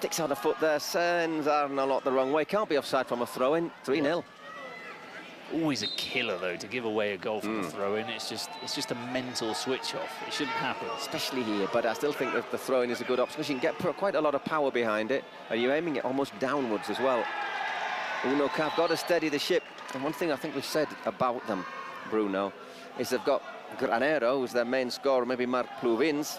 Sticks out a foot there, sends Aaron a lot the wrong way. Can't be offside from a throw-in, 3-0. Always a killer, though, to give away a goal from a throw-in. It's just a mental switch-off. It shouldn't happen. Especially here, but I still think that the throw-in is a good option, because you can get quite a lot of power behind it, and you're aiming it almost downwards as well. Uno Cap got to steady the ship. And one thing I think we've said about them, Bruno, is they've got Granero, who's their main scorer, maybe Marc Pluvins,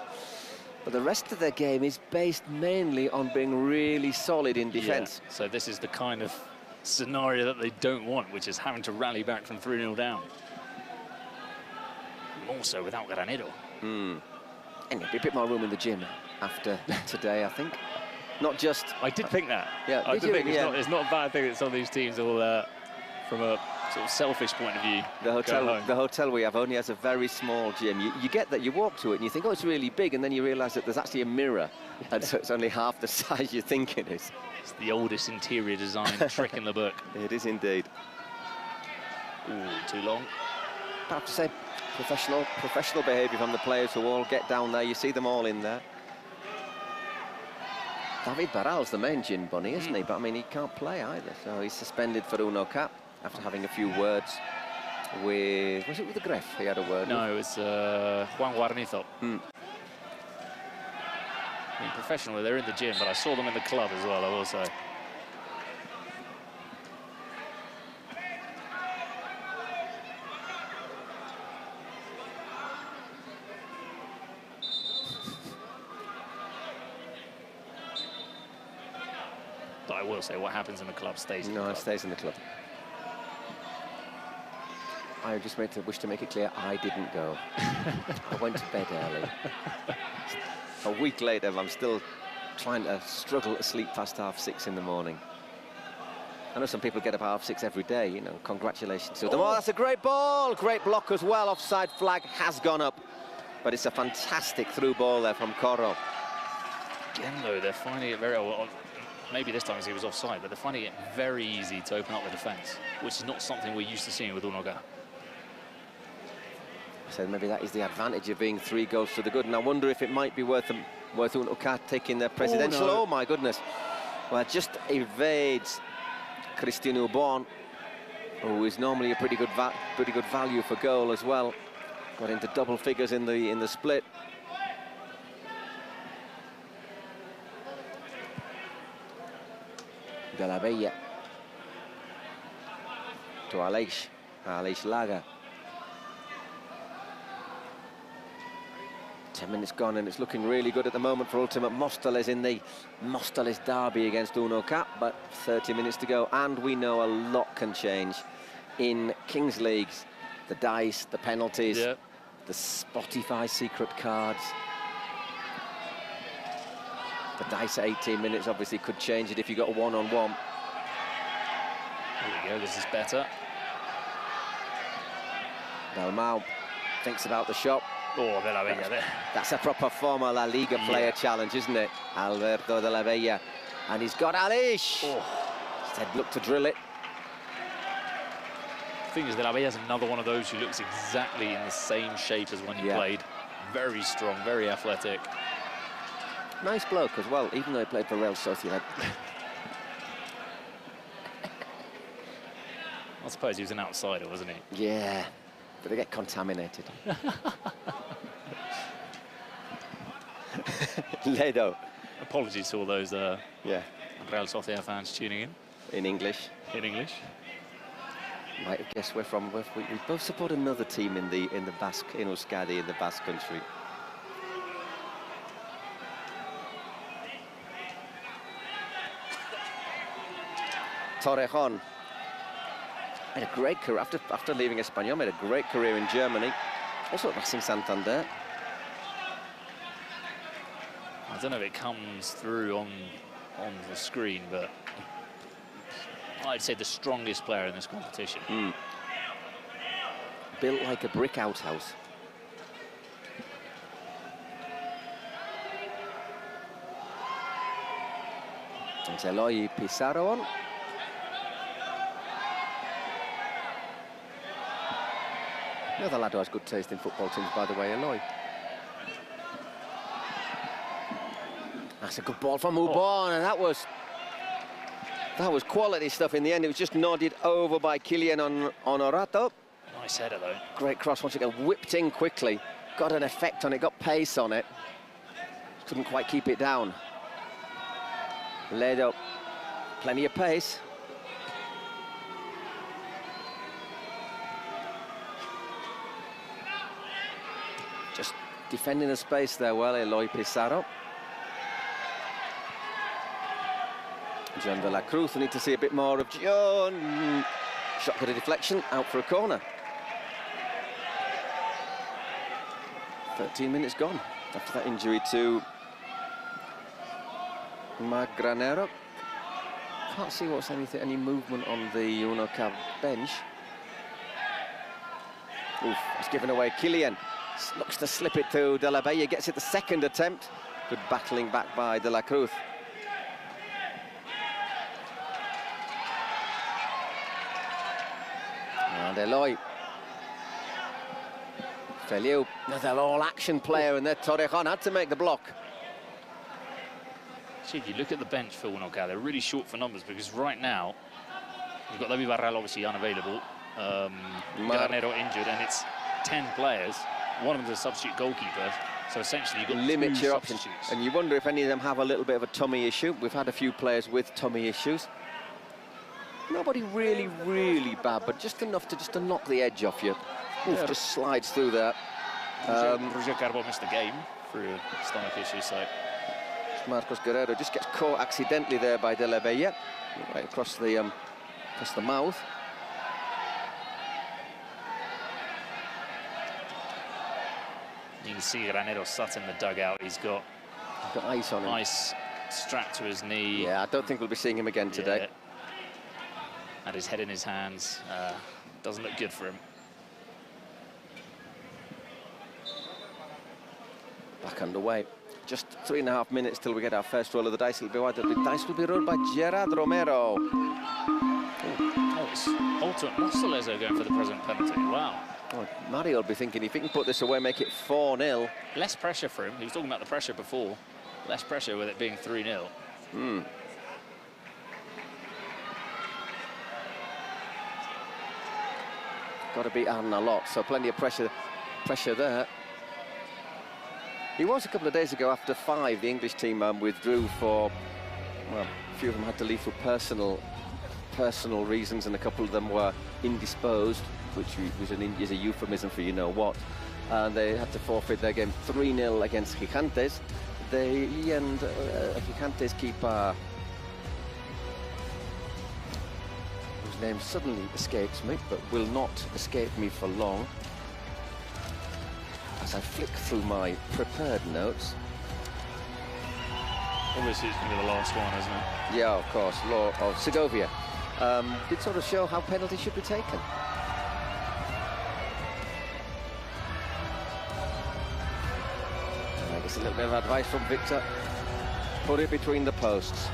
but the rest of their game is based mainly on being really solid in defence. Yeah, so this is the kind of scenario that they don't want, which is having to rally back from 3-0 down. More so without Granero. And there'll be a bit more room in the gym after today, I think. Not just... I did think that. Yeah, I did think it's not a bad thing that some of these teams will, from a sort of selfish point of view, the hotel we have only has a very small gym. You get that, you walk to it and you think, oh, it's really big, and then you realise that there's actually a mirror, and so it's only half the size you think it is. It's the oldest interior design trick in the book. It is indeed. Ooh, too long. I have to say, professional behaviour from the players who all get down there. You see them all in there. David Barral's the main gin bunny, isn't he? But I mean, he can't play either, so he's suspended for Uno Cap after having a few words with... Was it with the Gref he had a word No, with? it was Juan Guarnizo. I mean, professionally, they're in the gym, but I saw them in the club as well, I will say. But I will say, what happens in the club stays in the club. No, it stays in the club. I just wish to make it clear, I didn't go. I went to bed early. A week later, I'm still trying to struggle to sleep past 6:30 in the morning. I know some people get up at 6:30 every day, you know, congratulations to them. Oh, that's a great ball! Great block as well. Offside flag has gone up. But it's a fantastic through ball there from Coro. Again, though, they're finding it very well. Maybe this time he was offside, but they're finding it very easy to open up the defence, which is not something we're used to seeing with Uno Cap. So maybe that is the advantage of being 3 goals to the good, and I wonder if it might be worth Uno Cap taking their presidential. Oh, my goodness! Well, just evades Christian Ubon, who is normally a pretty good value for goal as well. Got into double figures in the split. De la Bella to Aleix Laga. 10 minutes gone, and it's looking really good at the moment for Ultimate Móstoles in the Móstoles derby against Uno Cap, but 30 minutes to go, and we know a lot can change in Kings Leagues. The dice, the penalties, the Spotify secret cards. The dice at 18 minutes obviously could change it if you got a one-on-one. Here we go, this is better. Dalmau thinks about the shot. Oh, De La Bella there. That's a proper former La Liga player challenge, isn't it? Alberto De La Bella. And he's got Aleix. Instead, look to drill it. The thing is, De La Bella's another one of those who looks exactly in the same shape as when he played. Very strong, very athletic. Nice bloke as well, even though he played for Real Sociedad. I suppose he was an outsider, wasn't he? Yeah, but they get contaminated. Ledo. Apologies to all those Real Sociedad fans tuning in English. In English. Might have guessed we both support another team in the Basque, in Euskadi, in the Basque country. Torrejon had a great career after leaving Espanyol, made a great career in Germany, also at Racing Santander. I don't know if it comes through on the screen, but I'd say the strongest player in this competition. Built like a brick outhouse. It's Eloy Pizarro on. Another lad who has good taste in football teams, by the way, Eloy. That's a good ball from Ubon, and that was quality stuff in the end. It was just nodded over by Kylian Honorato. Nice header, though. Great cross once again, whipped in quickly. Got an effect on it, got pace on it. Couldn't quite keep it down. Laid up, plenty of pace. Just defending the space there well, Eloy Pizarro. John de la Cruz, we need to see a bit more of John. Shot with a deflection, out for a corner. 13 minutes gone after that injury to Magranero. Can't see what's any movement on the UNOCAB bench. Oof, it's given away. Kylian looks to slip it to De La Bella, gets it the second attempt. Good battling back by De La Cruz. And Eloy. Feliu, another all-action player, and there Torrejon had to make the block. See, if you look at the bench for UNOCAB, they're really short for numbers, because right now, we've got Levi Barral obviously unavailable, Granero injured, and it's 10 players. One of them is a substitute goalkeeper, so essentially you've got limit two your options. substitutes. And you wonder if any of them have a little bit of a tummy issue. We've had a few players with tummy issues. Nobody really, really bad, but just enough to knock the edge off you. Oof, yeah. Just slides through there. Roger Carbo missed the game through a stomach issue, so... Marcos Guerrero just gets caught accidentally there by De La Bella, right across the mouth. You can see Granero sat in the dugout. He's got ice on him. Ice strapped to his knee. Yeah, I don't think we'll be seeing him again today. Had his head in his hands. Doesn't look good for him. Back underway. Just 3.5 minutes till we get our first roll of the dice. The dice will be rolled by Gerard Romero. Oh, it's ultimate Mostolezo going for the present penalty. Wow. Oh, Mario will be thinking if he can put this away, make it 4-0. Less pressure for him. He was talking about the pressure before. Less pressure with it being 3-0. Got to beat Arne a lot, so plenty of pressure there. He was a couple of days ago after 5. The English team withdrew for, well, a few of them had to leave for personal reasons, and a couple of them were indisposed, which is a euphemism for you know what. And they had to forfeit their game 3-0 against Gigantes. He and Gigantes keeper, whose name suddenly escapes me, but will not escape me for long. As I flick through my prepared notes. Obviously it's going to be the last one, isn't it? Yeah, of course. Law of Segovia. Did sort of show how penalties should be taken. I guess a little bit of advice from Victor. Put it between the posts.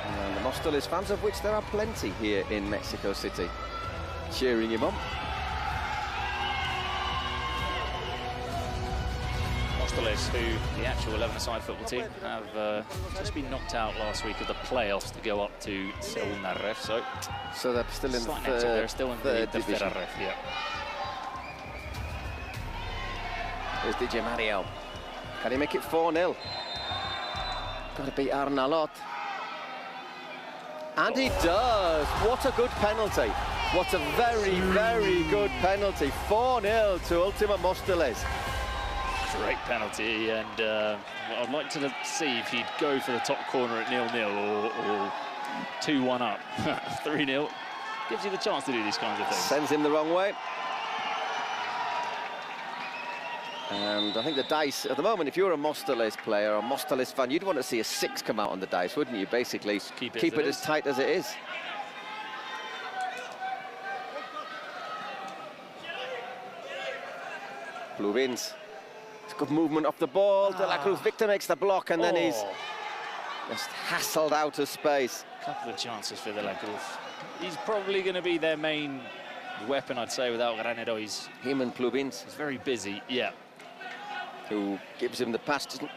And the Mostoles fans, of which there are plenty here in Mexico City, cheering him on. Mostoles, who the actual 11-a-side football team have just been knocked out last week of the playoffs to go up to Segunda Ref, so they're still in they're still in the division. Ref, yeah. There's DJ Mario. Can he make it 4-0? Got to beat Arne a lot. And he does. What a good penalty. What a very, very good penalty. 4-0 to Ultima Mostoles. Great penalty, and I'd like to see if he'd go for the top corner at 0-0 or 2-1 up. 3-0 gives you the chance to do these kinds of things. Sends him the wrong way. And I think the dice, at the moment, if you're a Mostoles player or a Mostoles fan, you'd want to see a 6 come out on the dice, wouldn't you? Basically, keep it as tight as it is. Blue wins. It's good movement off the ball. De La Cruz, Victor makes the block, and then he's just hassled out of space. Couple of chances for De La Cruz. He's probably going to be their main weapon, I'd say, without Granero. Him and Plubins. He's very busy, yeah. who gives him the pass, doesn't...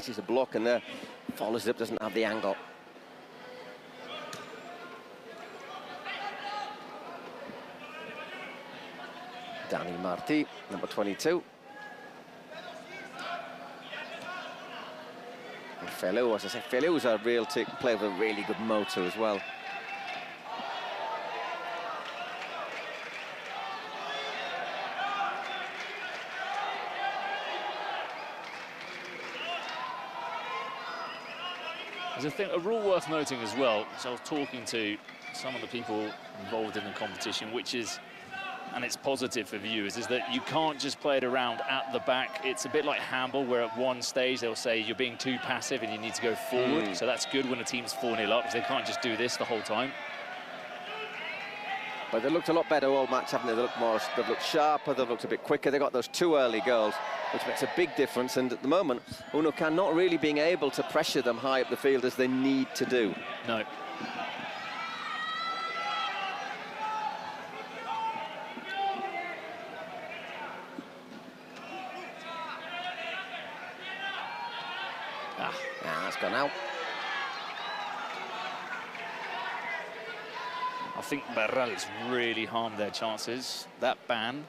She's a block, and there follows it up, doesn't have the angle. Danny Marti, number 22. And Felou, as I say, Felou's a real player with a really good motor as well. There's a rule worth noting as well. So I was talking to some of the people involved in the competition, which is, and it's positive for viewers, is that you can't just play it around at the back. It's a bit like handball, where at one stage they'll say you're being too passive and you need to go forward. So that's good when a team's 4-0 up, because they can't just do this the whole time. But they looked a lot better all match, haven't they? They've looked sharper, they've looked a bit quicker. They got those 2 early goals, which makes a big difference. And at the moment, Unoca not really being able to pressure them high up the field as they need to do. No. That's gone out. I think Barral's really harmed their chances. That ban,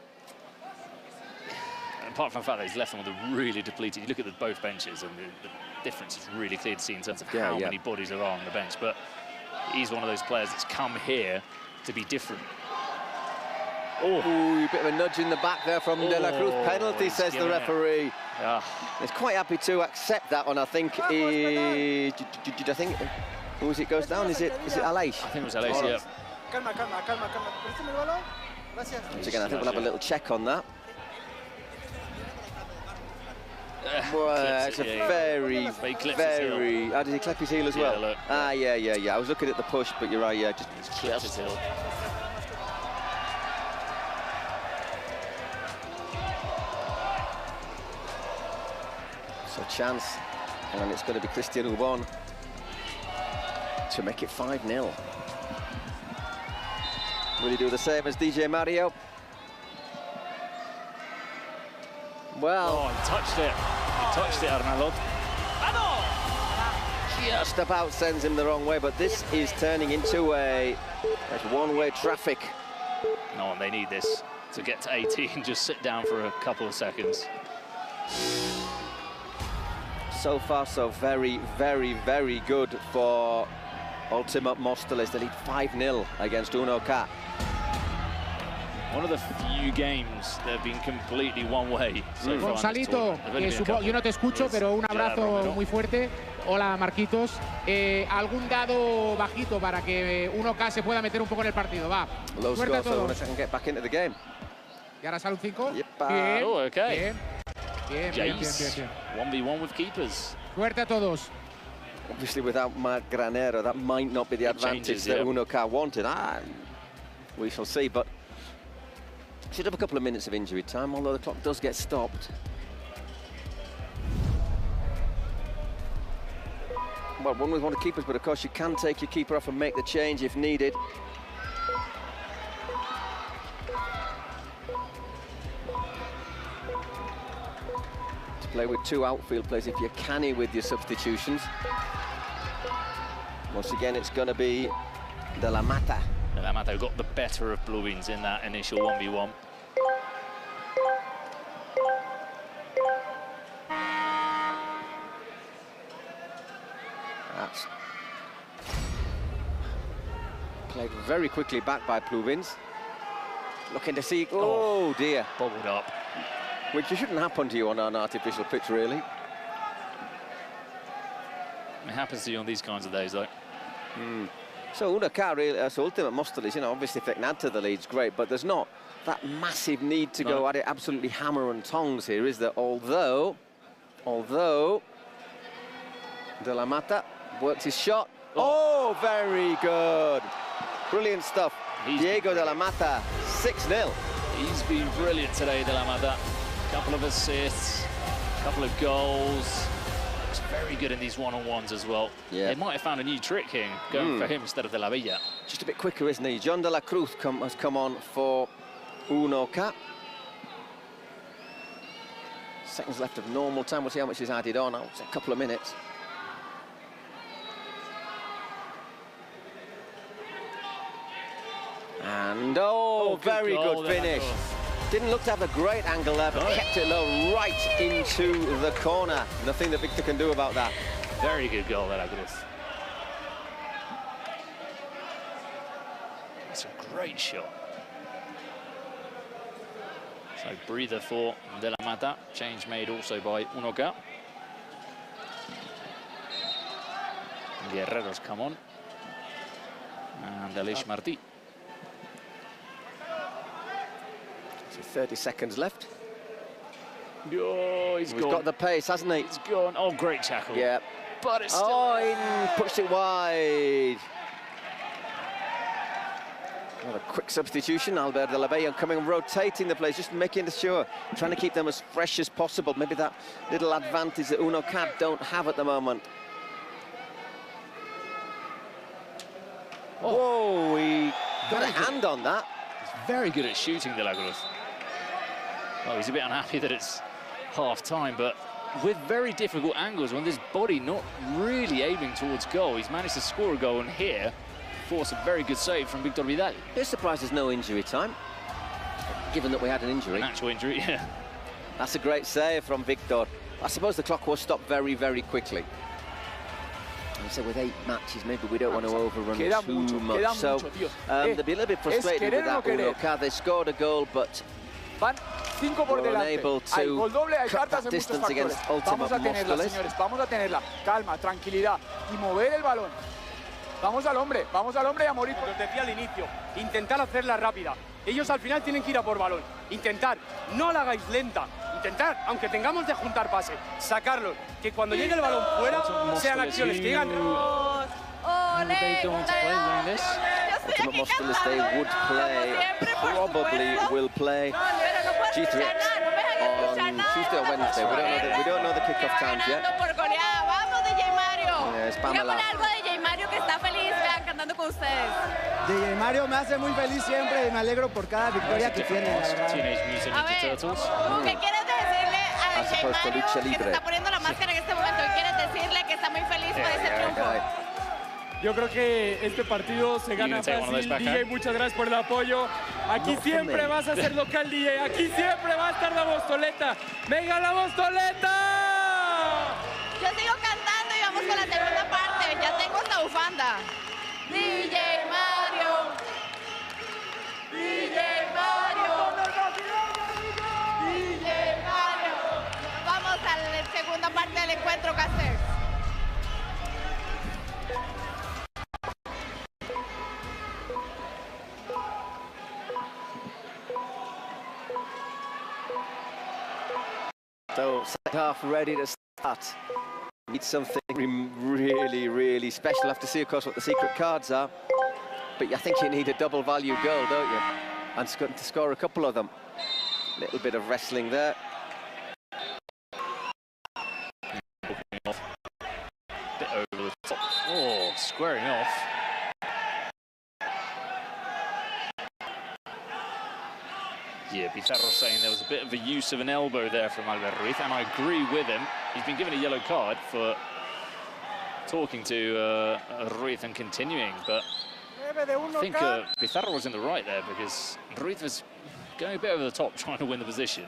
and apart from the fact that he's left them with a really depleted, you look at both benches, and the difference is really clear to see in terms of how many bodies are on the bench. But he's one of those players that's come here to be different. Oh, a bit of a nudge in the back there from De La Cruz. Penalty, says the referee. He's quite happy to accept that one. I think who was it goes down? Is it Aleix? I think it was Aleix, yeah. Once again, I think we'll have a little check on that. Well, it's a very... How did he clip his heel as well? Look. Yeah. I was looking at the push, but you're right, yeah, just clipped his heel. So chance, and it's going to be Christian Ubon to make it 5-0. Will he do the same as DJ Mario? Well... he touched it. He touched it, Arnaldo. Just about sends him the wrong way, but this is turning into a one-way traffic. No, and they need this to get to 18. Just sit down for a couple of seconds. So far, so very, very, very good for Ultimate Mostoles. They lead 5-0 against Unoca. One of the few games that have been completely one way. So Gonzalito, yo no te escucho, pero un abrazo muy fuerte. Hola, Marquitos. ¿Algún dado bajito para que Unoca se pueda meter un poco en el partido? Va. Low score, so Unoca can get back into the game. ¿Y ahora sale un 5? Bien. Oh, okay. Bien. 1v1 with keepers. Suerte a todos. Obviously, without Marc Granero, that might not be the advantage that Unoca wanted. We shall see, but should have a couple of minutes of injury time, although the clock does get stopped. Well, one with one of the keepers, but of course you can take your keeper off and make the change if needed. Play with 2 outfield players if you're canny with your substitutions. Once again, it's going to be De La Mata. De La Mata got the better of Blueins in that initial 1v1. That's played very quickly back by Blueins. Looking to see... Oh, dear. Bobbled up. Which shouldn't happen to you on an artificial pitch, really. It happens to you on these kinds of days, though. So Unoca, really, so Ultimate Mostoles, obviously if they can add to the lead's great, but there's not that massive need to go at it absolutely hammer and tongs here, is there? Although De La Mata works his shot. Oh, very good. Brilliant stuff. Diego De La Mata, 6-0. He's been brilliant today, De La Mata. Couple of assists, couple of goals. Looks very good in these one-on-ones as well. Yeah. They might have found a new trick here, going for him instead of De La Villa. Just a bit quicker, isn't he? John De La Cruz has come on for Unoca. seconds left of normal time. We'll see how much is added on. I'll say a couple of minutes. And very good finish. Didn't look to have a great angle there, but kept it low right into the corner. Nothing that Victor can do about that. Very good goal there, Agudez. That's a great shot. So breather for De La Mata. Change made also by Unoca. Guerrero's come on. And Alish Martí. So 30 seconds left. Oh, he's got the pace, hasn't he? He's gone. Oh, great tackle. Yeah. But it's still... he pushed it wide. What a quick substitution. Albert de la Bella coming, rotating the players, just making sure, trying to keep them as fresh as possible. Maybe that little advantage that Unoca don't have at the moment. Oh, he got a hand on that. He's very good at shooting, De La Cruz. Oh, he's a bit unhappy that it's half-time, but with very difficult angles, when his body not really aiming towards goal, he's managed to score a goal, and here, force a very good save from Victor Vidal. Bit surprised there's no injury time, given that we had an injury. An actual injury, yeah. That's a great save from Victor. I suppose the clock was stopped very, very quickly. And so with 8 matches, maybe we don't want to overrun too much. So they'll be a little bit frustrated with that Unoca. They scored a goal, but were unable to cut that distance against Ultima Móstoles. Vamos a tenerla, calma, tranquilidad y mover el balón. Vamos al hombre y a morir. Os decía al inicio, intentar hacerla rápida. Ellos al final tienen que ir a por balón. Intentar, no la hagáis lenta. Intentar, aunque tengamos de juntar pase, sacarlo. Que cuando llegue el balón fuera, sean acciones que llegan. Ultima Móstoles, they would play, probably will play G3 on Tuesday or Wednesday. We don't know the kickoff times yet. Yes, Pamela. DJ Mario me hace muy feliz siempre y me alegro por cada victoria que tiene. Teenage Mutant Ninja Turtles. ¿Qué quieres decirle a DJ Mario que se está poniendo la máscara en este momento? ¿Y quieres decirle que está muy feliz por ese triunfo? Yo creo que este partido se gana fácil. DJ, muchas gracias por el apoyo. Aquí siempre vas a ser local, DJ. Aquí siempre va a estar la Mostoleta. ¡Venga la Mostoleta! Yo sigo cantando y vamos con la segunda parte. Ya tengo esta bufanda. DJ Mario. DJ Mario. DJ Mario. Vamos a la segunda parte del encuentro, Cáceres. So, second half ready to start. Need something really, really special. Have to see, of course, what the secret cards are. But I think you need a double value goal, don't you? And to score a couple of them. Little bit of wrestling there. Bit over the top. Oh, squaring off. Yeah, Pizarro saying there was a bit of a use of an elbow there from Albert Ruiz, and I agree with him. He's been given a yellow card for talking to Ruiz and continuing, but I think Pizarro was in the right there because Ruiz was going a bit over the top trying to win the position.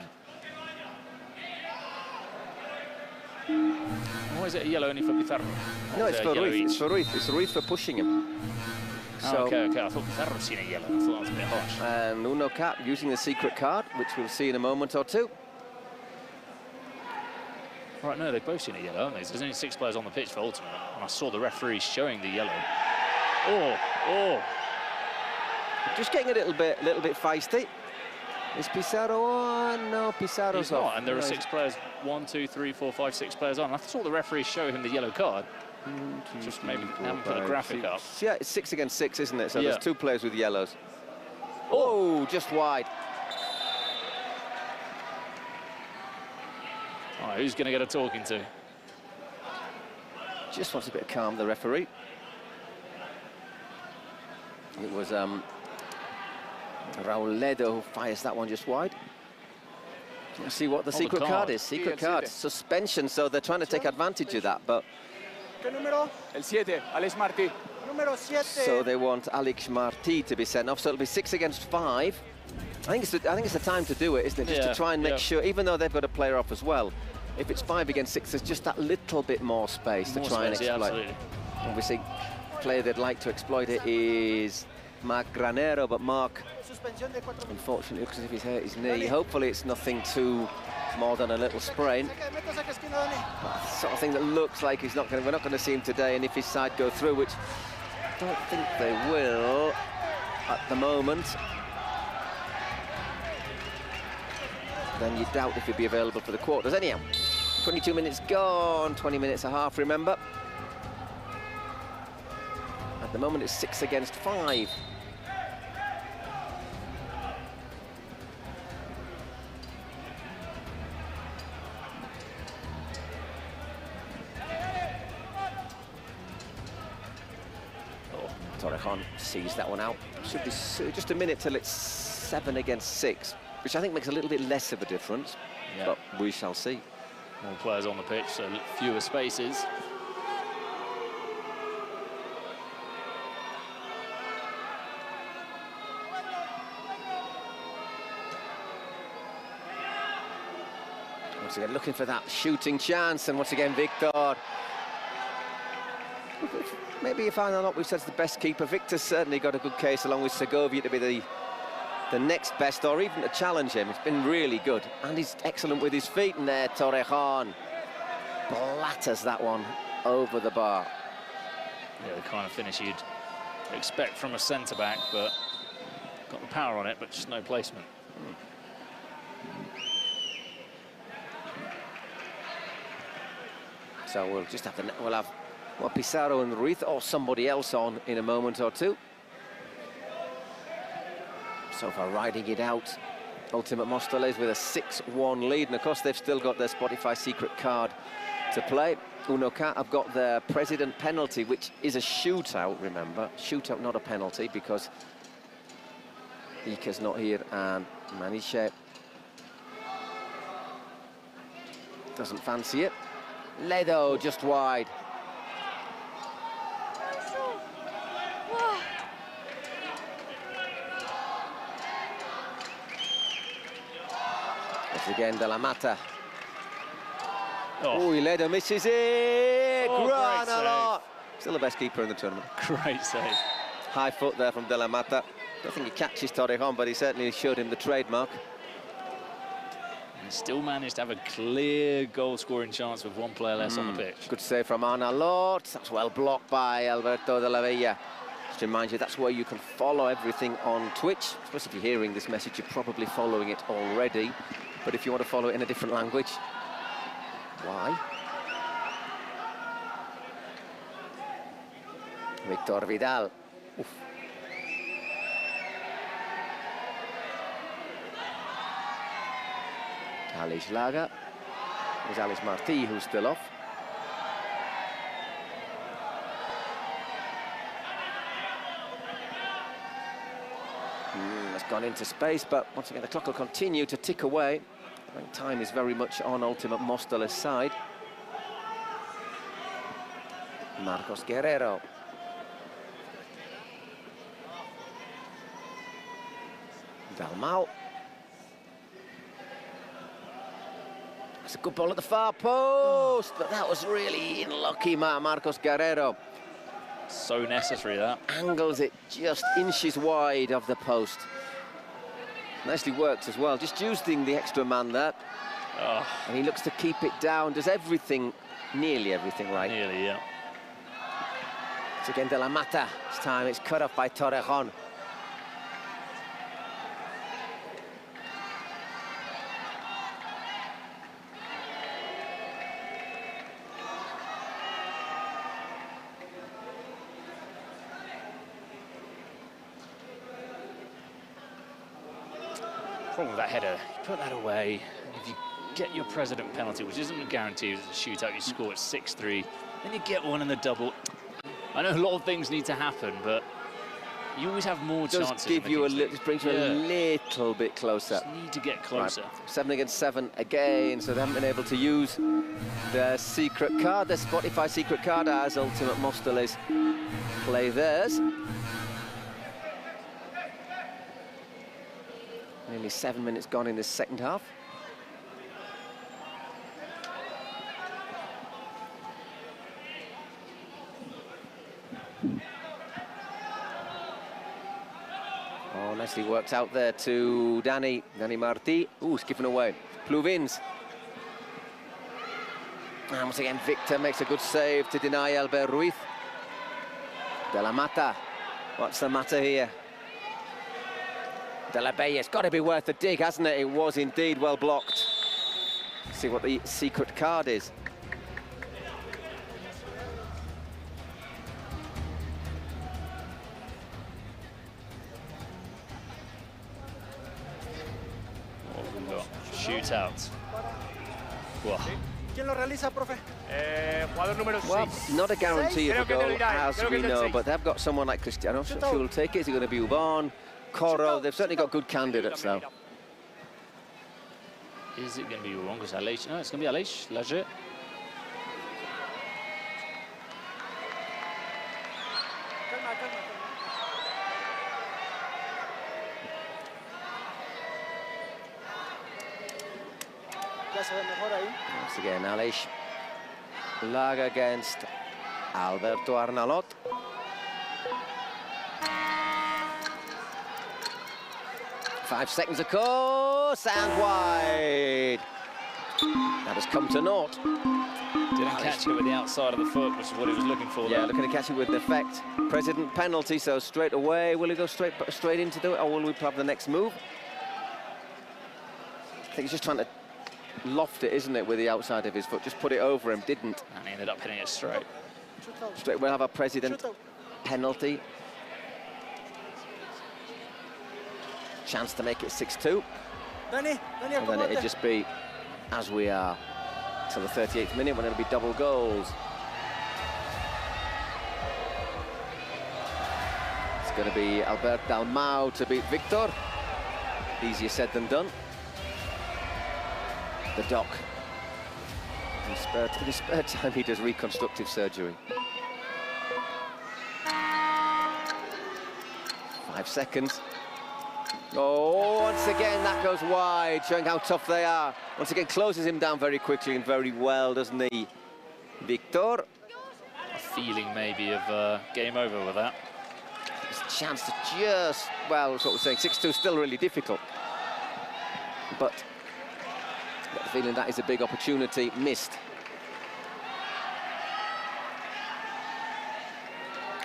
Or is it a yellow only for Pizarro? No, it's for Ruiz. It's for Ruiz. It's Ruiz for pushing him. So, okay. I thought Pizarro had seen a yellow. I thought that was a bit harsh. And Unoca using the secret card, which we'll see in a moment or two. Right, no, they've both seen a yellow, haven't they? There's only 6 players on the pitch for Ultimate, and I saw the referee showing the yellow. Oh. Just getting a little bit feisty. Is Pizarro on? No, Pizarro's off. Not, and there are 6 players. 1, 2, 3, 4, 5, 6 players on. I saw the referee show him the yellow card. Just maybe haven't put a graphic up. Yeah, it's 6 against 6, isn't it? So yeah. There's 2 players with yellows. Oh, just wide. All right, who's going to get a talking to? Just wants a bit of calm, the referee. It was Raul Ledo who fires that one just wide. Let's see what the secret card is. Secret card, suspension, so they're trying to take advantage of that, but... ¿Qué número? El 7, Alex Martí. Número 7. So they want Alex Martí to be sent off, so it'll be 6 against 5. I think it's the time to do it, isn't it? Just to try and make sure, even though they've got a player off as well, if it's 5 against 6, there's just that little bit more space to try and exploit. Yeah, obviously, the player they'd like to exploit it is Marc Granero, but Marc, unfortunately, looks as if he's hurt his knee. Hopefully it's nothing too more than a little sprain. Sort of thing that looks like we're not going to see him today, and if his side go through, which I don't think they will at the moment, then you doubt if he'd be available for the quarters. Anyhow, 22 minutes gone, 20 minutes a half, remember. At the moment, it's 6 against 5. Torrejon sees that one out. Should be just a minute till it's 7 against 6, which I think makes a little bit less of a difference, but we shall see. More players on the pitch, so fewer spaces. Once again, looking for that shooting chance, and once again, Victor. Maybe if I'm not, we've said it's the best keeper. Victor's certainly got a good case, along with Segovia, to be the next best, or even to challenge him. It's been really good, and he's excellent with his feet. And there, Torrejon blatters that one over the bar. Yeah, the kind of finish you'd expect from a centre-back, but got the power on it, but just no placement. So we'll just have Pizarro and Ruiz or somebody else on in a moment or two. So far, riding it out, Ultimate Móstoles with a 6-1 lead, and of course they've still got their Spotify secret card to play. Unocat have got their president penalty, which is a shootout, remember. Shootout, not a penalty, because Ika's not here, and Maniche doesn't fancy it. Ledo just wide. Once again, De La Mata. Oh, Ledo misses it. Granello. Still the best keeper in the tournament. Great save. High foot there from De La Mata. Don't think he catches Torrejon, but he certainly showed him the trademark. And still managed to have a clear goal-scoring chance with one player less on the pitch. Good save from Ana Lort. That's well blocked by Alberto de la Vella. Just to remind you, that's where you can follow everything on Twitch. I suppose if you're hearing this message, you're probably following it already. But if you want to follow it in a different language, why? Victor Vidal. Oof. Alex Laga. There's Alex Martí, who's still off. Has gone into space, but once again the clock will continue to tick away. I think time is very much on Ultimate Móstoles' side. Marcos Guerrero. Dalmau. It's a good ball at the far post, but that was really unlucky, Marcos Guerrero. So necessary, that. Angles it just inches wide of the post. Nicely worked as well, just using the extra man there. Oh. And he looks to keep it down, does everything, nearly everything right. Nearly, yeah. It's again De La Mata. This time it's cut off by Torrejon. Problem with that header, you put that away, if you get your president penalty, which isn't a guarantee, it's a shootout, you score at 6-3, then you get one in the double. I know a lot of things need to happen, but You always have more Does chances. give you a just brings you a little bit closer. Just need to get closer. Right. 7 against 7 again, so they haven't been able to use their secret card, their Spotify secret card, as Ultimate Móstoles play theirs. Nearly 7 minutes gone in this second half. Oh, nicely worked out there to Dani Martí. Ooh, it's given away. Pluvins. And once again, Victor makes a good save to deny Albert Ruiz. De la Mata. What's the matter here? De la Bella, it's got to be worth a dig, hasn't it? It was indeed well blocked. See what the secret card is. Shootout. Wow. ¿Quién lo realiza, profe? Jugador número 6. Well, not a guarantee of a Creo que goal, te lo dirá, as creo we que es el know, 6. but they've got someone like Cristiano who will take it. Is it going to be Ubon, Coro? They've certainly got good candidates, though. Is it going to be wrong? Because Aleix? No, it's going to be Aleix. Lager. Once again, Aleix. Lag against Alberto Arnalot. Five seconds, of course, and wide. That has come to naught. Didn't catch it with the outside of the foot, which is what he was looking for. Yeah, there. looking to catch it with an effect. President penalty, so straight away. Will he go straight into do it, or will we have the next move? I think he's just trying to loft it, isn't it, with the outside of his foot? Just put it over him, didn't. And he ended up hitting it straight. Straight, we'll have a President penalty. Chance to make it 6-2. And then it'd just be, as we are, till the 38th minute, when it'll be double goals. It's going to be Albert Dalmau to beat Victor. Easier said than done. The doc. In his spare time, he does reconstructive surgery. 5 seconds. Oh, once again, that goes wide, showing how tough they are. Once again, closes him down very quickly and very well, doesn't he, Victor? A feeling maybe of game over with that. There's a chance to just, well, that's what we're saying, 6-2 still really difficult. But I've got the feeling that is a big opportunity missed.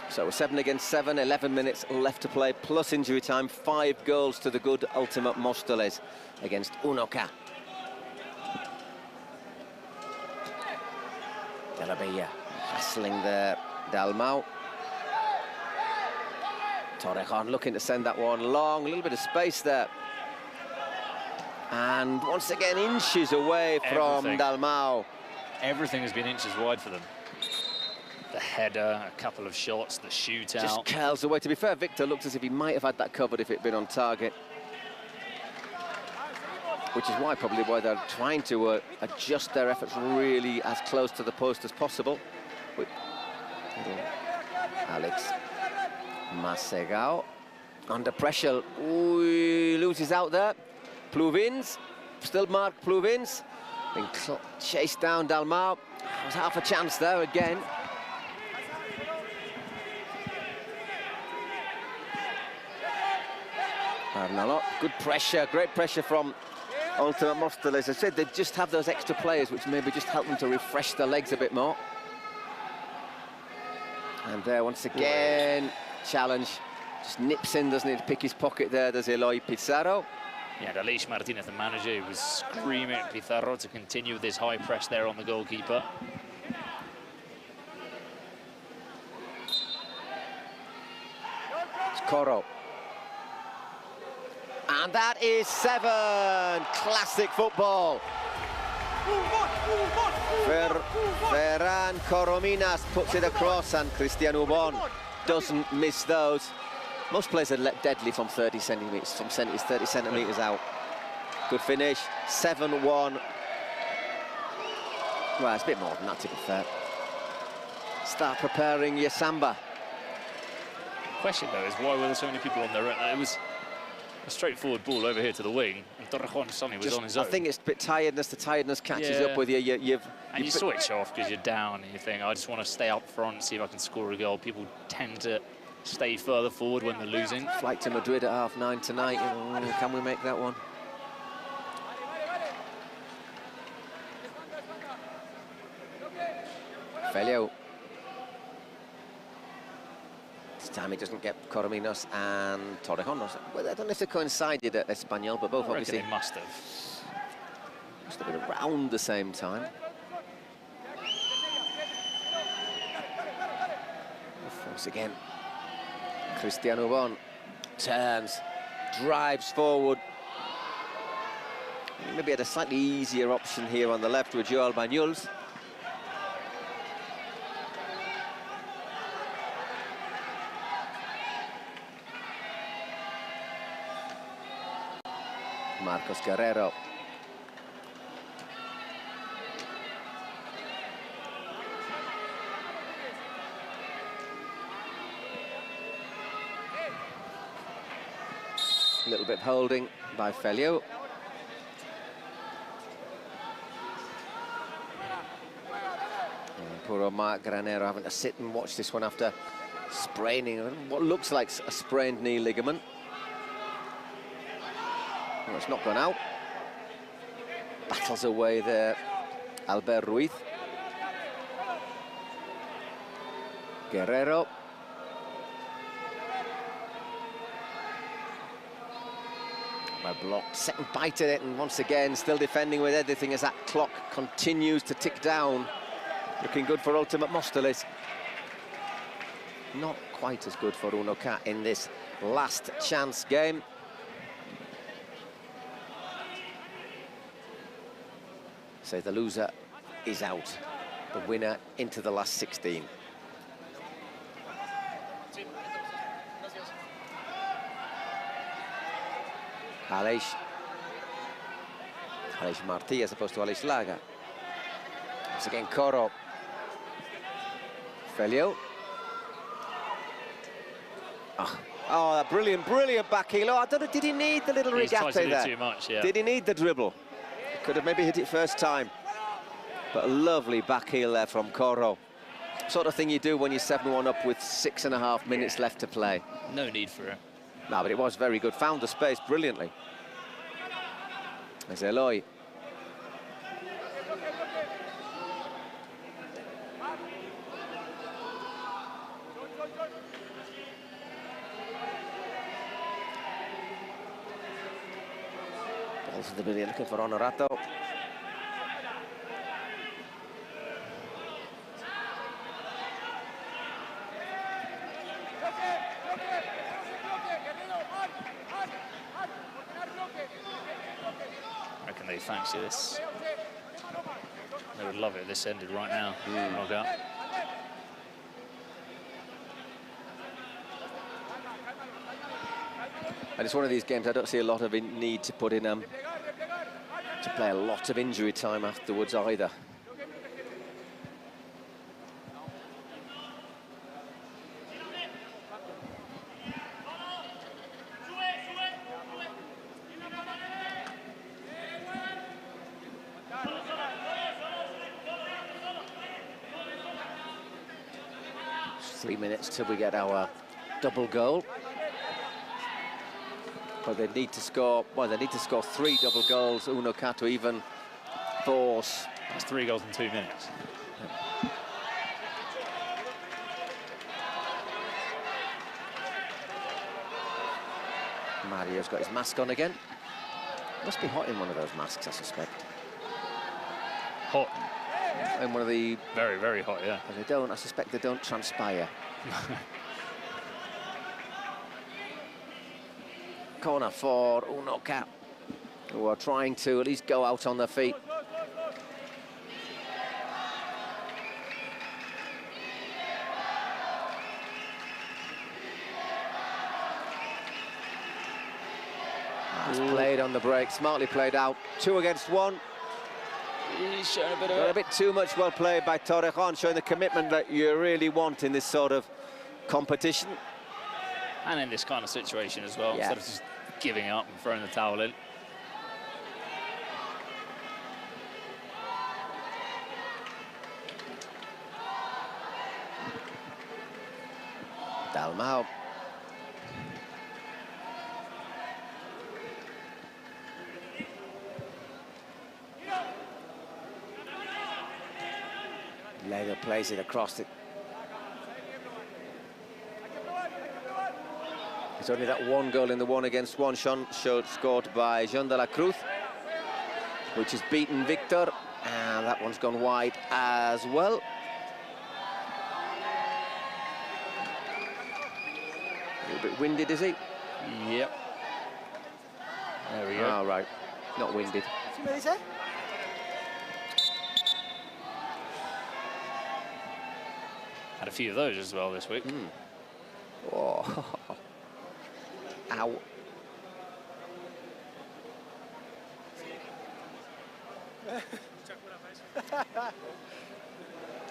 So we're 7 against 7, 11 minutes left to play, plus injury time, 5 goals to the good Ultimate Móstoles against Unoca. De la Bella hassling there, Dalmau. Torrejon looking to send that one long, a little bit of space there. And once again, inches away from Dalmau. Everything has been inches wide for them. The header, a couple of shots, the shootout. Just curls away. To be fair, Victor looked as if he might have had that covered if it'd been on target. Which is why they're trying to adjust their efforts really as close to the post as possible. With Alex Masegao under pressure. Ooh, he loses out there. Pluvins, still Mark Pluvins. Been chased down Dalmau. There's half a chance there again. Arnalot, good pressure, great pressure from Ultimate Móstoles. As I said, they just have those extra players which maybe just help them to refresh their legs a bit more. And there, once again, challenge. Just nips in, doesn't it, to pick his pocket there, does Eloy Pizarro. Yeah, Aleix Martinez, the manager, who was screaming at Pizarro to continue with this high press there on the goalkeeper. It's Coro. And that is 7. Classic football. Ferran Corominas puts it across, and Cristian Ubon doesn't miss those. Most players are let deadly from 30 centimetres, 30 centimetres out. Good finish, 7-1. Well, it's a bit more than that, to be fair. Start preparing your samba. The question, though, is why were there so many people on there? It was a straightforward ball over here to the wing, and Torrejon suddenly was on his own. I think it's a bit tiredness. The tiredness catches up with you. You switch off because you're down, and you think, I just want to stay up front, see if I can score a goal. People tend to stay further forward when they're losing. Flight to Madrid at 9:30 tonight. Can we make that one? Felio. This time he doesn't get Corominos and Torrejon. Well, I don't know if they coincided at Espanyol, but both obviously they must have. Must have been around the same time. Once again, Cristiano Bon turns, drives forward. Maybe had a slightly easier option here on the left with Joel Banyuls. Marcos Guerrero. A little bit of holding by Felio. And poor old Marc Granero having to sit and watch this one after spraining what looks like a sprained knee ligament. Well, it's not gone out. Battles away there, Albert Ruiz. Guerrero. Well blocked, second bite at it, and once again still defending with everything as that clock continues to tick down. Looking good for Ultimate Mostoles. Not quite as good for Uno Cat in this last chance game. So the loser is out, the winner into the last 16. Aleix Martí as opposed to Aleix Laga. Once again, Coro. Felio. Oh, that brilliant back heel. Oh, I don't know, did he need the little regate there? Too much, yeah. Did he need the dribble? Could have maybe hit it first time. But a lovely back heel there from Coro. Sort of thing you do when you're 7-1 up with 6.5 minutes left to play. No need for it. No, but it was very good. Found the space brilliantly. There's Eloy. Ball to the middle, looking for Honorato. They fancy this. They would love it if this ended right now. Knockout. And it's one of these games I don't see a lot of need to put in to play a lot of injury time afterwards either. It's 3 minutes till we get our double goal. But they need to score, well, they need to score 3 double goals, Uno Cat to even force. That's 3 goals in 2 minutes. Mario's got his mask on again. Must be hot in one of those masks, I suspect. Hot. In one of the... Very, very hot, yeah. But they don't, I suspect they don't transpire. Corner for Uno Cat, who are trying to at least go out on their feet. That's played on the break, smartly played out. 2 against 1. He's showing a bit of A bit too much well played by Torrejon, showing the commitment that you really want in this sort of competition. And in this kind of situation as well, Yeah. instead of just giving up and throwing the towel in. Dalmau. Lego plays it across it. It's only that 1 goal in the 1 against 1 scored by Jean de la Cruz, which has beaten Victor, and that one's gone wide as well. A little bit winded, is he? Yep. There we go. Oh, right. Not winded. Had a few of those as well this week. Oh. Ow.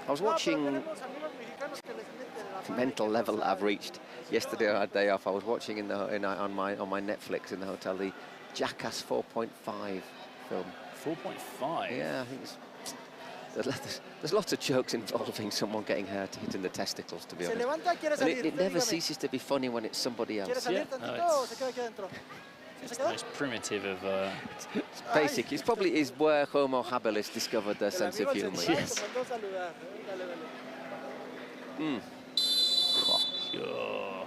I was watching the mental level that I've reached. Yesterday I had a day off. I was watching on my Netflix in the hotel the Jackass 4.5 film. 4.5? Yeah, I think there's lots of jokes involving someone getting hurt, hitting the testicles, to be honest. And it never ceases to be funny when it's somebody else. Yeah, no, it's the most primitive of... It's basic. It's probably is where Homo habilis discovered their sense of humour. Yes. Sure.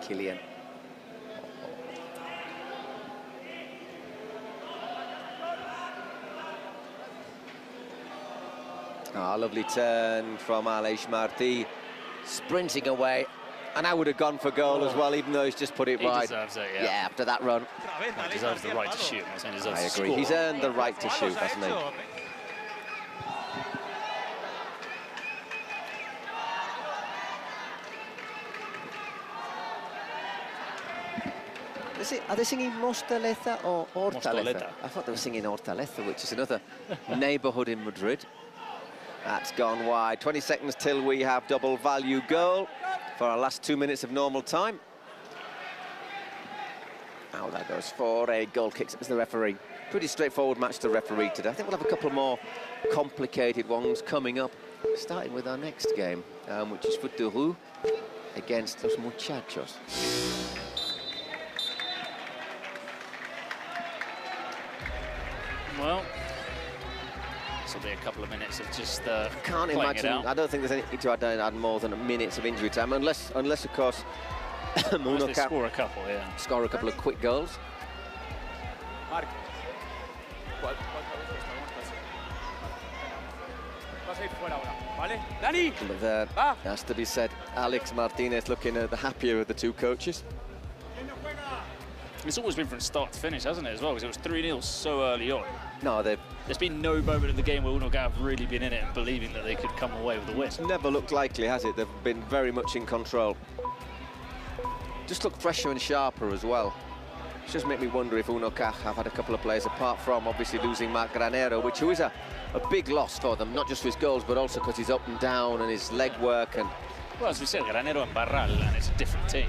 Killian. Ah, lovely turn from Aleix Martí, sprinting away, and I would have gone for goal as well, even though he's just put it He wide. deserves it, yeah. Yeah, after that run. He deserves the right to shoot. I'm not saying he deserves I to agree. score. He's earned the right to shoot, hasn't he? Are they singing Mostaleza or Hortaleza? Mostaleta. I thought they were singing Hortaleza, which is another neighbourhood in Madrid. That's gone wide. 20 seconds till we have double value goal for our last 2 minutes of normal time. Out that goes for a goal kick as the referee. Pretty straightforward match to referee today. I think we'll have a couple more complicated ones coming up, starting with our next game, which is Futuru against Los Muchachos. Well, this will be a couple of minutes of just Can't imagine. I don't think there's anything to add more than minutes of injury time, unless of course, Unless they score a couple, yeah. Score a couple of quick goals. Marc. Vas a ir fuera ahora, ¿vale? Dani! But there has to be said, Alex Martinez looking the happier of the two coaches. It's always been from start to finish, hasn't it, as well? Because it was 3-0 so early on. No, there's been no moment in the game where Unoca have really been in it and believing that they could come away with a win. It's never looked likely, has it? They've been very much in control. Just look fresher and sharper as well. It just make me wonder if Unoca have had a couple of players, apart from obviously losing Marc Granero, which is a big loss for them, not just for his goals, but also because he's up and down and his leg work. And well, as we said, Granero and Barral, and it's a different team.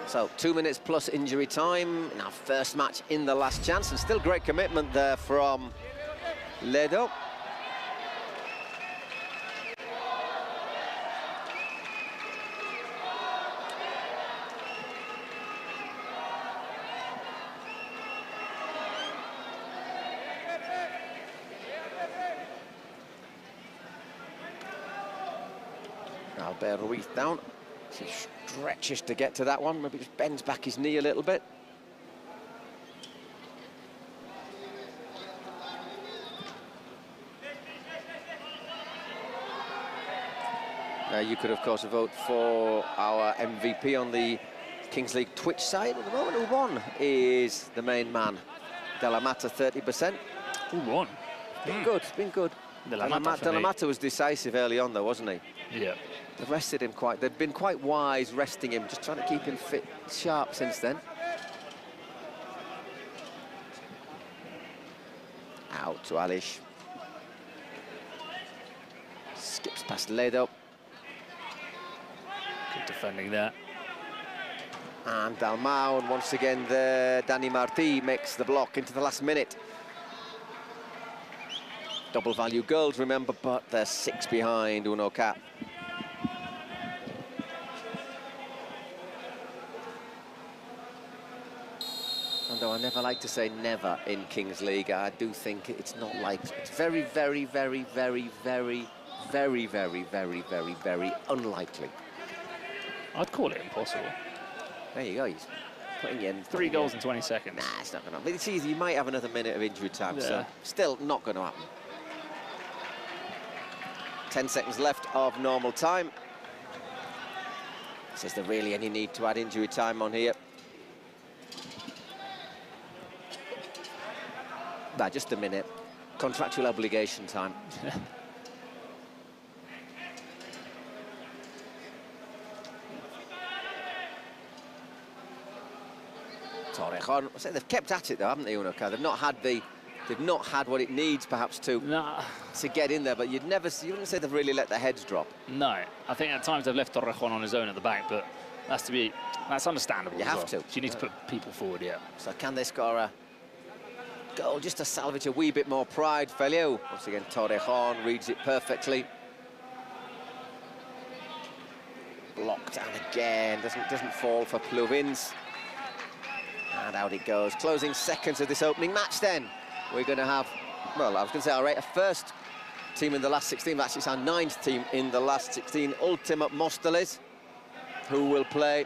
So 2 minutes plus injury time in our first match in the last chance, and still great commitment there from Ledo. Albert Ruiz down. He stretches to get to that one, maybe just bends back his knee a little bit. You could, of course, vote for our MVP on the Kings League Twitch site. At the moment, Ubon is the main man. De La Mata, 30%. Ubon. Been good, been good. De La Mata was decisive early on, though, wasn't he? Yeah. They've rested him quite. They've been quite wise resting him, just trying to keep him fit, sharp since then. Out to Alish. Skips past Ledo. Good defending there. And Dalmau, and once again there, Danny Martí makes the block into the last minute. Double value goals, remember, but they're 6 behind Uno Cap. Although I never like to say never in Kings League, I do think it's not like, it's very, very, very, very, very, very, very, very, very, very unlikely. I'd call it impossible. There you go, he's putting in 3 goals in 20 seconds. Nah, it's not going to happen. It's easy, you might have another minute of injury time, yeah. so still not going to happen. 10 seconds left of normal time. Is there really any need to add injury time on here? Nah, just a minute. Contractual obligation time. Torrejon. I say they've kept at it though, haven't they, Unoca? They've not had what it needs perhaps to get in there, but you wouldn't say they've really let their heads drop. No, I think at times they've left Torrejon on his own at the back, but that's understandable. You have to. So you need to put people forward, yeah. So can they score a goal just to salvage a wee bit more pride? Feliu. Once again, Torrejon reads it perfectly. Blocked down again. Doesn't fall for Pluvins. And out it goes. Closing seconds of this opening match then. We're going to have, well, I was going to say our first team in the last 16, but actually it's our 9th team in the last 16. Ultimate Móstoles, who will play,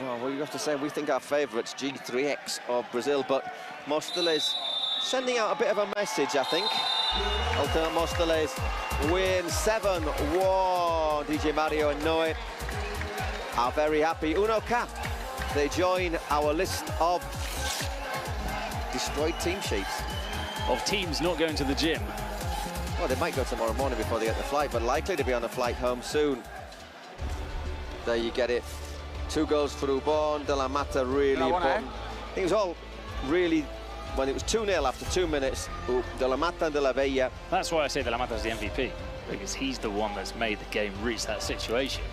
well, what do you have to say? We think our favourites, G3X of Brazil, but Móstoles sending out a bit of a message, I think. Ultimate Móstoles win 7-1. DJ Mario and Noe are very happy. Uno Cap, they join our list of destroyed team sheets. Of teams not going to the gym. Well, they might go tomorrow morning before they get the flight, but likely to be on a flight home soon. There you get it. 2 goals for Ubon. De La Mata really important. I think it was all really, when it was 2-0 after 2 minutes, De La Mata and De La Bella. That's why I say De La Mata is the MVP, because he's the one that's made the game reach that situation.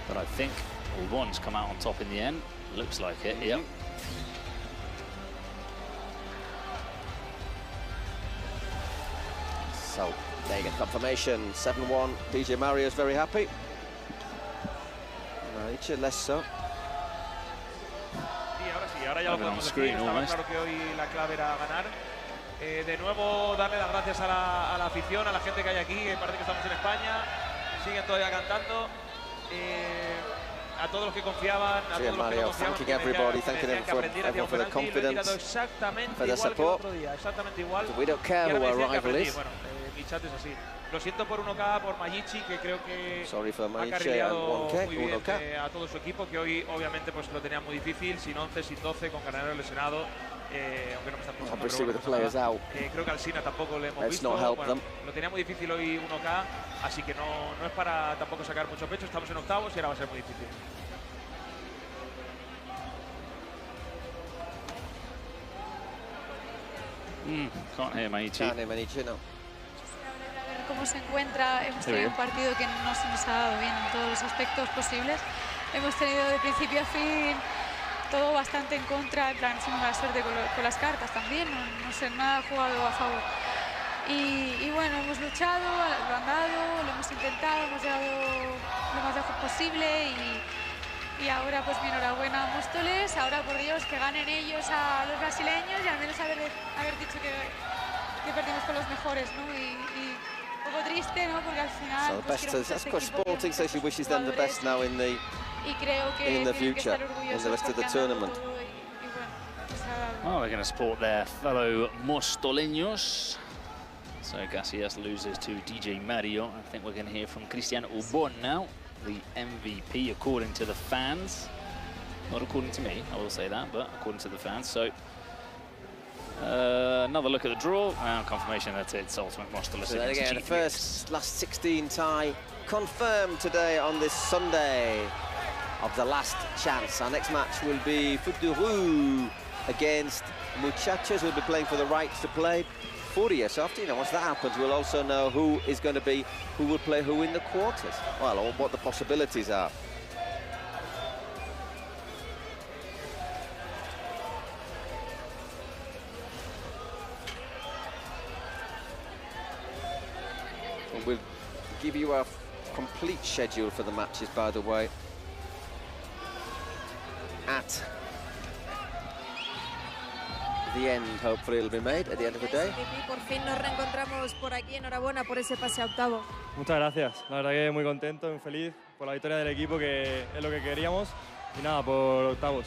But I think Ubon's come out on top in the end. Looks like it, yep. So, there you get confirmation. 7-1. DJ Mario's very happy. Mariche, less so. Y ahora sí, ahora ya lo podemos decir. Estaba claro que hoy la clave era ganar. De nuevo, darle las gracias a la afición, a la gente que hay aquí. Parece que estamos en España. Siguen todavía cantando. A todos los que confiaban, a todos los que no confiaban, thanking everybody, thanking everyone for the confidence, for the support. Exactamente igual. We don't care who our rival is. Bueno, mi chat es así. Lo siento por 1K, por Mayichi, que creo que ha carrilado muy bien a todo su equipo, que hoy obviamente pues lo tenía muy difícil, sin 11, sin 12, con Carnero lesionado. Aunque no me está pensando, creo que al Sina tampoco le hemos visto. Bueno, lo tenía muy difícil hoy 1K, así que no es para tampoco sacar mucho pecho. Estamos en octavos y ahora va a ser muy difícil. Can't hear Mayichi. Can't hear Mayichi, no. A ver cómo se encuentra. Hemos tenido un partido que no se nos ha dado bien en todos los aspectos posibles. Hemos tenido de principio a fin todo bastante en contra, en plan, sin mala suerte con las cartas también, no sé, nada ha jugado a favor. Y bueno, hemos luchado, lo han dado, lo hemos intentado, hemos llegado lo más lejos posible y ahora pues mi enhorabuena a Móstoles, ahora por Dios que ganen ellos a los brasileños y al menos haber dicho que perdimos con los mejores, ¿no? Y un poco triste, ¿no? Porque al final... So the best, that's quite Sporting, so she wishes them the best now in the future, in the rest of the tournament. Well, they're going to support their fellow Mostoleños. So Casillas loses to DJ Mario. I think we're going to hear from Cristian Ubon now, the MVP, according to the fans. Not according to me, I will say that, but according to the fans. So another look at the draw and confirmation that it's Ultimate Mostoles. So again, the first last 16 tie confirmed today on this Sunday of the last chance. Our next match will be Foot de Rue against Muchachos, who will be playing for the rights to play Furia. So after, once that happens, we'll also know who is going to be, who will play who in the quarters. Well, or what the possibilities are. We'll give you a complete schedule for the matches, by the way, at the end. Hopefully it'll be made at the end of the day. Por fin nos reencontramos por aquí. Enhorabuena por ese pase a octavos. Muchas gracias. La verdad que muy contento, muy feliz por la victoria del equipo, que es lo que queríamos. Y nada, por octavos.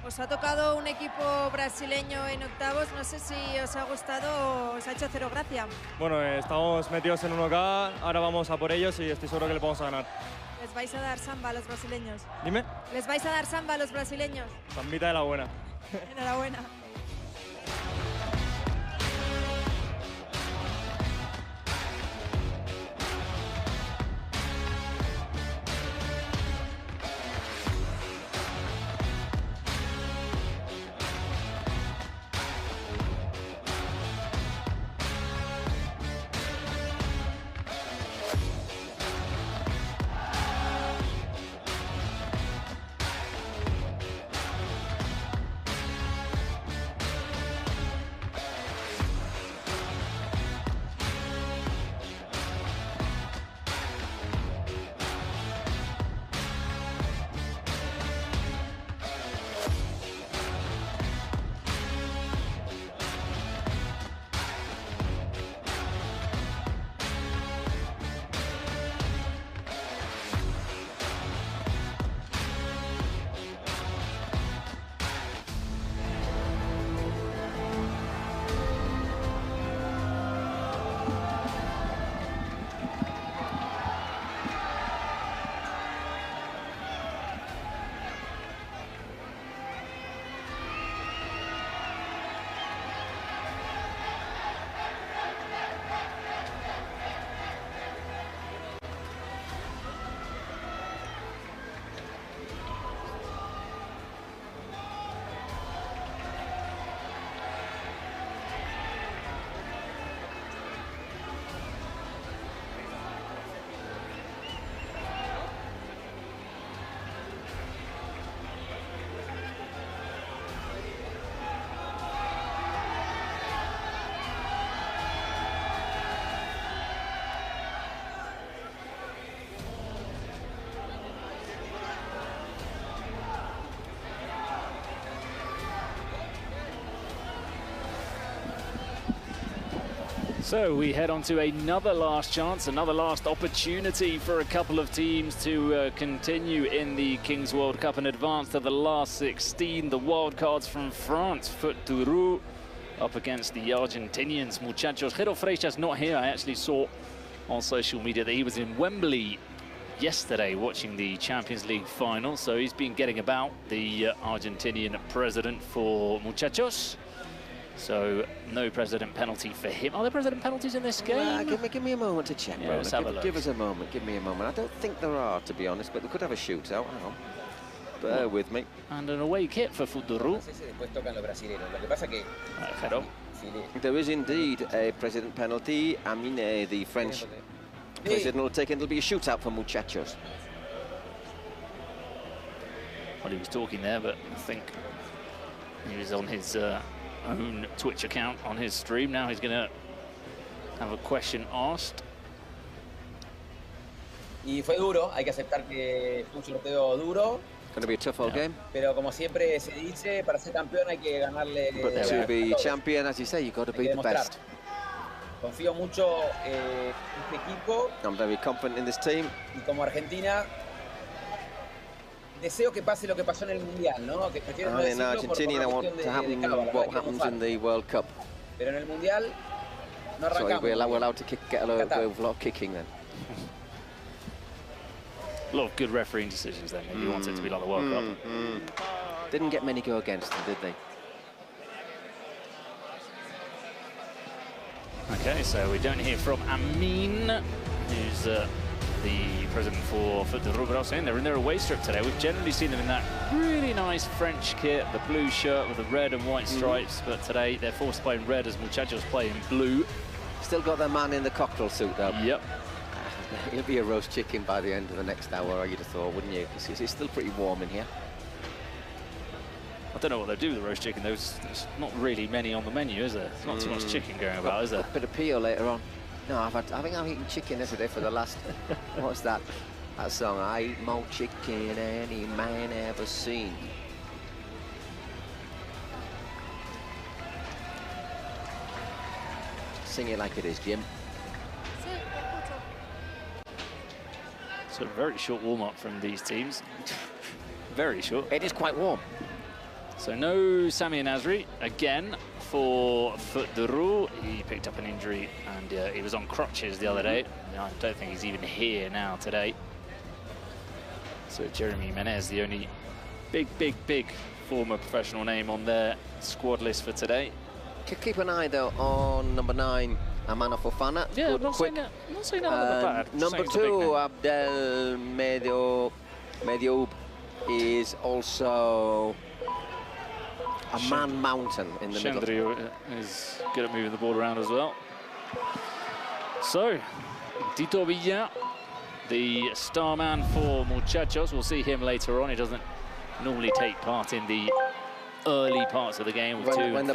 Os ha tocado un equipo brasileño en octavos. No sé si os ha gustado o os ha hecho cero gracia. Bueno, estamos metidos en 1K, ahora vamos a por ellos y estoy seguro que le podemos ganar. ¿Les vais a dar samba a los brasileños? Dime. ¿Les vais a dar samba a los brasileños? Zambita de la buena. Enhorabuena. So we head on to another last chance, another last opportunity for a couple of teams to continue in the Kings World Cup and advance to the last 16. The wildcards from France, Foot de Rue up against the Argentinians, Muchachos. Jero Freixa's not here. I actually saw on social media that he was in Wembley yesterday watching the Champions League final, so he's been getting about, the Argentinian president for Muchachos. So no president penalty for him. Are there president penalties in this game? Give me a moment to check, yeah, give us a moment, give me a moment. I don't think there are, to be honest, but we could have a shootout. Hang on. Bear with me. And an away kit for Foot de Rue. There is indeed a president penalty. Amine, the French president, will take it. It'll be a shootout for Muchachos. Well, he was talking there, but I think he was on his own Twitch account on his stream. Now he's going to have a question asked. Y fue duro, hay que aceptar que fue un sorteo duro. Going to be a tough old game. Pero como siempre se dice, para ser campeón hay que ganarle. But to be champion, as you say, you've got to be the best. Confío mucho en este equipo. I'm very confident in this team. Y como Argentina, deseo que pase lo que pasó en el Mundial, ¿no? Que prefiero no And in decirlo Argentina, they por want una to cuestión happen de cábala, what hay que happens triunfar. in the World Cup. Pero en el Mundial no So arrancamos. we're allowed to get a lot Qatar. of kicking then. A lot of good refereeing decisions then. Maybe he wants it to be like the World Cup. Didn't get many go against them, did they? Okay, so we don't hear from Amin, who's the president for Foot de Rue, but I was saying they're in their away strip today. We've generally seen them in that really nice French kit, the blue shirt with the red and white stripes, but today they're forced to play in red as Muchachos play in blue. Still got their man in the cockerel suit though. Yep. It'll be a roast chicken by the end of the next hour, you'd have thought, wouldn't you? It's still pretty warm in here. I don't know what they do with the roast chicken. There's not really many on the menu, is there? There's not too much chicken going about, is there? A bit of pio later on. No, I think I've eaten chicken every day for the last... What's that? That song, I eat more chicken than any man ever seen. Sing it like it is, Jim. So a very short warm-up from these teams. Very short. It is quite warm. So no Sami Nasri again for Foot de Rue. He picked up an injury and he was on crutches the other day. I don't think he's even here now today. So Jeremy Menez, the only big former professional name on their squad list for today. Keep an eye though on number 9, Amana Fofana. Yeah, good, I'm not quick. saying that bad. Number 2, Abdel Medioub is also a man mountain in the middle. Chandri is good at moving the ball around as well. So, Tito Villa, the star man for Muchachos. We'll see him later on. He doesn't normally take part in the early parts of the game with when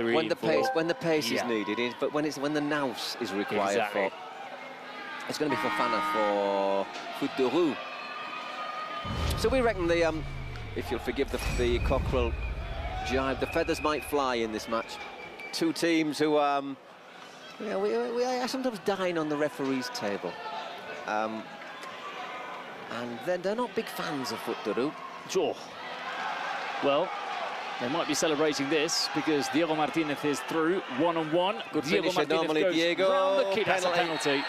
the pace Yeah. is needed, but when the nous is required Exactly. for, it's going to be Fofana for Foot de Rue. So we reckon the if you'll forgive the cockerel jibe, the feathers might fly in this match. Two teams who we sometimes dine on the referee's table, and they're not big fans of Foot de Rue. Sure. Well, they might be celebrating this because Diego Martinez is through one-on-one. Good Diego finisher, Martinez normally goes Diego. round the kid. That's a penalty.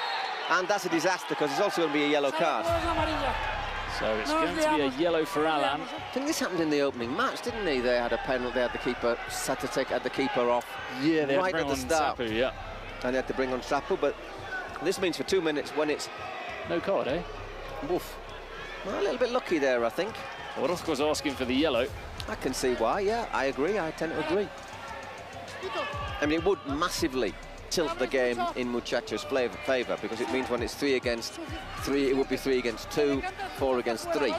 And that's a disaster because it's also going to be a yellow card. So it's going to be a yellow for Alan. I think this happened in the opening match, didn't they? They had a penalty. They had the keeper had the keeper off. Yeah, they right had to at bring the on start. Sapu, yeah. And they had to bring on Sapu, but this means for 2 minutes when it's no card, eh? Woof. Well, a little bit lucky there, I think. Orozco's asking for the yellow. I can see why. Yeah, I agree. I tend to agree. I mean, it would massively tilt the game in Muchachos' favour because it means when it's 3 against 3, it would be 3 against 2, 4 against 3,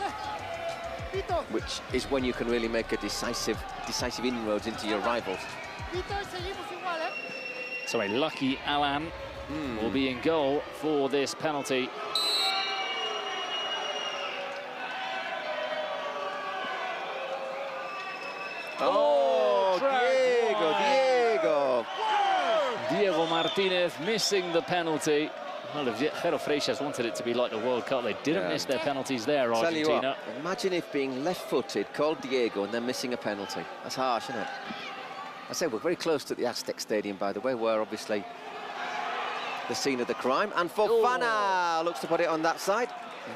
which is when you can really make a decisive inroads into your rivals. So a lucky Alan will be in goal for this penalty. Oh, Diego Martinez missing the penalty. Well, if Jero Freixas wanted it to be like the World Cup, they didn't miss their penalties there, Tell Argentina. you what, imagine if being left-footed, called Diego, and then missing a penalty. That's harsh, isn't it? I say we're very close to the Aztec Stadium, by the way, where obviously the scene of the crime. And Fofana looks to put it on that side.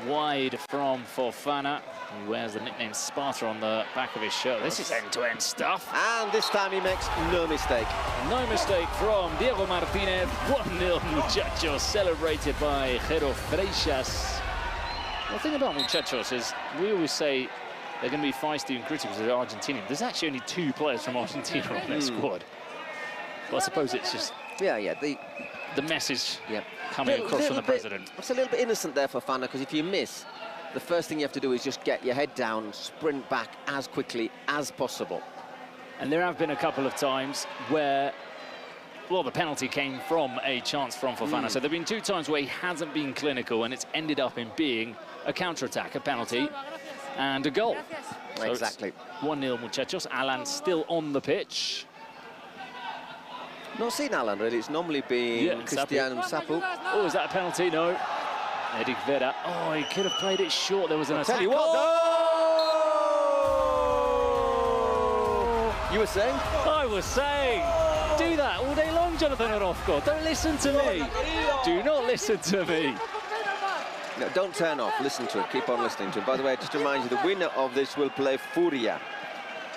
Wide from Fofana. He wears the nickname Sparta on the back of his shirt. This is end-to-end stuff. And this time he makes no mistake. No mistake from Diego Martinez. 1-0 Muchachos, celebrated by Jero Freixas. The thing about Muchachos is we always say they're going to be feisty and critical of Argentina. There's actually only 2 players from Argentina on their squad. But I suppose it's just the message coming across from the president. It's a little bit innocent there for Fofana, because if you miss, the first thing you have to do is just get your head down, sprint back as quickly as possible. And there have been a couple of times where, well, the penalty came from a chance from Fofana. So there have been 2 times where he hasn't been clinical and it's ended up in being a counter-attack, a penalty, and a goal. So exactly. 1-0 Muchachos. Alan still on the pitch. Not seen Alan, really. It's normally been Cristian Sapu. Oh, is that a penalty? No. Eric Vera. Oh, he could have played it short. There was an attack. Tell you what, You were saying? I was saying, do that all day long, Jonathan Orozco. Don't listen to me. Do not listen to me. No, don't turn off. Listen to him. Keep on listening to him. By the way, just to remind you, the winner of this will play Furia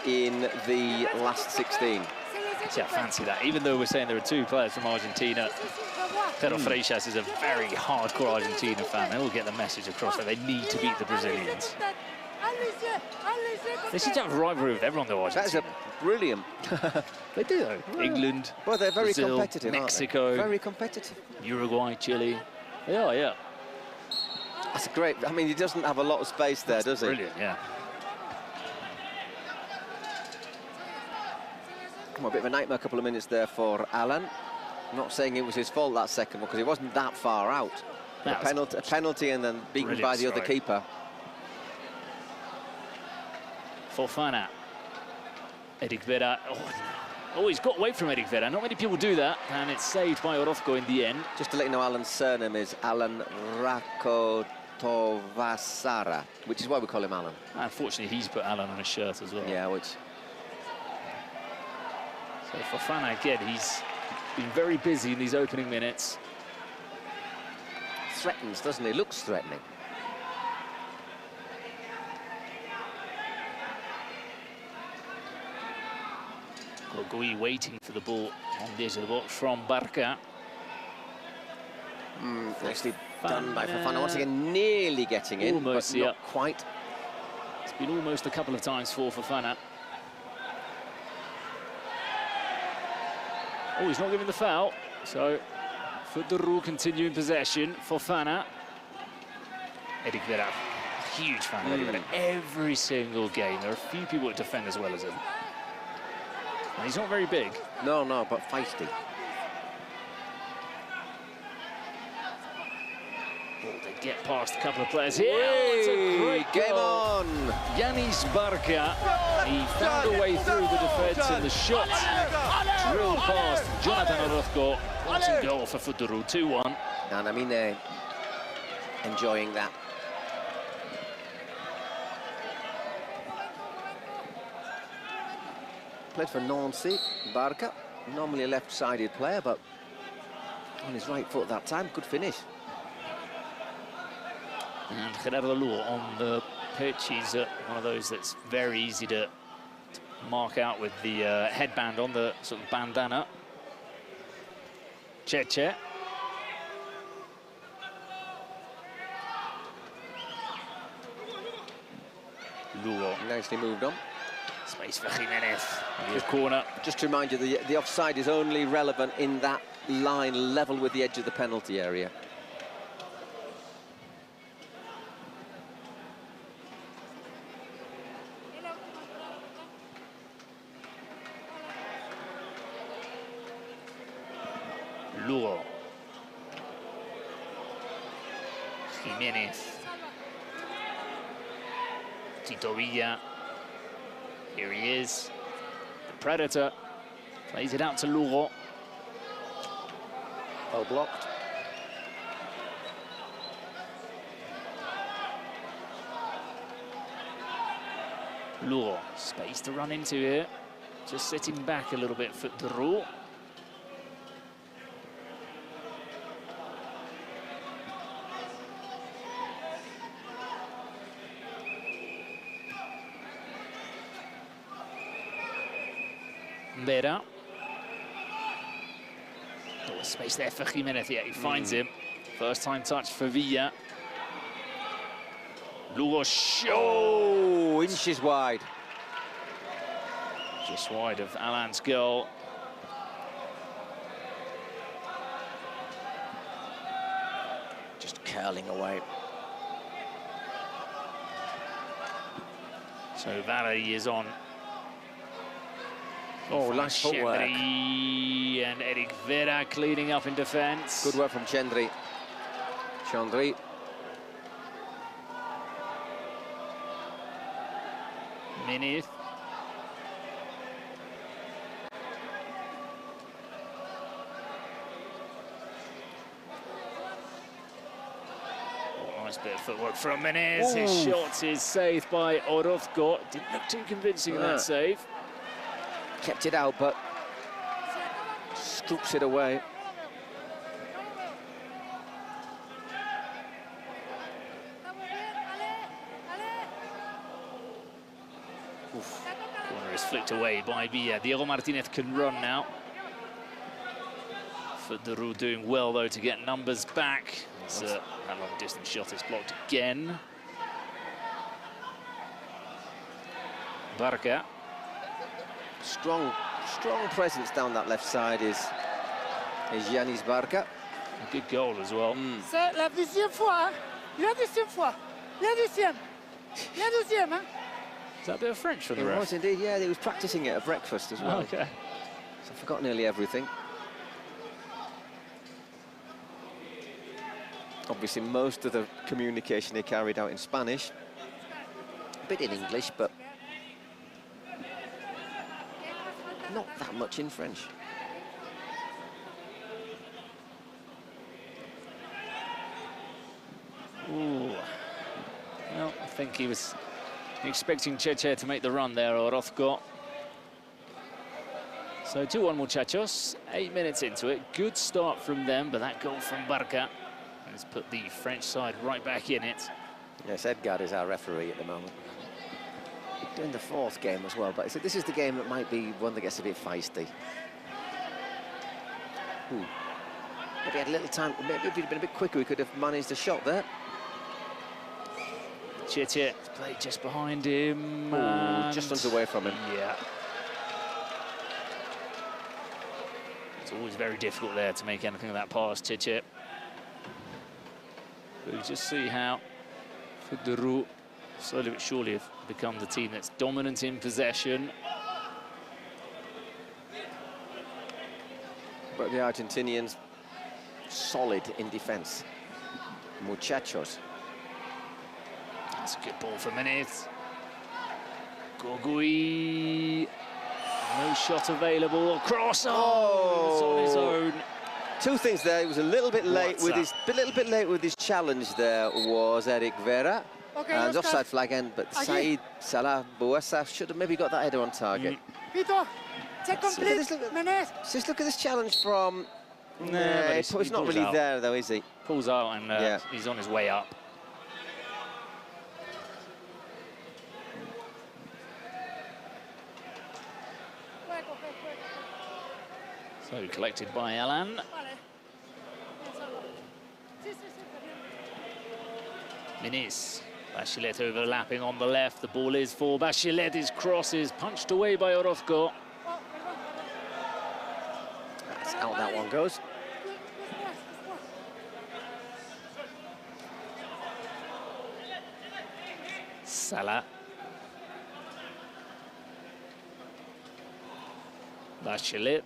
in the last 16. Yeah, I fancy that. Even though we're saying there are 2 players from Argentina, Pedro Freixas is a very hardcore Argentina fan. They will get the message across that they need to beat the Brazilians. They seem to have a rivalry with everyone, though, Argentina. That is brilliant. They do, though. Well, England, well, they're very Brazil, competitive, Mexico. Very competitive. Uruguay, Chile. They are, yeah. That's great. I mean, he doesn't have a lot of space there, does he? Brilliant, yeah. Well, a bit of a nightmare couple of minutes there for Alan. I'm not saying it was his fault, that second one, because he wasn't that far out. A penalty and then beaten by the other keeper. Fofana. Eric Vera. Oh, he's got away from Eric Vera. Not many people do that, and it's saved by Orozco in the end. Just to let you know, Alan's surname is Alan Rakotovasara, which is why we call him Alan. Unfortunately, he's put Alan on his shirt as well. Yeah, which... So Fofana, again, he's been very busy in these opening minutes. Threatens, doesn't he? Looks threatening. Gui waiting for the ball on the edge of the box from Barca. Nicely done by Fofana. Once again, nearly getting in, almost, but not quite. It's been almost a couple of times for Fofana. Oh, he's not giving the foul. So, Futuru continuing possession. Fofana. Eric Vera. Huge fan of Eric Vera. Every single game. There are a few people that defend as well as him. And he's not very big. No, but feisty. Oh, they get past a couple of players here. It's a great game goal. on. Yanis Barca. He found a way through the defence and the shot drilled past Jonathan Orozco. What a goal for Futuru, 2-1. And I mean, they're enjoying that. Played for Nancy, Barca. Normally a left-sided player, but on his right foot that time. Good finish. And Gerardo Lugo on the pitch. He's one of those that's very easy to mark out with the headband on, the sort of bandana. Cheche. Lugo. Nicely moved on. Space for Jimenez. His corner. Just to remind you, the offside is only relevant in that line level with the edge of the penalty area. Lugo. Jimenez. Tito Villa. Here he is. The Predator. Plays it out to Lugo. Well blocked. Lugo. Space to run into here. Just sitting back a little bit for Dru. Vera. Oh, space there for Jimenez. Yeah, he finds him. First time touch for Villa. Lugo Oh, inches wide. Just wide of Alan's goal. Just curling away. So Valery is on. Oh, nice footwork. Chendry and Eric Vera cleaning up in defence. Good work from Chendry. Chendry. Minith. Oh, nice bit of footwork from Menez. His shot is saved by Orozco. Didn't look too convincing in that save. kept it out, but scoops it away. Corner is flicked away by Villa. Diego Martinez can run now. Federu doing well, though, to get numbers back. That long-distance shot is blocked again. Barca. Strong presence down that left side is Yanis Barca. A good goal as well. C'est la deuxième fois. La deuxième fois. La deuxième. La deuxième, hein? Is that a bit of French from the ref? It was indeed, yeah. He was practicing it at breakfast as well. Oh, okay. So I forgot nearly everything. Obviously, most of the communication they carried out in Spanish. A bit in English, but not that much in French. Ooh. Well, I think he was expecting Cheche to make the run there, Orozco. So 2-1 muchachos, 8 minutes into it. Good start from them, but that goal from Barca has put the French side right back in it. Yes, Edgar is our referee at the moment. Doing the fourth game as well, but this is the game that might be one that gets a bit feisty. Maybe he had a little time, maybe if he'd been a bit quicker, he could have managed a shot there. Cheche played just behind him. Just runs away from him. Yeah. It's always very difficult there to make anything of that pass, Cheche. But we just see how Federu slowly but surely have become the team that's dominant in possession. But the Argentinians solid in defense. Muchachos. That's a good ball for Menez. Gogui. No shot available. Cross. Oh, it's on his own. Two things there. He was a little bit late with his challenge. There was Eric Vera. And offside flag end, but Said Salah Bouassa should have maybe got that header on target. Pito, check complete. Just look at this challenge from. No, he's not really there though, is he? Pulls out and he's on his way up. So collected by Alan. Menez. Bachelet overlapping on the left. The ball is for Bachelet. His cross is punched away by Orozco. That's out that one goes. Salah. Bachelet.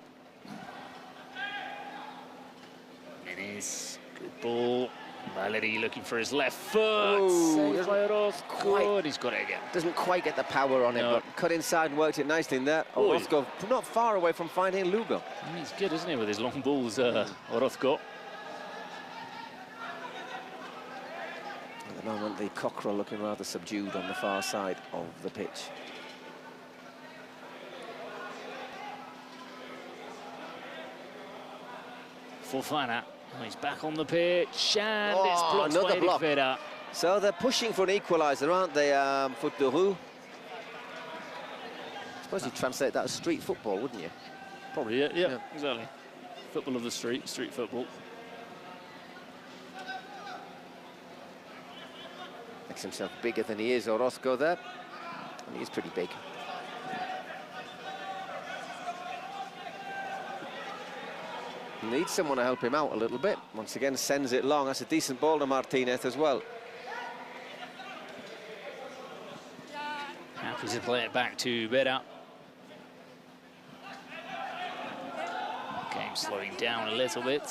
Menez. Good ball. Valery looking for his left foot. Saved by Orozco, and he's got it again. Doesn't quite get the power on it, but cut inside and worked it nicely in there. Orozco not far away from finding Lugo. He's good, isn't he, with his long balls, Orozco. At the moment, the Cockerel looking rather subdued on the far side of the pitch. Fofana. He's back on the pitch, and it's blocked by Eric Vera. So they're pushing for an equaliser, aren't they, Federu? I suppose you'd translate that as street football, wouldn't you? Probably, yeah, exactly. Football of the street, street football. Makes himself bigger than he is, Orozco there. And he is pretty big. Needs someone to help him out a little bit. Once again, sends it long. That's a decent ball to Martinez as well. Happy to play it back to Vera. Game slowing down a little bit.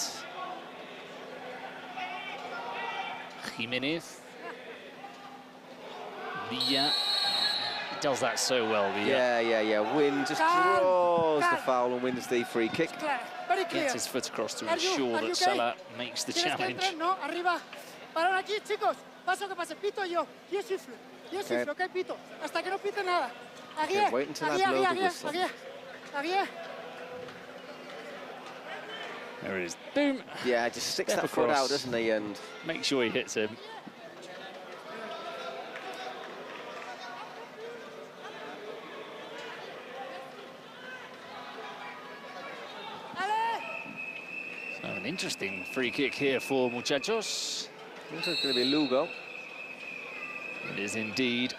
Jimenez. Villa. He does that so well, Villa. Yeah. Win just draws the foul and wins the free kick. Gets his foot across to ensure that Salah makes the challenge. Arriba. Balón aquí, chicos. Paso que pase. Pito yo. Yo suflo. Ok, pito. Hasta que no pite nada. Wait until that blow the whistle. Está bien. There it is. Boom. Yeah, just sticks Step that foot across. out, doesn't he? And make sure he hits him. So an interesting free kick here for Muchachos. This is going to be Lugo. It is indeed.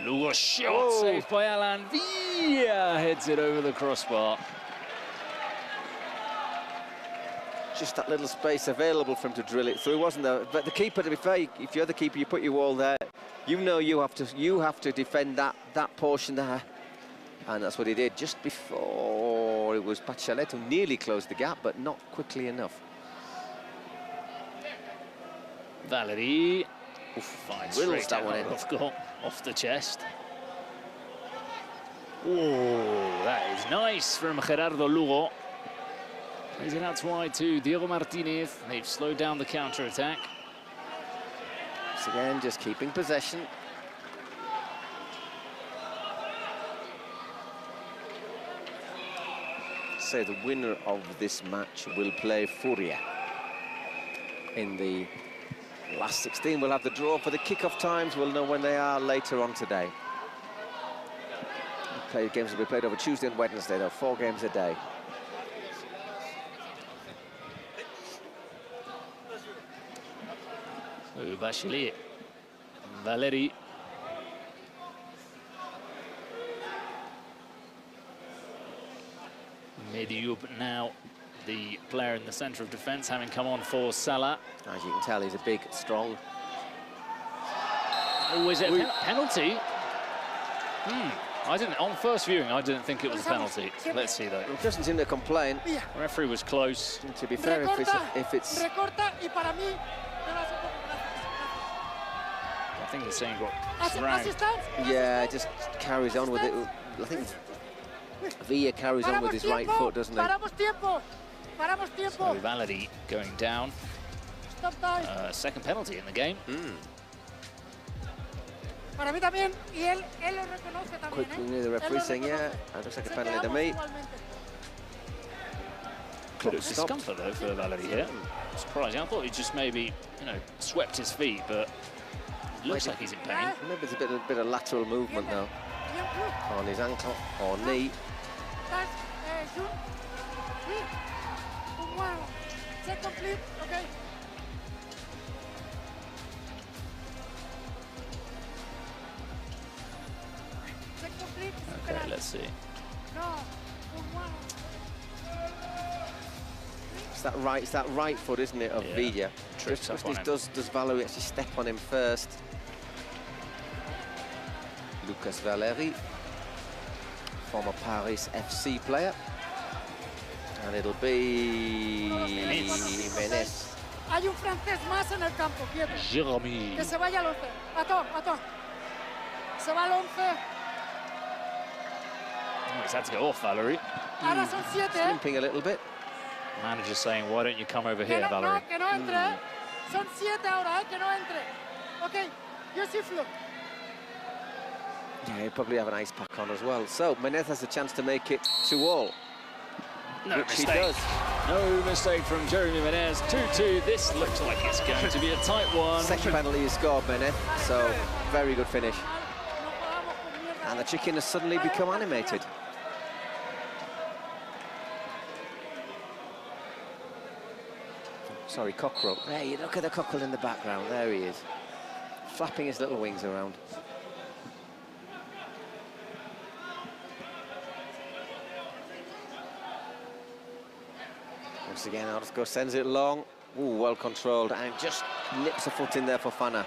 Lugo shot, saved by Alan Villa, heads it over the crossbar. Just that little space available for him to drill it through, wasn't there? But the keeper, to be fair, if you're the keeper, you put your wall there. You know you have to defend that portion there, and that's what he did just before. It was Bachelet who nearly closed the gap, but not quickly enough. Valerie. Fine, Wills that one in. Off the chest. Oh, that is nice from Gerardo Lugo. Plays it out wide to Diego Martinez. They've slowed down the counter-attack. Once again, just keeping possession. So the winner of this match will play Furia. In the last 16, we'll have the draw for the kick-off times. We'll know when they are later on today. Games will be played over Tuesday and Wednesday, though. 4 games a day. So Bachelet, Valerie. Mediub now the player in the centre of defence, having come on for Salah. As you can tell, he's a big, strong. Oh, is it a penalty? I didn't. On first viewing, I didn't think it was a penalty. Let's see though. It doesn't seem to complain. The referee was close. And to be fair, if it's. I think he's saying got dragged. Yeah, just carries on with it. I think Villa carries on with his right foot, doesn't he? So Valerie going down. Second penalty in the game. Quickly near the referee saying, yeah, that looks like a penalty to me. Bit of discomfort though for Valerie here. Surprising. I thought he just maybe, swept his feet, but looks like he's in pain. Maybe there's a bit of lateral movement though on his ankle or knee. Okay, let's see. It's that right foot, isn't it, of Villa? Trips up on him. Does Valerie actually step on him first? Lucas Valeri, former Paris FC player. And it'll be Jiménez. Hay un francés más en el campo, quieto. Jérémy. Que se vaya al 11. Attends. Se va al 11. Oh, he's had to go off, Valerie. Ahora son 7. Limping a little bit. Manager saying, why don't you come over here, Valerie? Que no entre. Son 7 ahora, que no entre. Okay, yo siflo. Yeah, he'll probably have an ice pack on as well. So Menez has a chance to make it 2-all. No which mistake. he does. No mistake from Jeremy Menez. 2-2. This looks like it's going to be a tight one. Second penalty is scored, Menez. So very good finish. And the chicken has suddenly become animated. Sorry, cockerel. There you look at the cockerel in the background. There he is, flapping his little wings around. Once again, Orozco sends it long. Ooh, well controlled, and just nips a foot in there for Fana.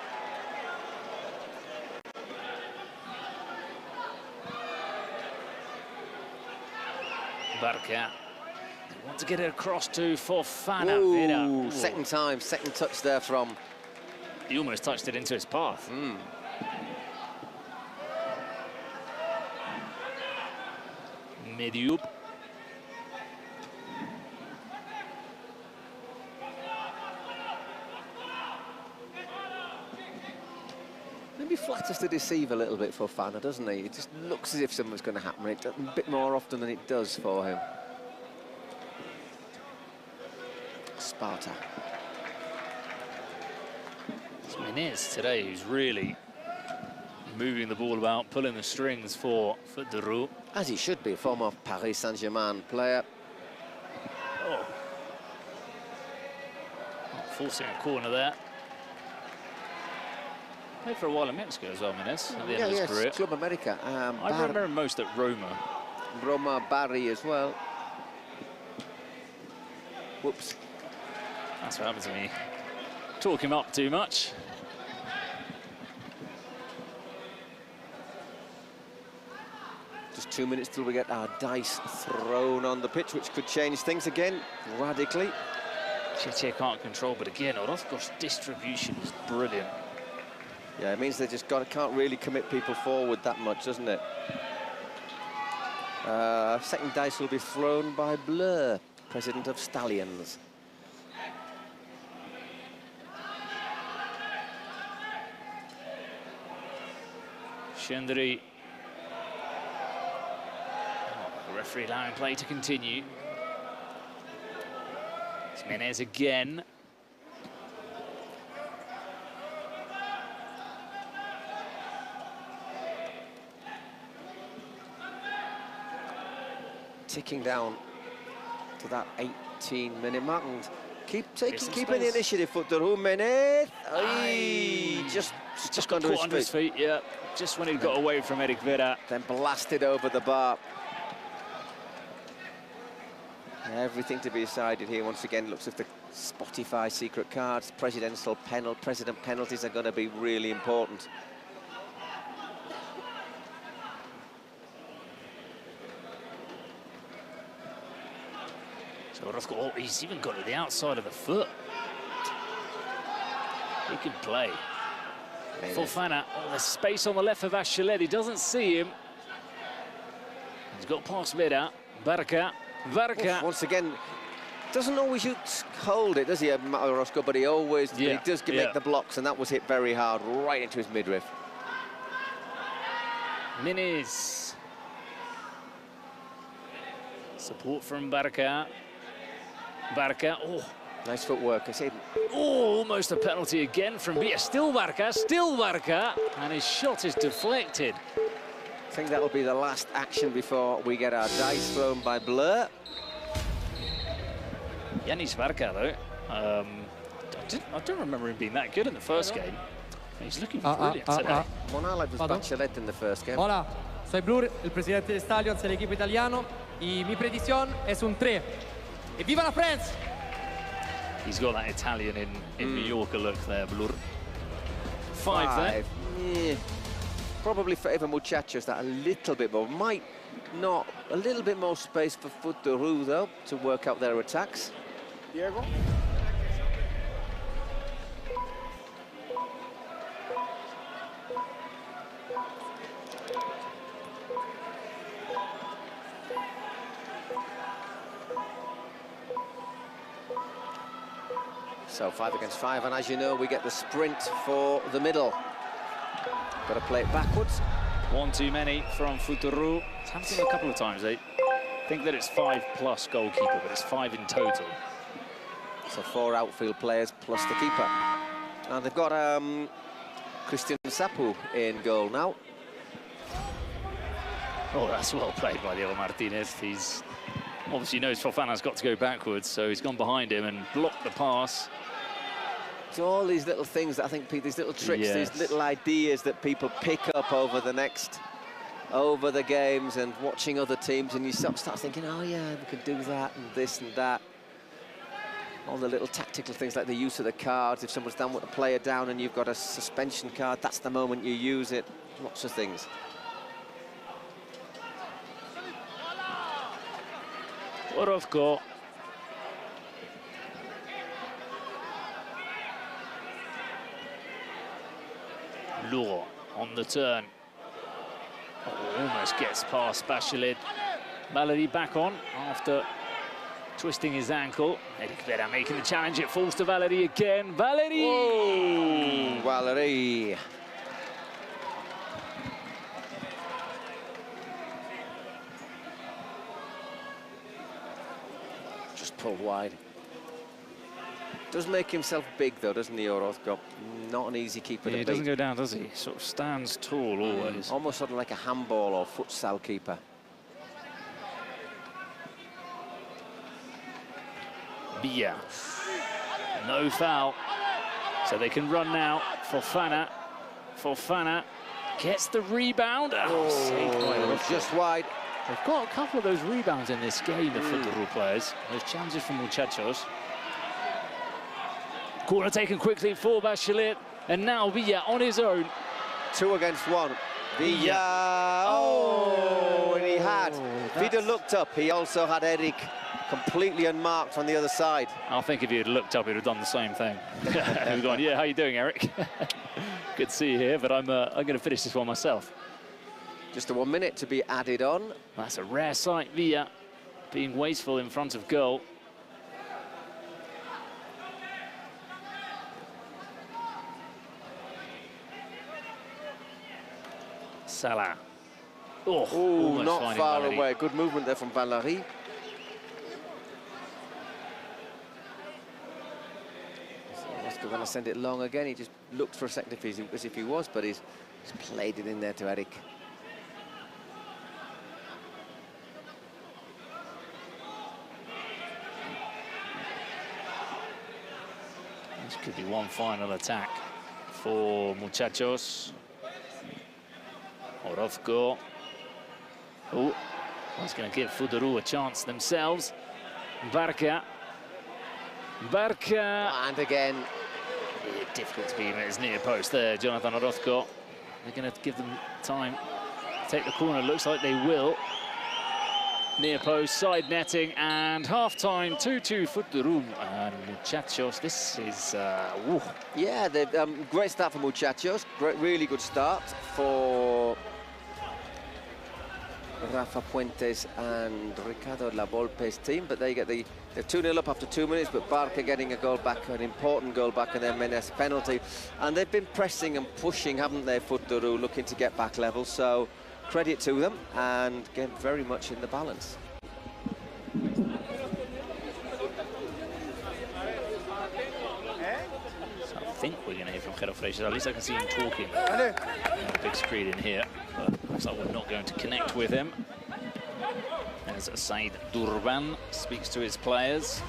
Barca. They want to get it across to Fofana. Ooh, second time, second touch there from. He almost touched it into his path. Mediub. Maybe flat starts to deceive a little bit for Fana, doesn't he? It just looks as if something's going to happen. It does a bit more often than it does for him. Sparta. It's Menez today who's really moving the ball about, pulling the strings for de Roux. As he should be, a former Paris Saint-Germain player. Oh. Forcing a corner there. Played for a while in Mexico as well, Menez, at the end of his career. Club America. I remember him most at Roma. Roma, Bari as well. Whoops. That's what happens to me. Talk him up too much. Just 2 minutes till we get our dice thrown on the pitch, which could change things again radically. Chiche can't control, but again, Orozco's distribution is brilliant. Yeah, it means they just can't really commit people forward that much, doesn't it? Second dice will be thrown by Blur, president of Stallions. Chendry. The referee allowing play to continue. It's Menez again. Ticking down to that 18-minute mark and keeping the initiative for de Roux. Menez. Just gone under his feet, yeah. Just when he got away from Eric Vera. Then blasted over the bar. Everything to be decided here once again. Looks like the Spotify secret cards, president penalties are going to be really important. So Orozco, he's even got to the outside of the foot. He can play. Fofana, there's space on the left for Bachelet. He doesn't see him. He's got past Vera. Barca. Once again, doesn't always hold it, does he, Orozco? But he always he does make the blocks, and that was hit very hard, right into his midriff. Menez. Support from Barca. Nice footwork, I said. Almost a penalty again from Bia. Still Barca, and his shot is deflected. I think that'll be the last action before we get our dice thrown by Blur. Yanis Barca, though, I don't remember him being that good in the first game. He's looking brilliant today. Monala was Bachelet in the first game. Hola, soy Blur, el presidente de Stallions del equipo italiano, y mi predicción es un 3. Y viva la France! He's got that Italian in New Yorker look there, Blur. Five there. Yeah. Probably favour Muchachos that a little bit more. Might not. A little bit more space for de Roux, though, to work out their attacks. Diego. So 5 against 5, and as you know, we get the sprint for the middle. Got to play it backwards. One too many from de Roux. It's happened to him a couple of times. They think that it's 5+ goalkeeper, but it's 5 in total. So 4 outfield players plus the keeper. And they've got Christian Sapu in goal now. Oh, that's well played by Diego Martinez. He's obviously knows Fofana's got to go backwards, so he's gone behind him and blocked the pass. It's all these little things that I think, these little tricks, these little ideas that people pick up over the games and watching other teams, and you start thinking, oh yeah, we could do that and this and that. All the little tactical things like the use of the cards. If someone's down with a player down and you've got a suspension card, that's the moment you use it. Lots of things. Orozco. Lourd on the turn. Almost gets past Bachelet. Valery back on after twisting his ankle. Eric Vera making the challenge. It falls to Valery again. Valery! Whoa, Valery. Just pulled wide. Does make himself big, though, doesn't he, Orozco? Not an easy keeper to beat. He doesn't go down, does he? Sort of stands tall always. Almost sort of like a handball or futsal keeper. Villa. No foul. So they can run now. Fofana. Fofana gets the rebound. Saved by Orozco. Just wide. They've got a couple of those rebounds in this game, the Futuru players. Those challenges from Muchachos. Corner taken quickly for Bachelet, and now Villa on his own. 2 against 1. Villa. Oh, and he had. If he'd have looked up, he also had Eric completely unmarked on the other side. I think if he had looked up, he'd have done the same thing. He'd have gone, yeah, how you doing, Eric? Good to see you here, but I'm going to finish this one myself. Just a 1 minute to be added on. That's a rare sight, Villa being wasteful in front of goal. Salah. Oh, not far away. Good movement there from Valery. Oscar going to send it long again. He just looked for a second as if he was, but he's played it in there to Eric. This could be one final attack for Muchachos. Orozco. Oh, he's going to give Futuru a chance themselves. Barca. And again. Yeah, difficult to be in his near post there, Jonathan Orozco. They're going to give them time to take the corner. Looks like they will. Near post, side netting, and half-time, 2-2 Futuru and Muchachos. This is, yeah, great start for Muchachos. Really good start for Rafa Puentes and Ricardo Lavolpe's team, but they're 2-0 up after 2 minutes, but Barca getting a goal back, an important goal back, and then Menes penalty. And they've been pressing and pushing, haven't they, Futuru, looking to get back level, so credit to them, and again, very much in the balance. So I think we're going to hear from Jero Freixas. At least I can see him talking on the big screen in here, but looks like we're not going to connect with him. As Said Durban speaks to his players.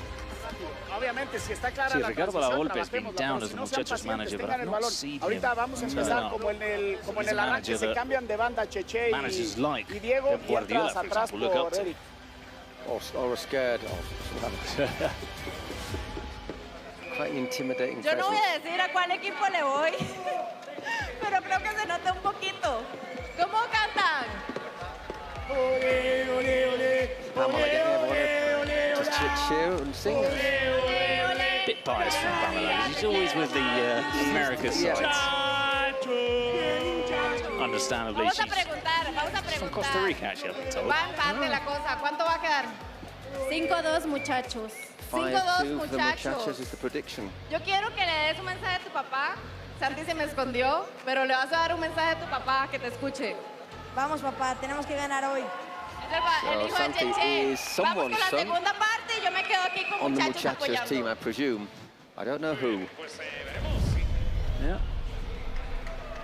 Sí, Ricardo Lavolpe has been down as a Muchachos manager, but I've not seen him turn up. He's a manager that managers like Pep Guardiola, for example, look up to. Or are scared of. Quite an intimidating Yo no voy a decir a cuál equipo le voy, pero creo que se nota un poquito. ¿Cómo cantan? Ole, ole, ole. Just cheer and sing. Bit biased from Pamela. He's always with the America side. Understandably, Vamos a preguntar. from Costa Rica, actually, I've been told. Va empate la cosa. ¿Cuánto va a quedar? 5-2, muchachos. 5-2, Muchachos. Is the prediction. Yo quiero que le des un mensaje a tu papá. Santi se me escondió, pero le vas a dar un mensaje a tu papá que te escuche. Vamos, papá, tenemos que ganar hoy. El hijo de Santi Cheche. is Vamos someone's con la son segunda parte y yo me quedo aquí con on the Muchachos Muchachos team, apoyando. I presume. I don't know who. Yeah.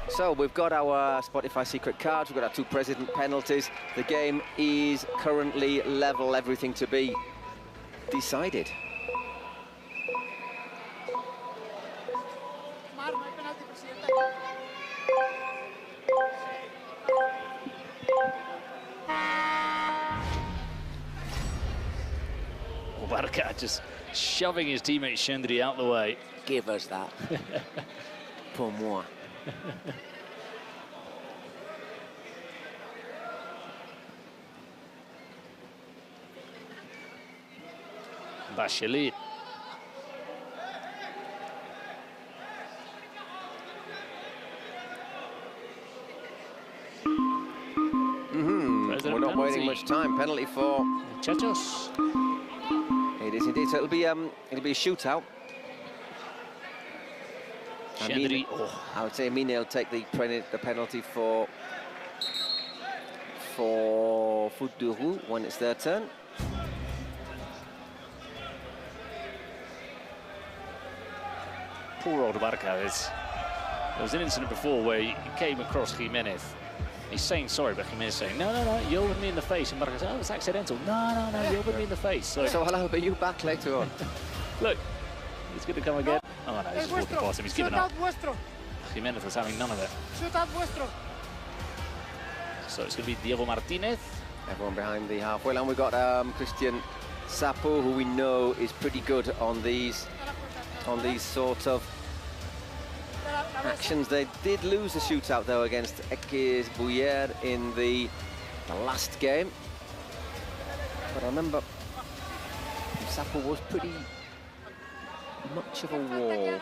So we've got our Spotify secret cards, we've got our 2 president penalties. The game is currently level, everything to be decided. Barca just shoving his teammate Chendri out the way. Give us that. Pour moi. Bachelet. We're not waiting much time. Penalty for Muchachos. It is indeed. So it'll be a shootout. Chendri. I would say Mine will take the penalty for Futuru when it's their turn. Poor old Barca. There was an incident before where he came across Jimenez. He's saying sorry, but Jimenez saying, no, you elbowed me in the face. And Barca said, oh, it's accidental. No, you elbowed me in the face. So I'll elbow you back later on. Look, he's going to come again. Oh, no, he's just walking past him. He's given up. Jimenez is having none of it. So it's going to be Diego Martinez. Everyone behind the halfway line. We've got Christian Sapu, who we know is pretty good on these sort of actions. They did lose the shootout though against Ekis Bouyer in the last game. But I remember Sapu was pretty much of a wall.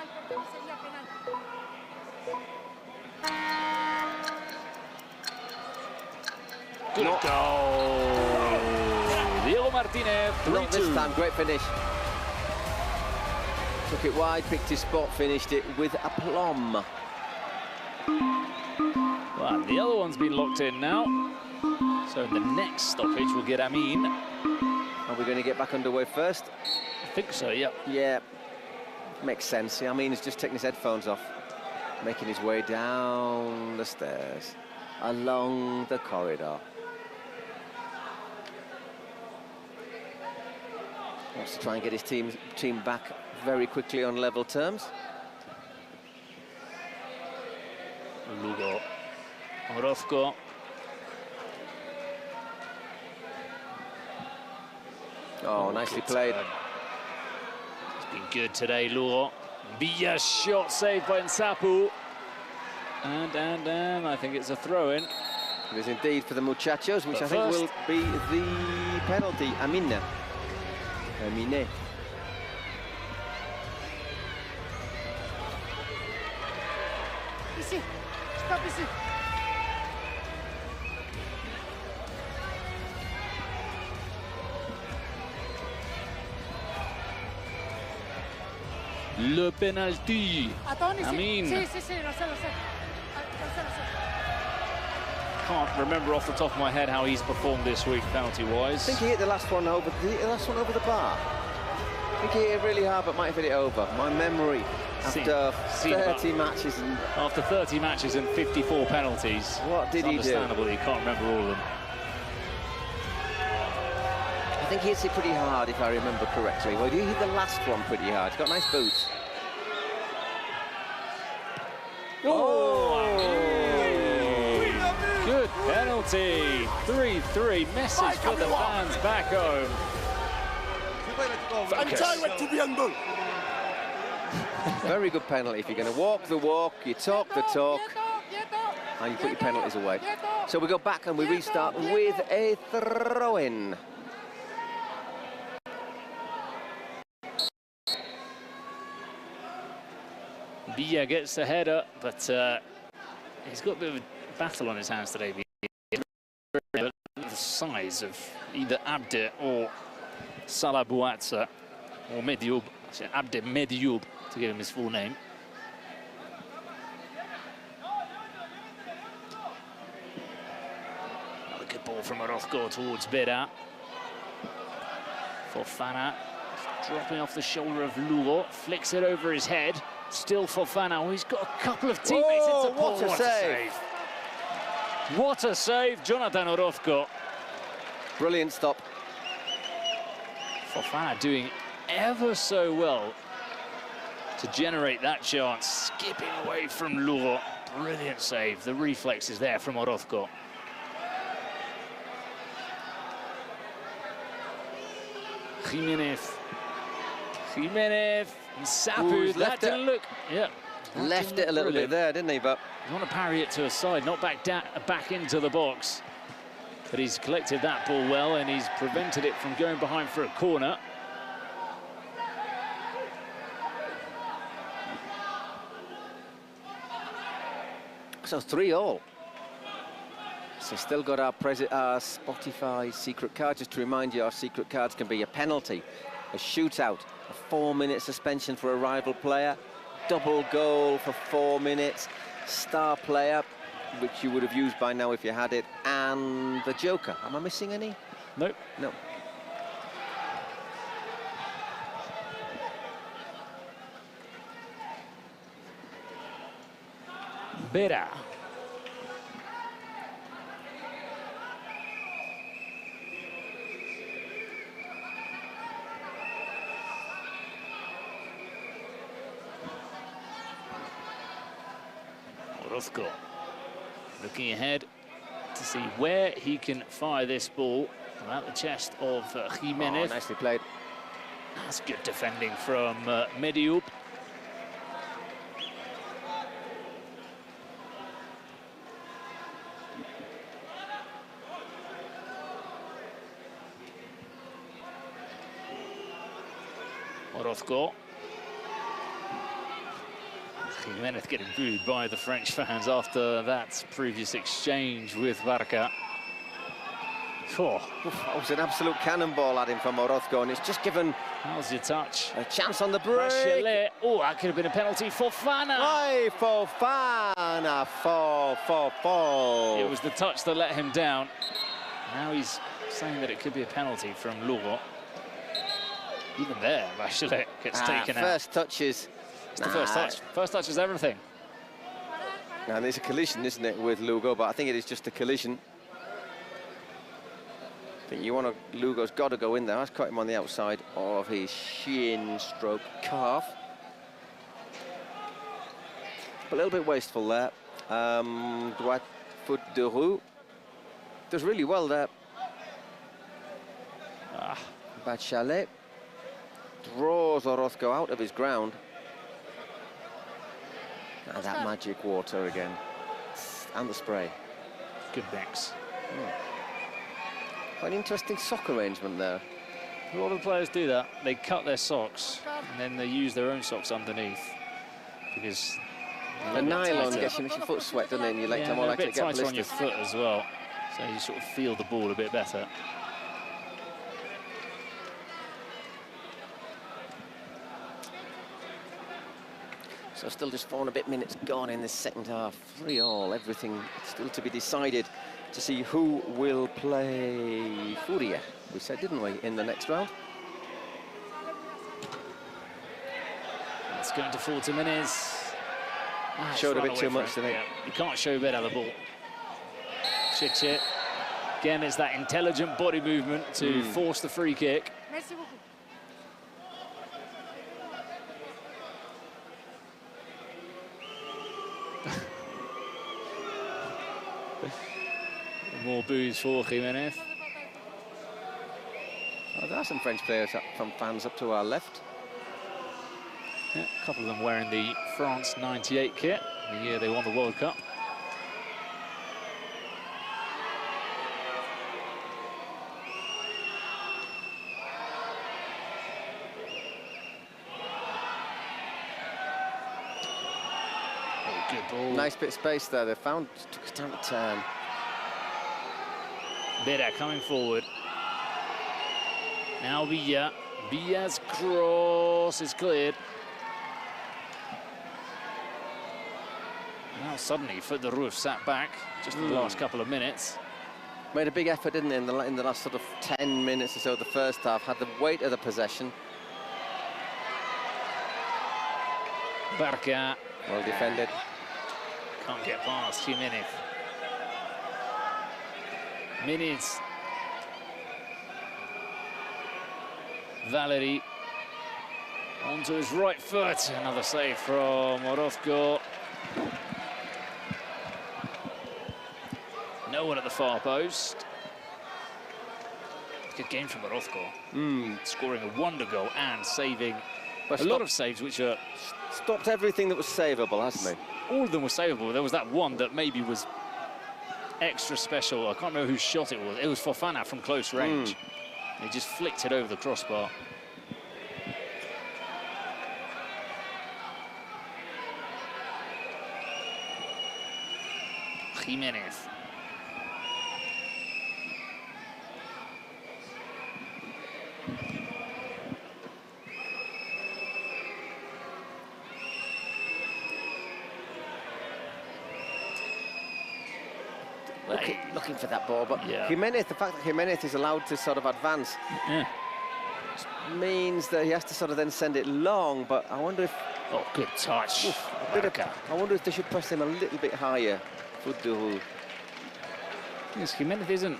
Good goal. Diego Martinez, 3-2. Not this time, great finish. Took it wide, picked his spot, finished it with aplomb. Well, the other one's been locked in now. So in the next stoppage, we'll get Amin. Are we going to get back underway first? I think so, yeah. Yeah, makes sense. Amin is just taking his headphones off, making his way down the stairs, along the corridor. Wants to try and get his team back very quickly on level terms. Lugo, Orozco. Oh, nicely played. It's been good today, Lugo. Villa shot saved by Nsapu. And I think it's a throw-in. It is indeed for the muchachos, which I think will be the penalty. Amine. Ici, stop ici. Le penalty. Amin. Sí, lo sé. Can't remember off the top of my head how he's performed this week, penalty-wise. I think he hit the last one over the bar. I think he hit it really hard, but might have hit it over. My memory after 30 matches and... After 30 matches and 54 penalties. What did he do? Understandable, you can't remember all of them. I think he hits it pretty hard, if I remember correctly. Well, he hit the last one pretty hard. He's got nice boots. Good penalty. 3-3. Message for the fans back home. Very good penalty. If you're going to walk the walk, you talk the talk, and you put your penalties away. So we go back and we restart with a throw-in. Villa gets the header, but he's got a bit of a battle on his hands today. The size of either Abde or Salah Bouatsa, or Medioub, Abde Medioub, to give him his full name. Another good ball from Orozco towards Beda. Fofana dropping off the shoulder of Lugo, flicks it over his head. Still Fofana. Oh, he's got a couple of teammates in support. What a save! What a save, Jonathan Orozco. Brilliant stop. Fofana doing ever so well to generate that chance, skipping away from Lugo. Brilliant save. The reflex is there from Orozco. Jimenez. Sapu, that didn't look... Yeah. Left it a little bit there, didn't he? But you want to parry it to a side, not back into the box. But he's collected that ball well, and he's prevented it from going behind for a corner. So 3-all. So still got our Spotify secret card. Just to remind you, our secret cards can be a penalty, a shootout, a 4-minute suspension for a rival player, double goal for 4 minutes, star player, which you would have used by now if you had it, and the Joker. Am I missing any? Nope. No. Vera. Orozco looking ahead to see where he can fire this ball at the chest of Jimenez. Oh, nicely played. That's good defending from Mediup. Orozco. Jimenez getting booed by the French fans after that previous exchange with Barca. Oh, that was an absolute cannonball at him from Orozco, and it's just given how's your touch? A chance on the break. Bachelet. Oh, that could have been a penalty. Fofana. Aye, Fofana. Fall. It was the touch that let him down. Now he's saying that it could be a penalty from Lugo. Even there, Bachelet gets taken out. First touches. It's the first touch. First touch is everything. Now, there's a collision, isn't it, with Lugo, but I think it is just a collision. I think Lugo's got to go in there. I've caught him on the outside of his shin stroke calf. A little bit wasteful there. Droite foot de roue. Does really well there. Bachelet draws Orozco out of his ground. And that magic water again. And the spray. Good mix. Quite an interesting sock arrangement there. A lot of the players do that. They cut their socks and then they use their own socks underneath. Because the nylon gets you your foot sweat, doesn't it? And your legs are more likely to get blisters. A bit tighter on your foot as well. So you sort of feel the ball a bit better. So still just 4 and a bit minutes gone in this second half. 3-all, everything still to be decided to see who will play Furia. We said, didn't we, in the next round? It's going to 40 minutes. Showed a bit too much today. Yeah, you can't show better the ball. Chit. Again, it's that intelligent body movement to force the free kick. Merci beaucoup. More boos for Jimenez. Oh, there are some French players from fans up to our left. Yeah, a couple of them wearing the France '98 kit, the year they won the World Cup. Oh, good ball. Nice bit of space there. They found, took a time to turn. Beda coming forward. Now Villa. Villa's cross is cleared. Now suddenly, Foot de Roof sat back just in the last couple of minutes. Made a big effort, didn't they, in the last sort of 10 minutes or so of the first half. Had the weight of the possession. Barca. Well defended. Can't get past Jimenez. Minutes. Valery onto his right foot. Another save from Orozco. No one at the far post. Good game from Orozco. Scoring a wonder goal and saving a lot of saves, which are... Stopped everything that was savable, hasn't he? All of them were savable. There was that one that maybe was extra special. I can't remember whose shot it was. It was Fofana from close range. He just flicked it over the crossbar. Jimenez. Looking for that ball, but Jimenez, the fact that Jimenez is allowed to sort of advance means that he has to sort of then send it long, but I wonder if... Oh, good touch. I wonder if they should press him a little bit higher. Yes, Jimenez isn't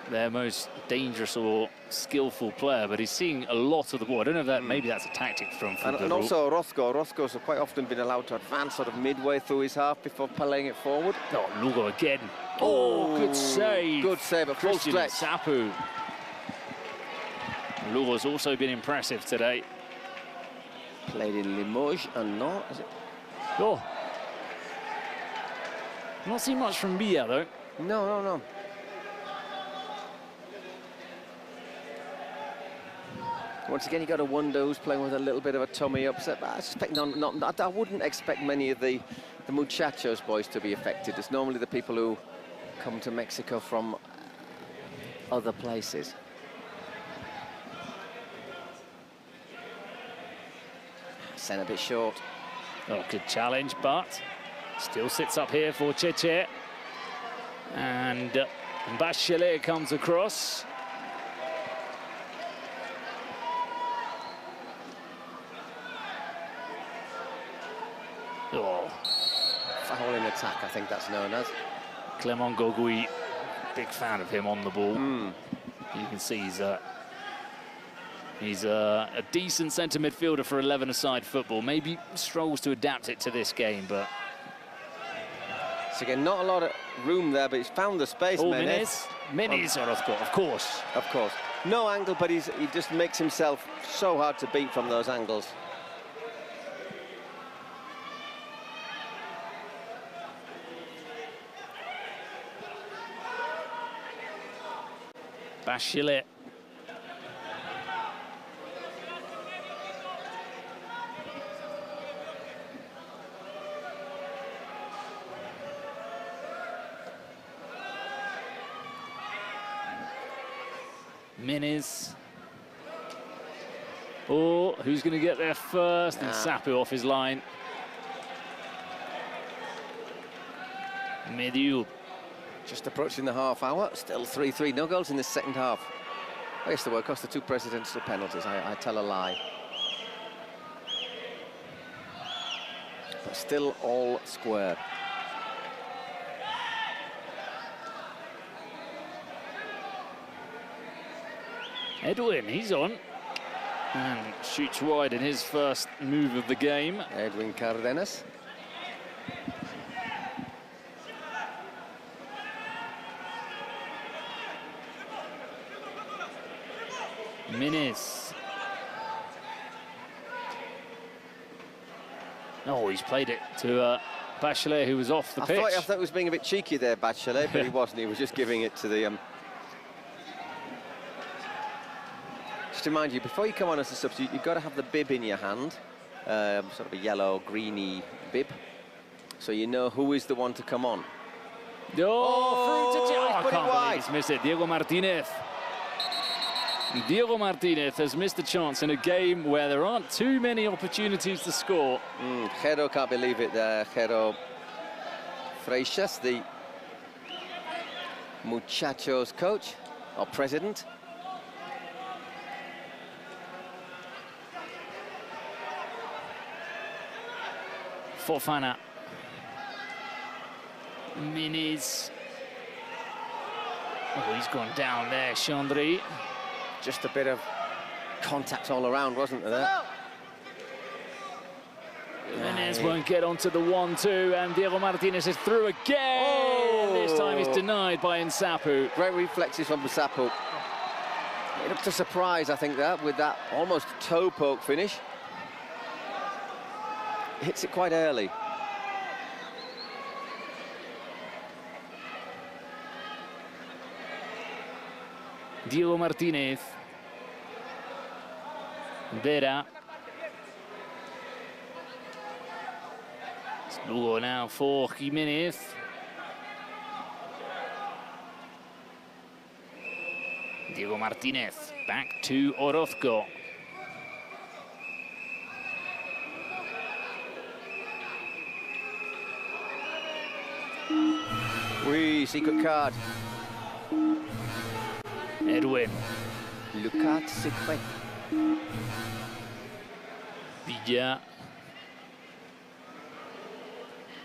their most dangerous or skillful player, but he's seeing a lot of the ball. I don't know if that maybe that's a tactic from and also Orozco's quite often been allowed to advance sort of midway through his half before playing it forward. Oh, Lugo again. Oh, good save. Good save, a full stretch. Sapu. Lugo's also been impressive today. Played in Limoges and not, is it? Oh. Not seen much from Mia, though. No. Once again, you got to wonder who's playing with a little bit of a tummy upset. But I suspect I wouldn't expect many of the muchachos boys to be affected. It's normally the people who come to Mexico from other places. Sent a bit short. Oh, good challenge, but still sits up here for Cheche. And Bachelet comes across. Oh. Foul in attack, I think that's known as. Clement Gogui, big fan of him on the ball. You can see he's a decent centre midfielder for 11-a-side football. Maybe struggles to adapt it to this game, but... So again, not a lot of room there, but he's found the space, Menes, Orozco, of course. Of course. No angle, but he just makes himself so hard to beat from those angles. Bachelet. Menes. Oh, who's going to get there first? And Sapu off his line. Mediu. Just approaching the half hour, still 3-3, no goals in the second half. I used to work across the 2 presidential penalties, I tell a lie. But still all square. Edwin, he's on. And shoots wide in his first move of the game. Edwin Cardenas. Menes. Oh, he's played it to Bachelet, who was off the pitch. I thought he was being a bit cheeky there, Bachelet, but he wasn't. He was just giving it to the... Just to remind you, before you come on as a substitute, you've got to have the bib in your hand, sort of a yellow, greeny bib, so you know who is the one to come on. I can't believe he's missed it. Diego Martinez. Diego Martinez has missed a chance in a game where there aren't too many opportunities to score. Jero can't believe it there. Jero Freixas, the Muchachos coach, or president. Fofana. Menes. Oh, he's gone down there, Chandry. Just a bit of contact all around, wasn't there? Menes won't get onto the 1-2, and Diego Martinez is through again. This time he's denied by Nsapu. Great reflexes from Nsapu. It looked a surprise, I think, that with that almost toe poke finish. Hits it quite early. Diego Martinez. Vera. It's Lugo now for Jimenez. Diego Martinez back to Orozco. Secret card. Edwin. Lucas Secret. Yeah.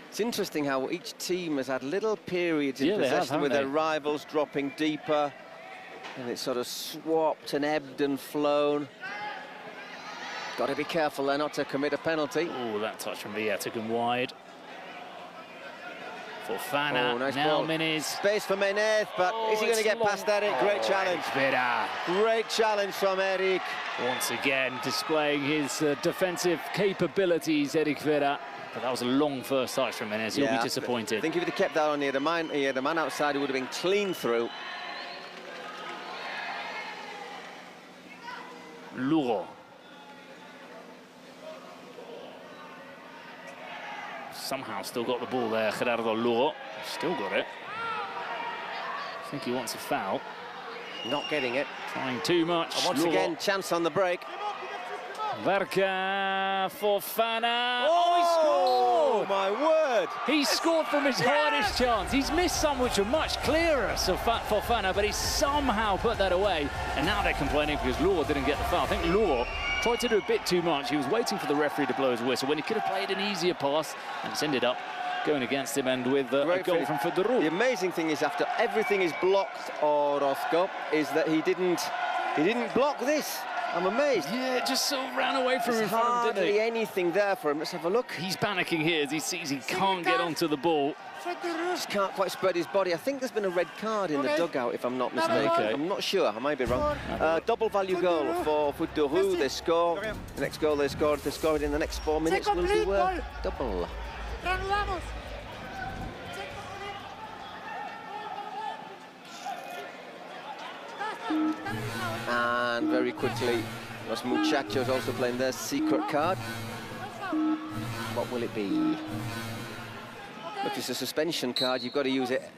It's interesting how each team has had little periods in Yeah, they have, possession with their haven't rivals dropping deeper, and it's sort of swapped and ebbed and flown. Got to be careful there not to commit a penalty. Oh, that touch from Villa took him wide. Fofana, nice now ball. Menez. Space for Menez, but is he going to get past Eric? Great challenge. Vera. Great challenge from Eric. Once again, displaying his defensive capabilities, Eric Vera. But that was a long first touch from Menez. He'll be disappointed. I think if he'd have kept that on, he had a man outside who would have been clean through. Lugo. Somehow still got the ball there, Gerardo Lugo. Still got it. I think he wants a foul. Not getting it. Trying too much. And once again, chance on the break. Verka, Fofana. Oh, he scored! My word! He scored from his hardest chance. He's missed some which are much clearer, so Fofana, but he somehow put that away. And now they're complaining because Lugo didn't get the foul. I think Lugo tried to do a bit too much. He was waiting for the referee to blow his whistle when he could have played an easier pass, and it's ended up going against him, and with a goal from Federer. The amazing thing is, after everything is blocked, Orozco, is that he didn't block this. I'm amazed. Yeah, just sort of ran away from him. There's hardly anything there for him. Let's have a look. He's panicking here as he sees he can't get onto the ball. Just can't quite spread his body. I think there's been a red card in the dugout, if I'm not mistaken. I'm not sure. I might be wrong. Double value goal for Federer. They score. The next goal they scored. If they score it in the next 4 minutes, will be double. And very quickly, Los Muchachos also playing their secret card. What will it be? Look, it's a suspension card. You've got to use it.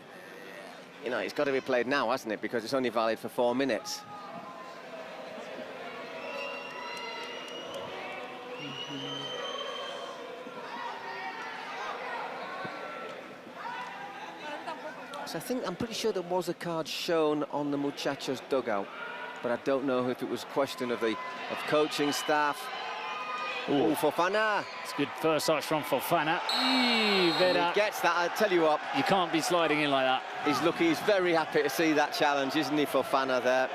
You know, it's got to be played now, hasn't it? Because it's only valid for 4 minutes. So I'm pretty sure there was a card shown on the Muchachos dugout, but I don't know if it was a question of coaching staff. Oh, Fofana. It's a good first touch from Fofana. He gets that. I tell you what, you can't be sliding in like that. He's very happy to see that challenge, isn't he, Fofana there?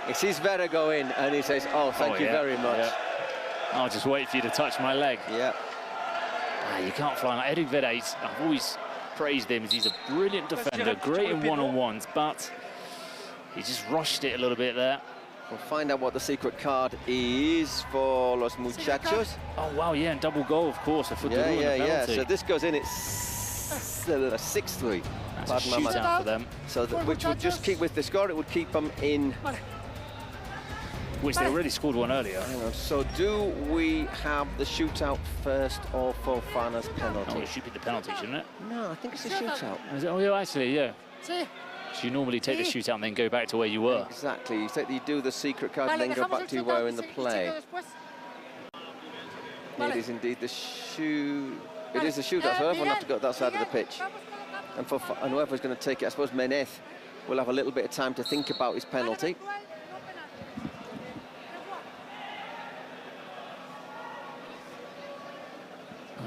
He sees Vera go in and he says, "Oh, thank you very much." Yeah. I'll just wait for you to touch my leg. Yeah. You can't fly like Eric Vera. I've always praised him as he's a brilliant defender, great in one-on-ones, but he just rushed it a little bit there. We'll find out what the secret card is for Los Muchachos. Oh, wow, yeah, and double goal, of course. Yeah. So this goes in, it's 6-3. That's a shootout for them. So which would just keep, with the score, it would keep them in. Which they already scored one earlier. Hang on, so do we have the shootout first or Fofana's penalty? Oh, it should be the penalty, shouldn't it? No, I think it's a shootout. Is it? Oh, yeah, actually, yeah. So you normally take the shootout and then go back to where you were. Exactly. You do the secret card and then go back to you were in the play. It is indeed the shoot. It is the shootout, so everyone have to go to that side of the pitch. And whoever's going to take it, I suppose Menez will have a little bit of time to think about his penalty.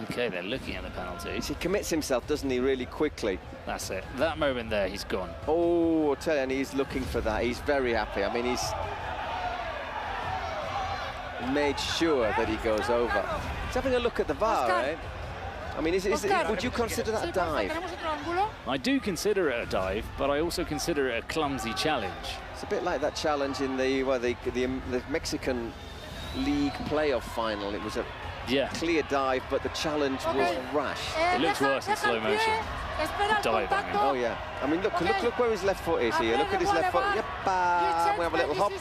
Okay, they're looking at the penalty. He commits himself, doesn't he, really quickly? That's it. That moment there, he's gone. Oh, I'll tell you, and he's looking for that. He's very happy. I mean, he's made sure that he goes over. He's having a look at the VAR, right? I mean, would you consider that a dive? I do consider it a dive, but I also consider it a clumsy challenge. It's a bit like that challenge in the Mexican League playoff final. It was a clear dive, but the challenge was rash. It looks worse in slow motion. Dive, I mean. Oh yeah. I mean, look where his left foot is here. Look at his left foot. Yep. We have a little hop,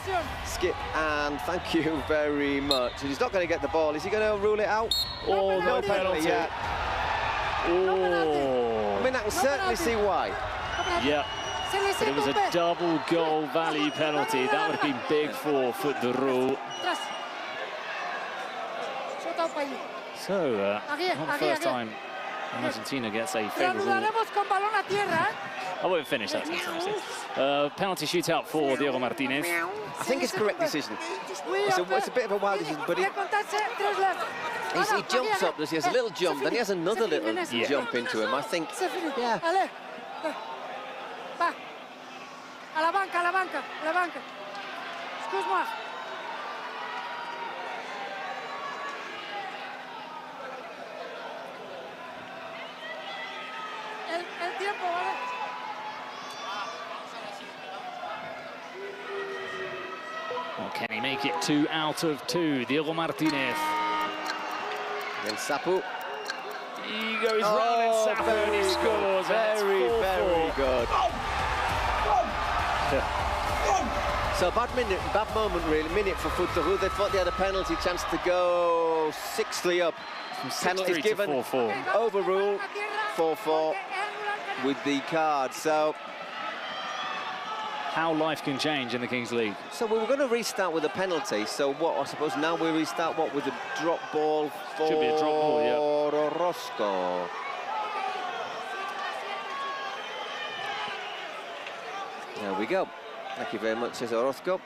skip, and thank you very much. And he's not going to get the ball. Is he going to rule it out? Oh, no penalty. Yeah. Oh. I mean, I can certainly see why. Yeah. But it was a double goal value penalty. That would have been big for Federer. So, not the first time Argentina gets a favourable... Reanudaremos con balón a tierra, I won't finish that sentence. Penalty shootout for Diego Martinez. I think it's a correct decision. It's a bit of a wild decision, but he jumps up, he has a little jump, then he has another little jump into him. I think, yeah. Va. A la banca, a la banca, a la banca. Excuse-moi. El tiempo, ¿vale? Well, can he make it 2 out of 2? Diego Martinez. Then Sapu. He goes round in Sapu and he scores. Very good. So bad moment really, minute for Futahou. They thought they had a penalty chance to go 6-3 up. Penalties given, 4-4. Overruled, 4-4 with the card. So how life can change in the Kings League. So we were going to restart with a penalty. So what, I suppose now we restart what with a drop ball for Should be a drop ball, yeah. Orozco. There we go. Thank you very much, says Orozco.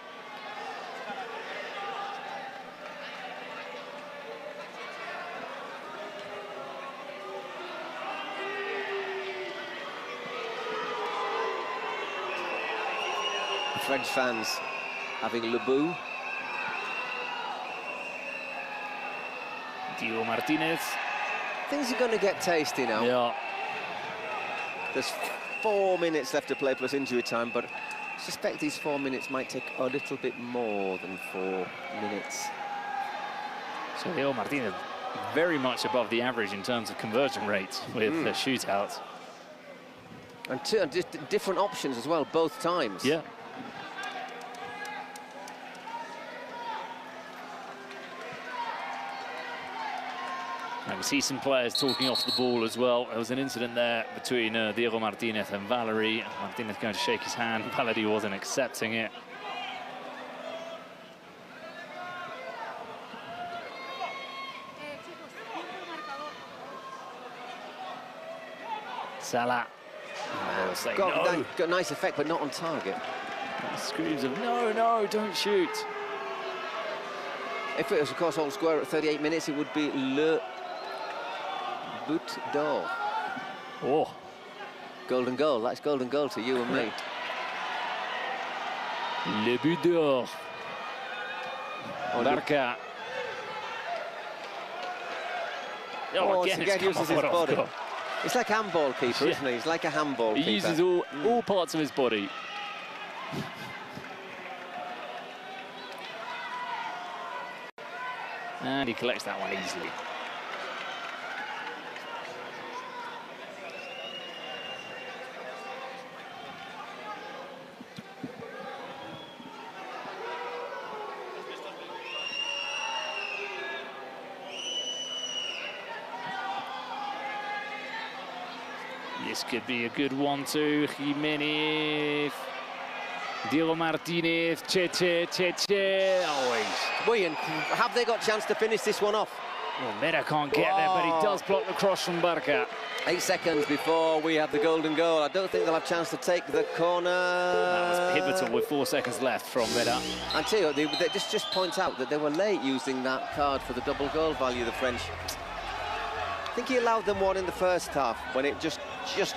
French fans having Le Bout. Diego Martinez. Things are going to get tasty now. Yeah. There's 4 minutes left to play plus injury time, but I suspect these 4 minutes might take a little bit more than 4 minutes. So Diego Martinez very much above the average in terms of conversion rates with the shootouts. And different options as well, both times. Yeah. I can see some players talking off the ball as well. There was an incident there between Diego Martinez and Valery. Martinez going to shake his hand. Valery wasn't accepting it. Salah. Got a nice effect, but not on target. Screams of no, don't shoot. If it was, of course, all square at 38 minutes, it would be Le But d'Or. Oh. Golden goal. That's golden goal to you and me. Le But d'Or. Barca. Oh, again uses his body. It's like a handball keeper, isn't he? He's like a handball keeper. He uses all parts of his body. And he collects that one easily. This could be a good 1-2. Jimenez, Diego Martinez, Cheche. Oh, William, have they got a chance to finish this one off? Well, Mera can't get there, but he does block the cross from Barca. 8 seconds before we have the golden goal. I don't think they'll have a chance to take the corner. That was pivotal with 4 seconds left from Mera. And tell you, they just point out that they were late using that card for the double goal value, the French. I think he allowed them one in the first half when it just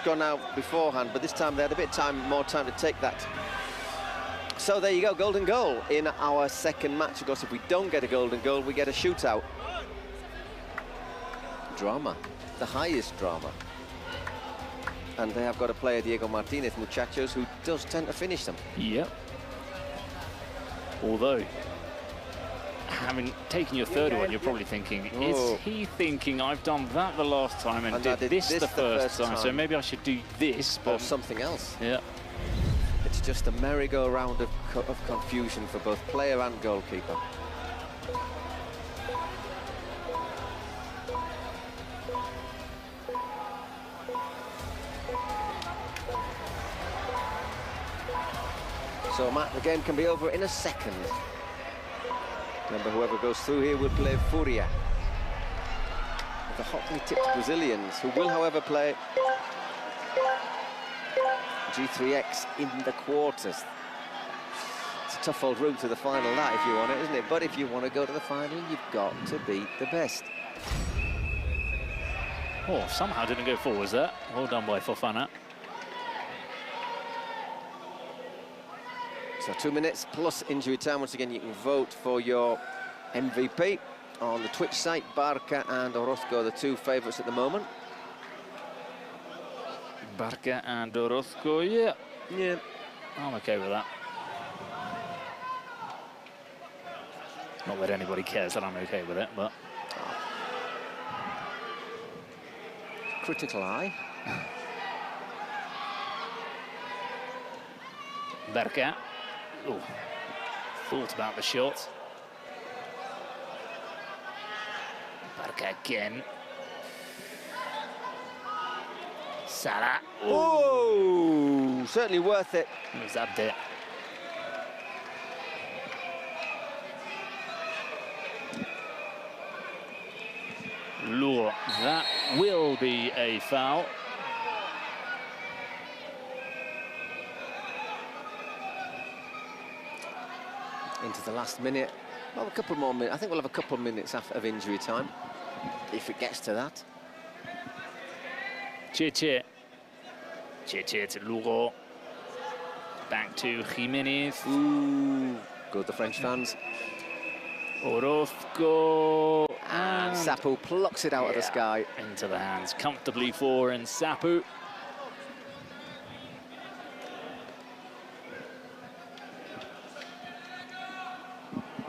gone out beforehand, but this time they had a bit more time to take that. So there you go, golden goal in our second match. Of course, if we don't get a golden goal, we get a shootout. Drama, the highest drama. And they have got a player, Diego Martinez, muchachos, who does tend to finish them. Yep. Although, having taken your third one, you're probably thinking, is he thinking I've done that the last time and did this the first time, so maybe I should do this, or something else. Yeah. It's just a merry-go-round of confusion for both player and goalkeeper. So, Matt, the game can be over in a second. Remember, whoever goes through here will play Furia. the hotly tipped Brazilians, who will, however, play G3X in the quarters. It's a tough old route to the final, that, if you want it, isn't it? But if you want to go to the final, you've got to beat the best. Oh, somehow didn't go forwards there. Well done by Fofana. So 2 minutes plus injury time. Once again, you can vote for your MVP on the Twitch site. Barca and Orozco, the two favourites at the moment. Barca and Orozco, yeah. Yeah. I'm okay with that. Not that anybody cares that I'm okay with it, but... Critical eye. Barca. Ooh. Thought about the shot. Barca again. Salah. Oh, certainly worth it. It was up there. Lure. That will be a foul. Into the last minute. Well, a couple more minutes. I think we'll have a couple of minutes of injury time, if it gets to that. Cheche. Cheche to Lugo. Back to Jimenez. Ooh, good, the French fans. Orozco. And Sapu plucks it out of the sky. Into the hands comfortably for Sapu.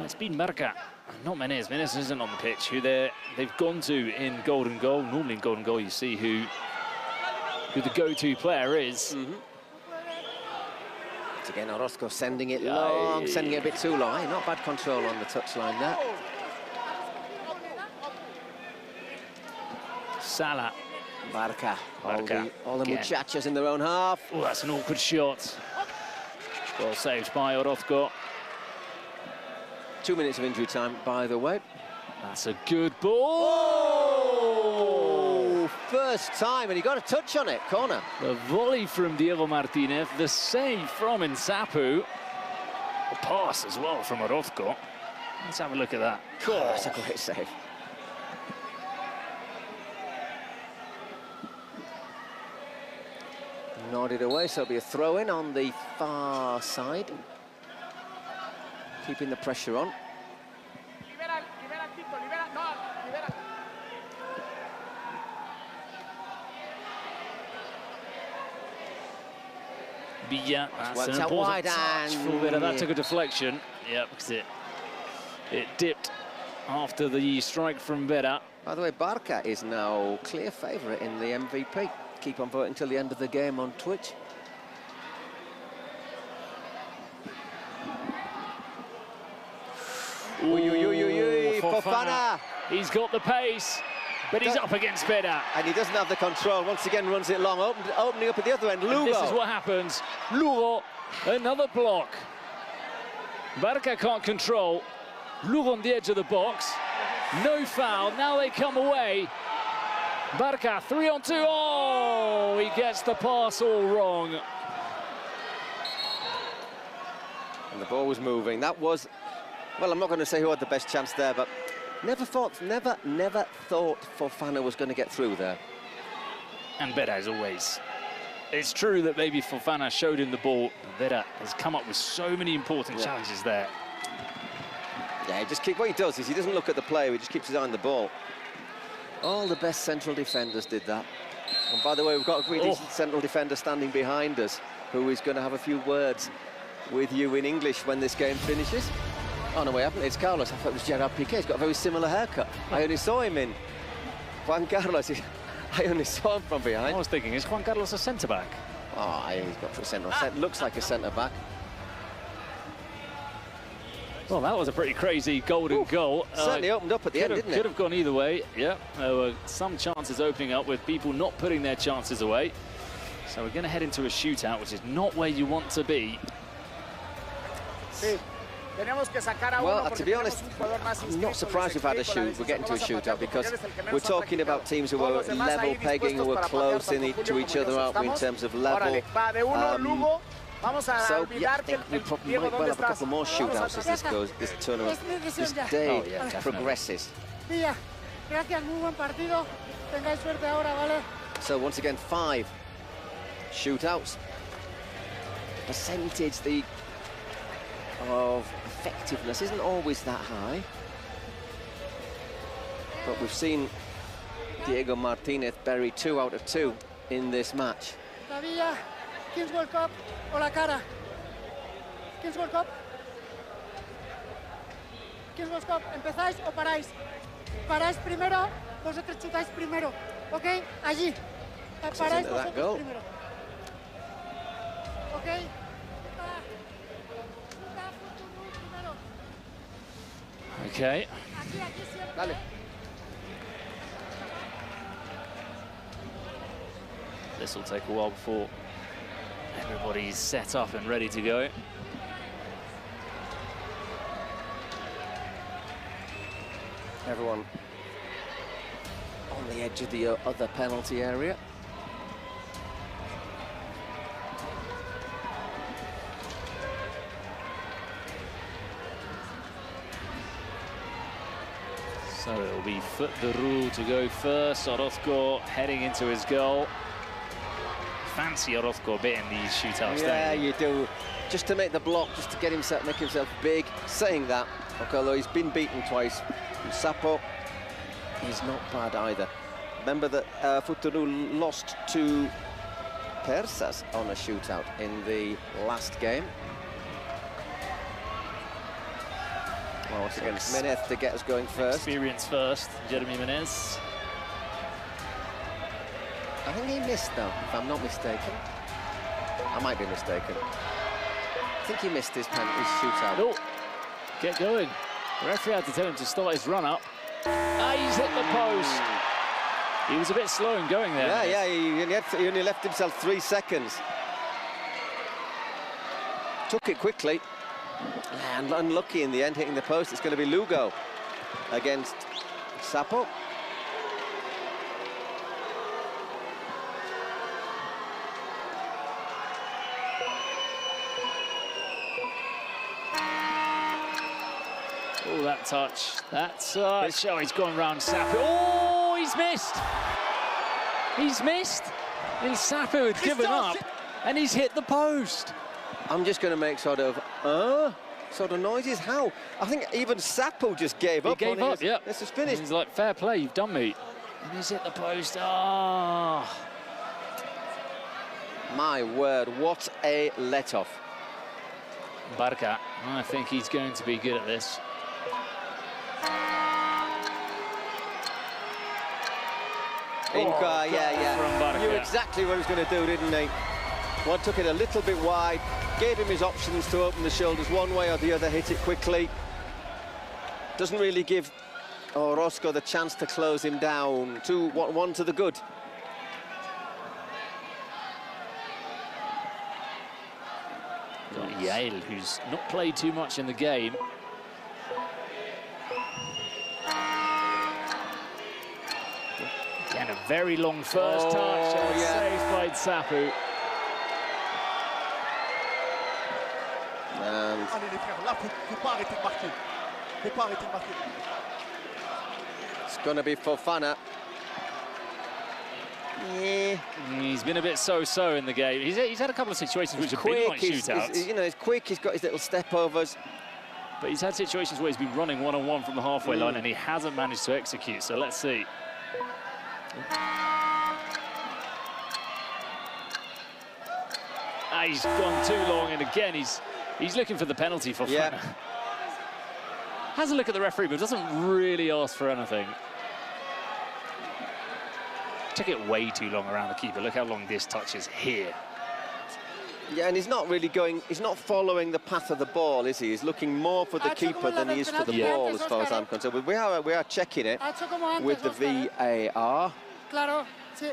It's been Barca, not Menez. Menez isn't on the pitch, who they've gone to in golden goal. Normally in golden goal you see who the go-to player is. Once again, Orozco sending it long, sending it a bit too long. Hey, not bad control on the touchline there. Salah. Barca. All the muchachos in their own half. Oh, that's an awkward shot. Well saved by Orozco. 2 minutes of injury time, by the way. That's a good ball. Oh, first time, and he got a touch on it, corner. The volley from Diego Martinez, the save from Sapu. A pass as well from Orozco. Let's have a look at that. Oh, that's a great save. Nodded away, so it'll be a throw-in on the far side. Keeping the pressure on. Villa, that's worked an out wide, important touch for Villa. That took a deflection. Yeah, because it dipped after the strike from Vera. By the way, Barca is now clear favourite in the MVP. Keep on voting till the end of the game on Twitch. Fofana. He's got the pace, but he's up against Vera. And he doesn't have the control. Once again, runs it long, opening up at the other end. Lugo. And this is what happens. Lugo, another block. Barca can't control. Lugo on the edge of the box. No foul. Now they come away. Barca 3-on-2. Oh, he gets the pass all wrong. And the ball was moving. That was, well, I'm not going to say who had the best chance there, but never thought Fofana was going to get through there. And Vera, as always. It's true that maybe Fofana showed him the ball. Vera has come up with so many important challenges there. Yeah, what he does is he doesn't look at the play, he just keeps his eye on the ball. All the best central defenders did that. And by the way, we've got a really decent central defender standing behind us, who is going to have a few words with you in English when this game finishes. Oh, no, we haven't. It's Carlos. I thought it was Gerard Piqué. He's got a very similar haircut. I only saw him in Juan Carlos. I only saw him from behind. I was thinking, is Juan Carlos a centre-back? Oh, he's got for a centre. Looks like a centre-back. Well, that was a pretty crazy golden goal. Certainly opened up at the end, didn't it? Could have gone either way, yeah. There were some chances opening up with people not putting their chances away. So we're going to head into a shootout, which is not where you want to be. Well, to be honest, I'm not surprised we've had a shoot. We're getting to a shootout because we're talking about teams who are level pegging, who are close to each other, aren't we, in terms of level. So, yeah, I think we probably might well have a couple more shootouts as this goes, this tournament, this day progresses. So, once again, 5 shootouts. Percentage of effectiveness isn't always that high. But we've seen Diego Martinez bury 2 out of 2 in this match. Kings World Cup o la cara. Kings World Cup. Kings World Cup. ¿Empezáis o paráis? Paráis primero, vosotros chutáis primero. ¿Ok? Allí. Paráis vosotros primero. ¿Ok? Okay. Dale. This will take a while before everybody's set up and ready to go. Everyone on the edge of the other penalty area. So it'll be Foot the Rule to go first. Orozco heading into his goal. Fancy Orozco a bit in these shootouts, yeah, don't you? you do. Just to make the block, just to get himself, make himself big. Saying that, although he's been beaten twice, Sapo is not bad either. Remember that Futuru lost to Persas on a shootout in the last game. Well, once again, Menez to get us going first. Experience first, Jeremy Menez. I think he missed, though, if I'm not mistaken. I might be mistaken. I think he missed his shootout. Oh, get going. The referee had to tell him to start his run-up. Ah, he's hit the post. He was a bit slow in going there. Yeah, he only left himself 3 seconds. Took it quickly. And unlucky in the end, hitting the post. It's going to be Lugo against Sapo. Oh, that touch. That touch. Oh, he's gone round Sapo. Oh, he's missed. He's missed. And Sapo had given up, and he's hit the post. I'm just going to make sort of noises. How? I think even Sapo just gave up. He gave up, yeah. This is finished. He's like, fair play, you've done me. And he's hit the post. Ah. My word, what a let-off. Barca, I think he's going to be good at this. Inca, yeah. Knew exactly what he was going to do, didn't he? One took it a little bit wide, gave him his options to open the shoulders one way or the other, hit it quickly. Doesn't really give Orozco the chance to close him down. 2-1 to the good. Got Yael, who's not played too much in the game. Again, a very long first touch, and saved by Sapu. It's going to be Fofana. Yeah. He's been a bit so-so in the game. He's had a couple of situations which have been like shootouts. He's quick, he's got his little step-overs. But he's had situations where he's been running one-on-one from the halfway line and he hasn't managed to execute, so let's see. He's gone too long, and again, he's looking for the penalty for Fofana. Has a look at the referee, but doesn't really ask for anything. Took it way too long around the keeper. Look how long this touch is here. Yeah, and he's not really he's not following the path of the ball, is he? He's looking more for the keeper than he is for the ball, as far as I'm concerned. We are checking it with the VAR. Claro, sí.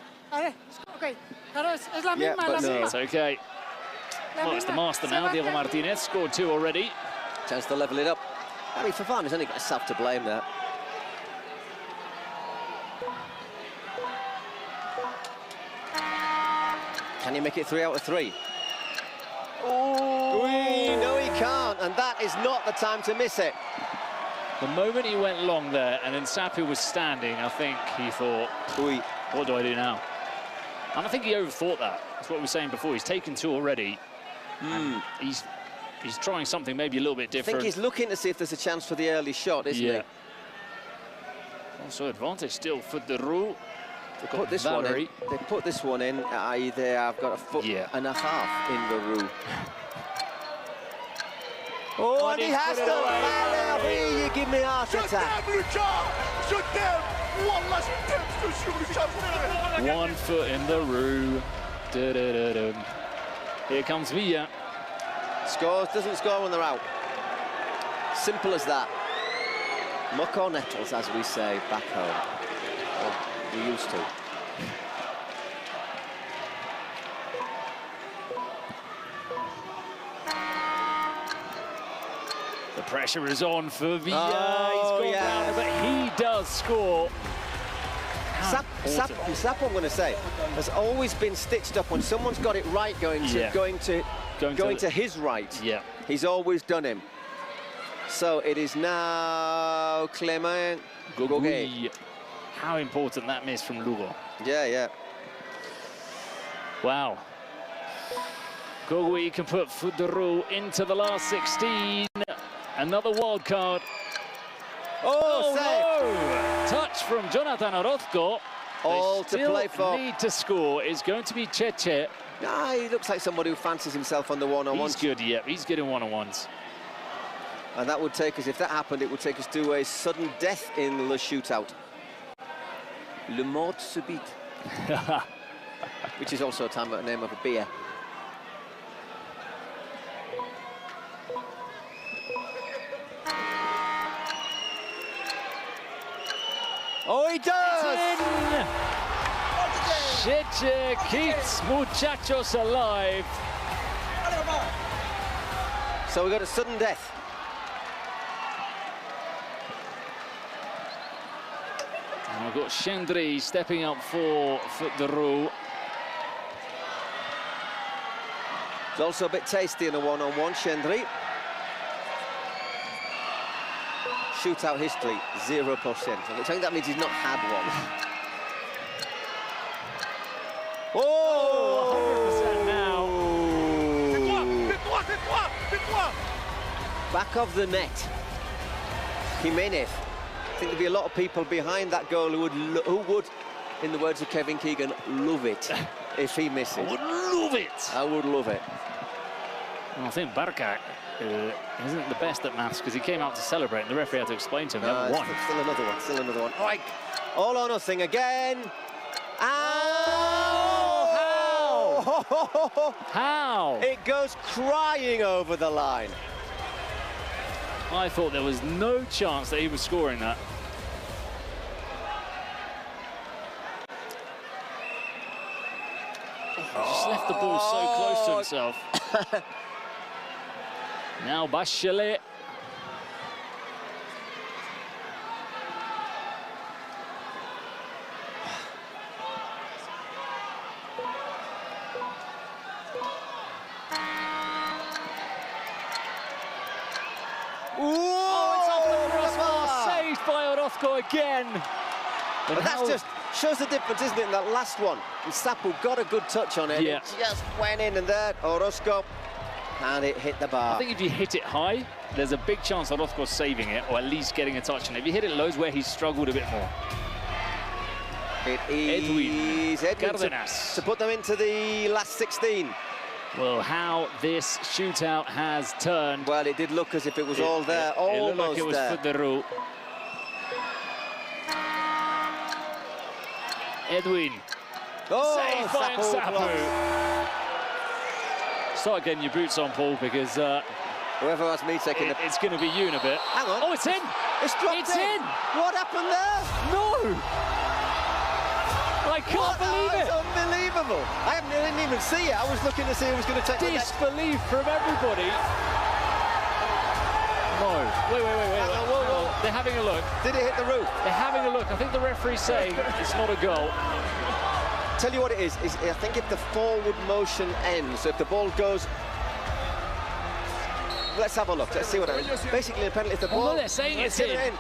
Okay. Claro, es la misma, It's okay. Well, it's the master now. Diego Martinez scored 2 already. Chance to level it up. I mean, Fofana's has only got himself to blame there. Can he make it 3 out of 3? Oh, no, he can't, and that is not the time to miss it. The moment he went long there, and then Sapu was standing, I think he thought, what do I do now? And I think he overthought that. That's what we were saying before. He's taken 2 already. He's trying something maybe a little bit different. I think he's looking to see if there's a chance for the early shot, isn't he? Also advantage still for the Roux. They put this one in. They put this one in. I.e., they have got a foot and a half in the Roux. Oh, and he has done. You give me a heart attack. 1 foot in the Roux. Here comes Villa. Scores, doesn't score when they're out. Simple as that. Muck or nettles, as we say back home. Well, we used to. The pressure is on for Villa. He's gone round, but he does score. Sapu, I'm going to say, has always been stitched up when someone's got it right going to his right. Yeah. He's always done him. So it is now Clément Gouguet. How important that miss from Lugo. Yeah. Wow. Gouguet can put the Roux into the last 16. Another wild card. Oh, no! Touch from Jonathan Orozco. All to play for. Need to score is going to be Cheche. He looks like somebody who fancies himself on the one-on-ones. He's good, yeah. He's good in one-on-ones. And that would take us, if that happened, it would take us to a sudden death in the shootout. Le mort subite. Which is also a name of a beer. Oh, he does! Cheche keeps muchachos alive. So we got a sudden death. And we've got Chendry stepping up for the Roux. It's also a bit tasty in a one-on-one, Chendry. Shootout history, 0%. I think that means he's not had one. Oh, 100% now. Back of the net. Jimenez. I think there'd be a lot of people behind that goal who would, in the words of Kevin Keegan, love it if he misses. I would love it. I would love it. Well, I think Barca isn't the best at maths because he came out to celebrate and the referee had to explain to him. Still another one. All right, all or nothing again. How? It goes crying over the line. I thought there was no chance that he was scoring that. Just left the ball so close to himself. Now Bachelet. Saved by Orozco again. But that just shows the difference, isn't it, in that last one? And Sapu got a good touch on it. Yeah. It just went in and there, Orozco, and it hit the bar. I think if you hit it high, there's a big chance Orozco's saving it, or at least getting a touch on it. If you hit it low, where he's struggled a bit more. It is Edwin to put them into the last 16. Well, how this shootout has turned. Well, it did look as if it was all there, it looked like it was for the Roux. Edwin. Saved by Sapu. Start getting your boots on, Paul, because whoever has me taking it's going to be you in a bit. Hang on. Oh, it's in. It's dropped in. What happened there? No. I can't believe it. It's unbelievable. I didn't even see it. I was looking to see who was going to take disbelief from everybody. Wait. Whoa. They're having a look. Did it hit the roof? They're having a look. I think the referee's saying it's not a goal. Tell you what it is I think if the forward motion ends, so if the ball goes... Let's have a look. Let's see what happens. Basically, a penalty if the ball... Well, they're saying it's in.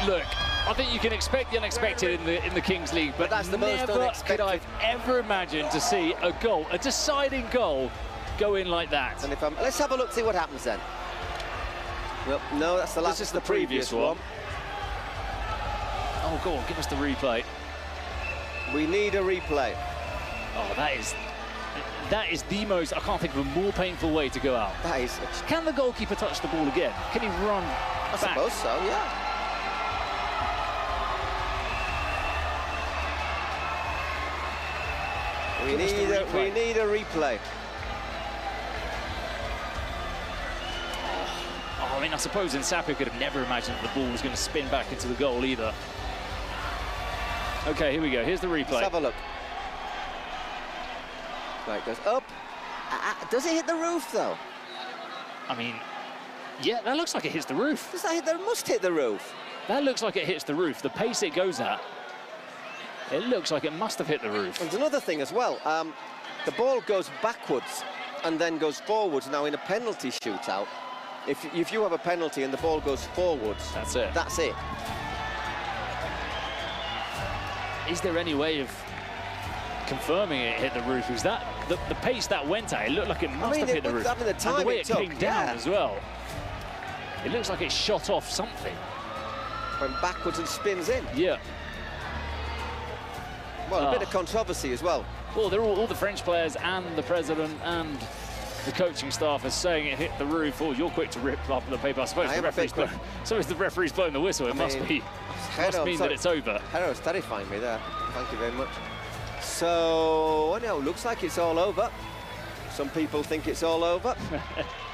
Look, I think you can expect the unexpected in the Kings League, but that's the most unexpected. Could I ever imagine to see a goal, a deciding goal, go in like that. And if let's have a look, see what happens then. Well, no, that's the last. This is the previous one. Oh, go on, give us the replay. We need a replay. Oh, that is the most. I can't think of a more painful way to go out. That is. Can the goalkeeper touch the ball again? Can he run I back? suppose so, yeah. We need a replay. Oh, I mean, I suppose Insapi could have never imagined that the ball was going to spin back into the goal either. Okay, here we go. Here's the replay. Let's have a look. Right, it goes up. Does it hit the roof, though? I mean, yeah, that looks like it hits the roof. Does that hit the... must hit the roof. That looks like it hits the roof. The pace it goes at, it looks like it must have hit the roof. And another thing as well, the ball goes backwards and then goes forwards. Now, in a penalty shootout, if you have a penalty and the ball goes forwards... That's it. That's it. Is there any way of confirming it hit the roof? Was that the pace that went at? It looked like it must have hit the roof. The time and the way it it came down as well. It looks like it shot off something. Went backwards and spins in. Yeah. Well, a bit of controversy as well. Well, they're all the French players and the president and the coaching staff are saying it hit the roof. Oh, you're quick to rip up the paper. I suppose the referee's blowing the whistle. It must mean that it's over. Hero's terrifying me there. Thank you very much. So, well, it looks like it's all over. Some people think it's all over.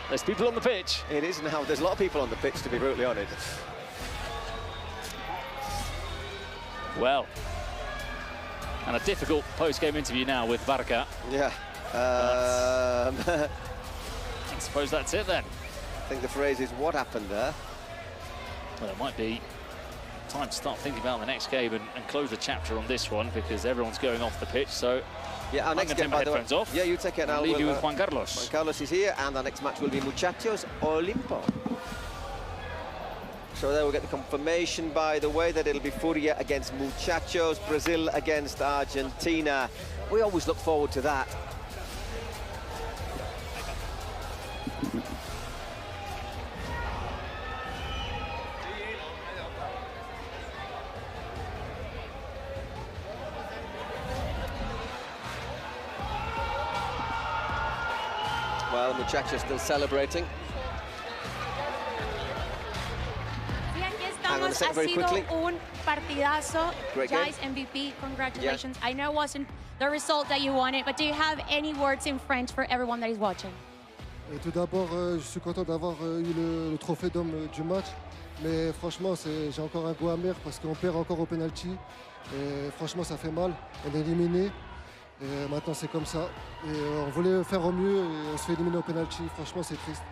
There's people on the pitch. It is now. There's a lot of people on the pitch, to be brutally honest. Well, and a difficult post-game interview now with Barca. Yeah. I suppose that's it then. I think the phrase is, what happened there? Well, it might be time to start thinking about the next game and close the chapter on this one, because everyone's going off the pitch. So yeah, our next game, by the way, off. Yeah, you take it now. I'll leave you with Juan Carlos. Juan Carlos is here, and our next match will be Muchachos Olimpo. So there we'll get the confirmation, by the way, that it'll be Furia against Muchachos, Brazil against Argentina. We always look forward to that. Well, Muchachos still celebrating. Ha sido un partidazo. Great Guys, MVP, congratulations. Yeah. I know it wasn't the result that you wanted, but do you have any words in French for everyone that is watching? Tout d'abord, je suis content d'avoir eu le trophée d'homme du match. Mais franchement, j'ai encore un goût amer parce qu'on perd encore au penalty. Et franchement, ça fait mal. On est éliminé. Et maintenant, c'est comme ça. Et on voulait faire au mieux et on se fait éliminer au penalty. Franchement, c'est triste.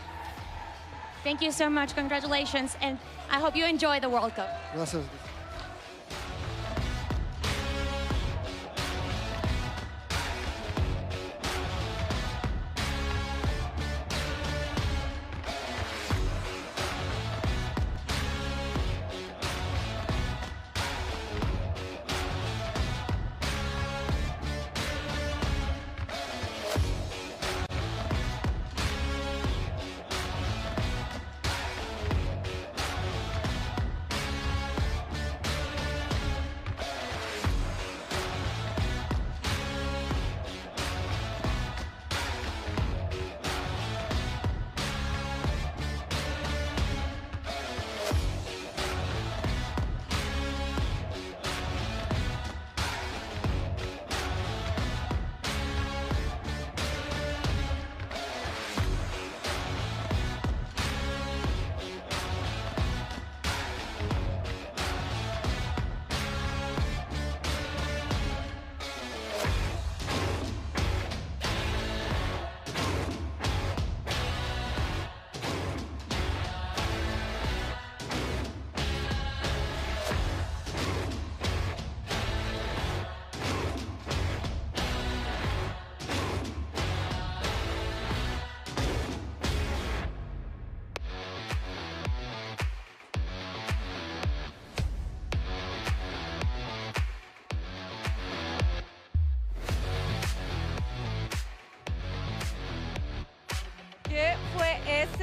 Thank you so much. Congratulations. And I hope you enjoy the World Cup. Gracias.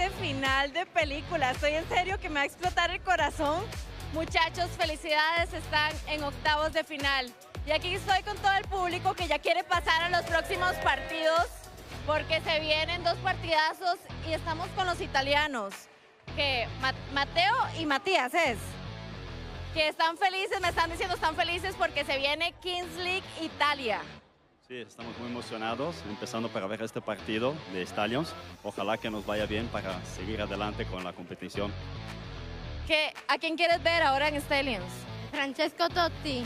parece final de película. Estoy en serio que me va a explotar el corazón. Muchachos, felicidades, están en octavos de final. Y aquí estoy con todo el público que ya quiere pasar a los próximos partidos porque se vienen 2 partidazos y estamos con los italianos, que Mateo y Matías que están felices, me están diciendo están felices porque se viene Kings League Italia. Sí, estamos muy emocionados, empezando para ver este partido de Stallions. Ojalá que nos vaya bien para seguir adelante con la competición. ¿A quién quieres ver ahora en Stallions? Francesco Totti.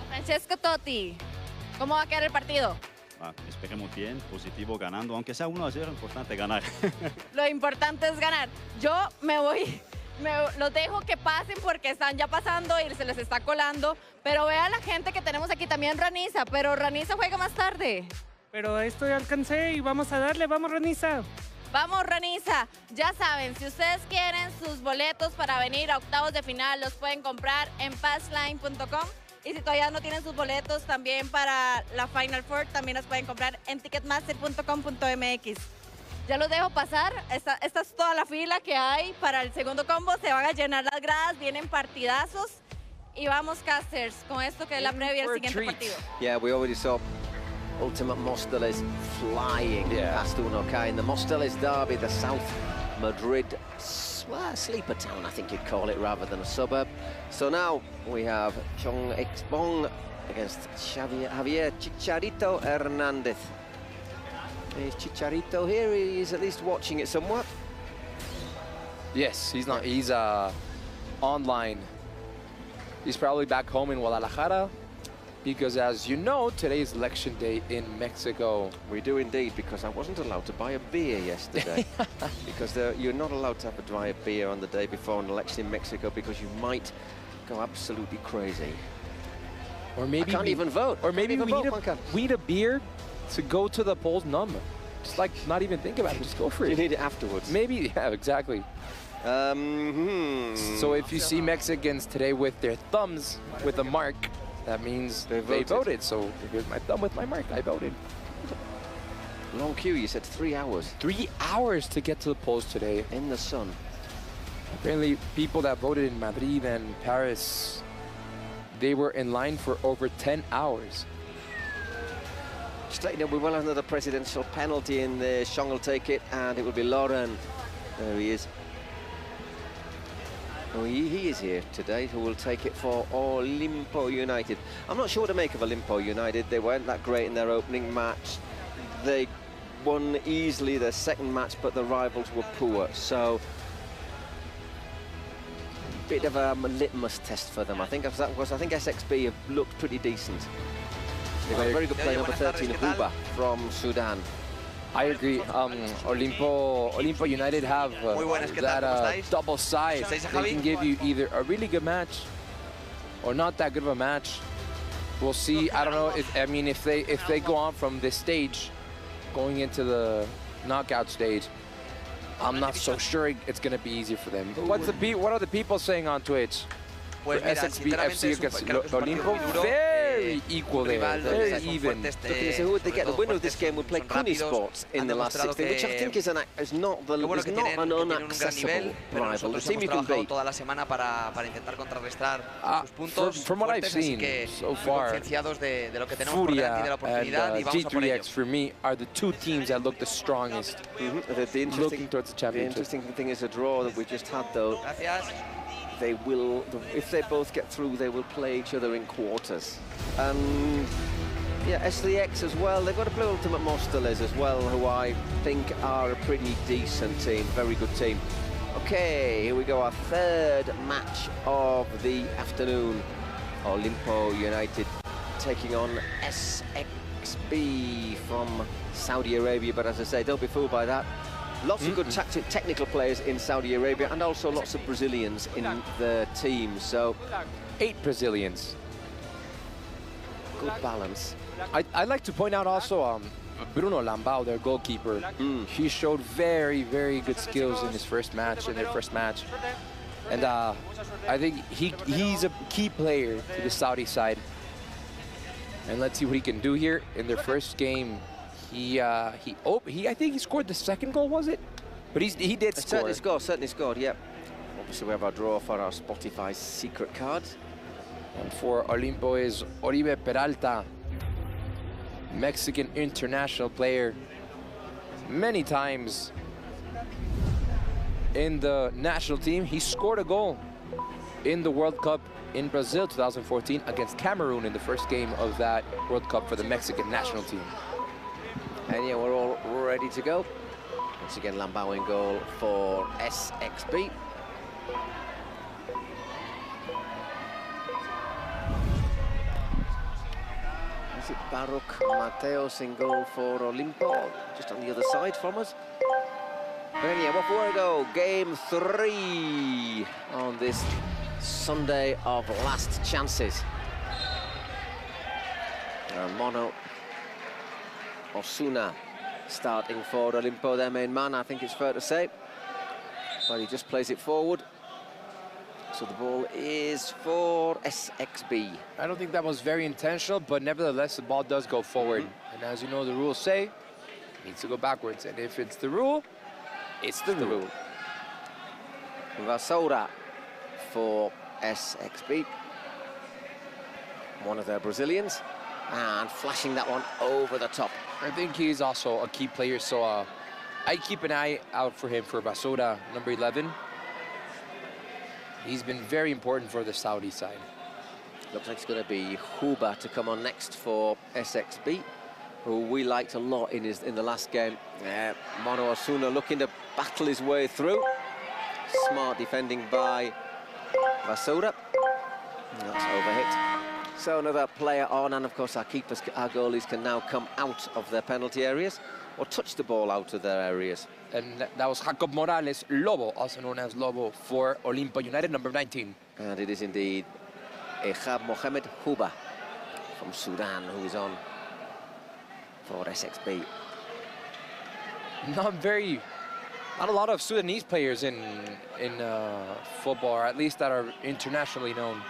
Francesco Totti. ¿Cómo va a quedar el partido? Esperemos bien, positivo, ganando, aunque sea 1-0, importante ganar. Lo importante es ganar. Yo me voy, los dejo que pasen porque están ya pasando y se les está colando. Pero vea la gente que tenemos aquí, también Raniza, pero Raniza juega más tarde. Pero esto ya alcancé y vamos a darle, vamos Raniza. Vamos Raniza, ya saben, si ustedes quieren sus boletos para venir a octavos de final, los pueden comprar en passline.com. Y si todavía no tienen sus boletos también para la Final Four, también las pueden comprar en ticketmaster.com.mx. Ya los dejo pasar. Esta es toda la fila que hay para el segundo combo. Se van a llenar las gradas, vienen partidazos. Y vamos, casters, con esto que es la previa al siguiente partido. Yeah, we already saw Ultimate Mosteles flying past Unokai in the Mosteles derby, the South Madrid sleeper town, I think you'd call it, rather than a suburb. So now we have Chong Exbong against Javier Chicharito Hernandez. Is Chicharito here? He's at least watching it somewhat. Yes, he's not. He's online. He's probably back home in Guadalajara, because as you know, today is election day in Mexico. We do indeed, because I wasn't allowed to buy a beer yesterday. Because you're not allowed to buy a beer on the day before an election in Mexico, because you might go absolutely crazy. Or maybe I can't even vote. Or maybe we need a beer to go to the polls numb. Just like not even think about it, just go for it. You need it afterwards. Maybe, yeah, exactly. So if you see Mexicans today with their thumbs with a mark, that means they voted. So here's my thumb with my mark, I voted. Long queue, you said 3 hours. 3 hours to get to the polls today. In the sun. Apparently people that voted in Madrid and Paris, they were in line for over 10 hours. Just letting you know, we will have another presidential penalty in the Shong will take it, and it will be Lauren. There he is. Oh, he is here today, who will take it for Olimpo United. I'm not sure what to make of Olimpo United. They weren't that great in their opening match. They won easily their second match, but the rivals were poor. So, bit of a litmus test for them. I think SXB have looked pretty decent. They've got a very good player, number 13, Huba from Sudan. I agree. Olimpo United have that double side. They can give you either a really good match or not that good of a match. We'll see. I don't know. If they go on from this stage, going into the knockout stage, I'm not so sure it's going to be easy for them. What are the people saying on Twitch? Pues mira, FC against Olimpo, very equal there, very even. Who would they get? The winner of this game would play Kuni Sports in the last 16, which I think is not an unaccessible rival. The team you can beat. Toda la semana para intentar contrarrestar sus puntos. From what I've seen so far, Furia and G3X for me are the two teams that look the strongest. Looking towards the championship. The interesting thing is a draw that we just had, though. They will, if they both get through, they will play each other in quarters. And yeah, SDX as well. They've got to play Ultimate Mosteles as well, who I think are a pretty decent team, very good team. Okay, here we go, our third match of the afternoon. Olimpo United taking on SXB from Saudi Arabia, but as I say, don't be fooled by that. Lots of good technical players in Saudi Arabia, and also lots of Brazilians in the team. So 8 Brazilians. Good balance. I'd like to point out also Bruno Lambao, their goalkeeper. He showed very, very good skills in his first match, and I think he's a key player to the Saudi side. And let's see what he can do here in their first game. I think he scored the second goal, was it? But he did score. Certainly scored, yeah. Obviously, we have our draw for our Spotify secret cards. And for Olimpo is Oribe Peralta, Mexican international player. Many times in the national team. He scored a goal in the World Cup in Brazil 2014 against Cameroon in the first game of that World Cup for the Mexican national team. And yeah, we're all ready to go. Once again, Lambao in goal for SXB. Is it Baruch Mateos in goal for Olimpo, just on the other side from us? But anyway, off we go. Game 3 on this Sunday of last chances. Mono Osuna starting for Olimpo, their main man, I think it's fair to say. But he just plays it forward. So the ball is for SXB. I don't think that was very intentional, but nevertheless, the ball does go forward. And as you know, the rules say, it needs to go backwards. And if it's the rule, it's the rule. Vassoura for SXB. One of their Brazilians. And flashing that one over the top. I think he's also a key player, so I keep an eye out for him for Vassoura, number 11. He's been very important for the Saudi side. Looks like it's going to be Huba to come on next for SXB, who we liked a lot in the last game. Mono Osuna looking to battle his way through. Smart defending by Vassoura. That's overhit. So another player on, and of course our keepers, our goalies can now come out of their penalty areas or touch the ball out of their areas. And that was Jacob Morales Lobo, also known as Lobo, for Olimpo United, number 19. And it is indeed Ehab Mohamed Huba from Sudan, who is on for SXB. Not a lot of Sudanese players in football, or at least that are internationally known.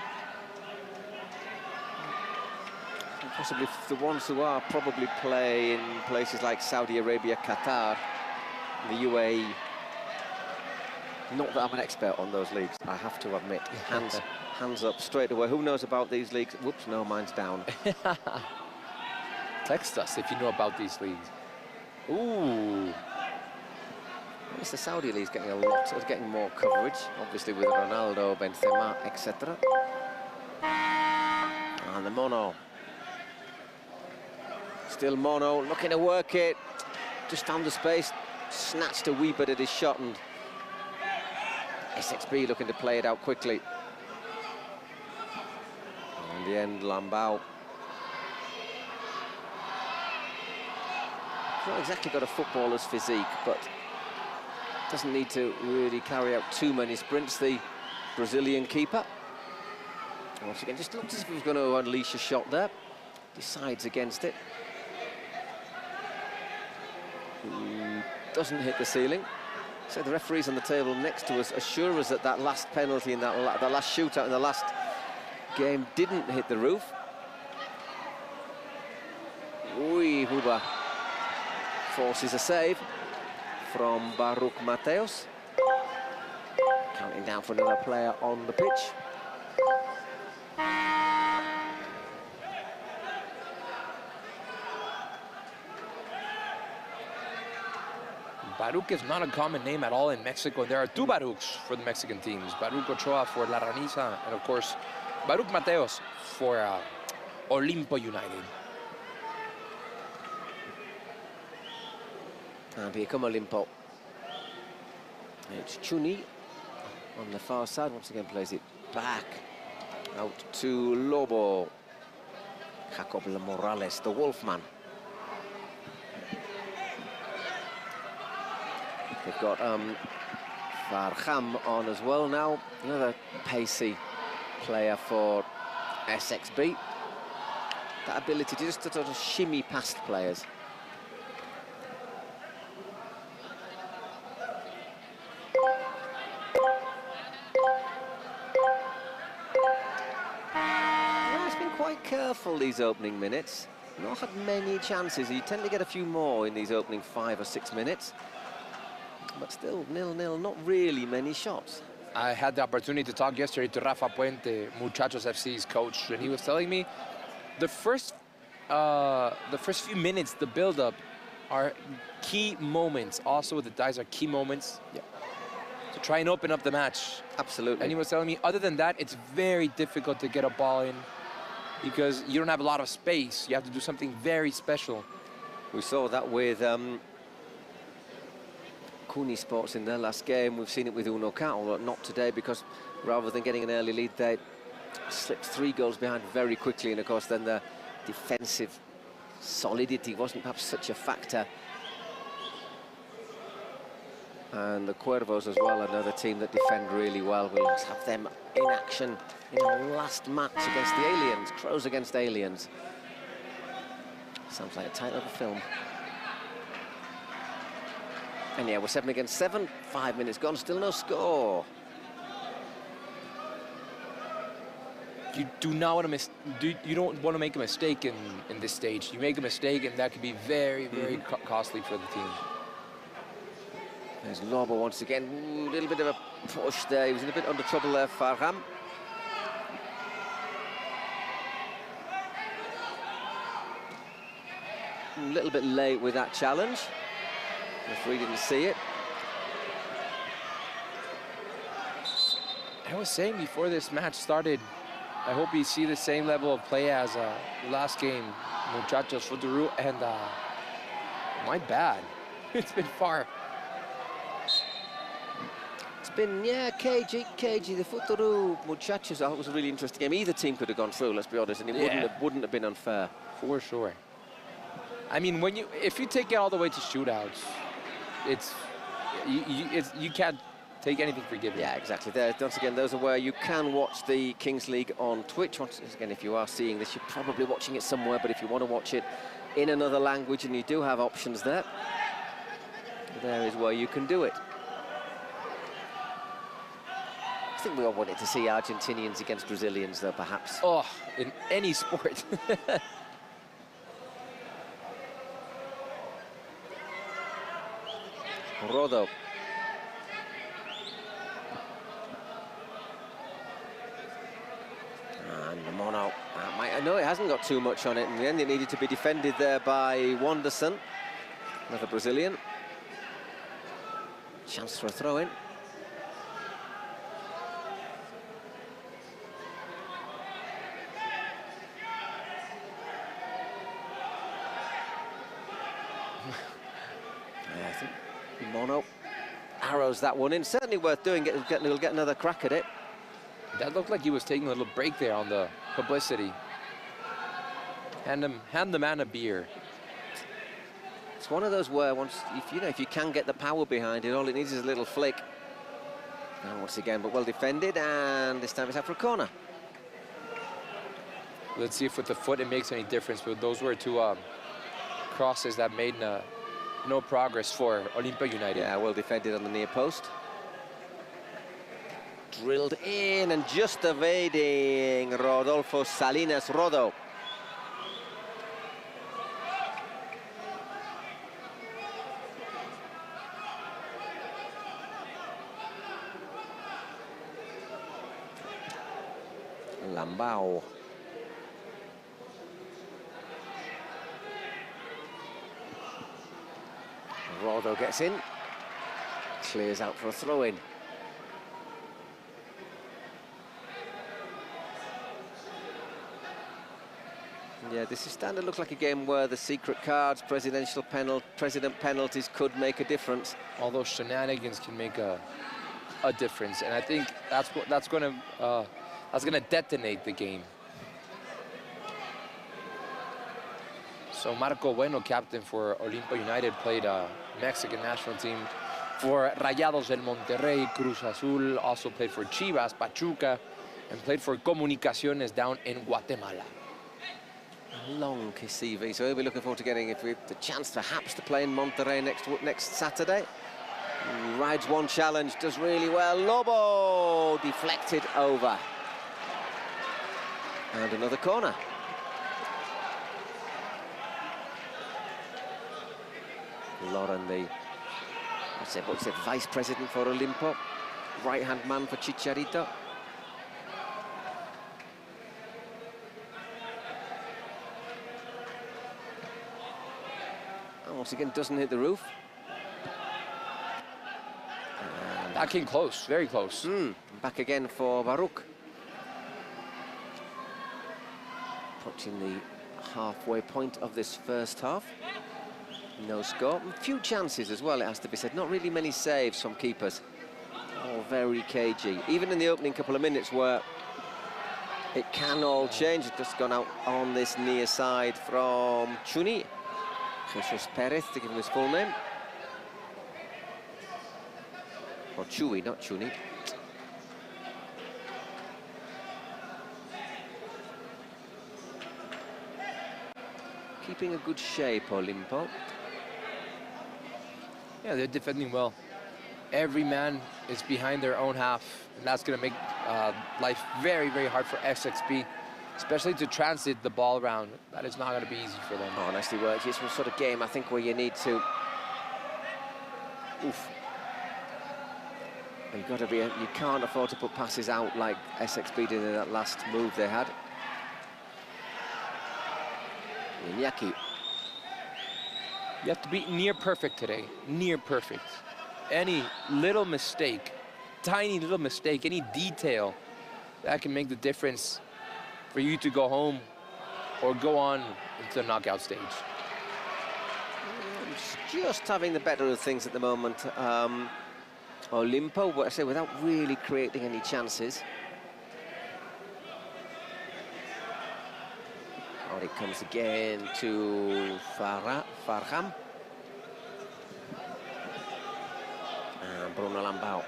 Possibly the ones who are probably play in places like Saudi Arabia, Qatar, the UAE. Not that I'm an expert on those leagues, I have to admit. Hands up straight away. Who knows about these leagues? Whoops, no, mine's down. Text us if you know about these leagues. Ooh. At least the Saudi league's getting getting more coverage, obviously with Ronaldo, Benzema, etc. And the Mono. Still Mono, looking to work it. Just found the space, snatched a wee bit at his shot, and SXB looking to play it out quickly. In the end, Lambao. He's not exactly got a footballer's physique, but doesn't need to really carry out too many sprints, the Brazilian keeper. Once again, just looks as if he was going to unleash a shot there. Decides against it. Doesn't hit the ceiling. So the referees on the table next to us assure us that that last penalty in that last shootout in the last game didn't hit the roof. Huba forces a save from Baruch Mateos. Counting down for another player on the pitch. Baruch is not a common name at all in Mexico. There are two Baruchs for the Mexican teams. Baruch Ochoa for La Raniza, and of course, Baruch Mateos for Olimpo United. And here come Olimpo. It's Chuni on the far side. Once again, plays it back out to Lobo. Jacob Morales, the Wolfman. They've got Farham on as well now. Another pacey player for SXB. That ability to just sort of shimmy past players. Well, it's been quite careful these opening minutes. Not had many chances. You tend to get a few more in these opening 5 or 6 minutes. but still 0-0, not really many shots. I had the opportunity to talk yesterday to Rafa Puente, Muchachos FC's coach, and he was telling me the first few minutes, the build-up, are key moments. Also, the dice are key moments to try and open up the match. Absolutely. And he was telling me, other than that, it's very difficult to get a ball in because you don't have a lot of space. You have to do something very special. We saw that with Kuni Sports in their last game. We've seen it with Uno Cal, not today, because rather than getting an early lead, they slipped 3 goals behind very quickly, and of course then the defensive solidity wasn't perhaps such a factor. And the Cuervos as well, another team that defend really well. We'll have them in action in our last match against the Aliens, Crows against Aliens. Sounds like a title of a film. And yeah, we're 7 against 7, 5 minutes gone, still no score. You do not want to you don't want to make a mistake in this stage. You make a mistake, and that could be very, very costly for the team. There's Lobo once again. Ooh, a little bit of a push there. He was in a bit under trouble there, Farham. A little bit late with that challenge. The referee didn't see it. I was saying before this match started, I hope you see the same level of play as last game, Muchachos Futuru, and my bad. It's been far. It's been, yeah, KG, the Futuru Muchachos. I thought it was a really interesting game. Either team could have gone through, let's be honest, and it wouldn't have been unfair. For sure. I mean, if you take it all the way to shootouts, you can't take anything for given. Yeah, exactly. Once again, those are where you can watch the Kings League on Twitch. Once again, if you are seeing this, you're probably watching it somewhere, but if you want to watch it in another language, and you do have options there, there is where you can do it. I think we all wanted to see Argentinians against Brazilians, though, perhaps. Oh, in any sport. Rodo. And Mono. I know it hasn't got too much on it. In the end, it needed to be defended there by Wanderson, another Brazilian. Chance for a throw-in. I think Mono arrows that one in. Certainly worth doing it. He'll get another crack at it. That looked like he was taking a little break there on the publicity. Hand the man a beer. It's one of those where if you can get the power behind it, all it needs is a little flick. And once again, but well defended, and this time it's out for a corner. Let's see if with the foot it makes any difference, but those were 2 crosses that made no progress for Olimpia United. Yeah, well defended on the near post. Drilled in and just evading Rodolfo Salinas Rodo. Lambao. Rodo gets in, clears out for a throw-in. Yeah, this is starting to look like a game where the secret cards, president penalties could make a difference. All those shenanigans can make a difference, and I think that's going to detonate the game. So Marco Bueno, captain for Olimpia United, played Mexican national team for Rayados del Monterrey, Cruz Azul, also played for Chivas, Pachuca, and played for Comunicaciones down in Guatemala. Long CV, so he'll be looking forward to getting the chance perhaps to play in Monterrey next Saturday. Rides one challenge, does really well. Lobo deflected over. And another corner. Lauren, the It's a vice president for Olimpo, right-hand man for Chicharito. And once again, doesn't hit the roof. And that came close, very close. Back again for Baruch. Approaching the halfway point of this first half. No score. A few chances as well, it has to be said. Not really many saves from keepers. All very cagey. Even in the opening couple of minutes where it can all change. It's just gone out on this near side from Chuni. Jesus Perez, to give him his full name. Or Chui, not Chuni. Keeping a good shape, Olimpo. Yeah, they're defending well. Every man is behind their own half, and that's going to make life very, very hard for SXP, especially to transit the ball around. That is not going to be easy for them. Oh, nicely worked. It's one sort of game, I think, where you need to... Oof. You've got to be... You can't afford to put passes out like SXP did in that last move they had. Iñaki. You have to be near perfect today, near perfect. Any little mistake, tiny little mistake, any detail, that can make the difference for you to go home or go on into the knockout stage. Just having the better of things at the moment. Olimpo, but I say without really creating any chances. Oh, it comes again to Farham. And Bruno Lambau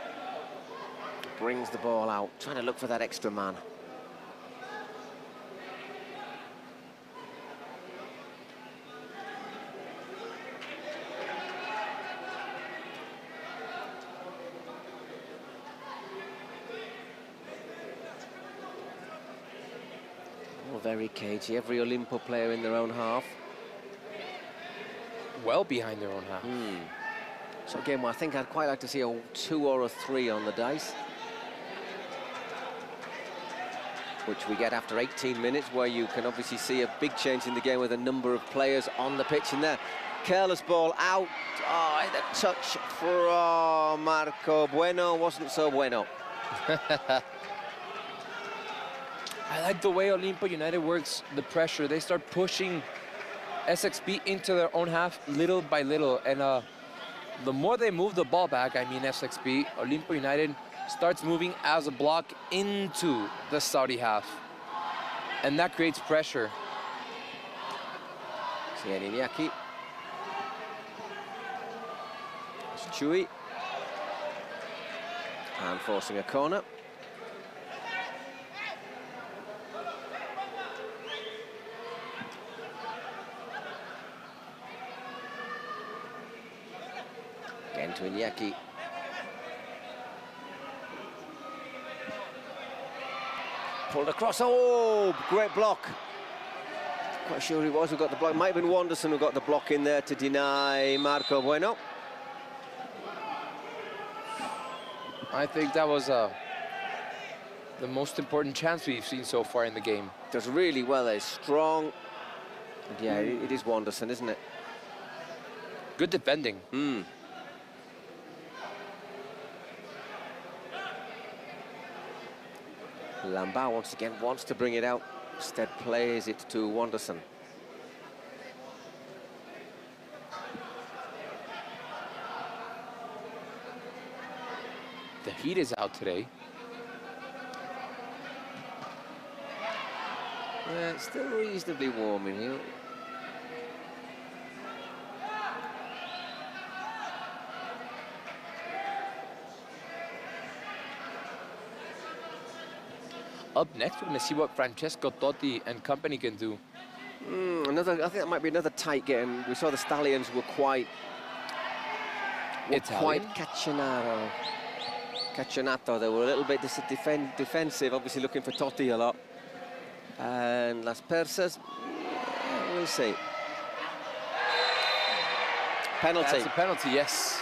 brings the ball out, trying to look for that extra man. Very cagey. Every Olimpo player in their own half. Well behind their own half. So again, I think I'd quite like to see a 2 or a 3 on the dice. Which we get after 18 minutes, where you can obviously see a big change in the game with a number of players on the pitch in there. Careless ball out. Oh, and a touch from Marco Bueno. Wasn't so bueno. I like the way Olimpo United works the pressure. They start pushing SXP into their own half little by little. And the more they move the ball back, I mean SXP, Olimpo United starts moving as a block into the Saudi half. And that creates pressure. Iñaki. It's Chui. And forcing a corner. Again to Iñaki. Pulled across. Oh, great block. Quite sure he was who got the block. Might have been Wanderson who got the block in there to deny Marco Bueno. I think that was the most important chance we've seen so far in the game. Does really well there. Strong. And yeah, it is Wanderson, isn't it? Good defending. Lambau once again wants to bring it out. Instead plays it to Wanderson. The heat is out today. Yeah, it's still reasonably warm in here. Up next, we're going to see what Francesco Totti and company can do. I think that might be another tight game. We saw the Stallions were quite caccionato. They were a little bit defensive, obviously looking for Totti a lot. And Las Persas, we'll see. Penalty. That's a penalty, yes.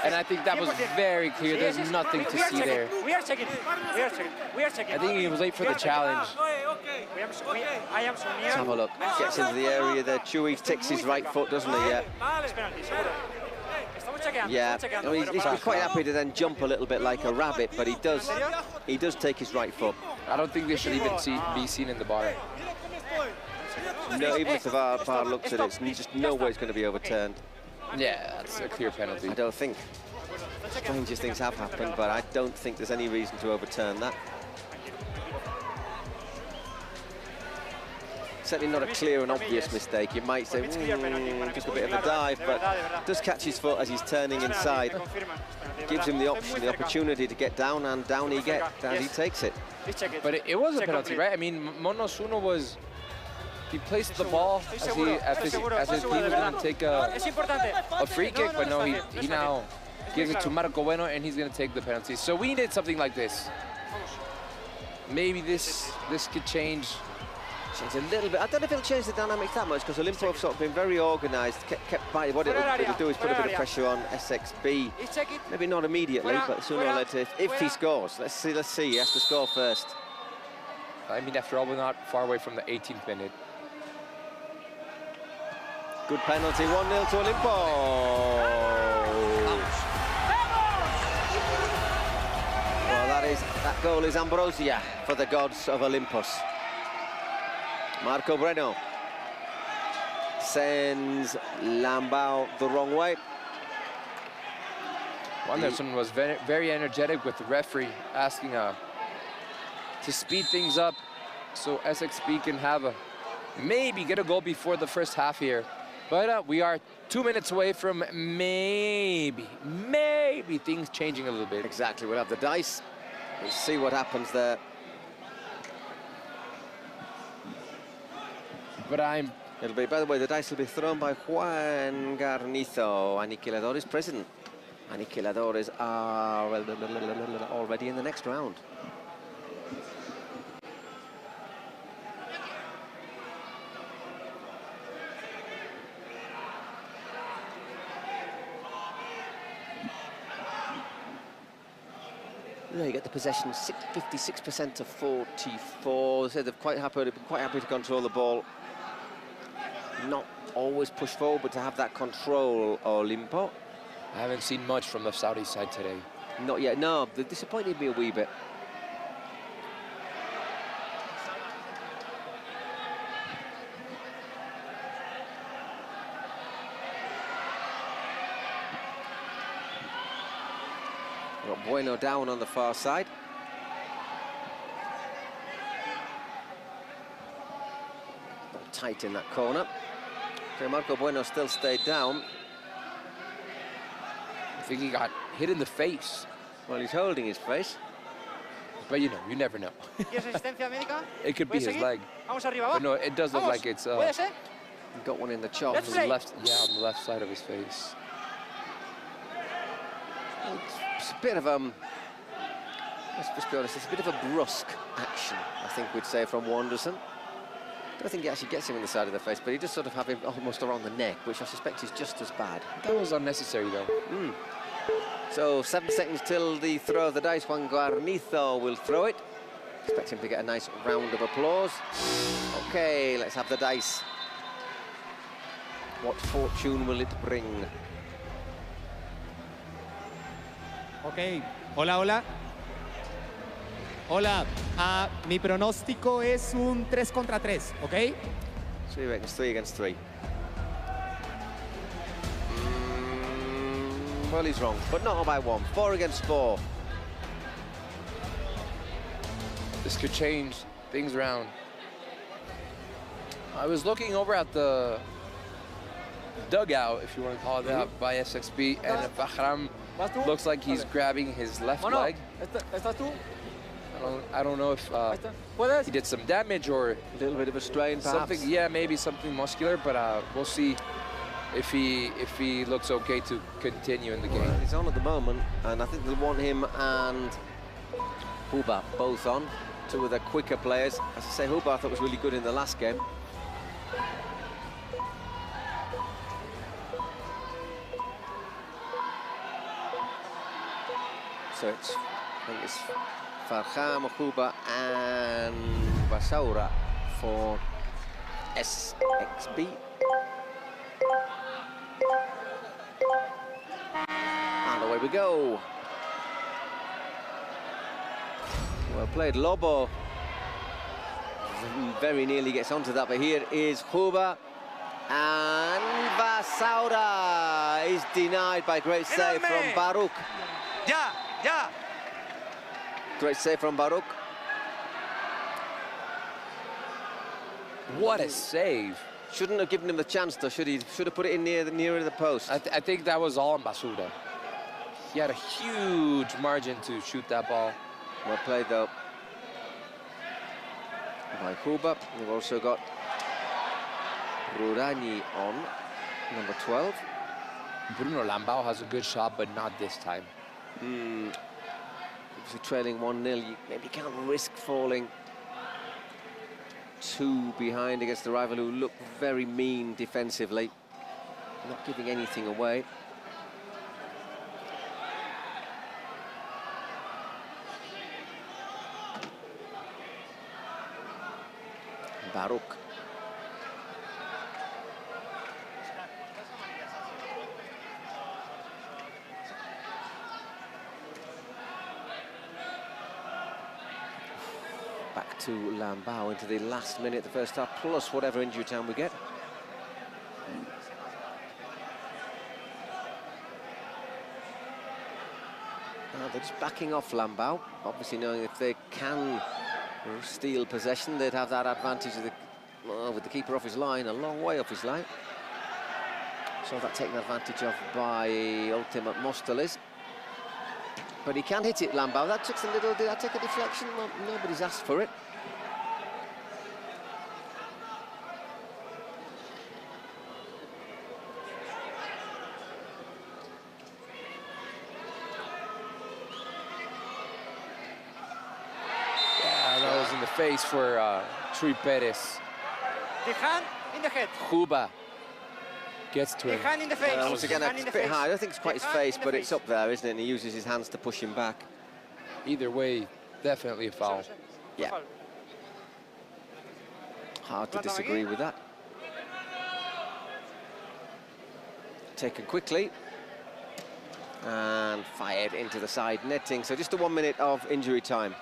And I think that was very clear. There's nothing to see there. We are checking. I think he was late for the challenge. Let's have a look. Gets into the area there. Chewy takes his right foot, doesn't he? Yeah. I mean, he's quite happy to then jump a little bit like a rabbit, but he does take his right foot. I don't think they should even be seen in the bar. No, even if the VAR looks at it, it's just no way it's going to be overturned. Yeah, that's a clear penalty. I don't think. Strangest things have happened, but I don't think there's any reason to overturn that. Certainly not a clear and obvious mistake. You might say, just a bit of a dive, but does catch his foot as he's turning inside. Gives him the option, the opportunity to get down, and down he takes it. But it was a penalty, right? I mean, Monosuno was... He placed the ball as if he was going to take a free kick, but no, he now gives it to Marco Bueno, and he's going to take the penalty. So we needed something like this. Maybe this could change a little bit. I don't know if it'll change the dynamics that much, because Olimpo have sort of been very organised, kept by. What it'll do is put a bit of pressure on SXB. Maybe not immediately, but sooner or later, if he scores. Let's see. He has to score first. I mean, after all, we're not far away from the 18th minute. Good penalty, 1-0 to Olimpo. Well, that goal is ambrosia for the gods of Olympus. Marco Bueno sends Lambao the wrong way. Wanderson was very, very energetic with the referee, asking to speed things up so SXB can have maybe get a goal before the first half here. But we are 2 minutes away from maybe things changing a little bit. Exactly, we'll have the dice. We'll see what happens there. But It'll be, by the way, the dice will be thrown by Juan Garnizo, Aniquiladores president. Aniquiladores are already in the next round. Yeah, you get the possession, 56% to 44. They said they're quite happy to control the ball. Not always push forward, but to have that control, Olimpo. I haven't seen much from the Saudi side today. Not yet, no. They disappointed me a wee bit. Got Bueno down on the far side. Tight in that corner. So Marco Bueno still stayed down. I think he got hit in the face. Well, he's holding his face. But you never know. It could be his leg. But no, it does look like it's... got one in the chop. On the left side of his face. It's a bit of let's just be honest, it's a bit of a brusque action, I think we'd say, from Wanderson. I don't think he actually gets him in the side of the face, but he just sort of have him almost around the neck, which I suspect is just as bad. That was unnecessary, though. So 7 seconds till the throw of the dice. Juan Guarnizo will throw it. Expect him to get a nice round of applause. Okay, let's have the dice. What fortune will it bring? Ok, hola, hola. Hola, mi pronóstico es un 3 contra 3, ¿ok? 3 against 3. Well, he's wrong, but not by 1. 4 against 4. This could change things around. I was looking over at the dugout, if you want to call it that, by SXB, and Bahram looks like he's grabbing his left leg. I don't know if he did some damage or a little bit of a strain, perhaps. Something, yeah, maybe something muscular, but we'll see if he looks okay to continue in the game. Well, he's on at the moment, and I think they'll want him and Huba both on, 2 of the quicker players. As I say, Huba I thought was really good in the last game. So it's, I think it's Farham, Huba and Basaura for SXB. And away we go. Well played, Lobo. Very nearly gets onto that, but here is Huba. And Basaura is denied by great save from Baruch. Yeah. Great save from Baruch. What a save. Shouldn't have given him the chance, though, should he? Should have put it in nearer the post. I think that was all on Basura. He had a huge margin to shoot that ball. Well played, though, by Huba. We've also got Rurani on, number 12. Bruno Lambao has a good shot, but not this time. Obviously trailing 1-0, you maybe can't risk falling 2 behind against the rival who look very mean defensively, not giving anything away. Baruch. Back to Lambao into the last minute of the first half, plus whatever injury time we get. Now they're just backing off Lambao, obviously knowing if they can steal possession, they'd have that advantage of with the keeper off his line, a long way off his line. So that taken advantage of by Ultimate Mosteles. But he can hit it, Lambao. That took a little, did that take a deflection? Well, nobody's asked for it. Face for Chuy Perez. The hand in the head. Huba gets to him. The hand in the face. Once again, it's a bit high. I don't think it's quite his face, but it's up there, isn't it? And he uses his hands to push him back. Either way, definitely a foul. Yeah. Hard to disagree with that. Taken quickly. And fired into the side netting. So just a 1 minute of injury time.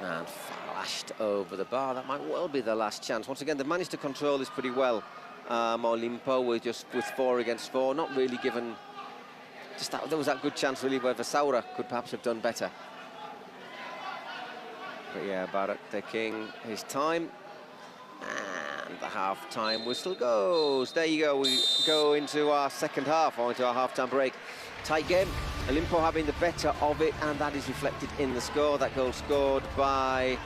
And flashed over the bar. That might well be the last chance. Once again, they've managed to control this pretty well. Olimpo with 4 against 4, not really given. Just that, there was that good chance really where Vasaura could perhaps have done better. But yeah, Baruch taking his time. And the half-time whistle goes. There you go. We go into our second half, or into our half-time break. Tight game. Olimpo having the better of it, and that is reflected in the score. That goal scored by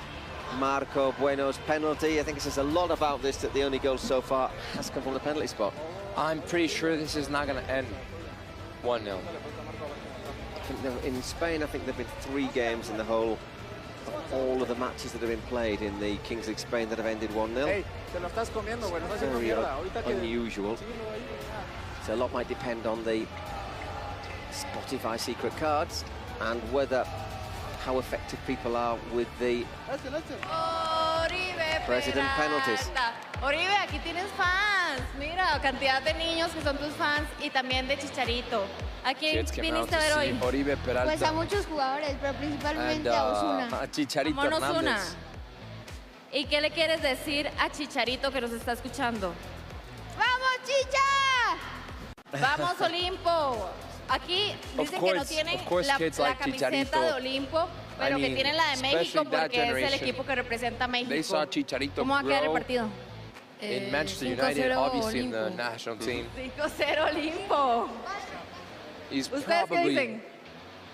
Marco Bueno's penalty. I think it says a lot about this that the only goal so far has come from the penalty spot. I'm pretty sure this is not going to end 1-0. In Spain, I think there have been 3 games in the whole of all of the matches that have been played in the Kings League Spain that have ended 1-0. Hey, te lo estás comiendo, bueno, no Very unusual. So a lot might depend on the Spotify secret cards and how effective people are with the President penalties. Oribe, aquí tienes fans. Mira, cantidad de niños que son tus fans y también de Chicharito. ¿A quién viniste a ver hoy? Oribe Peralta. Pues a muchos jugadores, pero principalmente a Osuna. A Chicharito Osuna. ¿Y qué le quieres decir a Chicharito que nos está escuchando? ¡Vamos, Chicha! ¡Vamos, Olimpo! Aquí dicen que no tienen la camiseta de Olimpo, pero que tienen la de México porque es el equipo que representa a México. ¿Cómo va a quedar el partido? In Manchester United, obviously in the national team. 5-0 Olimpo. He's ¿Ustedes qué dicen?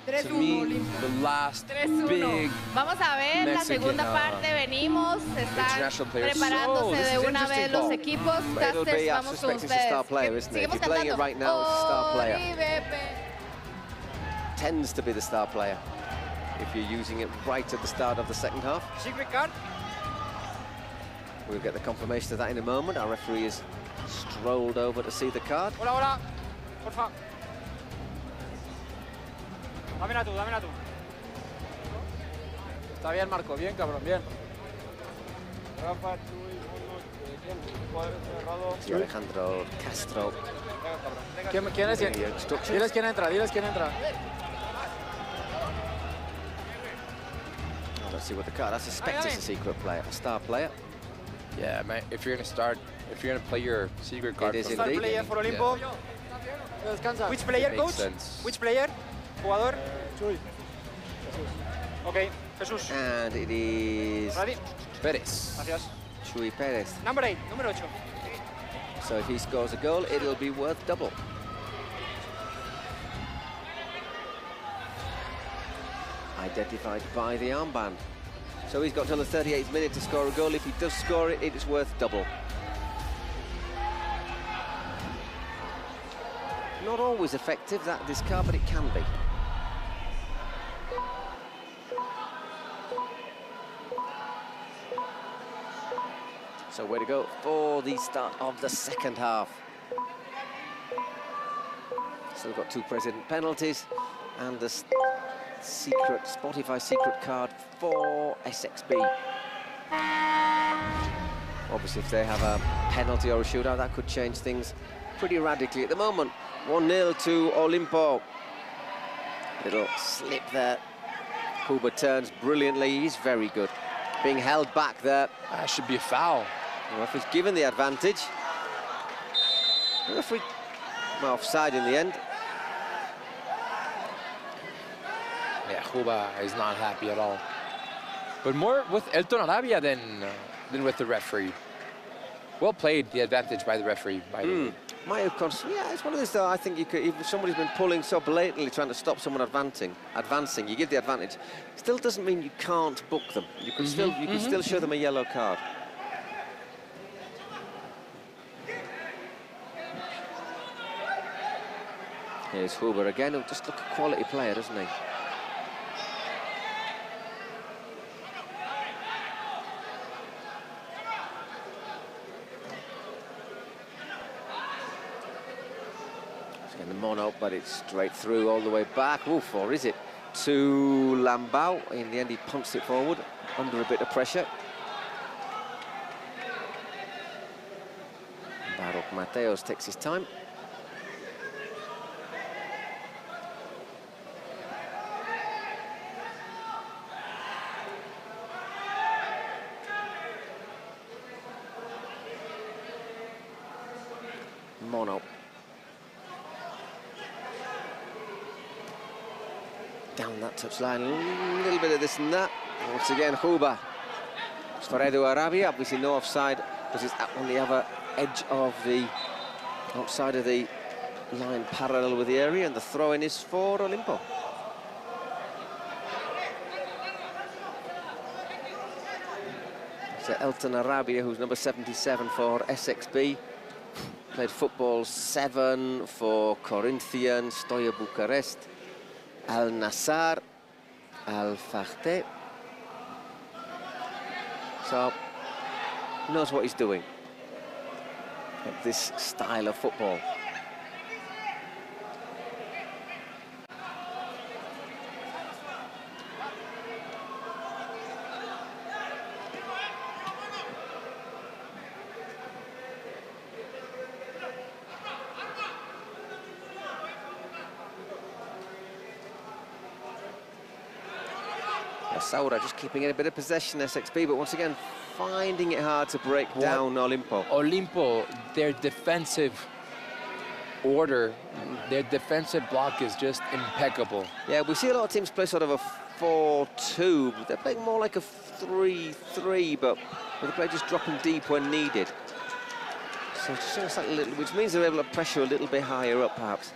to me, the last big Vamos a ver la segunda parte, venimos, están preparándose de una vez los equipos. Casters, vamos con ustedes. Seguimos cantando. Right now, it's a star player. Tends to be the star player if you're using it right at the start of the second half. Secret card. We'll get the confirmation of that in a moment. Our referee has strolled over to see the card. Hola, hola. Porfa. Dámela tú, dámela tú. Está bien, Marco. Bien, cabrón, bien. Rafa, Chuy, Sí, Alejandro Castro. ¿Quién es? Diles quién entra, diles quién entra. Let's see what the card. I suspect it's a secret player, a star player. Yeah, man, if you're gonna play your secret card, it is Star indeed. player for Olimpo. Yeah. Which player, Makes coach? sense. Which player? Jugador. Chuy. Okay, Jesús. And it is Ready? Perez. Gracias. Chuy Perez. Number 8, número 8. So if he scores a goal, it'll be worth double. Identified by the armband. So he's got till the 38th minute to score a goal. If he does score it, it's worth double. Not always effective, this card, but it can be. So way to go for the start of the second half. Still got 2 president penalties and the secret Spotify secret card for SXB. Obviously, if they have a penalty or a shootout, that could change things pretty radically. At the moment, 1-0 to Olimpo. Little slip there. Huber turns brilliantly. He's very good. Being held back there. That should be a foul. The referee's given the advantage. The referee, well, offside in the end. Yeah, Huba is not happy at all. But more with Elton Arabia than with the referee. Well played, the advantage by the referee, by the way. Might have yeah, it's one of those though. I think you could, if somebody's been pulling so blatantly trying to stop someone advancing, you give the advantage. Still doesn't mean you can't book them. You could still show them a yellow card. Here's Huber again. He'll just look a quality player, doesn't he? Getting the mono, but it's straight through all the way back. Oof, or is it? To Lambau. In the end, he punts it forward under a bit of pressure. Baruch Mateos takes his time. Mono. Down that touchline, a little bit of this and that. Once again, Huber. Edu Arabia, obviously no offside, because he's on the other edge of the outside of the line, parallel with the area, and the throw-in is for Olimpo. So Elton Arabia, who's number 77 for SXB. Played football 7 for Corinthians, Steaua Bucharest, Al Nassr, Al Fateh. So, knows what he's doing at this style of football. Saura just keeping in a bit of possession, SXB, but once again, finding it hard to break down Olimpo. Olimpo, their defensive order, their defensive block is just impeccable. Yeah, we see a lot of teams play sort of a 4-2, but they're playing more like a 3-3, but with the play just dropping deep when needed. So just like a little, which means they're able to pressure a little bit higher up, perhaps.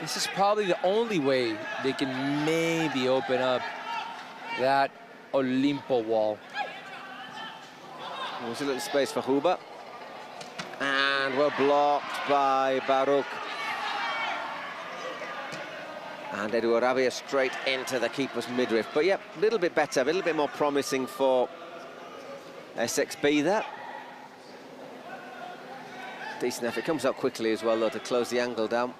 This is probably the only way they can maybe open up that Olimpo wall. There's a little space for Huber. And we're blocked by Baruch. And Edu Arabia straight into the keeper's midriff. But yeah, a little bit better, a little bit more promising for SXB there. Decent effort. Comes out quickly as well, though, to close the angle down.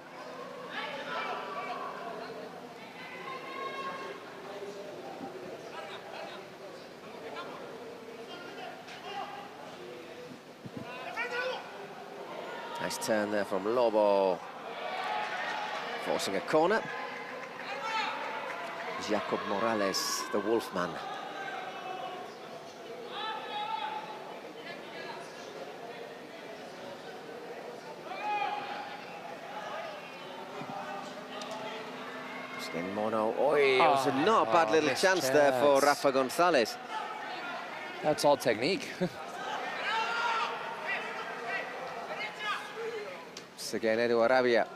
Nice turn there from Lobo. Forcing a corner. Jacob Morales, the Wolfman. In mono. It was not a bad little chance there for Rafa Gonzalez. That's all technique. Once again, Edu Arabia.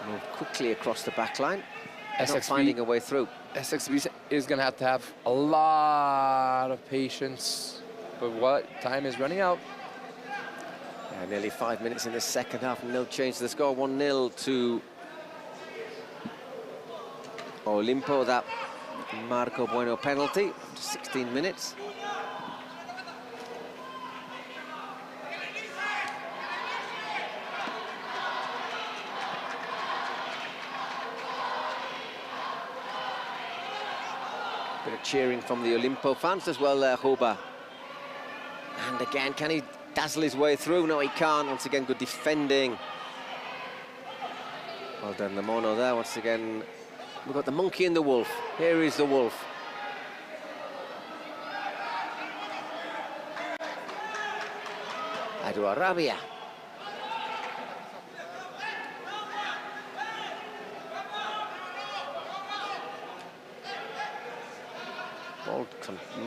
Moved quickly across the back line. Not finding a way through. SXB is going to have a lot of patience. But what? Time is running out. Yeah, nearly 5 minutes in the second half, no change to the score. 1-0 to Olimpo. That Marco Bueno penalty after 16 minutes. Bit of cheering from the Olimpo fans as well there, Huba. And again, can he dazzle his way through? No, he can't. Once again, good defending. Well done, the mono there. Once again, we've got the monkey and the wolf. Here is the wolf. Edu Arabia.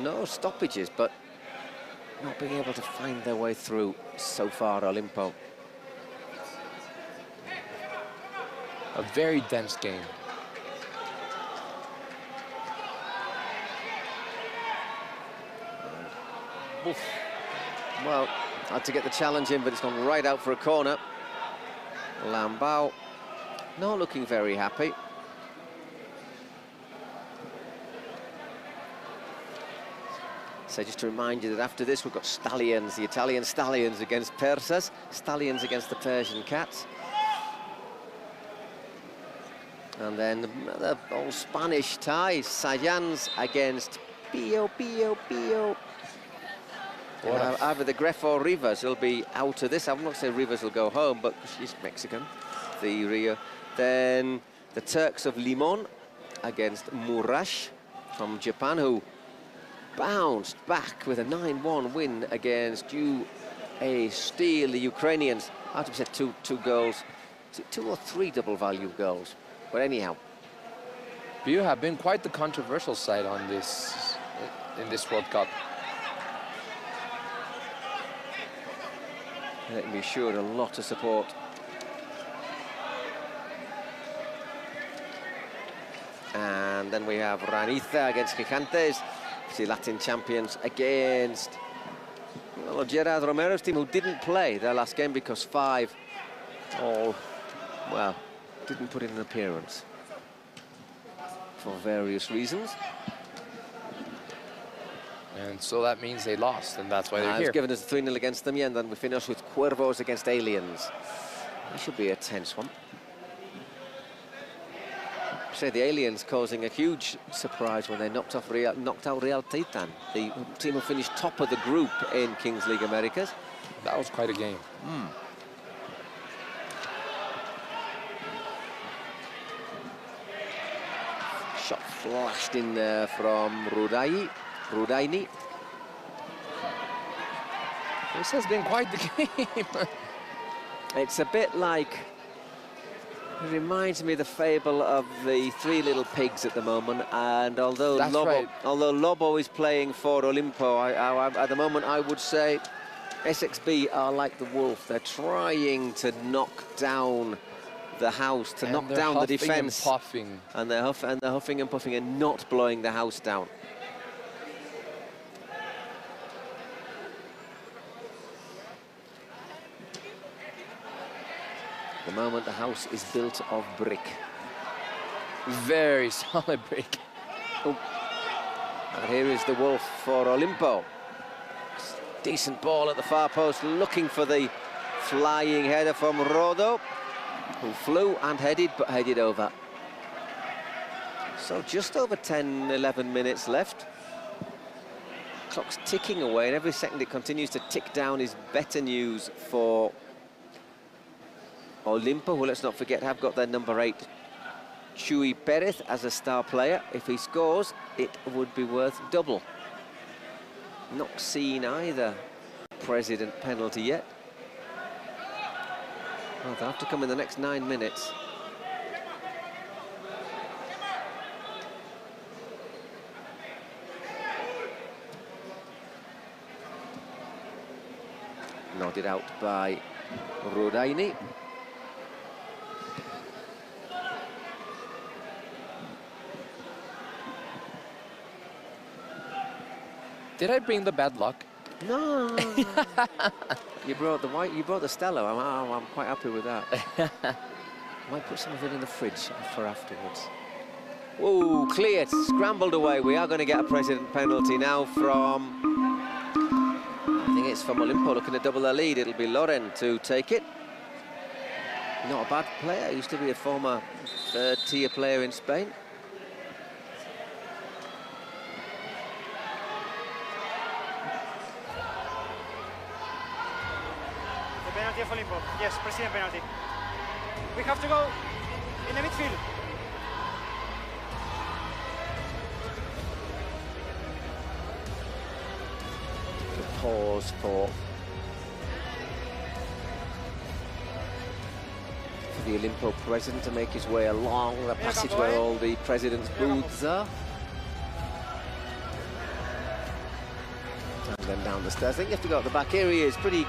No stoppages, but not being able to find their way through so far, Olimpo. A very dense game. Oof. Well, had to get the challenge in, but it's gone right out for a corner. Lambao not looking very happy. So just to remind you that after this we've got Stallions, the Italian Stallions against Persas, Stallions against the Persian Cats. And then the old Spanish ties, Sayans against Pio. Either the Gref or Rivas will be out of this. I'm not saying Rivas will go home, but she's Mexican, the Rio. Then the Turks of Limon against Murash from Japan, who bounced back with a 9-1 win against UA Steel, the Ukrainians. I have to say two goals. Is it 2 or 3 double-value goals? But anyhow. You have been quite the controversial side on this, in this World Cup. Let me sure a lot of support. And then we have Raniza against Gigantes. The Latin champions against Gerard Romero's team, who didn't play their last game because 5 all, well, didn't put in an appearance for various reasons. And so that means they lost, and that's why they're here. It's given us a 3-0 against them, yeah, and then we finish with Cuervos against Aliens. That should be a tense one. Say the Aliens causing a huge surprise when they knocked out Real Titan, the team who finished top of the group in Kings League Americas. That was quite a game. Shot flashed in there from Rudaini. This has been quite the game. It's a bit like, it reminds me of the fable of the 3 little pigs at the moment, and although Lobo is playing for Olimpo, at the moment I would say SXB are like the wolf. They're trying to knock down the house, to knock down the defence. And they're huffing and puffing and not blowing the house down. At the moment, the house is built of brick. Very solid brick. Oh. And here is the wolf for Olimpo. Decent ball at the far post, looking for the flying header from Rodo, who flew and headed, but headed over. So just over 10, 11 minutes left. Clock's ticking away, and every second it continues to tick down is better news for Olimpo, who, let's not forget, have got their number 8, Chuy Perez, as a star player. If he scores, it would be worth double. Not seen either president penalty yet. Well, they'll have to come in the next 9 minutes. Nodded out by Rodaini. Did I bring the bad luck? No. You brought the white. You brought the Stella. I'm quite happy with that. Might put some of it in the fridge for afterwards. Oh, cleared, scrambled away. We are going to get a president penalty now from. I think it's from Olimpo looking to double their lead. It'll be Loren to take it. Not a bad player. Used to be a former third-tier player in Spain. Penalty of Olimpo. Yes, president penalty. We have to go in the midfield. The pause for the Olimpo president to make his way along the passage where all the president's booths are. And then down the stairs. I think you have to go up the back. Here he is, pretty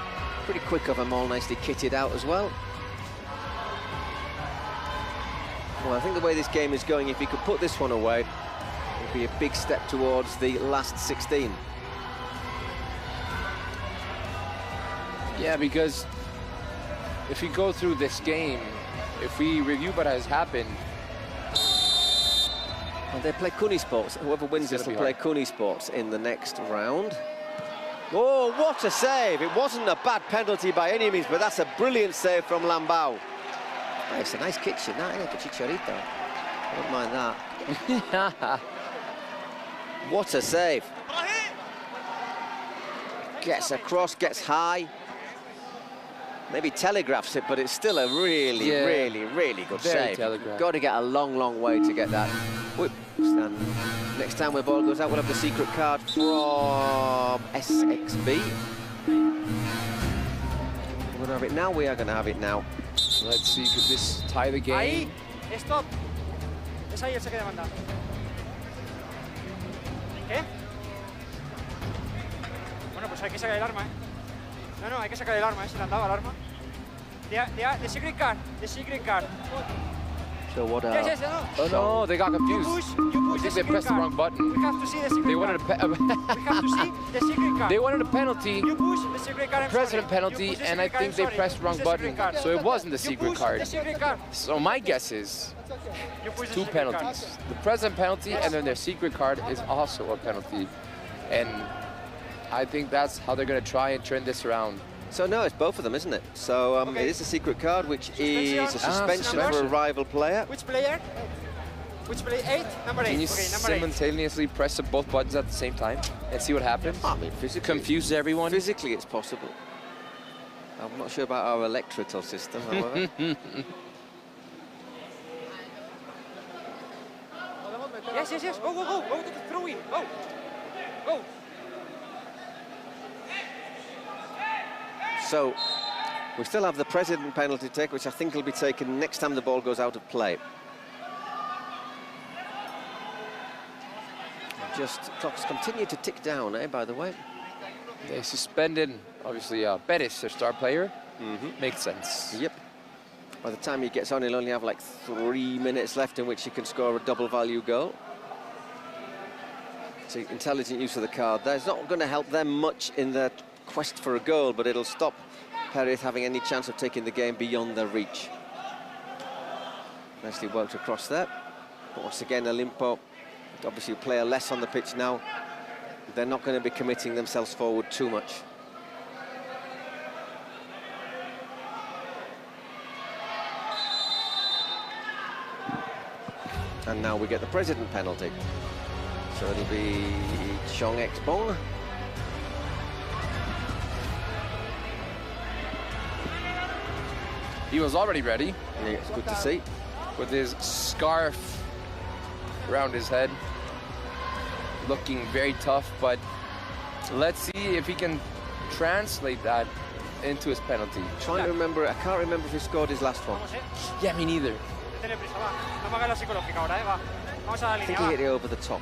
quick of them, all nicely kitted out as well. Well, I think the way this game is going, if he could put this one away, it would be a big step towards the last 16. Yeah, because if we go through this game, if we review what has happened... Well, they play Cuni Sports. Whoever wins this will play Cuni Sports in the next round. Oh, what a save! It wasn't a bad penalty by any means, but that's a brilliant save from Lambao. Oh, it's a nice kitchen, that, isn't it? Chicharito. I don't mind that. What a save! Gets across, gets high. Maybe telegraphs it, but it's still a really, really good save. Got to get a long, long way to get that. Whoops, and next time where ball goes out, we'll have the secret card from SXB. We're going to have it now. We are going to have it now. Let's see, could this tie the game? Ahí, stop. Es ahí el saque de banda. ¿Qué? Bueno, pues hay que sacar el arma, ¿eh? No, hay que sacar el arma, ¿eh? Se le han dado al arma. The secret card, the secret card. So what? Yes, Oh no, they got confused. You I think they pressed the wrong button. We have to see the secret They wanted card. We have to see the secret card. They wanted a penalty. You push the secret card. President penalty, and I think they pressed the wrong button, so it wasn't the secret card. The secret card. So my guess is two penalties. The president penalty, and then their secret card is also a penalty. And I think that's how they're going to try and turn this around. So no, it's both of them, isn't it? So it is a secret card, which is a suspension for a rival player. Which player? Which player? 8? Number 8. Can you Okay, number 8. simultaneously press both buttons at the same time and see what happens? I mean, physically, confuse everyone. Physically, it's possible. I'm not sure about our electrical system, however. Yes. Go. Go to the throw-in. Go. So we still have the president penalty take, which I think will be taken next time the ball goes out of play. Just clocks continue to tick down, by the way. They suspended, obviously, Perez, their star player. Makes sense. Yep. By the time he gets on, he'll only have like 3 minutes left in which he can score a double value goal. So intelligent use of the card there. It's not going to help them much in their quest for a goal, but it'll stop Perez having any chance of taking the game beyond their reach. Nicely worked across there. But once again, Olimpo, obviously a player less on the pitch now. They're not going to be committing themselves forward too much. And now we get the president penalty. So it'll be Chong X-Bong. He was already ready. Yeah, it's good to see. With his scarf around his head. Looking very tough, but let's see if he can translate that into his penalty. Trying to remember, I can't remember if he scored his last one. Yeah, me neither. I think he hit it over the top.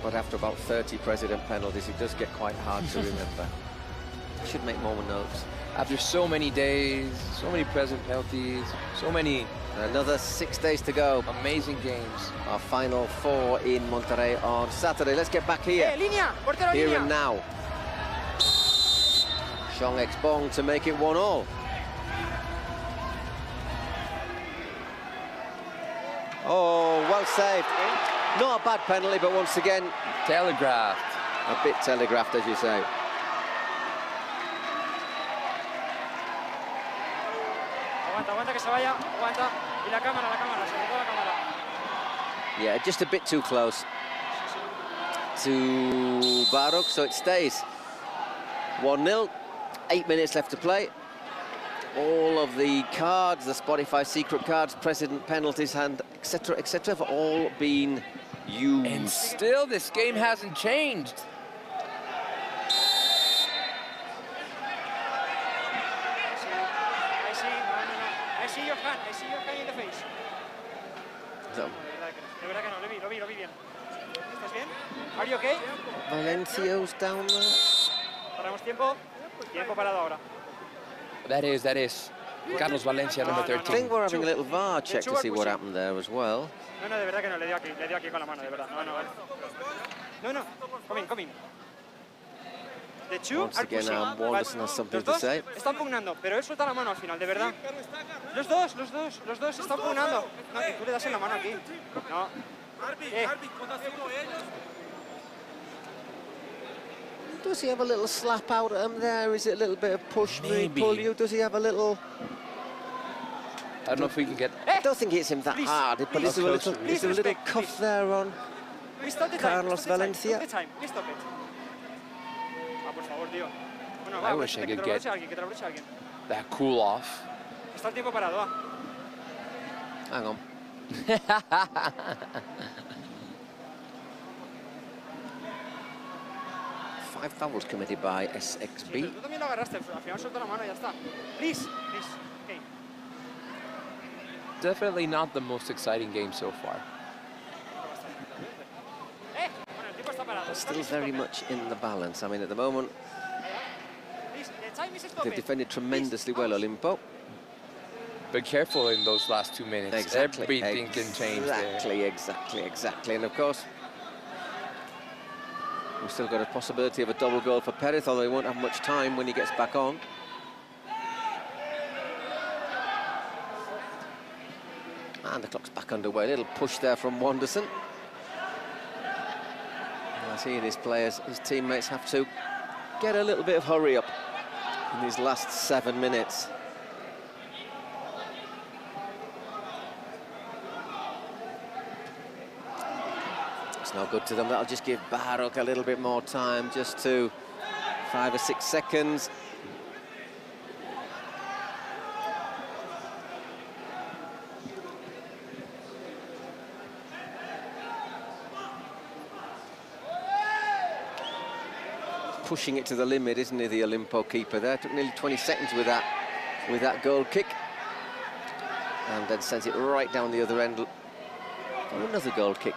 But after about 30 president penalties, it does get quite hard to remember. I should make more notes. After so many days, so many president penalties, so many... Another 6 days to go. Amazing games. Our final 4 in Monterrey on Saturday. Let's get back here. Here and now. Chong X-Bong to make it 1-1. Oh, well saved. Not a bad penalty, but once again... telegraphed. A bit telegraphed, as you say. Yeah, just a bit too close to Baruch, so it stays 1-0. 8 minutes left to play. All of the cards, the Spotify secret cards, president penalties, and etc., have all been used. And still, this game hasn't changed. I see your hand in the face. So. De verdad que no, lo vi bien. ¿Estás bien? Are you okay? Valencio's down there. Paramos tiempo. Tiempo parado ahora. That is. Carlos Valencia, number 13. I think we're having a little VAR check to see what happened there as well. No, de verdad que no, le dio aquí con la mano, de verdad. No, come in. The two Once are again, pushing. Wanderson has something to say. Están pugnando, pero él suelta la mano al final, de verdad. Los dos están pugnando. No, que tú le das en la mano aquí. No. Does he have a little slap out at him there? Is it a little bit of push me, pull you? Does he have a little... I don't know if we can get... I don't think it's him that hard, but is there a little cuff there on Carlos Valencia? Please stop it. Por favor, tío. Bueno, I wish I could get that cool off. Está el tiempo parado, va. Hang on. 5 fouls committed by SXB. Tú también lo agarraste, al final suelta la mano y ya está. Please. Okay. Definitely not the most exciting game so far. But still very much in the balance. I mean, at the moment, they've defended tremendously well, Olimpo. But careful in those last 2 minutes. Exactly. Everything can change there. Exactly. And of course, we've still got a possibility of a double goal for Perez, although he won't have much time when he gets back on. And the clock's back underway. A little push there from Wanderson. As he and his players, his teammates have to get a little bit of hurry up in these last 7 minutes. It's no good to them. That'll just give Baruch a little bit more time, just to 5 or 6 seconds. Pushing it to the limit, isn't he, the Olimpo keeper there? Took nearly 20 seconds with that goal kick. And then sends it right down the other end for another goal kick.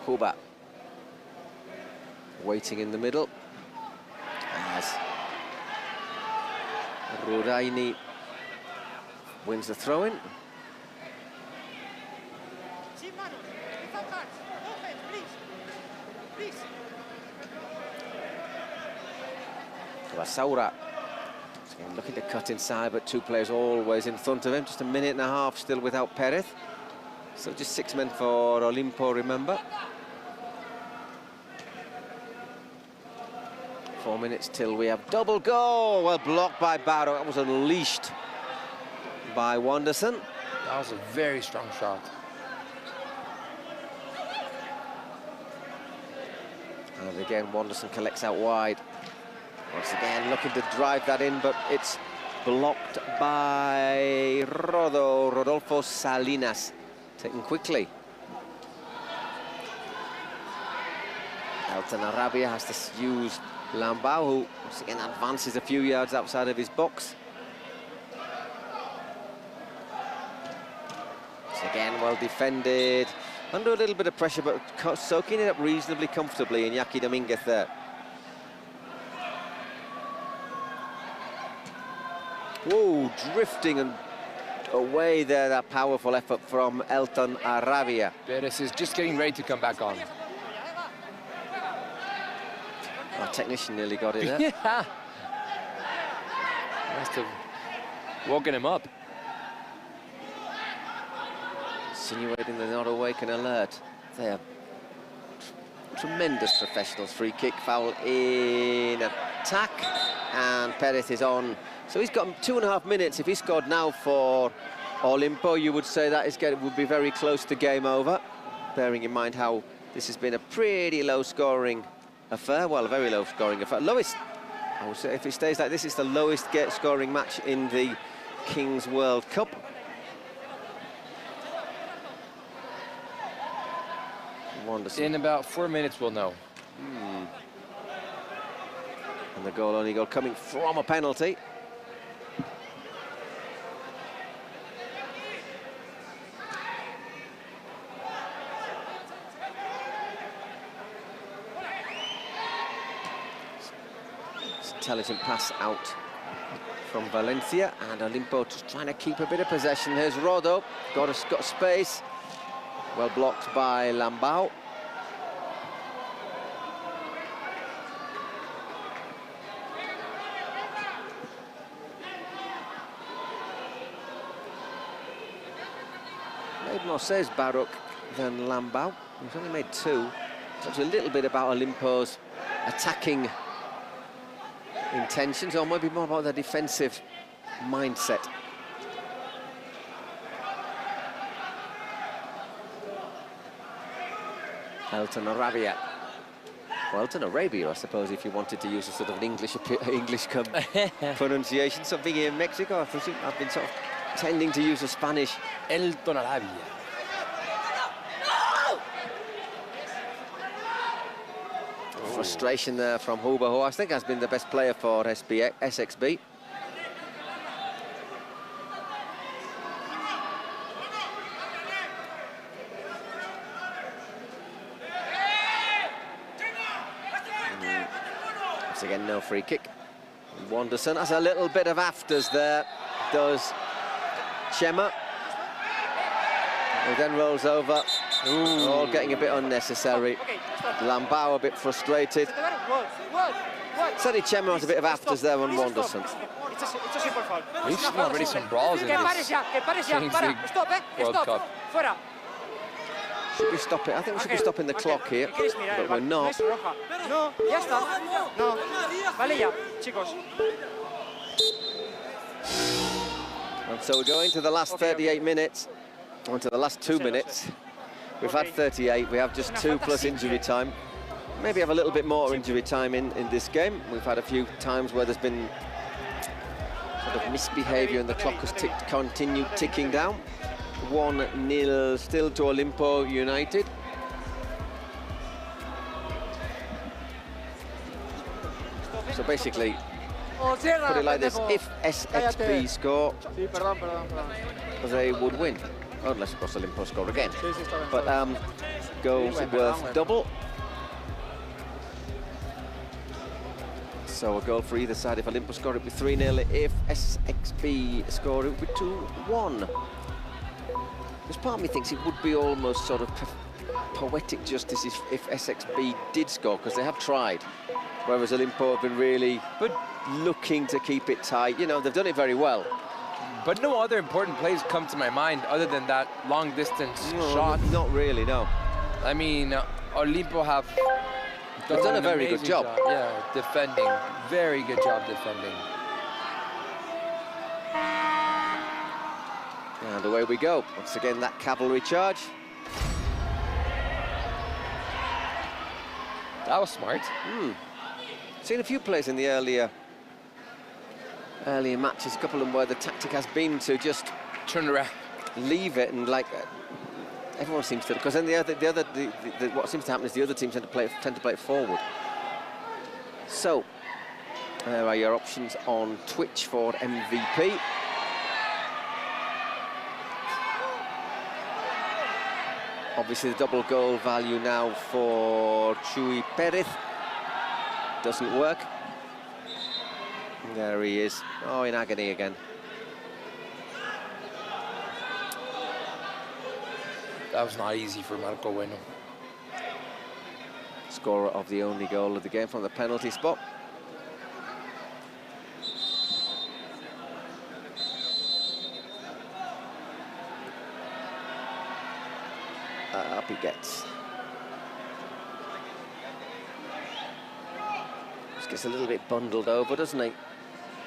Huba waiting in the middle as Ruraini wins the throw-in. Saura looking to cut inside, but 2 players always in front of him. Just a minute and a half still without Perez. So just 6 men for Olimpo, remember. 4 minutes till we have double goal. Well blocked by Barrow. That was unleashed by Wanderson. That was a very strong shot. And again, Wanderson collects out wide. Once again, looking to drive that in, but it's blocked by Rodolfo Salinas. Taken quickly. Elton Arabia has to use Lambao, who once again advances a few yards outside of his box. Once again, well defended. Under a little bit of pressure, but soaking it up reasonably comfortably, Iñaki Dominguez there. Whoa, drifting and away there, that powerful effort from Elton Arabia. Perez is just getting ready to come back on. Our technician nearly got it there. Yeah. Must have woken him up. Insinuating they're not awake and alert. They are tremendous professionals. Free kick, foul in attack, and Perez is on. So he's got 2.5 minutes. If he scored now for Olimpo, you would say that would be very close to game over, bearing in mind how this has been a pretty low-scoring affair. Well, a very low-scoring affair. Lowest, I would say, if it stays like this, it's the lowest scoring match in the Kings World Cup. Wanderson. In about 4 minutes, we'll know. And the only goal coming from a penalty. Intelligent pass out from Valencia, and Olimpo just trying to keep a bit of possession. Here's Rodo, got space. Well blocked by Lambao. Made more saves, Baruch, than Lambao. He's only made 2. Talks a little bit about Olimpo's attacking intentions, or maybe more about their defensive mindset. Elton Arabia. Well, Elton Arabia, I suppose, if you wanted to use a sort of an English pronunciation. Something here in Mexico, I've been sort of tending to use a Spanish. Elton Arabia. Frustration there from Huber, who I think has been the best player for SXB. Once again, no free kick. Wanderson has a little bit of afters there, does Chema. Who then rolls over. Ooh. All getting a bit unnecessary. Lambao a bit frustrated. Sadi Chema has a bit of afters there on Wanderson. We've seen already some brawls in this Kings League World Cup. Should we stop it? I think we should be stopping the clock here, but we're not. No, ya está. No. Vale ya, chicos. And so we're going to the last 38 minutes, on to the last 2 minutes. We've had 38, we have just 2 plus injury time. Maybe have a little bit more injury time in this game. We've had a few times where there's been sort of misbehaviour and the clock has continued ticking down. 1-0 still to Olimpo United. So basically, put it like this, if SXB score, they would win. Unless, of course, Olimpo score again. But goals worth double. So a goal for either side. If Olimpo score, it would be 3-0. If SXB score, it would be 2-1. Because part of me thinks it would be almost sort of poetic justice if SXB did score, because they have tried. Whereas Olimpo have been really looking to keep it tight. You know, they've done it very well. But no other important plays come to my mind other than that long-distance shot. Not really, no. I mean, Olimpo have They've done a very good job. Yeah, defending. Very good job defending. And away we go. Once again, that cavalry charge. That was smart. Seen a few plays in the earlier matches, a couple of them where the tactic has been to just turn around, leave it, and like everyone seems to, because then what seems to happen is the other teams tend to play it forward. So there are your options on Twitch for MVP. Obviously the double goal value now for Chuy Perez doesn't work. There he is. Oh, in agony again. That was not easy for Marco Bueno. Scorer of the only goal of the game from the penalty spot. Up he gets. Just gets a little bit bundled over, doesn't he?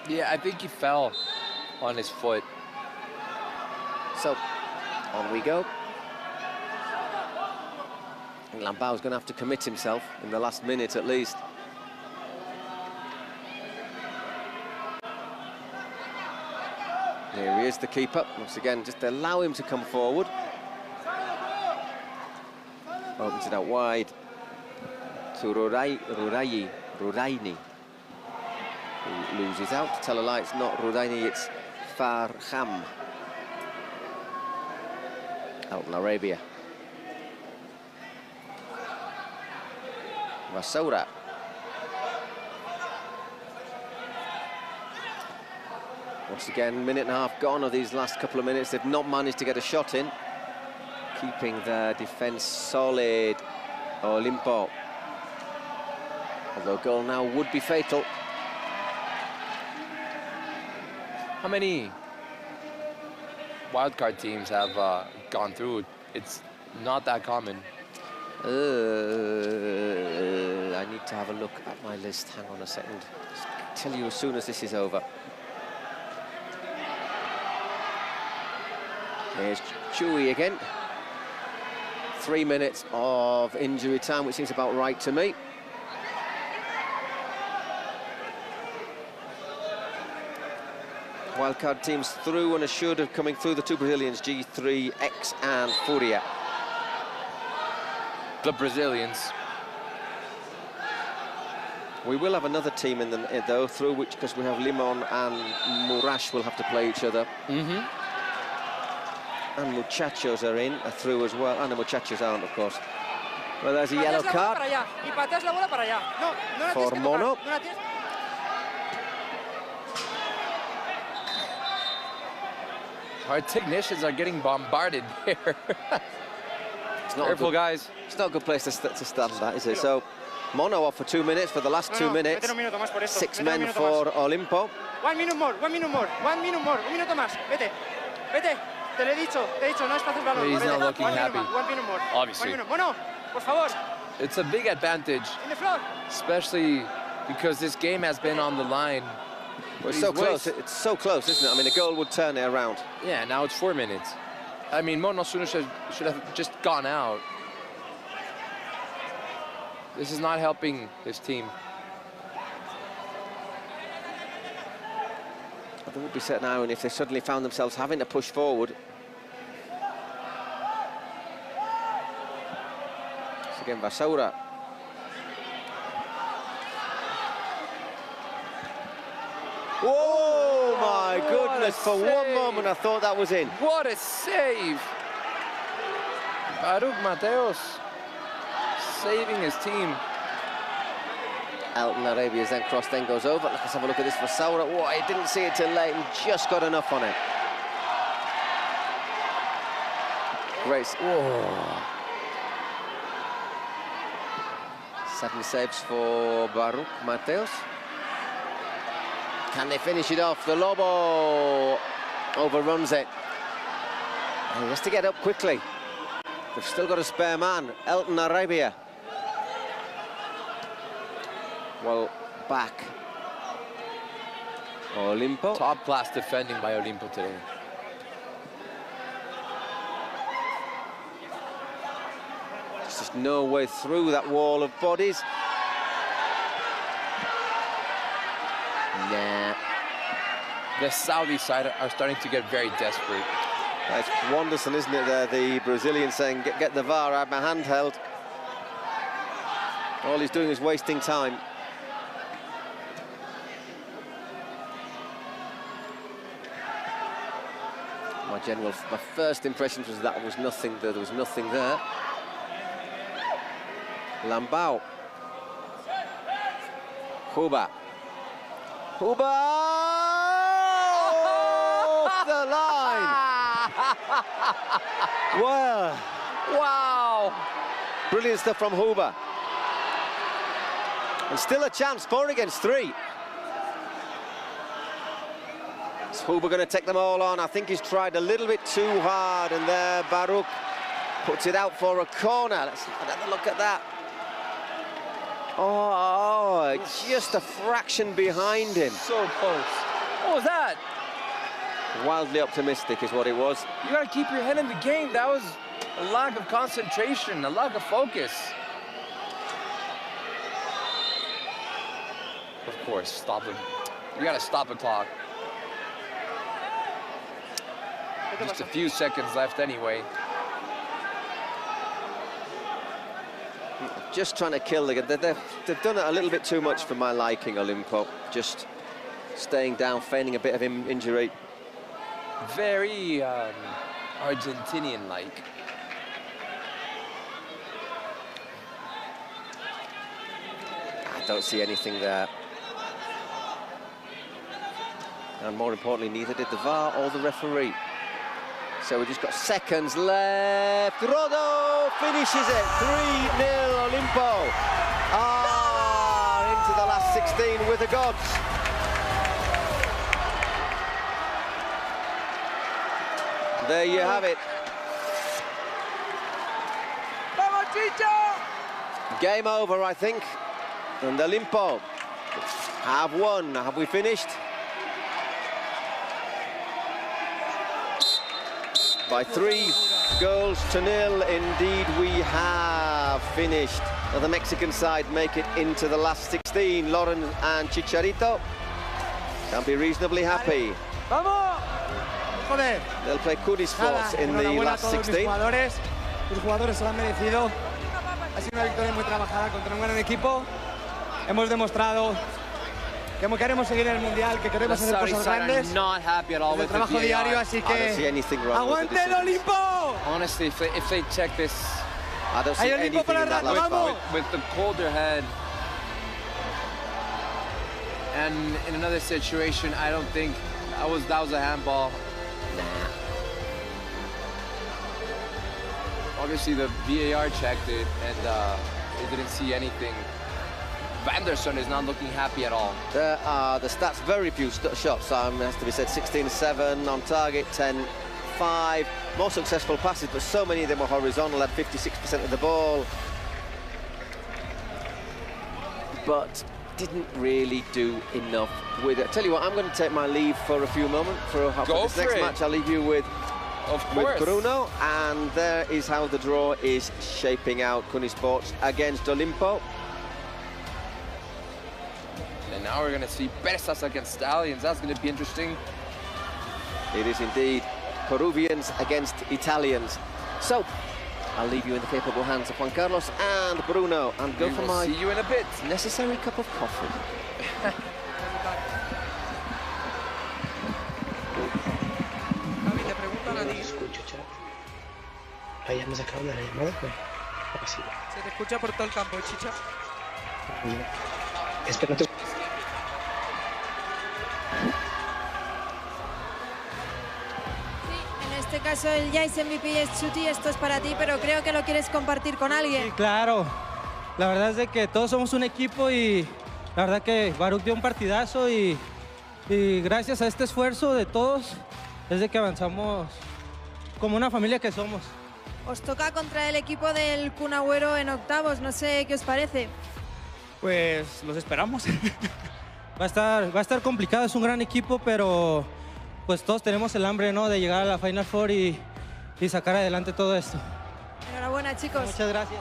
Yeah, I think he fell on his foot. So, on we go. And Lambao's going to have to commit himself in the last minute at least. Here he is, the keeper. Once again, just allow him to come forward. Opens it out wide to Ruraini. Who loses out. To tell a lie, it's not Ruraini, it's Farham. Out in Arabia. Vasoura. Once again, minute and a half gone of these last couple of minutes. They've not managed to get a shot in. Keeping their defence solid. Olimpo. Although a goal now would be fatal. How many wildcard teams have gone through? It's not that common. I need to have a look at my list. Hang on a second. I'll tell you as soon as this is over. Here's Chuy again. 3 minutes of injury time, which seems about right to me. Wildcard teams through and assured of coming through, the two Brazilians, G3, X and Furia. The Brazilians. We will have another team in the though through which, because we have Limon and Murash will have to play each other. And Muchachos are through as well. And the Muchachos aren't, of course. Well, there's a yellow card for Mono. Our technicians are getting bombarded here. Careful, guys. It's not a good place to stand that, is it? So, Mono off for 2 minutes for the last 2 minutes. 6 men for Olimpo. 1 minute more, 1 minute more, 1 minute more, un minuto más. Vete, vete. Te lo he dicho, no espacio el balón. He's not looking happy. 1 minute more. Obviously. 1 minute. Mono, por favor. It's a big advantage, especially because this game has been on the line. Well, it's so close. It's so close, isn't it? I mean, a goal would turn it around. Yeah, now it's 4 minutes. I mean, Mono should have just gone out. This is not helping his team. They would be set now, and if they suddenly found themselves having to push forward. So again, Vasoura. Oh my goodness, for one moment I thought that was in. What a save! Baruch Mateos saving his team. Elton Arabia's then cross, then goes over. Let's have a look at this for Saura. Oh, he didn't see it till late and just got enough on it. Great. Oh. 7 saves for Baruch Mateos. Can they finish it off? The Lobo overruns it. And he has to get up quickly. They've still got a spare man, Elton Arabia. well back. Olimpo. Top class defending by Olimpo today. There's just no way through that wall of bodies. Nah. The Saudi side are starting to get very desperate. It's Wanderson, isn't it, there? The Brazilian saying, get the VAR, I have my hand held. All he's doing is wasting time. My first impression was that was nothing there. There was nothing there. Lambao. Huba. Huba! Off the line! Well, wow! Brilliant stuff from Huba. And still a chance, 4 against 3. Is Huba going to take them all on? I think he's tried a little bit too hard, and there Baruch puts it out for a corner. Let's have another look at that. Oh, just a fraction behind him. So close. What was that? Wildly optimistic is what it was. You got to keep your head in the game. That was a lack of concentration, a lack of focus. Of course, stop him. You got to stop the clock. Just a few seconds left anyway. Just trying to kill the game. They've done it a little bit too much for my liking, Olimpo. Just staying down, feigning a bit of injury. Very Argentinian-like. I don't see anything there. And more importantly, neither did the VAR or the referee. So we've just got seconds left. Rodo finishes it. 3-0 Olimpo. Into the last 16 with the gods. There you have it. Game over, I think. And Olimpo have won. Have we finished? By 3-0. Indeed, we have finished. Now the Mexican side make it into the last 16. Lauren and Chicharito can be reasonably happy. They'll play Kudi's Sports in the last 16. Los jugadores se lo han merecido. Ha sido una victoria muy trabajada contra un gran equipo. Hemos demostrado que queremos seguir en el Mundial, que queremos hacer cosas grandes. El trabajo diario, así que ¡aguante el Olimpo! Honestly, if they check this, I don't see anything in that last foul. With the colder head, and in another situation, I don't think that was a handball. Nah. Obviously, the VAR checked it, and they didn't see anything. Vanderson is not looking happy at all. There are the stats, very few shots, has to be said. 16-7 on target, 10-5. More successful passes, but so many of them were horizontal, had 56% of the ball. But didn't really do enough with it. I tell you what, I'm going to take my leave for a few moments. For this next match, I'll leave you with Bruno. And there is how the draw is shaping out. Kuni Sports against Olimpo. And now we're going to see Persas against Stallions. That's going to be interesting. It is indeed. Peruvians against Italians. So, I'll leave you in the capable hands of Juan Carlos and Bruno, and go for my see you in a bit. Necessary cup of coffee. Ahí ya me sacaron de la llamada, pues. Así. Se te escucha por todo el campo, Chicha. Espera, no te... En este caso el Jais MVP es Chuti, esto es para ti, pero creo que lo quieres compartir con alguien. Sí, claro. La verdad es de que todos somos un equipo y la verdad que Baruch dio un partidazo y gracias a este esfuerzo de todos es de que avanzamos como una familia que somos. Os toca contra el equipo del Kun Agüero en octavos, no sé qué os parece. Pues los esperamos. Va a estar complicado, es un gran equipo, pero pues todos tenemos el hambre, ¿no?, de llegar a la Final Four y sacar adelante todo esto. Enhorabuena, chicos. Muchas gracias.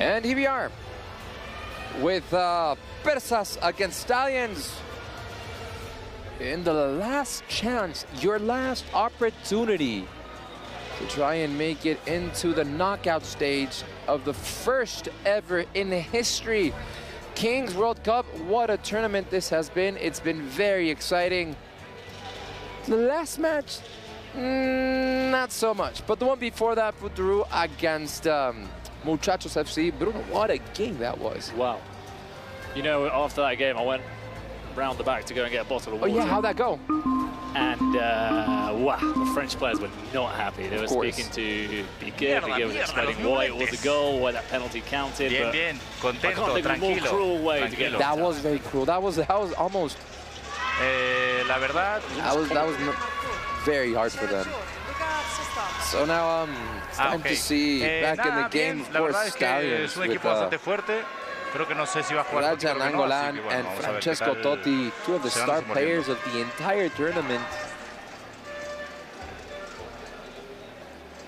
And here we are with Persas against Stallions. In the last chance, your last opportunity to try and make it into the knockout stage of the first ever in history Kings World Cup. What a tournament this has been. It's been very exciting. The last match, not so much. But the one before that, Puturu against Muchachos FC. Bruno, what a game that was. Wow. You know, after that game, I went round the back to go and get a bottle of water. Oh yeah, how'd that go? And wow, the French players were not happy. They were speaking to Piqué. Piqué was explaining why it was a goal, why that penalty counted. Bien, but bien, I can't think of a more cruel way to get that was very cruel. That was almost. La verdad. That was very hard for them. So now it's time to see back in the game, of course, Stallions with Rajan Angolan and Francesco Totti, two of the star players of the entire tournament.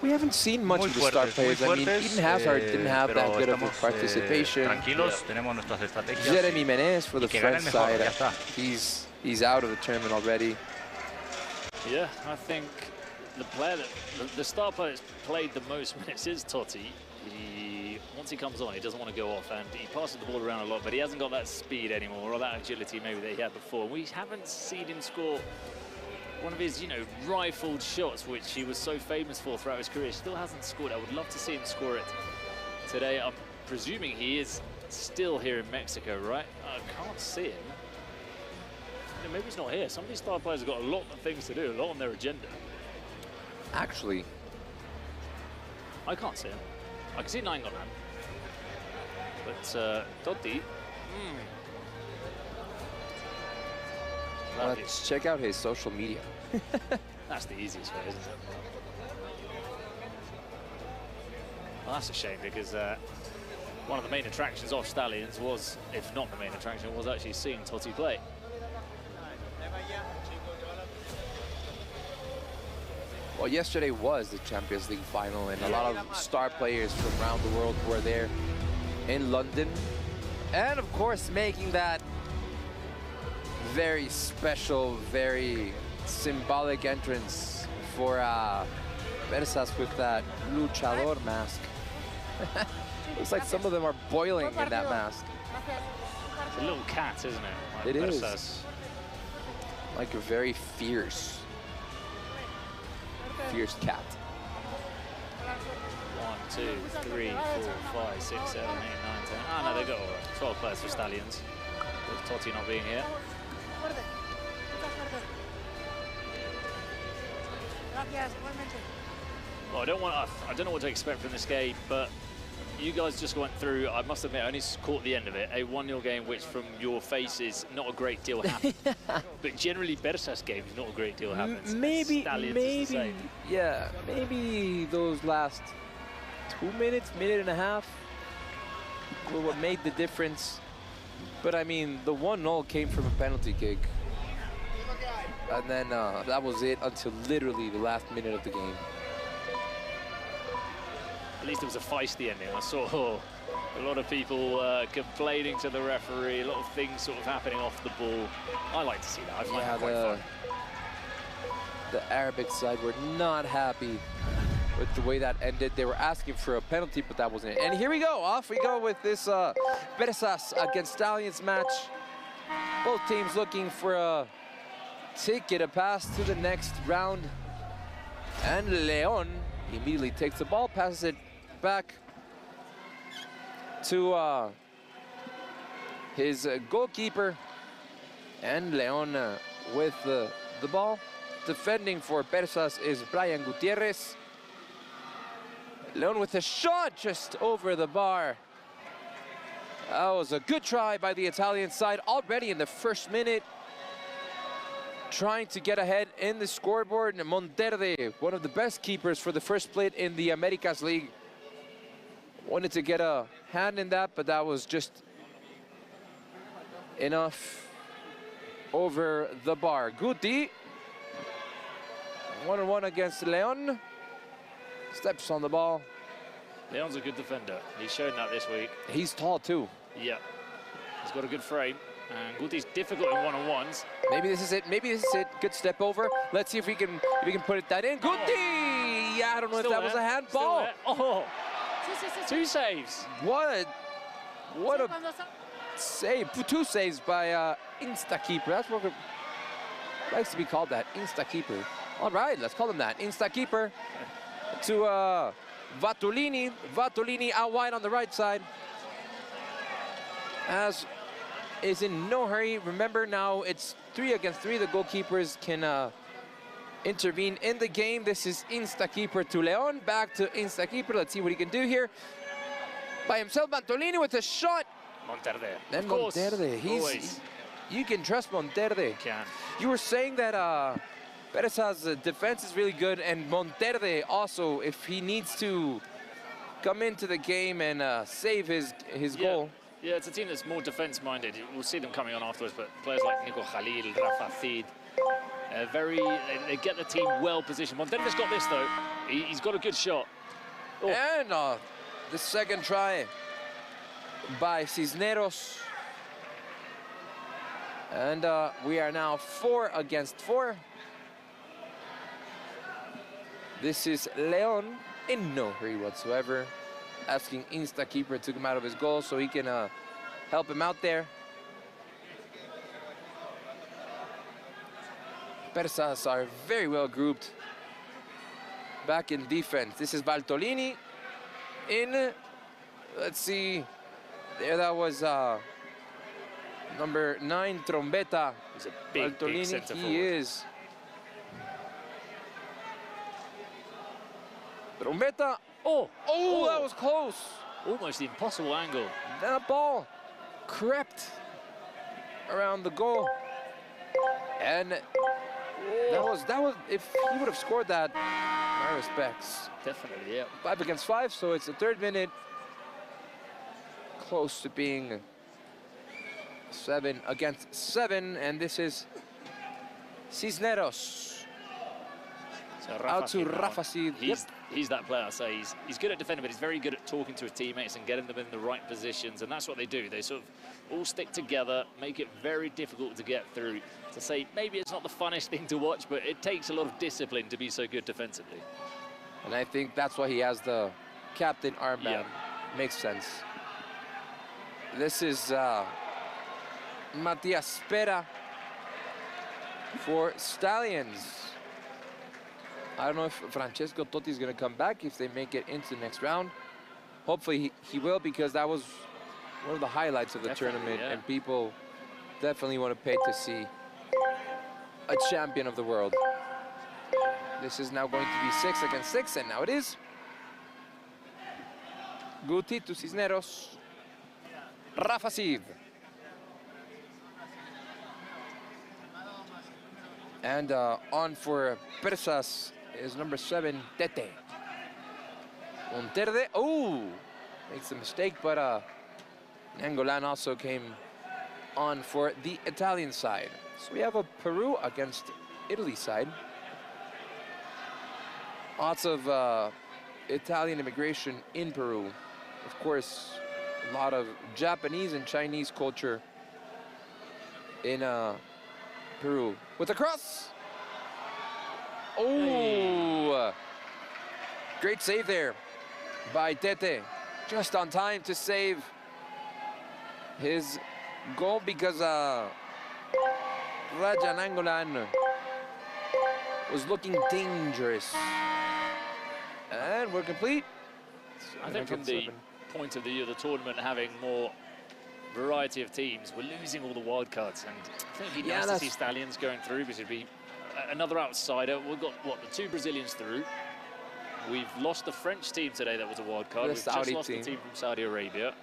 We haven't seen much of the star players. I mean, Eden Hazard didn't have that good of a participation. Jeremy Menez for the French side, he's out of the tournament already. Yeah, I think the player the star player that's played the most minutes is Totti. Once he comes on, he doesn't want to go off, and he passes the ball around a lot, but he hasn't got that speed anymore, or that agility maybe that he had before. We haven't seen him score one of his, you know, rifled shots, which he was so famous for throughout his career. He still hasn't scored. I would love to see him score it today. I'm presuming he is still here in Mexico, right? I can't see him. You know, maybe he's not here. Some of these star players have got a lot of things to do, a lot on their agenda. Actually, I can't see him. I can see Nainggolan. But Totti, let's check out his social media. That's the easiest way, isn't it? Well, that's a shame, because one of the main attractions of Stallions was, if not the main attraction, was actually seeing Totti play. Well, yesterday was the Champions League final, and a lot of star players from around the world were there in London. And of course, making that very special, very symbolic entrance for Persas with that luchador mask. Looks like some of them are boiling in that mask. It's a little cat, isn't it? Like it Persas. is. Like a very fierce cat. 1, 2, 3, 4, 5, 6, 7, 8, 9, 10. Ah, no, they've got 12 players for Stallions, with Totti not being here. Well, I don't know what to expect from this game, but you guys just went through, I must admit, I only caught the end of it, a 1-0 game, which from your faces, not a great deal happens. But generally, Bersas games, not a great deal happens. Maybe, yeah, maybe those last 2 minutes, minute and a half, were what made the difference. But I mean, the 1-0 came from a penalty kick. And then that was it until literally the last minute of the game. At least it was a feisty ending. I saw a lot of people complaining to the referee, a lot of things sort of happening off the ball. I like to see that. I find that quite fun. The Arabic side were not happy with the way that ended. They were asking for a penalty, but that wasn't it. And here we go. Off we go with this Bersas against Stallions match. Both teams looking for a ticket, a pass to the next round. And Leon immediately takes the ball, passes it back to his goalkeeper. And Leon with the ball. Defending for Bersas is Brian Gutierrez. Leon with a shot just over the bar. That was a good try by the Italian side already in the first minute. Trying to get ahead in the scoreboard. Monterde, one of the best keepers for the first split in the Americas League. Wanted to get a hand in that, but that was just enough over the bar. Guti, 1-on-1 against Leon. Steps on the ball. Leon's a good defender. He's shown that this week. He's tall too. Yeah, he's got a good frame. And Guti's difficult in one-on-ones. Maybe this is it. Maybe this is it. Good step over. Let's see if we can put that in. Guti! Yeah, I don't know if that was a handball. Oh, 2 saves. What a save. 2 saves by Insta-keeper. That's what likes to be called, that Insta-keeper. All right, let's call him that. Insta-keeper to Vatolini. Vatolini out wide on the right side. As is in no hurry. Remember, now it's 3 against 3. The goalkeepers can intervene in the game. This is Insta-keeper to Leon. Back to Insta-keeper. Let's see what he can do here. By himself, Mantolini with a shot. Monterde. And Monterde, you can trust Monterde. Can. You were saying that Bersas' defense is really good, and Monterde also, if he needs to come into the game and save his goal. Yeah, it's a team that's more defense-minded. We'll see them coming on afterwards, but players like Nico Khalil, Rafa Cid, they get the team well positioned. Monterde's got this though. He's got a good shot. Oh. And the second try by Cisneros. And we are now 4 against 4. This is Leon in no hurry whatsoever, asking Insta-keeper to come out of his goal so he can help him out there. Bersas are very well grouped back in defense. This is Valtolini in, let's see, there that was number 9, Trombetta. He's a big center forward. He is. Trombetta. Oh, that was close. Almost the impossible angle. That ball crept around the goal. And that was, if he would have scored that, my respects. Definitely, yeah. 5 against 5, so it's the 3rd minute. Close to being 7 against 7, and this is Cisneros. So out to Rafa Cid. He's that player, I say. He's good at defending, but he's very good at talking to his teammates and getting them in the right positions, and that's what they do. They sort of all stick together, make it very difficult to get through. To say, maybe it's not the funnest thing to watch, but it takes a lot of discipline to be so good defensively. And I think that's why he has the captain armband. Yeah. Makes sense. This is Matias Pera for Stallions. I don't know if Francesco Totti is going to come back if they make it into the next round. Hopefully he will, because that was one of the highlights of the tournament, and people definitely want to pay to see a champion of the world. This is now going to be 6 against 6, and now it is. Guti to Cisneros. Rafa Sid. And on for Persas is number 7, Tete. Monterde, oh, makes a mistake, but Nangolan also came on for the Italian side. So we have a Peru against Italy side. Lots of Italian immigration in Peru. Of course, a lot of Japanese and Chinese culture in Peru. With a cross. Oh, great save there by Tete. Just on time to save his goal, because Raja Nangolan was looking dangerous. And we're complete. I think from the point of view of the tournament, having more variety of teams, we're losing all the wild cards, and I think it'd be nice to see Stallions going through, because it'd be another outsider. We've got, what, the 2 Brazilians through. We've lost the French team today that was a wild card. We've just lost the team from Saudi Arabia.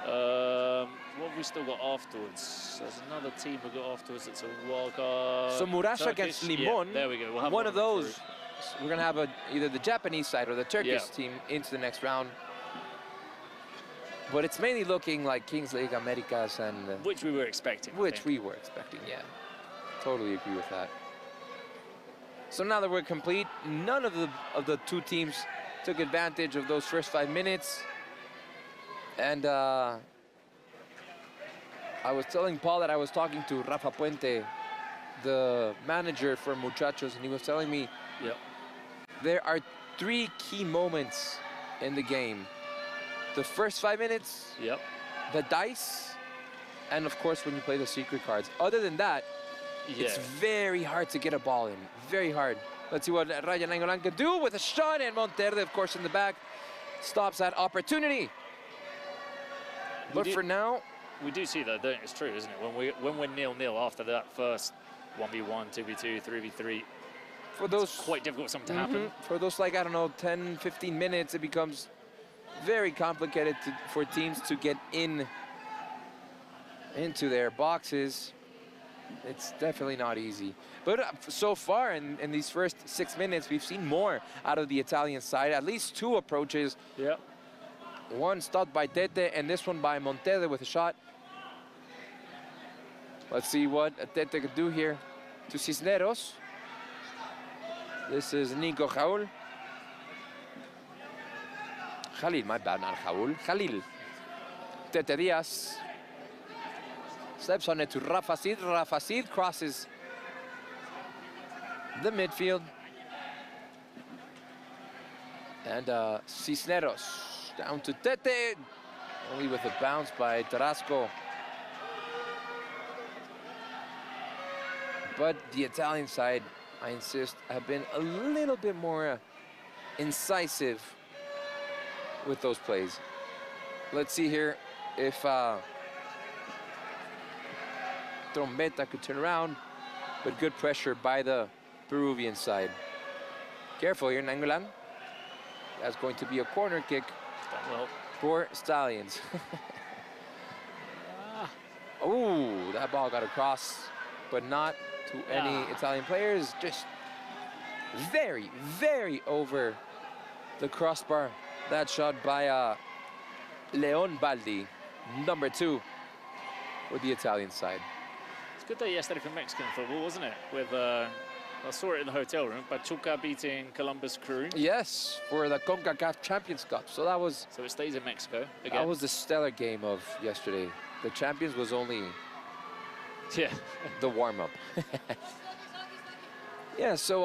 What have we still got afterwards? There's another team we've got afterwards that's a wild card. So Murasha against Limon. Yeah, there we go. We'll have one of those. We're going to have either the Japanese side or the Turkish team into the next round. But it's mainly looking like Kings League Americas, and which we were expecting. Yeah. Totally agree with that. So now that we're complete, none of the 2 teams took advantage of those first 5 minutes. And I was telling Paul that I was talking to Rafa Puente, the manager for Muchachos, and he was telling me there are 3 key moments in the game. The first 5 minutes, the dice, and of course when you play the secret cards. Other than that, it's very hard to get a ball in, very hard. Let's see what Raja Nangolan can do with a shot, and Monterde, of course, in the back, stops that opportunity. But for now, we do see that, it's true, isn't it? When we're 0-0 after that first 1v1, 2v2, 3v3, for those, it's quite difficult for something to happen. For those, like, I don't know, 10, 15 minutes, it becomes very complicated for teams to get into their boxes. It's definitely not easy. But so far in these first 6 minutes, we've seen more out of the Italian side. At least 2 approaches. One stopped by Tete, and this one by Monterde with a shot. Let's see what Tete can do here to Cisneros. This is Nico Jaul. Khalil, my bad, not Jaul. Khalil. Tete Diaz. Steps on it to Rafa Sid. Rafa Sid crosses the midfield. And Cisneros down to Tete. Only with a bounce by Tarasco. But the Italian side, I insist, have been a little bit more incisive with those plays. Let's see here if Trombetta could turn around, but good pressure by the Peruvian side. Careful here, Nangolan. That's going to be a corner kick for Stallions. Oh, that ball got across, but not to any Italian players. Just very, very over the crossbar. That shot by Leon Baldi, number 2 for the Italian side. It's a good day yesterday for Mexican football, wasn't it? With I saw it in the hotel room. Pachuca beating Columbus Crew. Yes, for the CONCACAF Champions Cup. So that was. So it stays in Mexico again. That was the stellar game of yesterday. The Champions was only. The warm-up. Yeah. So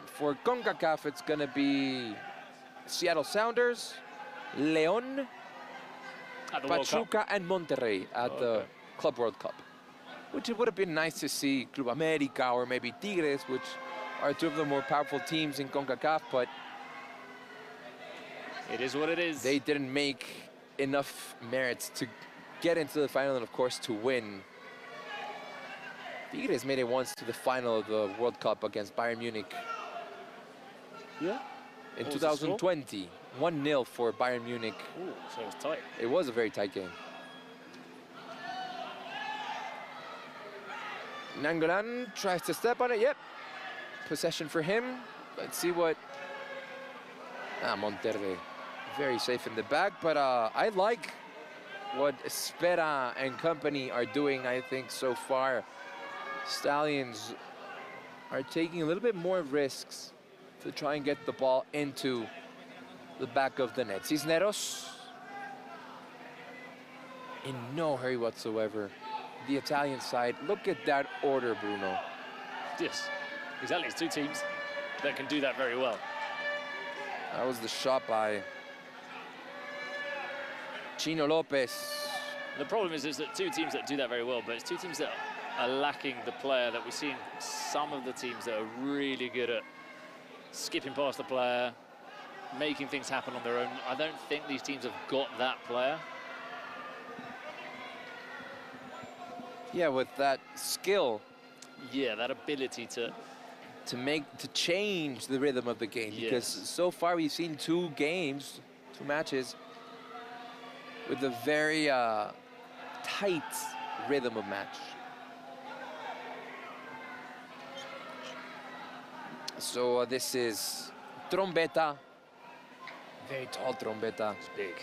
for CONCACAF, it's gonna be Seattle Sounders, León, Pachuca, and Monterrey at the Club World Cup. Which it would have been nice to see Club America or maybe Tigres, which are two of the more powerful teams in CONCACAF, but it is what it is. They didn't make enough merits to get into the final and, of course, to win. Tigres made it once to the final of the World Cup against Bayern Munich. Yeah. In 2020, 1-0 for Bayern Munich. Ooh, so it was tight. It was a very tight game. Nangolan tries to step on it. Yep. Possession for him. Let's see what... Monterrey. Very safe in the back, but I like what Espera and company are doing, I think, so far. Stallions are taking a little bit more risks to try and get the ball into the back of the net. Cisneros in no hurry whatsoever. The Italian side, look at that order, Bruno. Yes, exactly. It's two teams that can do that very well. That was the shot by Chino Lopez. The problem is that two teams that do that very well, but it's two teams that are lacking the player that we see in some of the teams that are really good at skipping past the player, making things happen on their own. I don't think these teams have got that player. Yeah, with that skill. Yeah, that ability to change the rhythm of the game. Yes. Because so far we've seen two matches with a very tight rhythm of match. So this is Trombetta. Very tall Trombetta. It's big.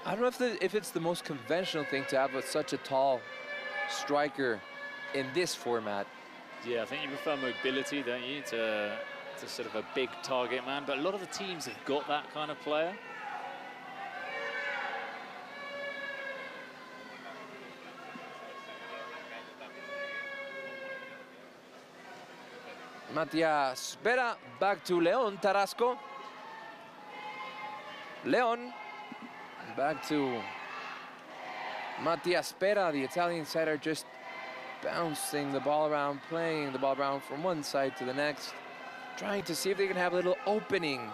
I don't know if it's the most conventional thing to have such a tall striker in this format. Yeah, I think you prefer mobility, don't you, to sort of a big target man. But a lot of the teams have got that kind of player. Matias Vera back to Leon Tarasco. Leon back to Matias Pera. The Italian side are just bouncing the ball around, playing the ball around from one side to the next, trying to see if they can have a little opening.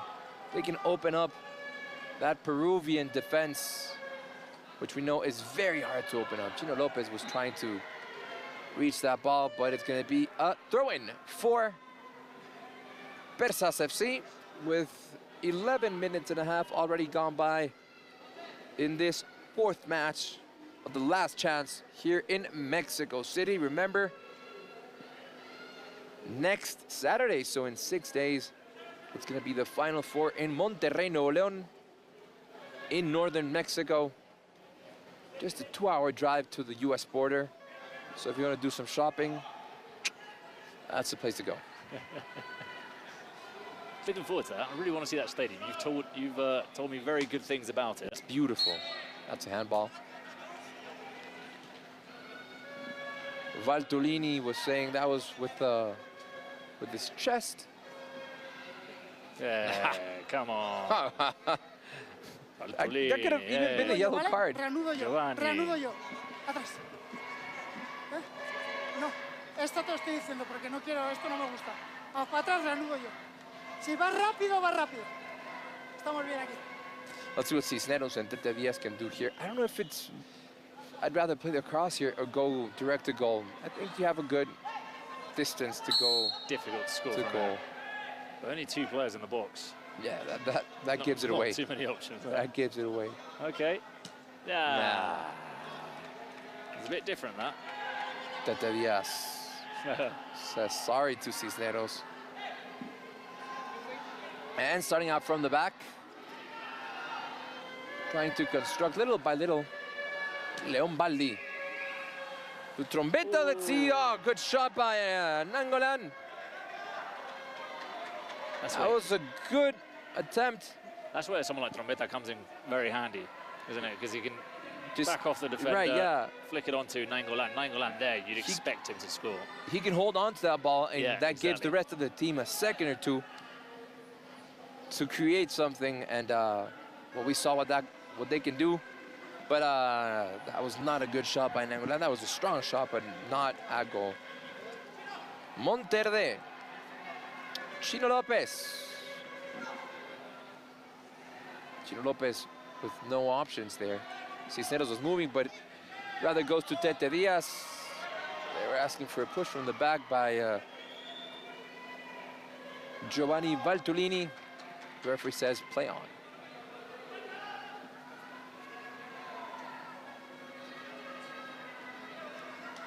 They can open up that Peruvian defense, which we know is very hard to open up. Chino Lopez was trying to reach that ball, but it's going to be a throw-in for Persas FC with 11 minutes and a half already gone by in this fourth match of the last chance here in Mexico City. Remember, next Saturday, so in 6 days, it's going to be the Final Four in Monterrey, Nuevo León, in northern Mexico. Just a 2-hour drive to the U.S. border. So if you want to do some shopping, that's the place to go. Looking forward to that. I really want to see that stadium. You've told me very good things about it. It's beautiful. That's a handball. Valtolini was saying that was with his chest. Yeah, come on. That could have even been a yellow card. Reanudo yo. Atrás. No, esto te lo estoy diciendo porque no quiero, esto no me gusta. Vamos para atrás, reanudo yo. Si vas rápido, vas rápido. Estamos bien aquí. Let's see what Cisneros and Tete Villas can do here. I don't know if it's... I'd rather play the cross here or go direct to goal. I think you have a good distance to go. Difficult to score. To goal. But only two players in the box. Yeah, that gives it away. Not too many options. That gives it away. Okay. Yeah. Nah. It's a bit different, that. Tete Villas says sorry to Cisneros. And starting out from the back. Trying to construct little by little. Leon Baldi. To Trombetta, let's see. Oh, good shot by Nangolan. That was a good attempt. That's where someone like Trombetta comes in very handy, isn't it? Because he can just back off the defender, right, yeah. Flick it onto Nangolan. Nangolan there, you'd expect him to score. He can hold on to that ball, and yeah, that gives the rest of the team a second or two to create something. And well, we saw what they can do. But that was not a good shot by Nangolan. That was a strong shot, but not a goal. Monterde. Chino Lopez. Chino Lopez with no options there. Cisneros was moving, but rather goes to Tete Diaz. They were asking for a push from the back by Giovanni Valtolini. The referee says play on.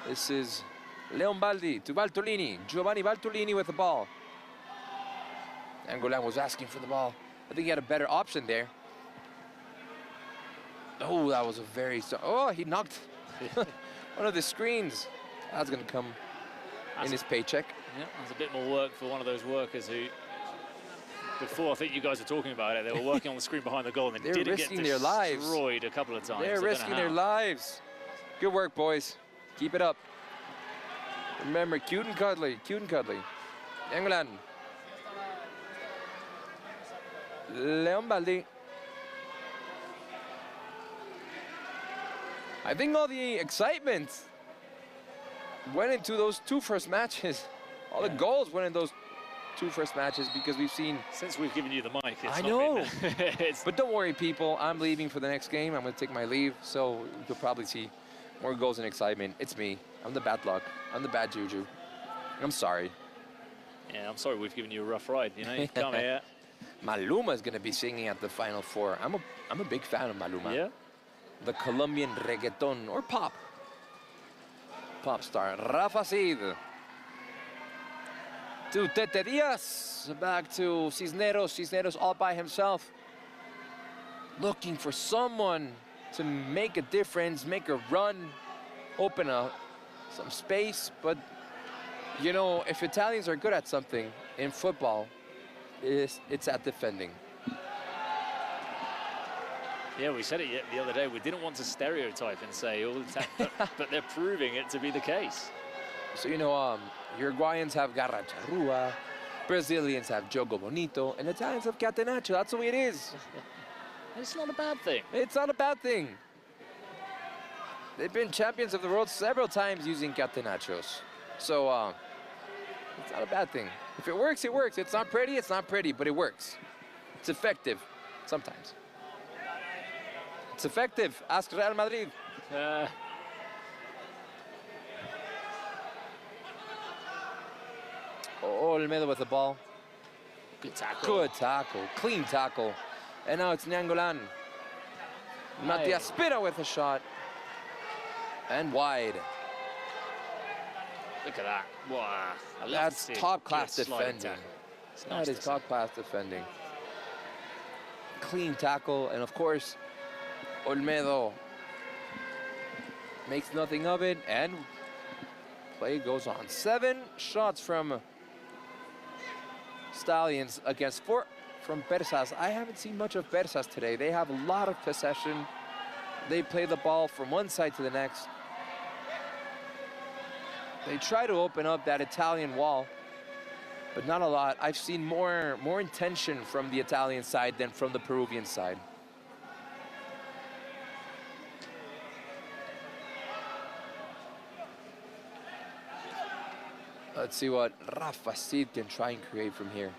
This is Leon Baldi to Valtolini. Giovanni Valtolini with the ball. Angolan was asking for the ball. I think he had a better option there. Oh, that was a very... Oh, he knocked one of the screens. That's going to come in his paycheck. Yeah, there's a bit more work for one of those workers who, before I think you guys were talking about it, they were working on the screen behind the goal and they did get destroyed a couple of times. They're risking their lives. Good work, boys. Keep it up. Remember, cute and cuddly, cute and cuddly. England. Leon Baldi. I think all the excitement went into those two first matches. All the goals went in those two first matches because we've seen... Since we've given you the mic, it's I not know. been, But don't worry, people. I'm leaving for the next game. I'm going to take my leave, so you'll probably see more goals and excitement. It's me. I'm the bad luck. I'm the bad juju. I'm sorry. Yeah, I'm sorry we've given you a rough ride. You know, you come here. Maluma is going to be singing at the Final Four. I'm a big fan of Maluma. Yeah. The Colombian reggaeton or pop star. Rafa Cid to Tete Diaz. Back to Cisneros. Cisneros all by himself. Looking for someone to make a difference, make a run, open some space. But, you know, if Italians are good at something in football, it's at defending. Yeah, we said it the other day. We didn't want to stereotype and say all the time, but they're proving it to be the case. So, you know, Uruguayans have Garra Charrua, Brazilians have Jogo Bonito, and Italians have Catenaccio. That's the way it is. It's not a bad thing. It's not a bad thing. They've been champions of the world several times using Catenaccios. So, it's not a bad thing. If it works, it works. It's not pretty, but it works. It's effective, sometimes. It's effective. Ask Real Madrid. Olmedo with the ball. Good tackle. Good tackle. Clean tackle. And now it's Nangolan. Matias Spina with a shot. And wide. Look at that. Wow. That's top-class defending. That is top-class defending. Clean tackle. And, of course, Olmedo makes nothing of it, and play goes on. 7 shots from Stallions against 4 from Persas. I haven't seen much of Persas today. They have a lot of possession. They play the ball from one side to the next. They try to open up that Italian wall, but not a lot. I've seen more intention from the Italian side than from the Peruvian side. Let's see what Rafa Cid can try and create from here.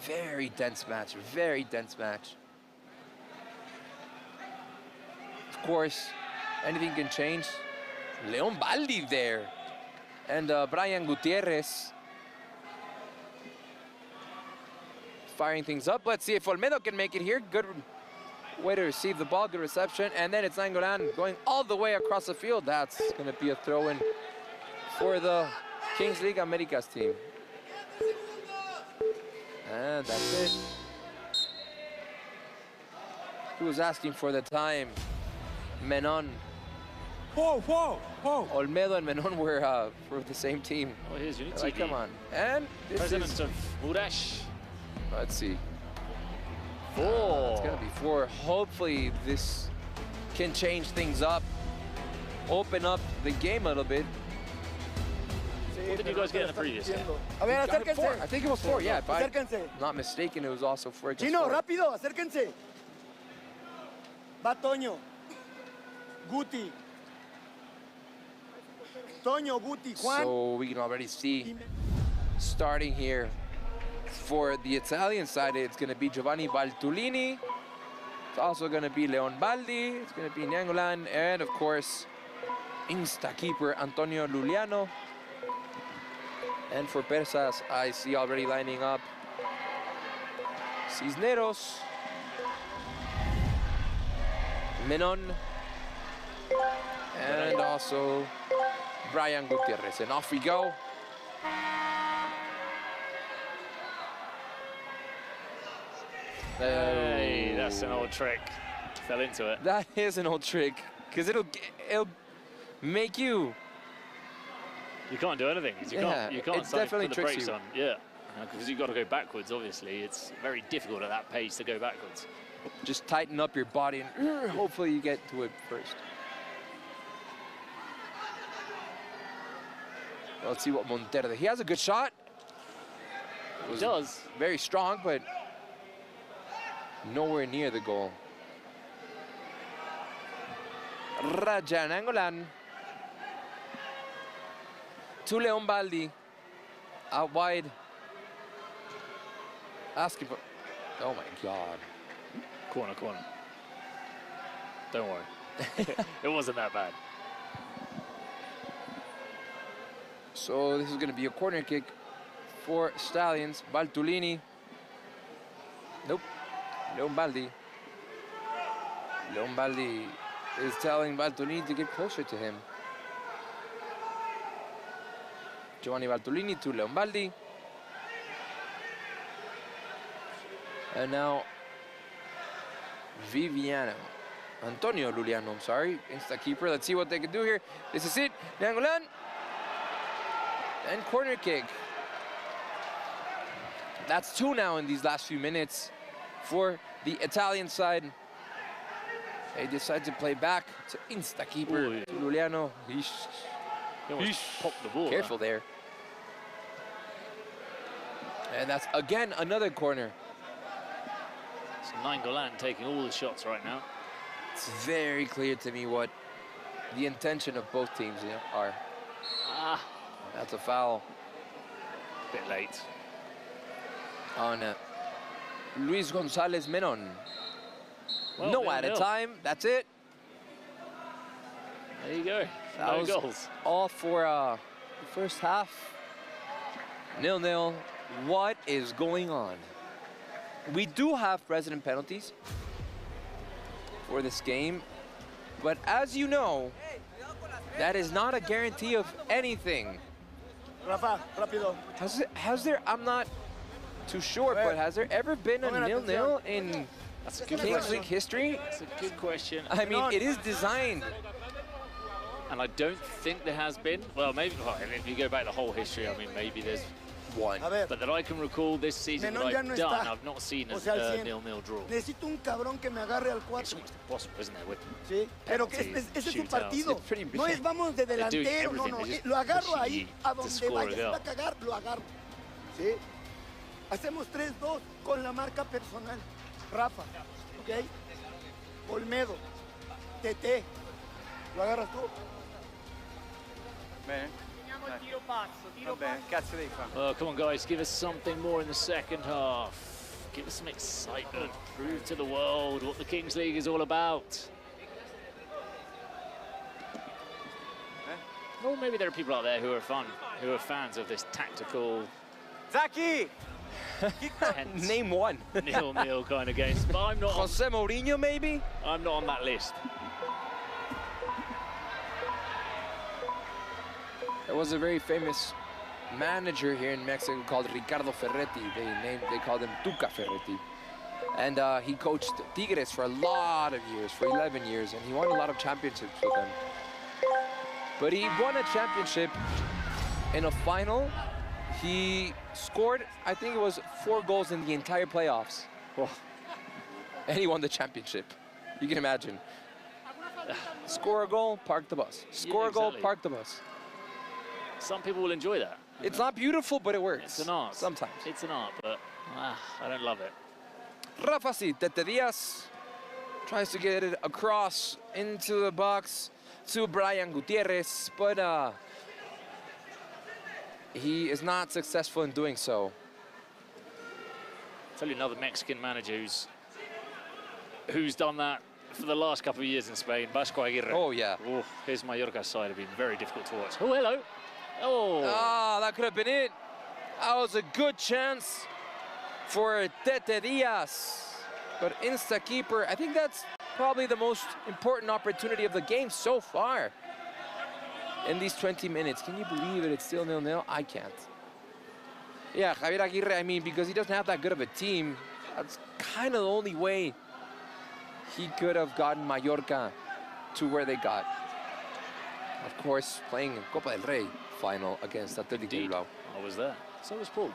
Very dense match, very dense match. Of course, anything can change. Leon Baldi there. And Brian Gutierrez firing things up. Let's see if Olmedo can make it here. Good way to receive the ball, good reception. And then it's Nangolan going all the way across the field. That's going to be a throw-in for the Kings League Americas team. And that's it. Who was asking for the time? Menon. Olmedo and Menon were for the same team. Oh, here's Unity. Like, come on. And this President of Muresh. Let's see. 4. It's going to be 4. Hopefully this can change things up. Open up the game a little bit. What did you guys get in the previous game? A ver, acérquense. I think it was 4, yeah. If I'm Acérquense. not mistaken, it was also 4 against Chino, 4. rápido, acérquense. Va Toño. Guti. So we can already see starting here for the Italian side, it's going to be Giovanni Valtulini. It's also going to be Leon Baldi. It's going to be Nangolan. And of course, Insta keeper Antonio Luliano. And for Persas, I see already lining up Cisneros, Menon, and also Brian Gutierrez. And off we go. Hey, that's an old trick. Fell into it. That is an old trick, because it'll make you. You can't do anything. You can't suddenly put the brakes on. Yeah, because you've got to go backwards. Obviously, it's very difficult at that pace to go backwards. Just tighten up your body and hopefully you get to it first. Well, let's see what Montero. He has a good shot. He does. Very strong, but nowhere near the goal. Raja Nangolan to Leon Baldi. Out wide. Asking for... Oh my God. Corner, corner. Don't worry. It wasn't that bad. So this is going to be a corner kick for Stallions. Valtulini. Nope. Leon Baldi. Leon Baldi is telling Valtulini to get closer to him. Giovanni Valtulini to Leon Baldi. And now Viviano. Antonio Luliano, I'm sorry. Insta keeper. Let's see what they can do here. This is it. Nangolan. And corner kick. That's two now in these last few minutes for the Italian side. They decide to play back to Insta keeper to Luliano. He almost popped the ball. Careful there. And that's again another corner. So Nangolan taking all the shots right now. It's very clear to me what the intention of both teams are. That's a foul. Bit late. On Luis Gonzalez Menon. Well, no added time. That's it. There you go. That No was goals. all for the first half. 0-0. What is going on? We do have president penalties for this game, but as you know, that is not a guarantee of anything. Rafa, rápido. Has there, I'm not too sure, but has there ever been a 0-0 in Kings League history? That's a good question. I mean, it is designed. And I don't think there has been. Well, maybe, if you go back the whole history, I mean, maybe there's one. But that I can recall this season that I've done, I've not seen a 0-0 draw. Necesito un cabrón que me agarre al 4. It's almost impossible, isn't it? With sí, pero que ese es su partido. No es vamos de delantero, no, no. Lo agarro ahí, a donde vaya, se va a cagar, lo agarro. ¿Sí? Hacemos 3-2 con la marca personal. Rafa, ¿ok? Olmedo, Tete, ¿lo agarras tú? Bene. Oh, come on, guys, give us something more in the second half. Give us some excitement. Prove to the world what the Kings League is all about. Well, maybe there are people out there who are fans of this tactical. Zaki! Name one. 0-0 kind of games. But I'm not. Jose Mourinho, maybe? I'm not on that list. There was a very famous manager here in Mexico called Ricardo Ferretti. They called him Tuca Ferretti. And he coached Tigres for a lot of years, for 11 years, and he won a lot of championships with them. But he won a championship in a final. He scored, I think it was 4 goals in the entire playoffs. Oh. And he won the championship. You can imagine. Score a goal, park the bus. Score a goal, park the bus. Some people will enjoy that. It's not beautiful, but it works. It's an art. Sometimes. It's an art, but I don't love it. Rafa Tete Diaz tries to get it across into the box to Brian Gutierrez, but he is not successful in doing so. I'll tell you another Mexican manager who's done that for the last couple of years in Spain, Vasco Aguirre. Oh, yeah. Oh, his Mallorca side have been very difficult to watch. Oh, hello. Oh. Ah, that could have been it. That was a good chance for Tete Diaz. But insta-keeper, I think that's probably the most important opportunity of the game so far in these 20 minutes. Can you believe it? It's still 0-0. I can't. Yeah, Javier Aguirre, I mean, because he doesn't have that good of a team, that's kind of the only way he could have gotten Mallorca to where they got. Of course, playing Copa del Rey final against Athletic Bilbao. I was there. So was Paul.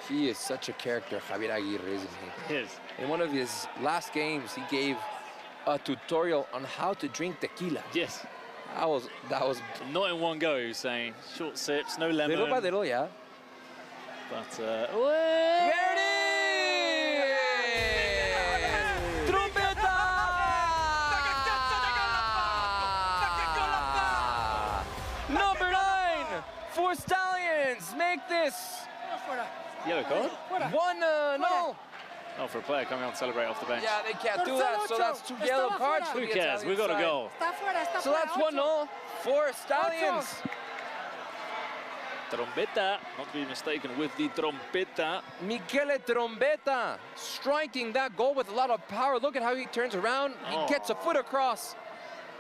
He is such a character, Javier Aguirre, isn't he? He is. In one of his last games, he gave a tutorial on how to drink tequila. Yes. That was not in one go, he was saying. Short sips, no lemon. Little by little, yeah. But, there it is! Trompeta! Number 9 for Stallions. Make this yellow card? no. Oh, for a player coming on to celebrate off the bench. Yeah, they can't do that, so that's 2 yellow cards for the Who cares? Italian We've got to side. go. So that's 1-0 for Stallions. Trombetta, not to be mistaken with the Trombetta. Michele Trombetta striking that goal with a lot of power. Look at how he turns around. He gets a foot across.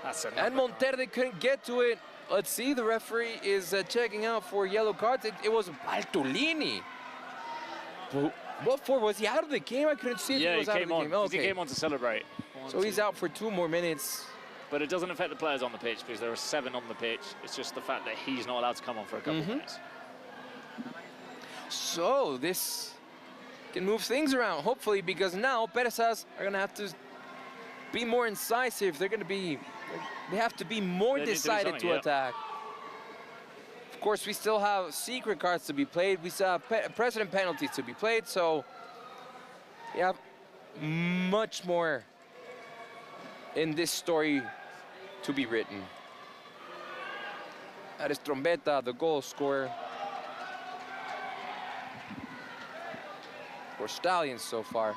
That's a and Monterde couldn't get to it. Let's see, the referee is checking out for yellow cards. It was Baltolini. What for? Was he out of the game? I couldn't see if yeah, he was out of the game. He came on to celebrate. So he's out for 2 more minutes. But it doesn't affect the players on the pitch because there are 7 on the pitch. It's just the fact that he's not allowed to come on for a couple of minutes. So this can move things around, hopefully, because now Perezas are going to have to be more incisive. They have to be more decided to attack. Of course, we still have secret cards to be played. We still have precedent penalties to be played. So we have much more in this story to be written. That is Trombetta, the goal scorer for Stallions so far.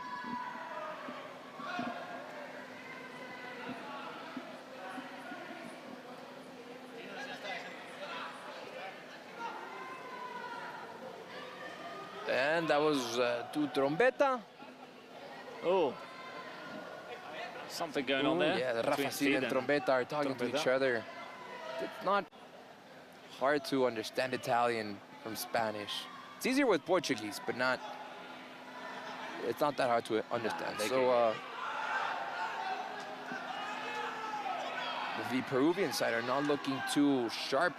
And that was to Trombetta. Oh. Something going on there. Yeah, the Rafa Cid and Trombetta are talking to each other. It's not hard to understand Italian from Spanish. It's easier with Portuguese, but it's not that hard to understand. So the Peruvian side are not looking too sharp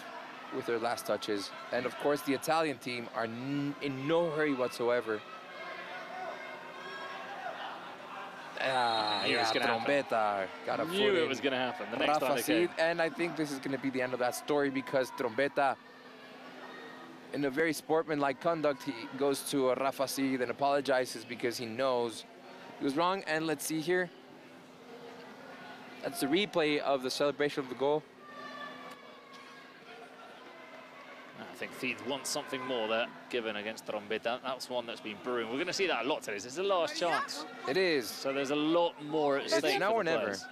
with their last touches. And of course, the Italian team are in no hurry whatsoever. Trombetta got a foot Knew it was going to happen. The next time they came. And I think this is going to be the end of that story because Trombetta, in a very sportsmanlike conduct, he goes to Rafa Cid and apologizes because he knows he was wrong. And let's see here. That's the replay of the celebration of the goal. I think Cid wants something more there, given against Trombetta. That's one that's been brewing. We're going to see that a lot today. This is the last chance. It is. So there's a lot more at stake. It's now for or the never. players.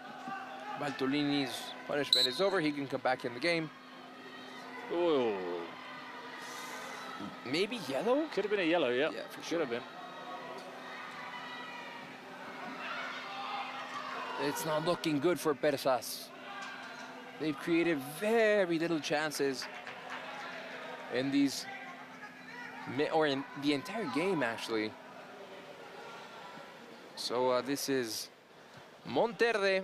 Baltolini's punishment is over. He can come back in the game. Oh. Maybe yellow? Could have been a yellow, yeah. Yeah, for Should sure. have been. It's not looking good for Perezas. They've created very little chances in these, or in the entire game, actually. So this is Monterde.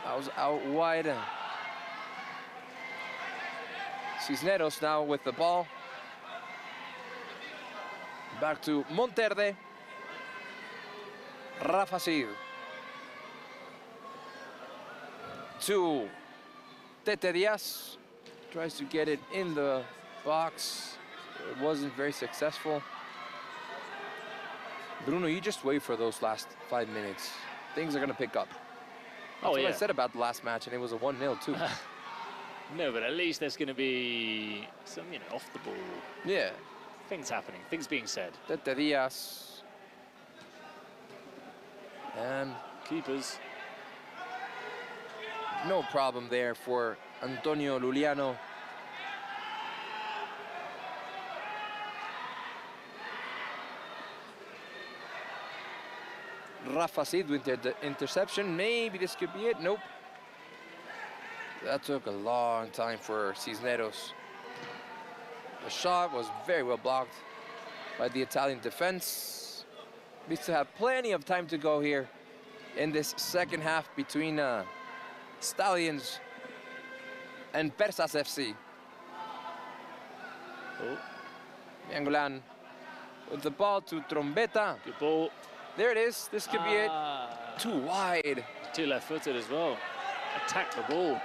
I was out wide. Cisneros now with the ball. Back to Monterde. Rafa Cid. To Tete Diaz. Tries to get it in the box. It wasn't very successful. Bruno, you just wait for those last 5 minutes. Things are going to pick up. That's what I said about the last match, and it was a 1-0 too. No, but at least there's going to be some, off the ball. Yeah. Things happening, things being said. Tete Diaz. And keepers. No problem there for Antonio Luliano. Rafa Cid with the interception. Maybe this could be it. Nope. That took a long time for Cisneros. The shot was very well blocked by the Italian defense. We still have plenty of time to go here in this second half between Stallions and Persas FC. Oh. Angolan with the ball to Trombetta. Good ball. There it is. This could be it. Too wide. Too left-footed as well. Attack the ball.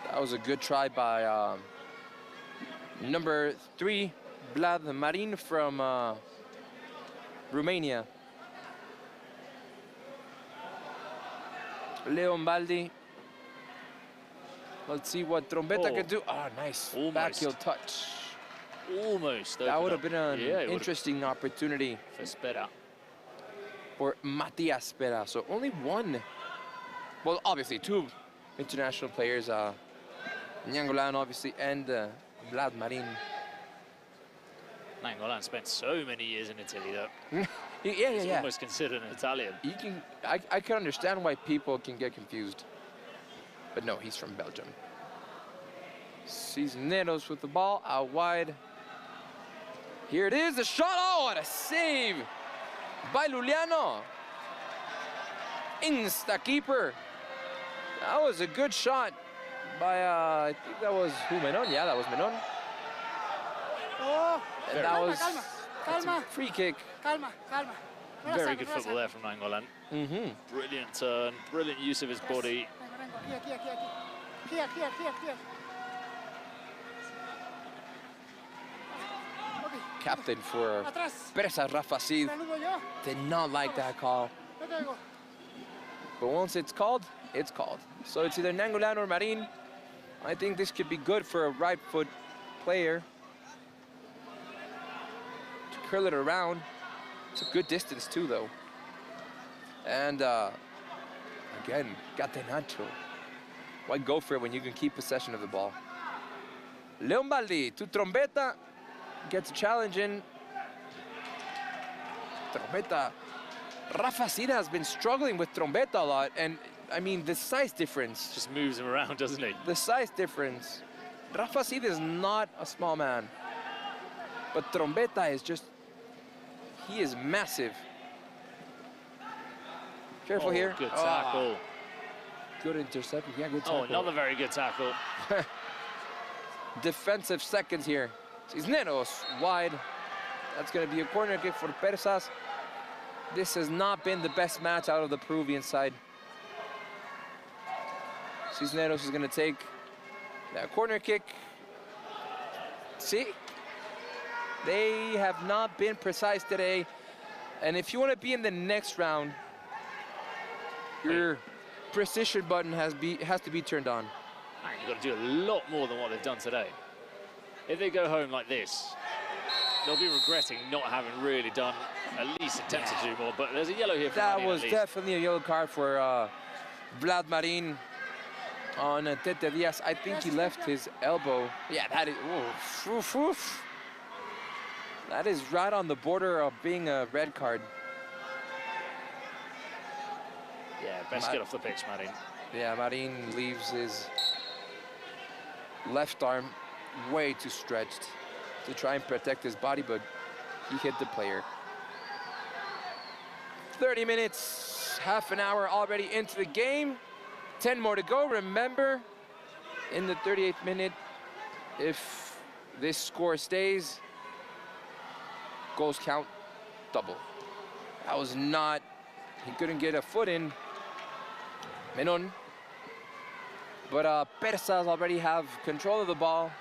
That was a good try by number 3, Vlad Marin from Romania. Leon Baldi. Let's see what Trombetta can do. Ah, nice. Almost. Back heel touch. Almost. That would have been an interesting opportunity for Spera. For Matias Spera. So only one. Well, obviously 2 international players. Nangolan, obviously, and Vlad Marin. Nangolan spent so many years in Italy, though. He's almost considered an Italian. I can understand why people can get confused. But no, he's from Belgium. Cisneros with the ball out wide. Here it is, the shot. Oh, what a save by Luliano. Insta-keeper. That was a good shot by, I think that was Menon. Yeah, that was Menon. Oh, and that was a free kick. Calma. Very good football there from Nangolan. Brilliant turn, brilliant use of his body. Here. Captain for Persa Rafa Cid did not like that call. But once it's called, it's called. So it's either Nangolan or Marin. I think this could be good for a right foot player to curl it around. It's a good distance too, though. And again, Catenaccio. Why go for it when you can keep possession of the ball? Leon Baldi to Trombetta. Gets a challenge in. Trombetta. Rafa Cid has been struggling with Trombetta a lot. And I mean, the size difference. Just moves him around, doesn't he? The size difference. Rafa Cid is not a small man. But Trombetta is just, he is massive. Careful here. Good tackle. Good interception. Yeah, good tackle. Oh, another very good tackle. Defensive seconds here. Cisneros wide. That's going to be a corner kick for Persas. This has not been the best match out of the Peruvian side. Cisneros is going to take that corner kick. See? They have not been precise today. And if you want to be in the next round, your precision button has to be turned on. You've got to do a lot more than what they've done today. If they go home like this, they'll be regretting not having really done, at least attempted to do more. But there's a yellow here for That Marin, was definitely a yellow card for Vlad Marin on Tete Diaz. I think he left his elbow. Yeah, that is, oof, oof. That is right on the border of being a red card. Yeah, best get off the pitch, Marin. Yeah, Marin leaves his left arm way too stretched to try and protect his body, but he hit the player. 30 minutes, half an hour already into the game. 10 more to go. Remember, in the 38th minute, if this score stays, goals count double. That was not, he couldn't get a foot in. Menon. But Persas already have control of the ball.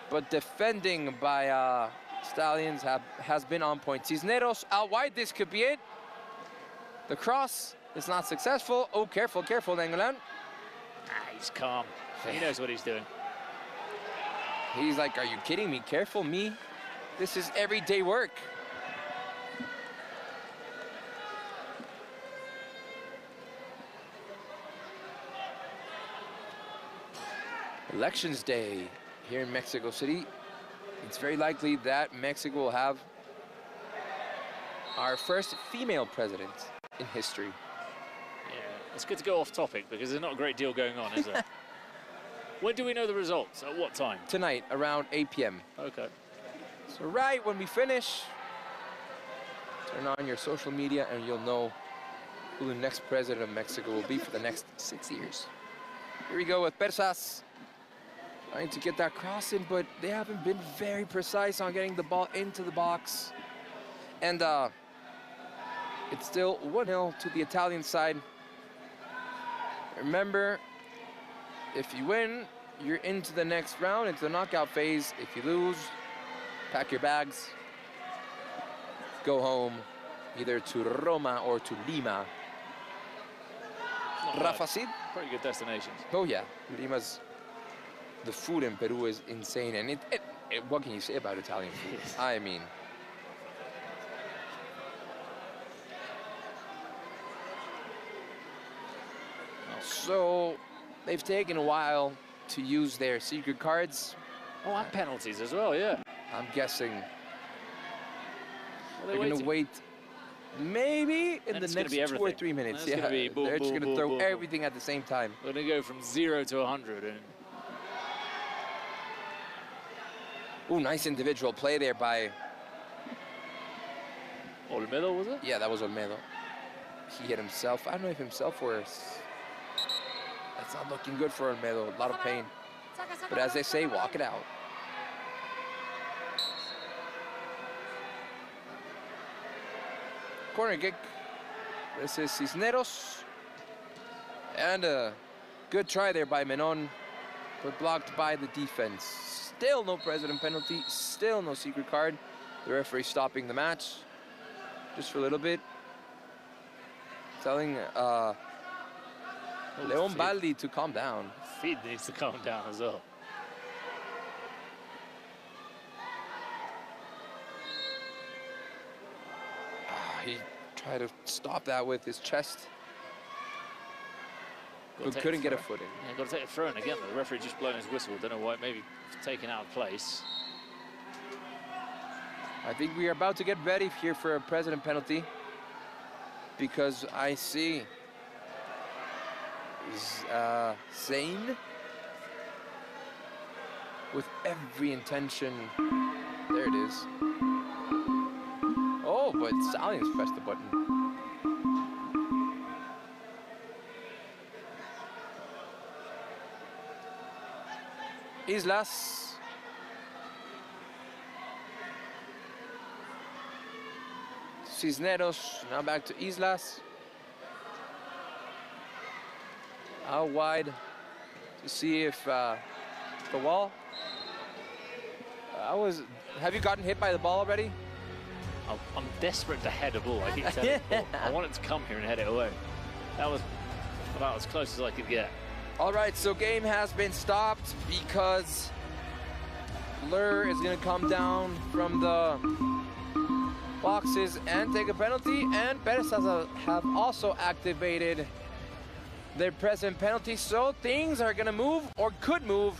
But defending by Stallions has been on point. Cisneros out wide. This could be it. The cross is not successful. Oh, careful, careful, Nangolan. He's calm. He knows what he's doing. He's like, are you kidding me? Careful, me. This is everyday work. Elections Day here in Mexico City. It's very likely that Mexico will have our first female president in history. Yeah, it's good to go off topic because there's not a great deal going on, is there? When do we know the results? At what time? Tonight, around 8 p.m. Okay. So right when we finish, turn on your social media and you'll know who the next president of Mexico will be for the next 6 years. Here we go with Persas. Trying to get that cross in, but they haven't been very precise on getting the ball into the box. And it's still 1-0 to the Italian side. Remember, if you win, you're into the next round, into the knockout phase. If you lose, pack your bags, go home, either to Roma or to Lima. Rafa Cid? Pretty good destinations. Oh yeah, Lima's. The food in Peru is insane, and what can you say about Italian food? I mean, so they've taken a while to use their secret cards. Oh, and penalties as well, yeah. I'm guessing Well, they're going to wait maybe in the next 2 or 3 minutes. Yeah, they're just going to throw everything at the same time. We're going to go from 0 to 100. And ooh, nice individual play there by Olmedo, was it? Yeah, that was Olmedo. He hit himself. I don't know if himself or... That's not looking good for Olmedo. A lot of pain. But as they say, walk it out. Corner kick. This is Cisneros. And a good try there by Menon, but blocked by the defense. Still no president penalty, still no secret card. The referee stopping the match just for a little bit. Telling Leon Baldi to calm down. Feed needs to calm down as well. He tried to stop that with his chest, but couldn't get a foot in. Yeah, got to take a throw in again. The referee just blown his whistle. Don't know why. Maybe taken out of place. I think we are about to get ready here for a president penalty, because I see Zane with every intention. There it is. Oh, but Stallions pressed the button. Islas. Cisneros, now back to Islas. Out wide to see if the wall. Have you gotten hit by the ball already? I'm desperate to head a ball. I keep telling you. I want it to come here and head it away. That was about as close as I could get. All right, so game has been stopped because Blur is going to come down from the boxes and take a penalty, and Perez have also activated their present penalty, so things are going to move, or could move,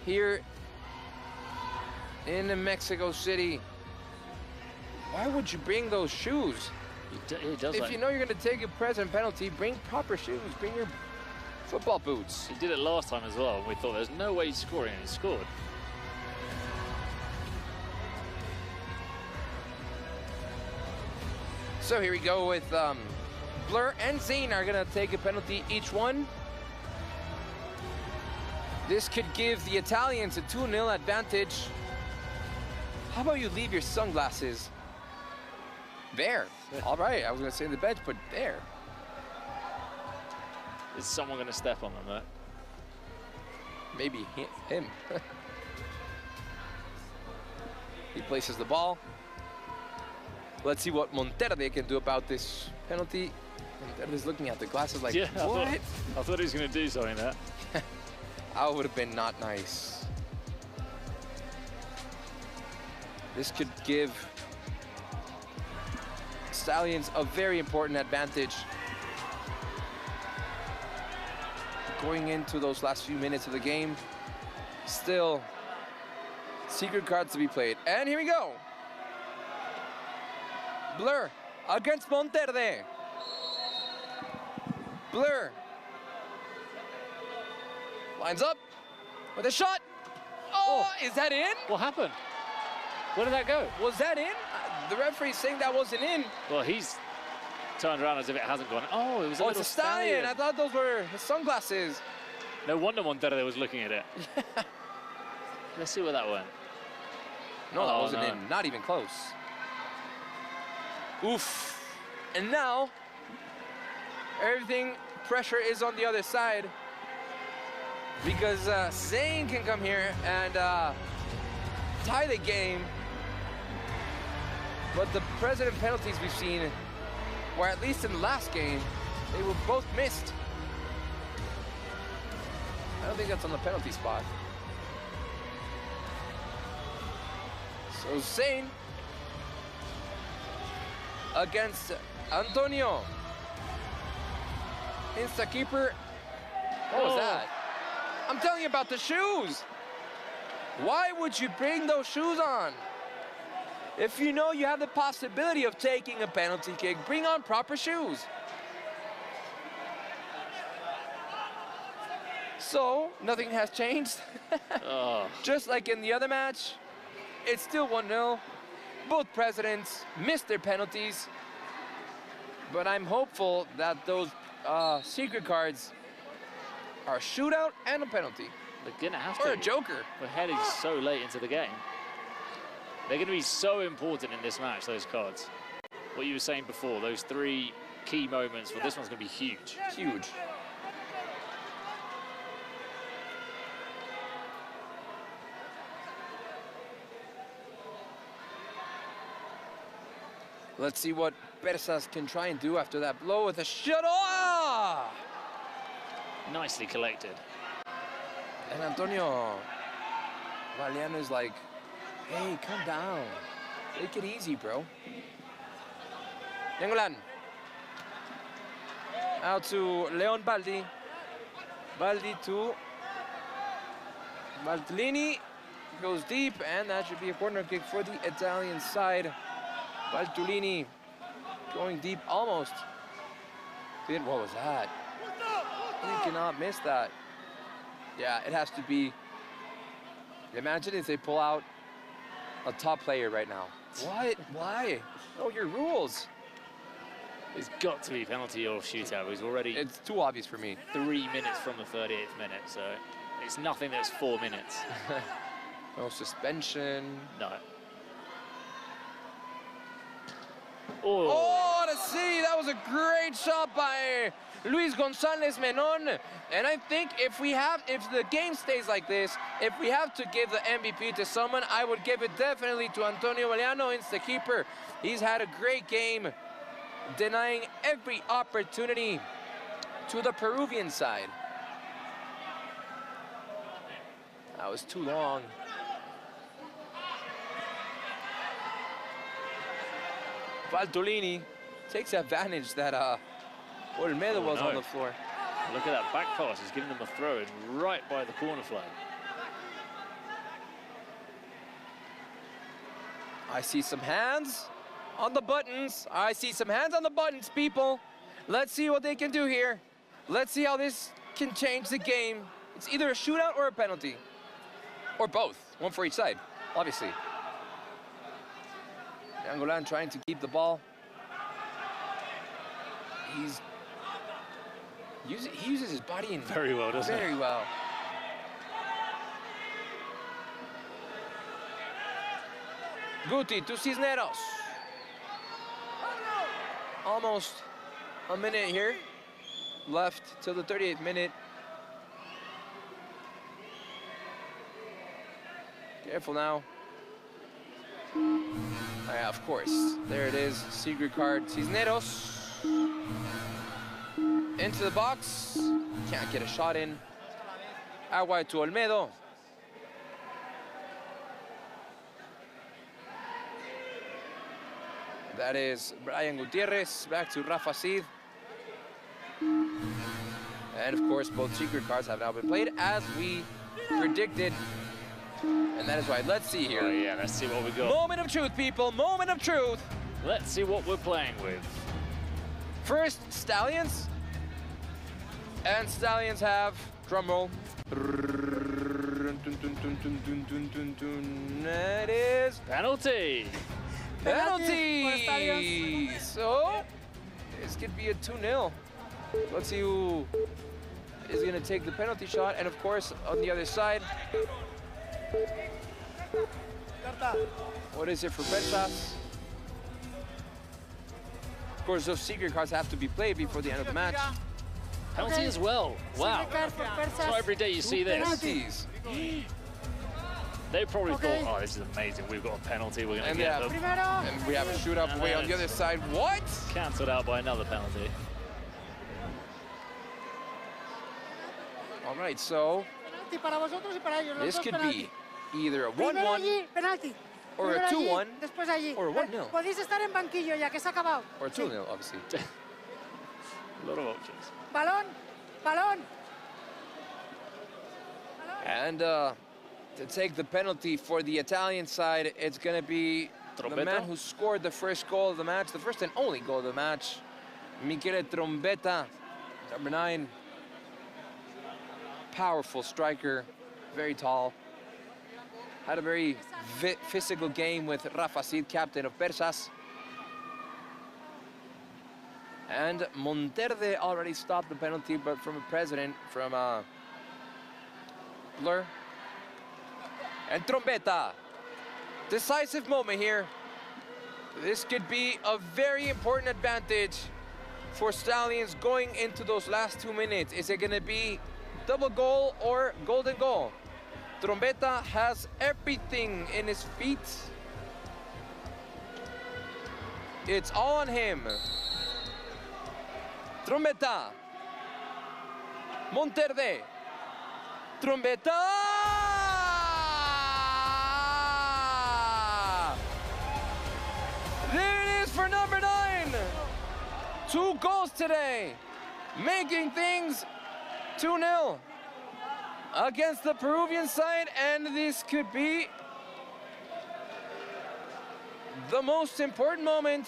here in Mexico City. Why would you bring those shoes? He does. If you know you're going to take a present penalty, bring proper shoes. Bring your football boots. He did it last time as well, and we thought there's no way he's scoring, and he scored. So here we go with Blur and Zane are going to take a penalty each one. This could give the Italians a 2-0 advantage. How about you leave your sunglasses there? All right, I was going to say in the bench, but there. Is someone going to step on them, Matt? Maybe him. He places the ball. Let's see what Monterde can do about this penalty. Monterde's looking at the glasses like, yeah, what? I thought he was going to do something there. That would have been not nice. This could give Stallions a very important advantage going into those last few minutes of the game. Still, secret cards to be played. And here we go. Blur against Monterde. Blur lines up with a shot. Oh, is that in? What happened? Where did that go? Was that in? The referee's saying that wasn't in. Well, he's turned around as if it hasn't gone. Oh, it was a little it's a stallion. I thought those were his sunglasses. No wonder Monterde was looking at it. Let's see where that went. No, that wasn't in. Not even close. Oof. And now, pressure is on the other side. Because Zane can come here and tie the game. But the precedent penalties we've seen, or at least in the last game, they were both missed. I don't think that's on the penalty spot. So Zane against Antonio. Insta keeper. What was that? I'm telling you about the shoes. Why would you bring those shoes on? If you know you have the possibility of taking a penalty kick, bring on proper shoes. So, nothing has changed. Just like in the other match, it's still 1-0. Both presidents missed their penalties. But I'm hopeful that those secret cards are a shootout and a penalty. They're gonna have to. Or a joker. We're heading so late into the game. They're going to be so important in this match, those cards. What you were saying before, those 3 key moments, well, this one's going to be huge. Huge. Let's see what Persas can try and do after that blow with a shot. Oh! Nicely collected. And Antonio Valiano is like, hey, calm down. Take it easy, bro. Yangolan. Out to Leon Baldi. Baldi to Valtellini. Goes deep, and that should be a corner kick for the Italian side. Valtellini going deep almost. What was that? You cannot miss that. Yeah, it has to be. Imagine if they pull out a top player right now. What? Why? Know your rules. It's got to be penalty or shootout. It's already. It's too obvious for me. 3 minutes from the 38th minute, so it's nothing that's 4 minutes. No suspension. No. Oh, to see, that was a great shot by Luis Gonzalez Menon. And I think if the game stays like this, if we have to give the MVP to someone, I would give it definitely to Antonio Valiano, insta keeper. He's had a great game, denying every opportunity to the Peruvian side. That was too long. Valtellini takes advantage that Olmedo was on the floor. Look at that back pass. He's giving them a throw in right by the corner flag. I see some hands on the buttons. I see some hands on the buttons, people. Let's see what they can do here. Let's see how this can change the game. It's either a shootout or a penalty. Or both. One for each side, obviously. Angolan trying to keep the ball. He uses his body in very well, doesn't he? Very well. Guti to Cisneros. Almost a minute here left till the 38th minute. Careful now. Yeah, of course. There it is. Secret card. Cisneros. Into the box. Can't get a shot in. Out wide to Olmedo. That is Brian Gutierrez. Back to Rafa Cid. And of course, both secret cards have now been played as we predicted. And that is right. Let's see here. Oh, yeah, let's see what we got. Moment of truth, people. Moment of truth. Let's see what we're playing with. First, Stallions. And Stallions have, drum roll. That is penalty. Penalty. So, this could be a 2-0. Let's see who is going to take the penalty shot. And of course, on the other side, what is it for Bersas? Of course, those secret cards have to be played before the end of the match. Penalty as well. Wow. It's not every day you see this. Penalties. They probably thought, oh, this is amazing. We've got a penalty. We're going to get them. And we have a shootout away on the other side. What? Cancelled out by another penalty. All right, so this could be either a 1-1 or a 2-1 or a 1-0. Podéis estar en banquillo ya que se ha acabado. Or a 2-0, obviously. A lot of options. Balón, balón. And to take the penalty for the Italian side, it's going to be the man who scored the first goal of the match, the first and only goal of the match, Michele Trombetta, number 9. Powerful striker, very tall. Had a very physical game with Rafa Cid, captain of Persas. And Monterde already stopped the penalty, but from a president, from Blur. And Trombetta. Decisive moment here. This could be a very important advantage for Stallions going into those last 2 minutes. Is it going to be double goal or golden goal? Trombetta has everything in his feet. It's all on him. Trombetta. Monterde. Trombetta. There it is for number 9. 2 goals today, making things 2-0 against the Peruvian side, and this could be the most important moment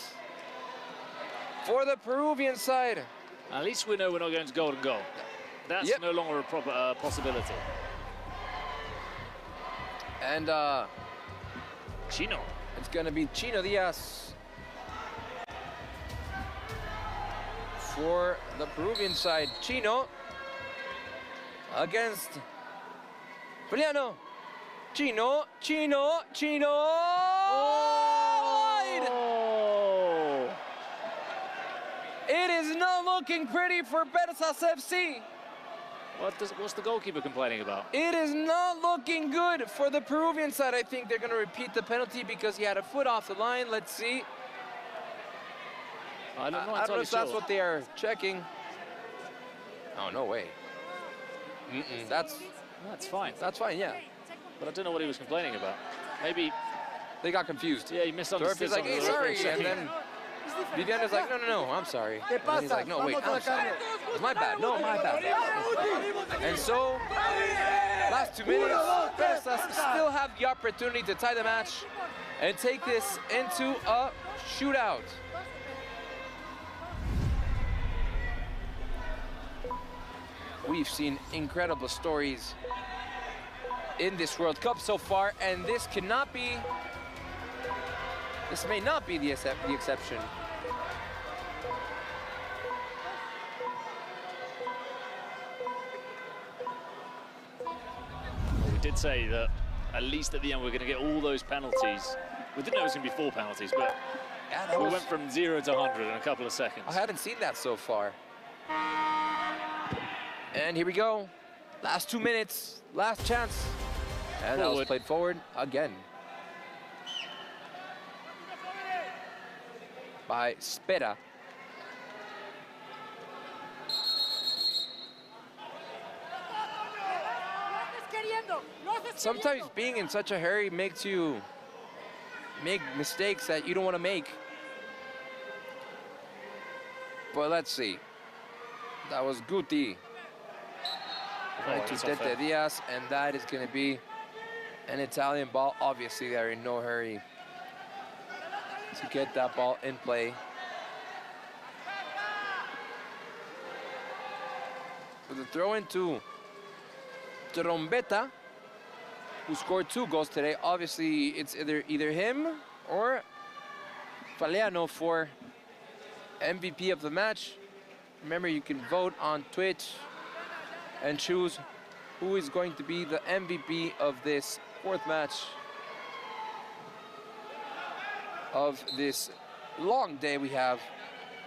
for the Peruvian side. At least we know we're not going to golden goal. That's no longer a proper possibility. And Chino. It's going to be Chino Diaz for the Peruvian side. Chino against Juliano. Chino, Chino, Chino. Wide. It is not looking pretty for Persas FC. What's the goalkeeper complaining about? It is not looking good for the Peruvian side. I think they're going to repeat the penalty because he had a foot off the line. Let's see. I don't know if that's what they are checking. Oh, no way. That's fine. That's fine, yeah. But I don't know what he was complaining about. Maybe they got confused. Yeah, he misunderstood. He's like, hey, sorry, and then Viviana's like, no, I'm sorry. And then he's like, no, wait, I'm sorry. It's my bad. No, my bad. And so, last 2 minutes, Persas still have the opportunity to tie the match and take this into a shootout. We've seen incredible stories in this World Cup so far, and this may not be the exception. Well, we did say that at least at the end we're going to get all those penalties. We didn't know it was going to be 4 penalties, but we went from 0 to 100 in a couple of seconds. I hadn't seen that so far. And here we go. Last 2 minutes, last chance. And that was played forward again. by Spera. Sometimes being in such a hurry makes you make mistakes that you don't want to make. But let's see. That was Guti. Right to Tete Diaz, and that is going to be an Italian ball. Obviously, they're in no hurry to get that ball in play. With the throw into Trombetta, who scored 2 goals today. Obviously, it's either him or Faleano for MVP of the match. Remember, you can vote on Twitch and choose who is going to be the MVP of this 4th match of this long day we have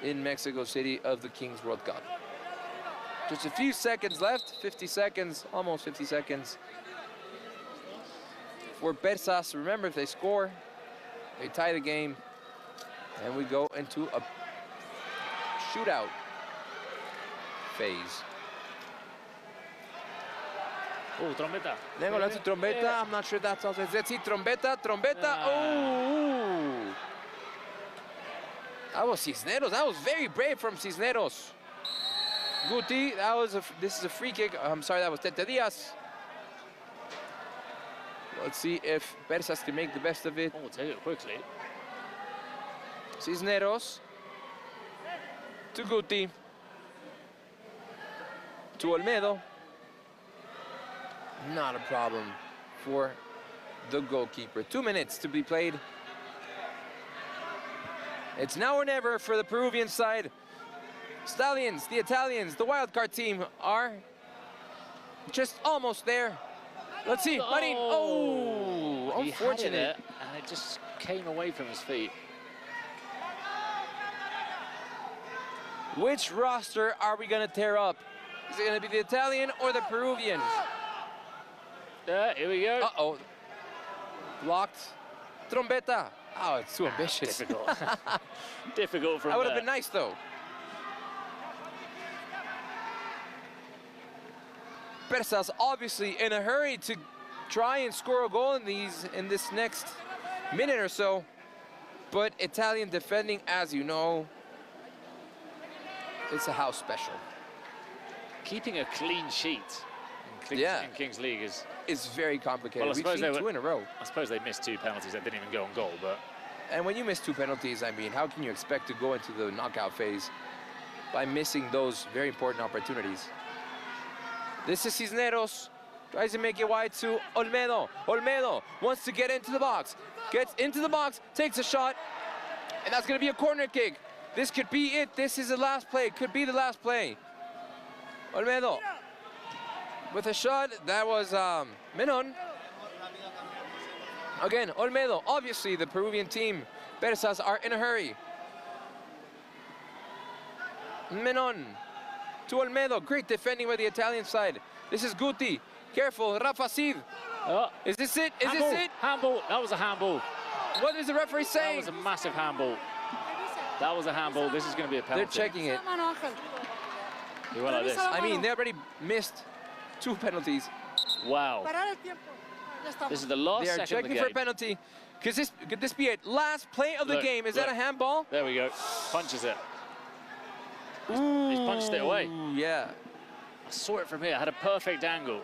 in Mexico City of the Kings World Cup. Just a few seconds left, 50 seconds, almost 50 seconds for Persas. Remember, if they score, they tie the game, and we go into a shootout phase. Oh, Trombetta. Lengo lanza Trombetta. I'm not sure that's also. Let's see, Trombetta. Oh! That was Cisneros. That was very brave from Cisneros. Guti, this is a free kick. I'm sorry, that was Tete Diaz. Let's see if Persas can make the best of it. Oh, we'll take it quickly. Cisneros to Guti to Olmedo. Not a problem for the goalkeeper. 2 minutes to be played. It's now or never for the Peruvian side. Stallions, the Italians, the wildcard team are just almost there. Let's see, Marin. Oh, unfortunate. He had it, and it just came away from his feet. Which roster are we going to tear up? Is it going to be the Italian or the Peruvian? Here we go. Uh-oh. Blocked. Trombetta. Oh, it's too ambitious. Difficult. Difficult from that would have been nice, though. Persas obviously in a hurry to try and score a goal in this next minute or so. But Italian defending, as you know, it's a house special. Keeping a clean sheet in Kings League is very complicated. Well, We've seen 2 in a row. I suppose they missed 2 penalties that didn't even go on goal, but... And when you miss 2 penalties, I mean, how can you expect to go into the knockout phase by missing those very important opportunities? This is Cisneros, tries to make it wide to Olmedo. Olmedo wants to get into the box, gets into the box, takes a shot, and that's gonna be a corner kick. This could be it. This is the last play, could be the last play. Olmedo with a shot, that was Menon. Again, Olmedo, obviously the Peruvian team, Persas, are in a hurry. Menon to Olmedo, great defending by the Italian side. This is Guti, careful, Rafa Cid. Is this it? Is handball. This it? Handball, that was a handball. What is the referee saying? That was a massive handball. That was a handball, this is gonna be a penalty. They're checking it. He went like this. I mean, they already missed 2 penalties. Wow. This is the last They are second of checking the for a game. penalty. Could this be it? Last play of the game. Is that a handball? There we go. Punches it. He's punched it away. Yeah. I saw it from here. I had a perfect angle.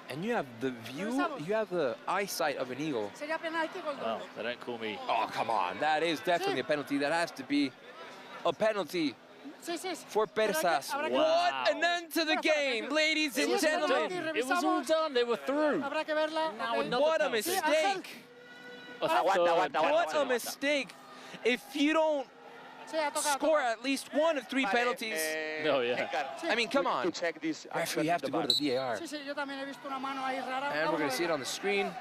And you have the view, you have the eyesight of an eagle. Well, they don't call me. Oh, come on. That is definitely a penalty. That has to be a penalty for Persas. What an end to the game, ladies and gentlemen. It was all done. They were through. Now another what a penalty. mistake. What a mistake. If you don't score at least 1 of 3 penalties. No, yeah. I mean, come on. Check this Referee, you have to go to the VAR. And we're going to see it on the screen.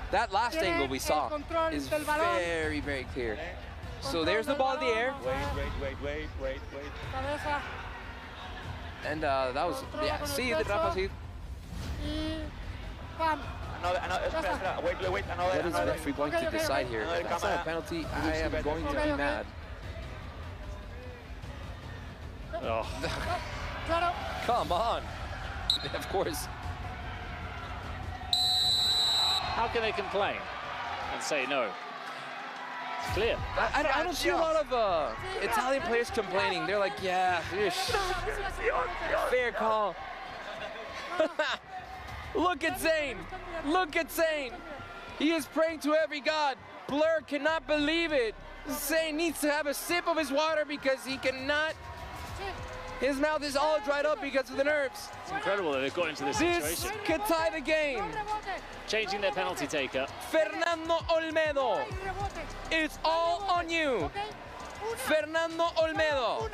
That last angle we saw is very, very clear. So there's the ball in the air. Wait. And that was, yeah, see the Rafa Cid. What is the referee going to decide here? If that's not a penalty, I am going to be mad. Oh. Come on. Of course. How can they complain and say no? It's clear. I don't see a lot of Italian players complaining. They're like, yeah, fair call. Look at Zayn. Look at Zayn. He is praying to every god. Blur cannot believe it. Zayn needs to have a sip of his water because he cannot. His mouth is all dried up because of the nerves. It's incredible that they've got into this situation. This could tie the game. Changing their penalty taker. Fernando Olmedo. It's all on you. Fernando Olmedo.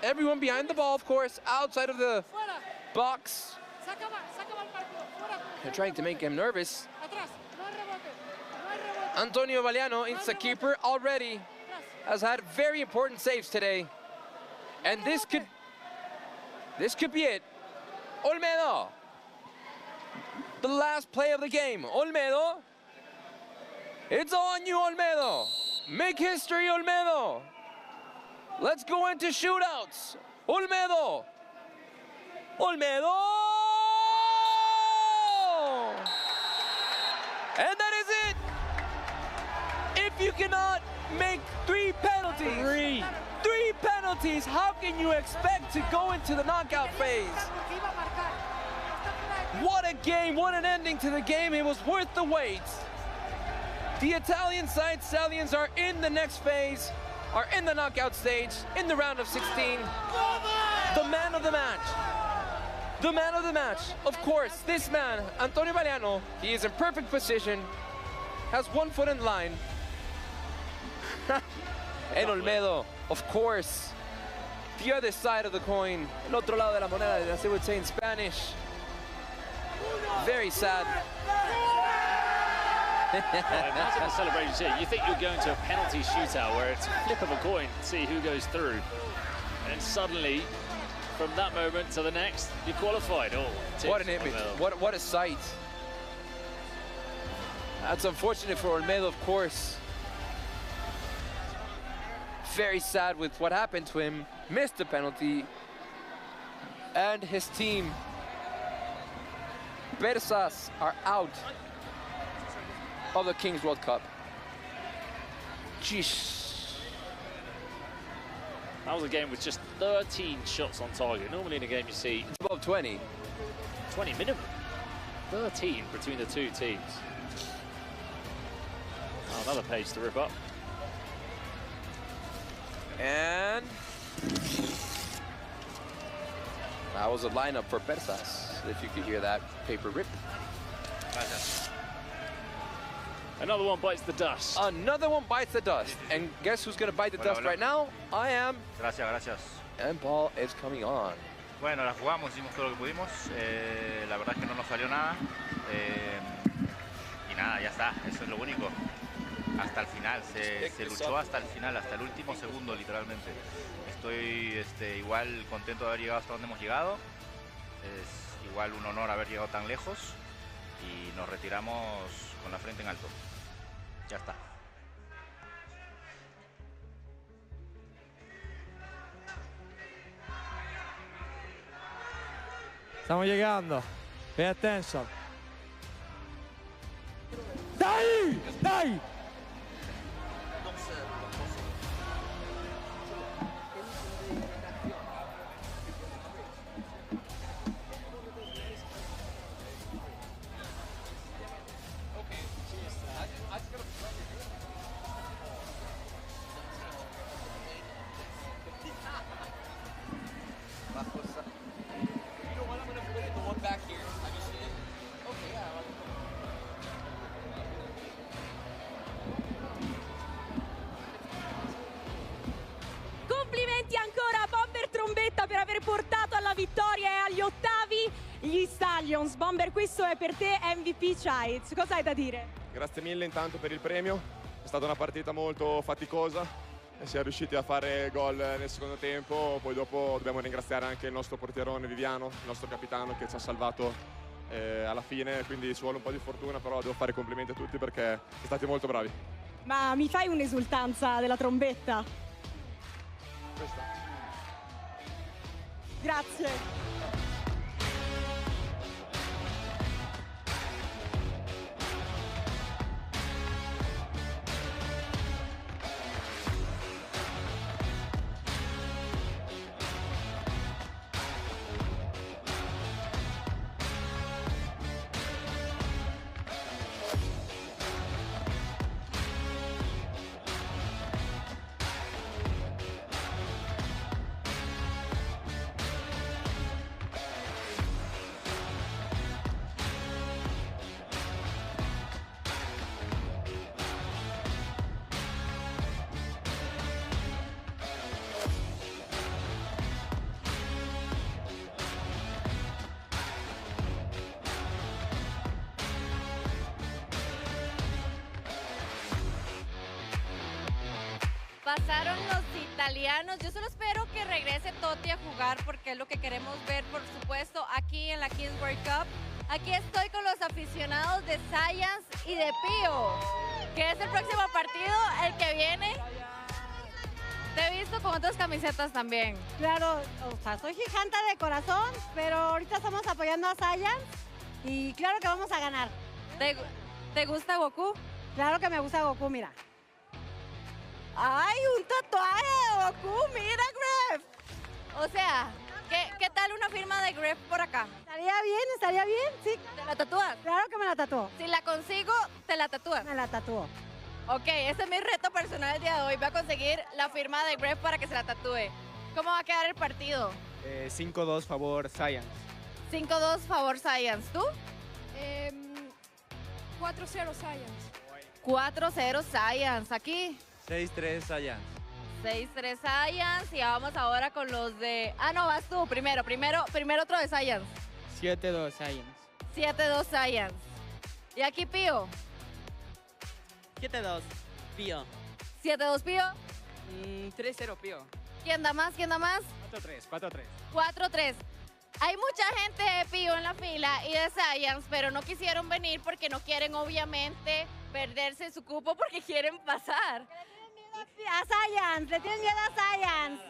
Everyone behind the ball, of course, outside of the box. They're trying to make him nervous. Antonio Valiano, it's a keeper already, has had very important saves today. And this could be it. Olmedo. The last play of the game. Olmedo. It's on you, Olmedo. Make history, Olmedo. Let's go into shootouts. Olmedo. Olmedo. And that is it. If you cannot make 3 penalties, 3 penalties, how can you expect to go into the knockout phase? What a game, what an ending to the game. It was worth the wait. The Italian side, Stallions, are in the next phase, are in the knockout stage, in the round of 16. The man of the match. The man of the match. Of course, this man, Antonio Valiano, he is in perfect position, has 1 foot in line. And Olmedo, of course, the other side of the coin, el otro lado de la moneda, as they would say in Spanish. Very sad. Imagine the celebrations here. You think you're going to a penalty shootout where it's a flip of a coin to see who goes through. And suddenly, from that moment to the next, you're qualified. Oh, what an image. What a sight. That's unfortunate for Olmedo, of course. Very sad with what happened to him. Missed the penalty. And his team, Persas, are out of the Kings World Cup. Jeez. That was a game with just 13 shots on target. Normally in a game you see... It's above 20. 20 minimum. 13 between the two teams. Oh, another page to rip up. And that was a lineup for Persas, if you could hear that paper rip. Another one bites the dust. Another one bites the dust. And guess who's going to bite the dust right now? I am. Gracias. And ball is coming on. Bueno, la jugamos, hicimos todo lo que pudimos. La verdad es que no nos salió nada. Y nada, ya está. Eso es lo único. Hasta el final, se luchó hasta el final, hasta el último segundo, literalmente. Estoy igual contento de haber llegado hasta donde hemos llegado. Es igual un honor haber llegado tan lejos. Y nos retiramos con la frente en alto. Ya está. Estamos llegando. Pay attention. ¡Dai! ¡Dai! Complimenti ancora a Bomber Trombetta per aver portato alla vittoria e agli ottavi gli Stallions. Bomber, questo è per te MVP Chides. Cosa hai da dire? Grazie mille intanto per il premio, è stata una partita molto faticosa, siamo riusciti a fare gol nel secondo tempo, poi dopo dobbiamo ringraziare anche il nostro portierone Viviano, il nostro capitano che ci ha salvato alla fine, quindi ci vuole un po' di fortuna, però devo fare i complimenti a tutti perché siete stati molto bravi. Ma mi fai un'esultanza della trombetta? Questa? Grazie. Pasaron los italianos. Yo solo espero que regrese Totti a jugar porque es lo que queremos ver, por supuesto, aquí en la Kings World Cup. Aquí estoy con los aficionados de Science y de Pío, que es el próximo partido, el que viene. Te he visto con otras camisetas también. Claro, o sea, soy giganta de corazón, pero ahorita estamos apoyando a Science y claro que vamos a ganar. ¿Te gusta Goku? Claro que me gusta Goku, mira. ¡Ay, un tatuaje de Goku! ¡Mira, Gref! O sea, ¿qué tal una firma de Gref por acá? Estaría bien, sí. ¿Te la tatúas? Claro que me la tatúo. Si la consigo, ¿te la tatúas? Me la tatúo. Ok, ese es mi reto personal el día de hoy. Voy a conseguir la firma de Gref para que se la tatúe. ¿Cómo va a quedar el partido? 5-2 favor Science. 5-2 favor Science. ¿Tú? 4-0 Science. 4-0 Science. Aquí. 6-3 Science. 6-3 Science. Y vamos ahora con los de... Ah, no, vas tú. Primero otro de Science. 7-2 Science. 7-2 Science. ¿Y aquí Pío? 7-2 Pío. 7-2 Pío. 3-0 Pío. ¿Quién da más? 4-3. 4-3. Hay mucha gente de Pío en la fila y de Science, pero no quisieron venir porque no quieren, obviamente, perderse su cupo porque quieren pasar. A Science, le tienen miedo a Science.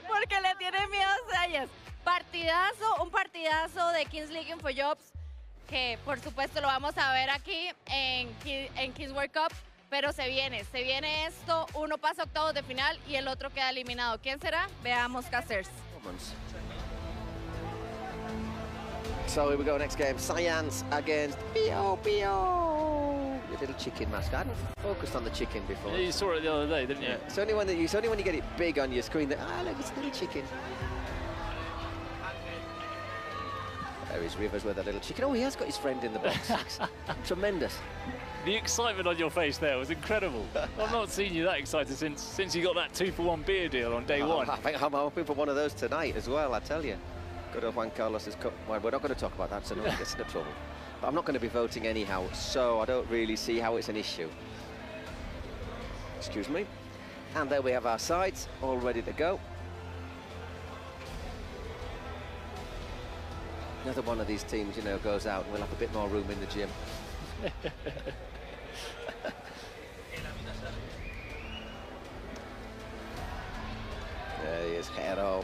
Porque le tienen miedo a Science. Partidazo, un partidazo de Kings League InfoJobs, que por supuesto lo vamos a ver aquí en Kings World Cup, pero se viene esto, uno pasa a octavos de final y el otro queda eliminado. ¿Quién será? Veamos, casters. So here we go, next game. Science against Pio. Your little chicken mask. I hadn't focused on the chicken before. Yeah, you saw it the other day, didn't you? Yeah. It's only when you get it big on your screen that, look, it's a little chicken. There is Rivers with a little chicken. Oh, he has got his friend in the box. Tremendous. The excitement on your face there was incredible. I've not seen you that excited since you got that 2-for-1 beer deal on day one. I think I'm hoping for one of those tonight as well, I tell you. Good old Juan Carlos's cup. Well, we're not going to talk about that, so no one gets into trouble. But I'm not going to be voting anyhow, so I don't really see how it's an issue. Excuse me. And there we have our sides, all ready to go. Another one of these teams, you know, goes out and we'll have a bit more room in the gym. There he is, Jero.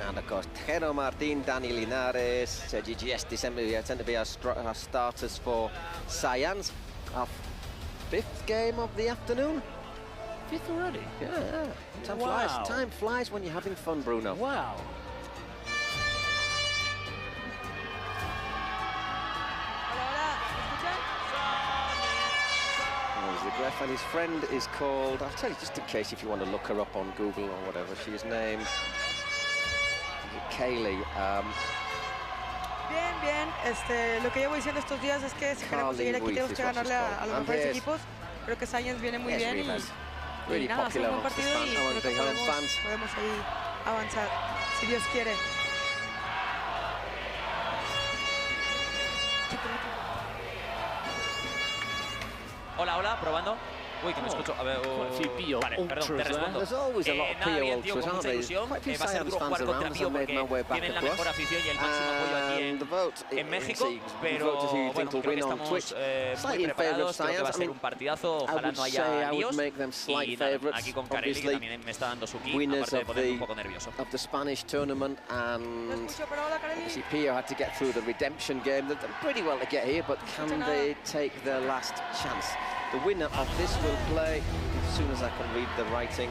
And of course, Jero Martin, Dani Linares, Sergi Giesti tend to be our starters for Science. Our fifth game of the afternoon. Fifth already? Yeah. Time flies. Time flies when you're having fun, Bruno. Wow. The Gref, and his friend is called, I'll tell you just in case if you want to look her up on Google or whatever, she is named Kaylee. Bien. Lo que llevo diciendo estos días es que si queremos seguir aquí tenemos que ganarle a los mejores equipos. Creo que Science viene muy bien y nada, es un buen partido y creo que podemos ahí avanzar, si Dios quiere. Hola, probando. Uy, que me escucho. A ver, vale, perdón, te respondo. There's always a lot of Nada, Pio bien, tío, ultras, con aren't mucha there? ilusión. Quite a few Va a ser Science duro fans jugar around contra as I Pio made my way porque back tienen la across. mejor afición y el máximo apoyo aquí And the vote, en México, the pero vote who you bueno, think will creo que win on estamos Twitch. muy Slightly in favour of preparados, creo que va a Science. ser un partidazo, I ojalá would no say haya I would líos. make them slight Y nada, favourites. aquí con Carelli, que Obviously, también me está dando su kit, winners aparte de of ponerme un poco nervioso. the Spanish tournament, and obviously Pio had to get through the redemption game. They've done pretty well to get here, but can they take their last chance? The winner of this will play, as soon as I can read the writing,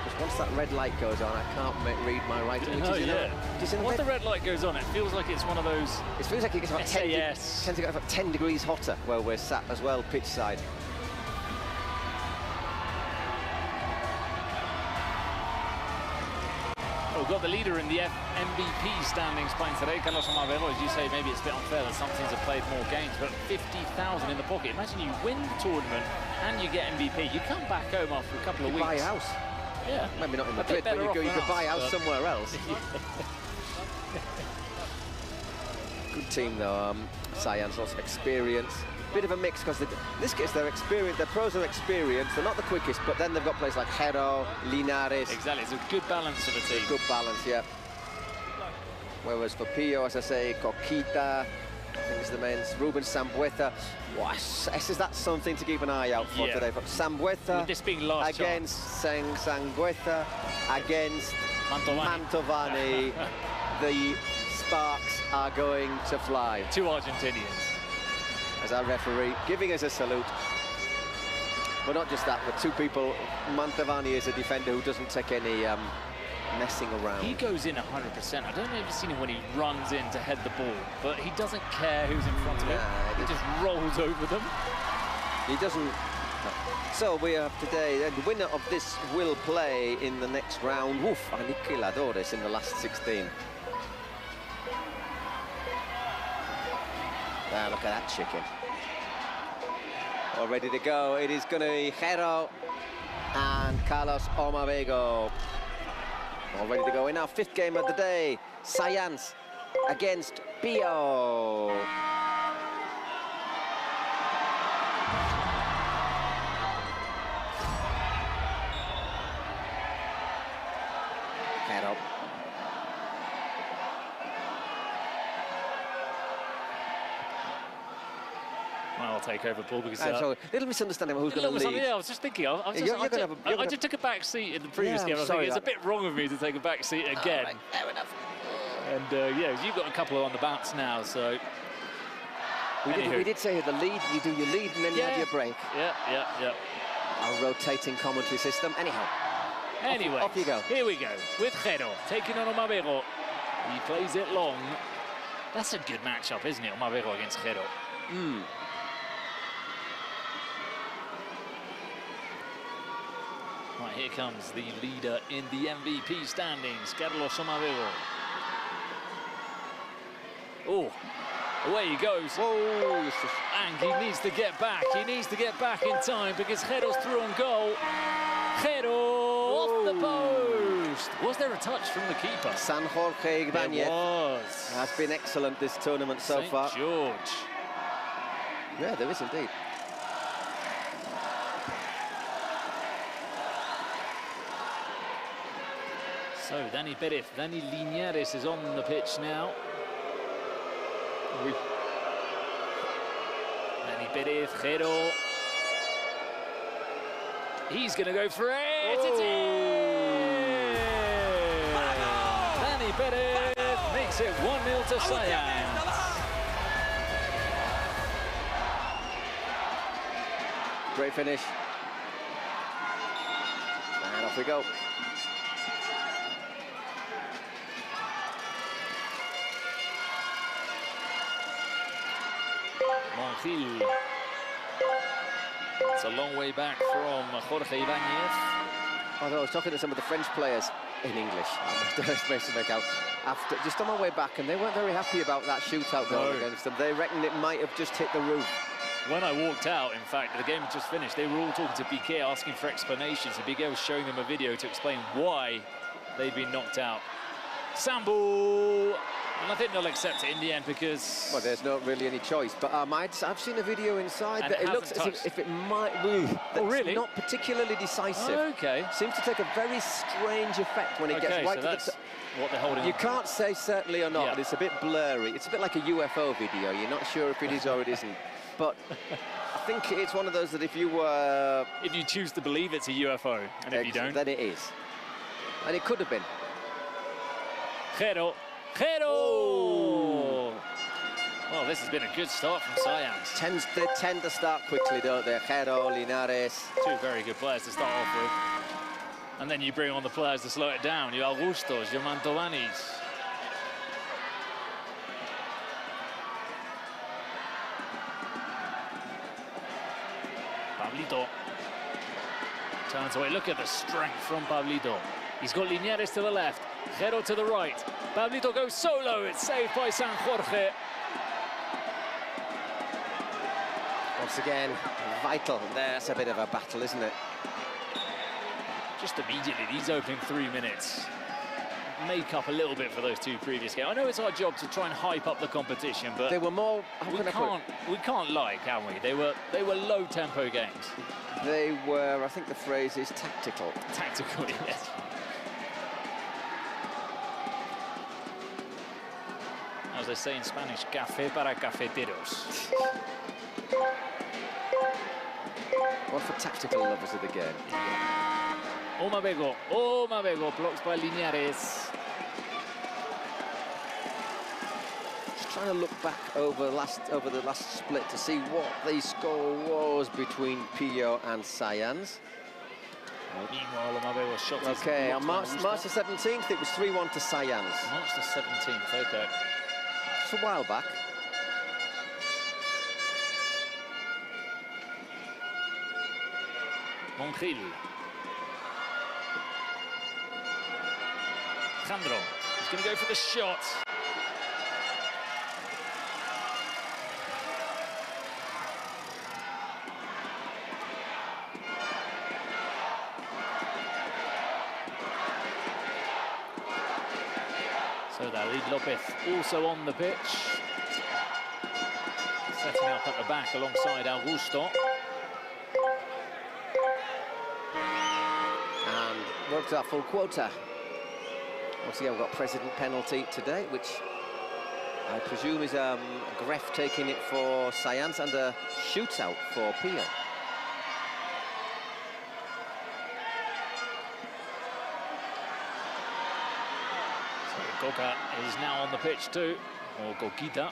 because once that red light goes on, I can't read my writing. Which is Once the red light goes on, it feels like it's one of those. It feels like it gets about 10 degrees hotter where we're sat as well, pitch side. We've got the leader in the MVP standings playing today, Carlos Amavero. As you say, maybe it's a bit unfair that some teams have played more games, but 50,000 in the pocket. Imagine you win the tournament and you get MVP. You come back home after a couple of weeks. Buy a house. Yeah. Maybe not in Madrid, but you could buy a house somewhere else. Good team though, Science, lots of experience. Bit of a mix because this gets their experience, their pros are experienced, they're not the quickest, but then they've got players like Hero, Linares. Exactly, it's a good balance of a team. Good balance, yeah. Whereas for Pio, as I say, Coquita, I think it's the men's, Ruben Sambueza. That's something to keep an eye out for today. But Sambueza this being last against Sangueza, against Mantovani. The sparks are going to fly. Two Argentinians. As our referee giving us a salute. But not just that, but two people. Mantovani is a defender who doesn't take any messing around. He goes in 100%. I don't know if you've seen him when he runs in to head the ball, but he doesn't care who's in front of him. He just rolls over them. He doesn't. So we have today, the winner of this will play in the next round. Woof, Aniquiladores in the last 16. Ah, look at that chicken. All ready to go. It is going to be Jero and Carlos Omavego. All ready to go in our fifth game of the day. Science against Pio. Jero. Well, I'll take over, Paul, because... so, little misunderstanding about who's going to lead. Yeah, I was just thinking. I just took a back seat in the previous game. I was thinking it's a bit wrong of me to take a back seat again. Right, fair enough. And, yeah, you've got a couple on the bounce now, so... We did say the lead, you do your lead and then you have your break. Yeah. Our rotating commentary system. Anyhow. Anyway, off you go. Here we go, with Jero taking on Omavero. He plays it long. That's a good matchup, isn't it, Omavero against Jero? Right, here comes the leader in the MVP standings, Carlos Omavero. Oh, away he goes. Whoa. And he needs to get back. He needs to get back in time because Jero's through on goal. Jero off the post. Was there a touch from the keeper? San Jorge Ibanez has been excellent this tournament so far. St. George. Yeah, there is indeed. So, Dani Linares is on the pitch now. Dani Perez, Jero. He's going to go for it. It's in! Dani Perez makes it 1-0 to Science. Great finish. And off we go. Monjil. It's a long way back from Jorge Ibanez. Although I was talking to some of the French players in English, after just on my way back, and they weren't very happy about that shootout goal against them. They reckoned it might have just hit the roof. When I walked out, in fact, the game had just finished. They were all talking to Piqué, asking for explanations, and Piqué was showing them a video to explain why they'd been knocked out. Sambu, And I think they'll accept it in the end because... Well, there's not really any choice. But I've seen a video inside that it looks as if it might... Oh, really? Not particularly decisive. Okay. Seems to take a very strange effect when it gets right to the top. What they're holding You can't say certainly or not, but it's a bit blurry. It's a bit like a UFO video. You're not sure if it is or it isn't. But I think it's one of those that if you if you choose to believe it's a UFO, and if you don't... Then it is. And it could have been. Jero. Oh. Well, this has been a good start from Science. They tend to start quickly, don't they? Jero, Linares. Two very good players to start off with. And then you bring on the players to slow it down. You Augustos, your Mantovanis. Pablito turns away. Look at the strength from Pablito. He's got Linares to the left, Jero to the right. Pablito goes solo. It's saved by San Jorge. Once again, vital. There's a bit of a battle, isn't it? Just immediately, these opening 3 minutes make up a little bit for those two previous games. I know it's our job to try and hype up the competition, but they were more. We can't lie, can we? They were low tempo games. They were. I think the phrase is tactical. Tactical, yes. As they say in Spanish, café para cafeteros. One for tactical lovers of the game. Omabego, blocked by Linares. Just trying to look back over the last split to see what the score was between Pio and Science. Meanwhile, Omabego's shot is okay, on March the 17th, it was 3-1 to Science. March the 17th, okay. It's a while back. Monjil. Alejandro, he's going to go for the shot. So David Lopez also on the pitch. Setting up at the back alongside Augusto. And worked our full quota. Once again, we've got president penalty today, which I presume is Greff taking it for Science and a shootout for Pio. So Goga is now on the pitch too, or Gogita.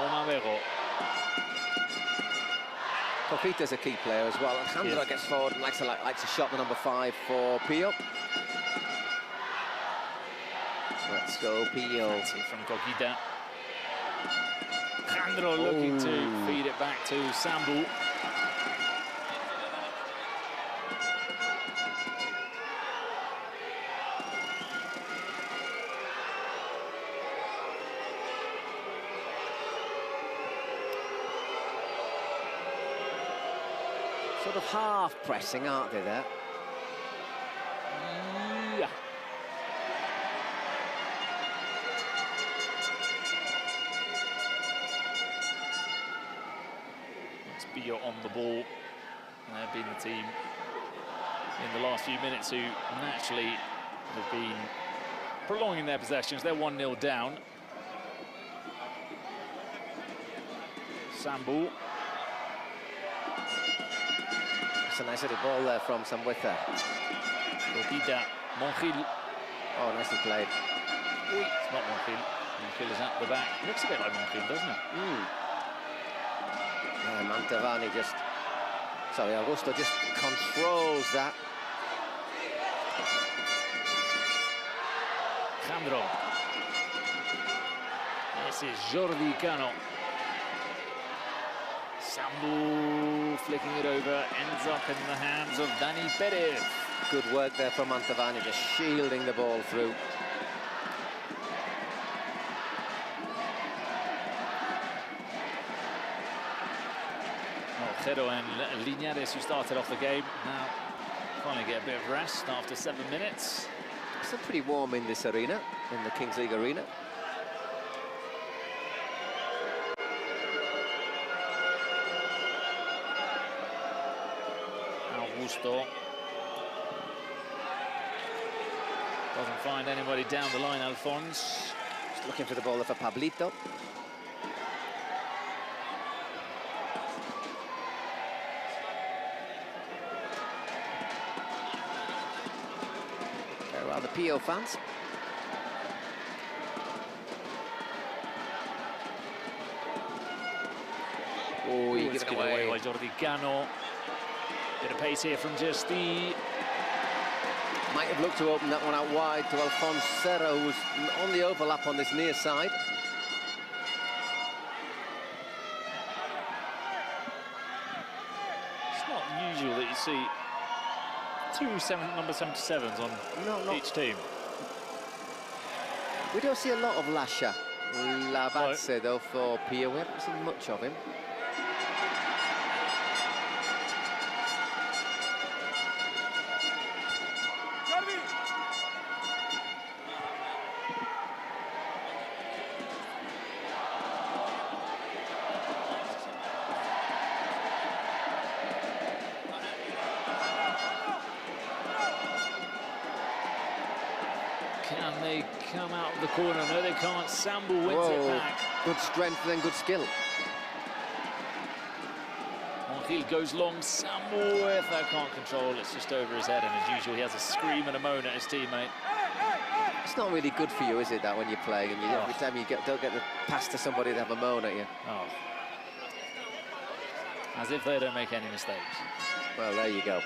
Omabego. Coquita's a key player as well. Alejandro gets forward and likes a shot, the number 5 for Pio. Let's go, Pio. From Coquita. Alejandro looking to feed it back to Sambu. Sort of half pressing, aren't they, there? Yeah. It's Pio on the ball. And they've been the team in the last few minutes who naturally have been prolonging their possessions. They're 1-0 down. Sambu. It's a nice little ball there from Sambueza. Gogita, Monjil. Oh, nicely played. It's not Monjil. Monjil is at the back. Looks a bit like Monjil, doesn't it? Yeah, Mantovani just... Sorry, Augusto just controls that. Alejandro. This is Jordi Cano. Sambu flicking it over, ends up in the hands of Dani Perez. Good work there from Mantovani, just shielding the ball through. Jero and Linares, who started off the game, now Finally get a bit of rest after 7 minutes. It's still pretty warm in this arena, in the Kings League arena. Augusto doesn't find anybody down the line, Alphonse. Just looking for the ball for Pablito. There are the PO fans. Oh, he gives it away by Jordi Cano. Bit of pace here from Justi. Might have looked to open that one out wide to Alphonse Serra, who was on the overlap on this near side. It's not usual that you see two number 77s on each team. We don't see a lot of Lascia Lavazze, though, for Pia. We haven't seen much of him. Can they come out of the corner? No, they can't. Sambu wins it back. Good strength and good skill. Montiel goes long. Sambu, if that can't control, it's just over his head. And as usual, he has a scream and a moan at his teammate. It's not really good for you, is it, that when you're playing and every time you don't get the pass to somebody, they have a moan at you. Oh. As if they don't make any mistakes. Well, there you go.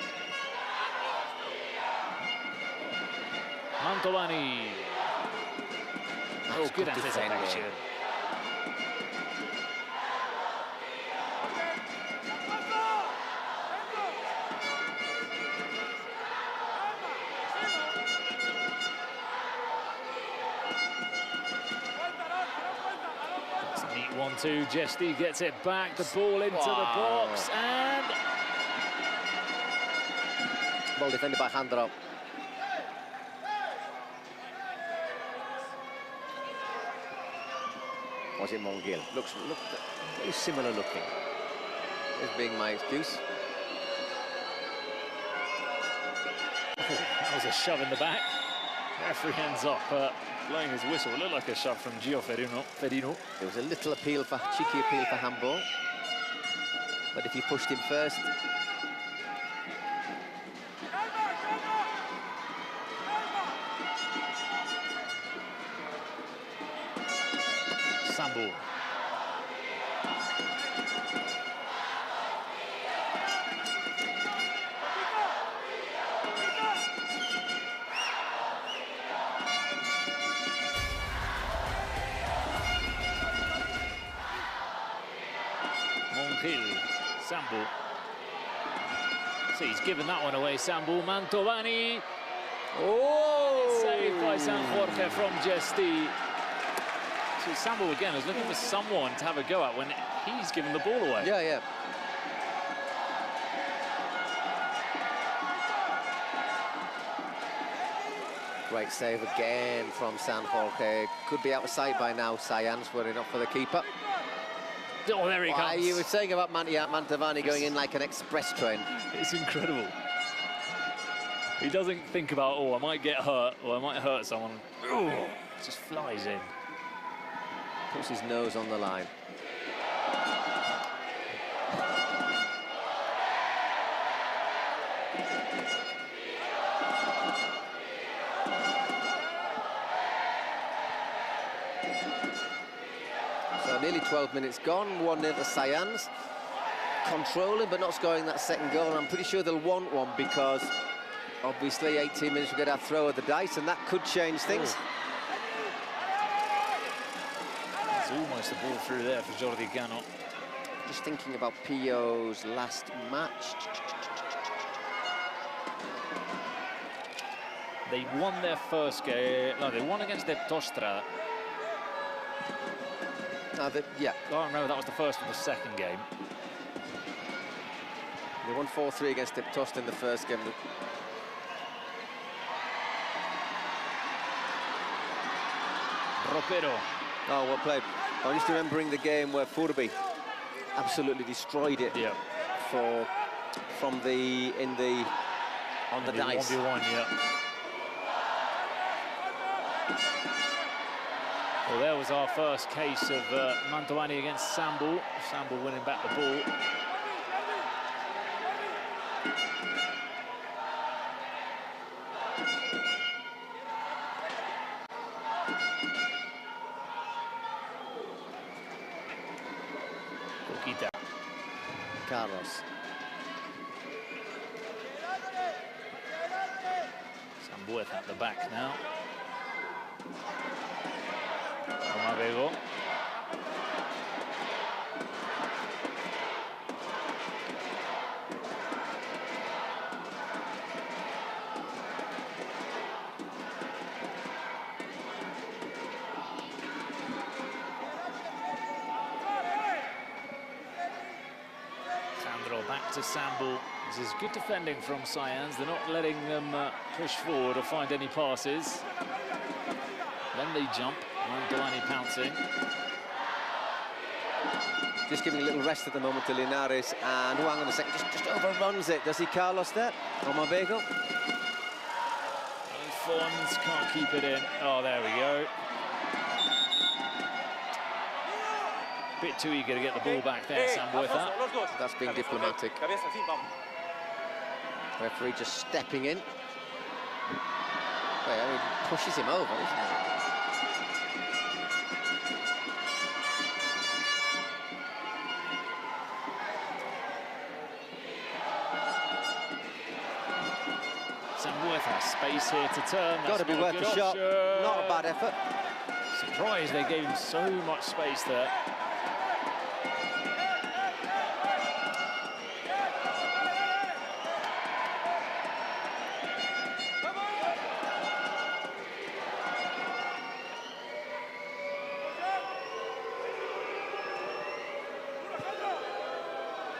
Mantovani. Oh, good anticipation. It's a neat 1-2. Justi gets it back. The ball into the box and ball defended by Jandro. Was it Montiel? Looked very similar looking. This being my excuse. That was a shove in the back. Referee ends up blowing his whistle. It looked like a shove from Gio Ferino. There was a little appeal for cheeky appeal for handball, but if you pushed him first. Sambu. Montiel, Sambu. So he's given that one away, Sambu. Mantovani. Oh! Saved by San Jorge from Justi. So Sambu again is looking for someone to have a go at when he's given the ball away. Yeah, yeah. Great save again from San Jorge. Could be out of sight by now. Sayans were enough for the keeper. Oh, there he comes. You were saying about Mantovani going in like an express train. It's incredible. He doesn't think about, oh, I might get hurt or I might hurt someone. Oh, just flies in. Puts his nose on the line. So nearly 12 minutes gone, 1-0 to Sayans. Controlling but not scoring that second goal. And I'm pretty sure they'll want one because obviously 18 minutes we get our throw of the dice and that could change things. Almost a ball through there for Jordi Cano. Just thinking about Pio's last match. They won their first game. No, they won against the Tostra. Yeah. I remember that was the first of the second game. They won 4-3 against Iptost in the first game. Ropero. Oh, well played. I'm just remembering the game where Furby absolutely destroyed it. Yeah. On the dice. 1v1, yeah. Well, there was our first case of Mantovani against Sambu. Sambu winning back the ball. Coquita. Carlos. Sambuez at the back now. Romavego. Sandro back to Sambu. This is good defending from Cyans. They're not letting them push forward or find any passes. Then they jump. Mantovani pouncing. Just giving a little rest at the moment to Linares, and Huang in a second just overruns it. Does he, Carlos, there? Romavego. Fons can't keep it in. Oh, there we go. Bit too eager to get the ball back there, Sambueza. That's being diplomatic. Referee just stepping in. Well, I mean, pushes him over, isn't it? Sambueza, space here to turn. Got to be worth a shot. Not a bad effort. Surprised they gave him so much space there.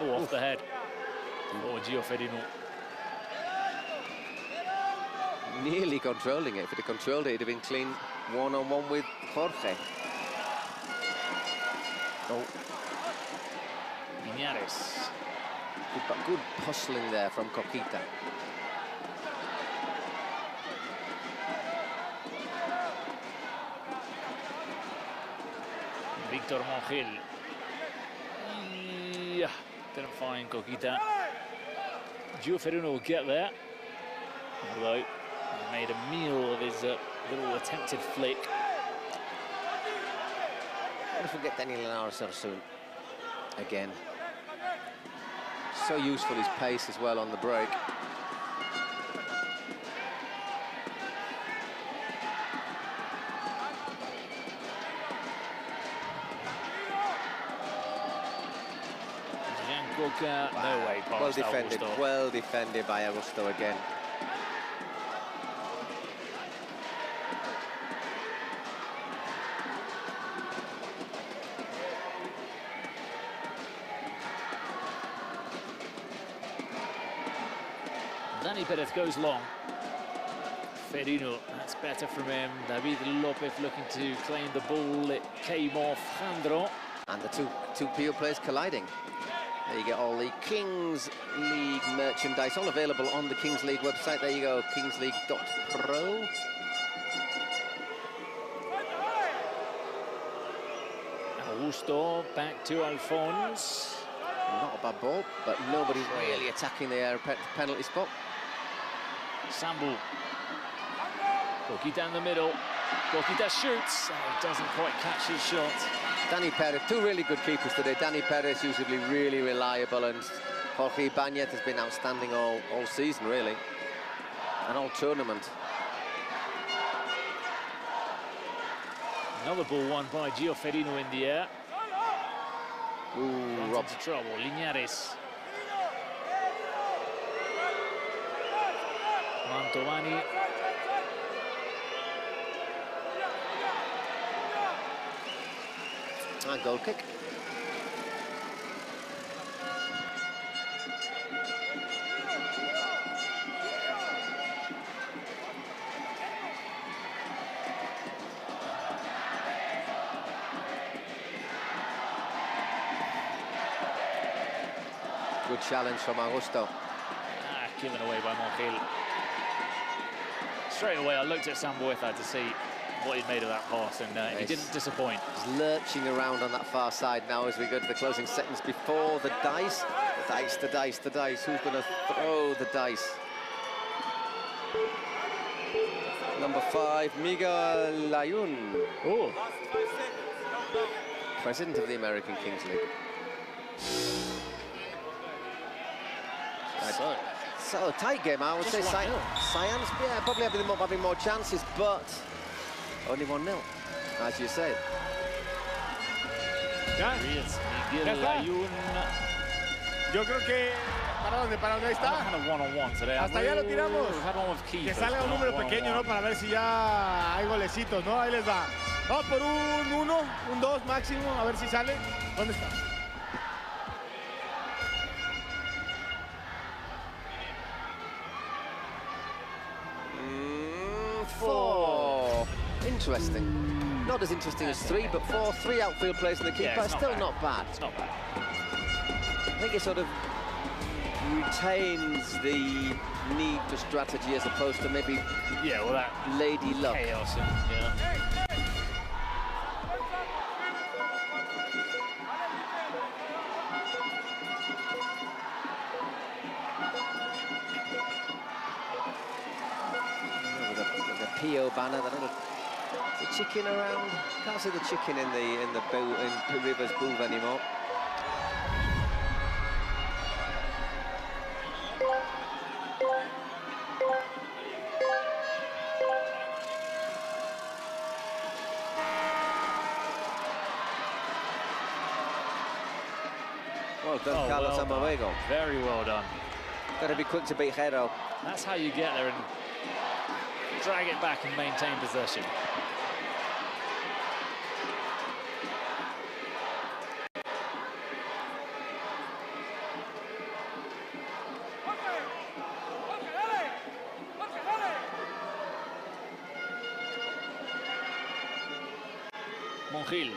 Oh, off the head. Oh, Gioferino. Nearly controlling it. If it had controlled it, it'd have been clean one-on-one with Jorge. Oh. Linares. Good hustling there from Coquita. Victor Mongil. Yeah, didn't find Coquita. Gioferino will get there. Although he made a meal of his little attempted flick. Don't forget Daniel Linares so soon. Again. So useful, his pace as well on the break. No way past Well defended, Augusto. well defended by Augusto again. Dani Perez goes long. Ferino, that's better from him. David Lopez looking to claim the ball. It came off Jandro. And the two PO players colliding. There you get all the Kings League merchandise, all available on the Kings League website. There you go, kingsleague.pro. Augusto back to Alphonse. Not a bad ball, but nobody really attacking the penalty spot. Sambu. Coquita in the middle. Coquita shoots. Oh, doesn't quite catch his shot. Dani Perez, two really good keepers today. Dani Perez usually really reliable, and Jorge Ibanez has been outstanding all season, really, and all tournament. Another ball won by Gioferino in the air. Ooh, Rob. Into trouble. Linares. Mantovani. And goal kick. Good challenge from Augusto. Given away by Montiel. Straight away, I looked at Sambueza to see what he'd made of that pass, and he didn't disappoint. He's lurching around on that far side now as we go to the closing seconds before the dice. The dice, the dice, the dice. Who's going to throw the dice? Number 5, Miguel Layun. Oh. President of the American Kings League. So tight game, I would say. Science, yeah, probably having more chances, but only 1-0, as you said. ¿Ya? Miguel Layun. Yo creo que para dónde está. Hasta allá lo tiramos. Que salga un número pequeño, ¿no? Para ver si ya hay golecitos, ¿no? Ahí les va. Vamos por un 1, un 2 máximo, a ver si sale. ¿Dónde está? Four. Interesting. Not as interesting as 3, but 4. 3 outfield players and the keeper. Yeah, Still not bad. It's not bad. I think it sort of retains the need for strategy as opposed to maybe that lady luck. Chaos and, With the PO banner, the chicken around. Can't see the chicken in Rivers booth anymore. Well done, Carlos Amorego. Very well done. Got to be quick to beat Hero. That's how you get there and drag it back and maintain possession. Montiel.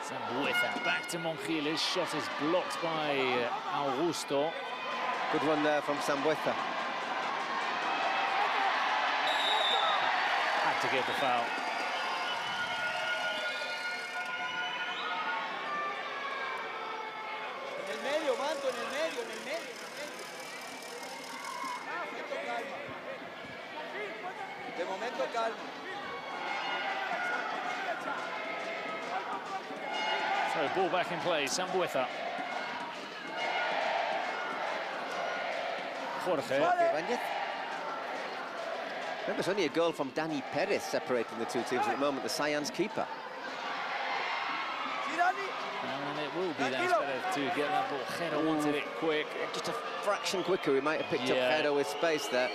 Sambueza back to Montiel. His shot is blocked by Augusto. Good run there from Sambueza. Had to get the foul. En el medio, Manto, en el medio. De momento calma. So ball back in play, Sambueza. Jorge. Remember, it's only a goal from Dani Perez separating the two teams at the moment, the Cyan's keeper. And it will be Dani Perez to get that ball. Jero wanted it quick. Just a fraction quicker, he might have picked up Jero with space there.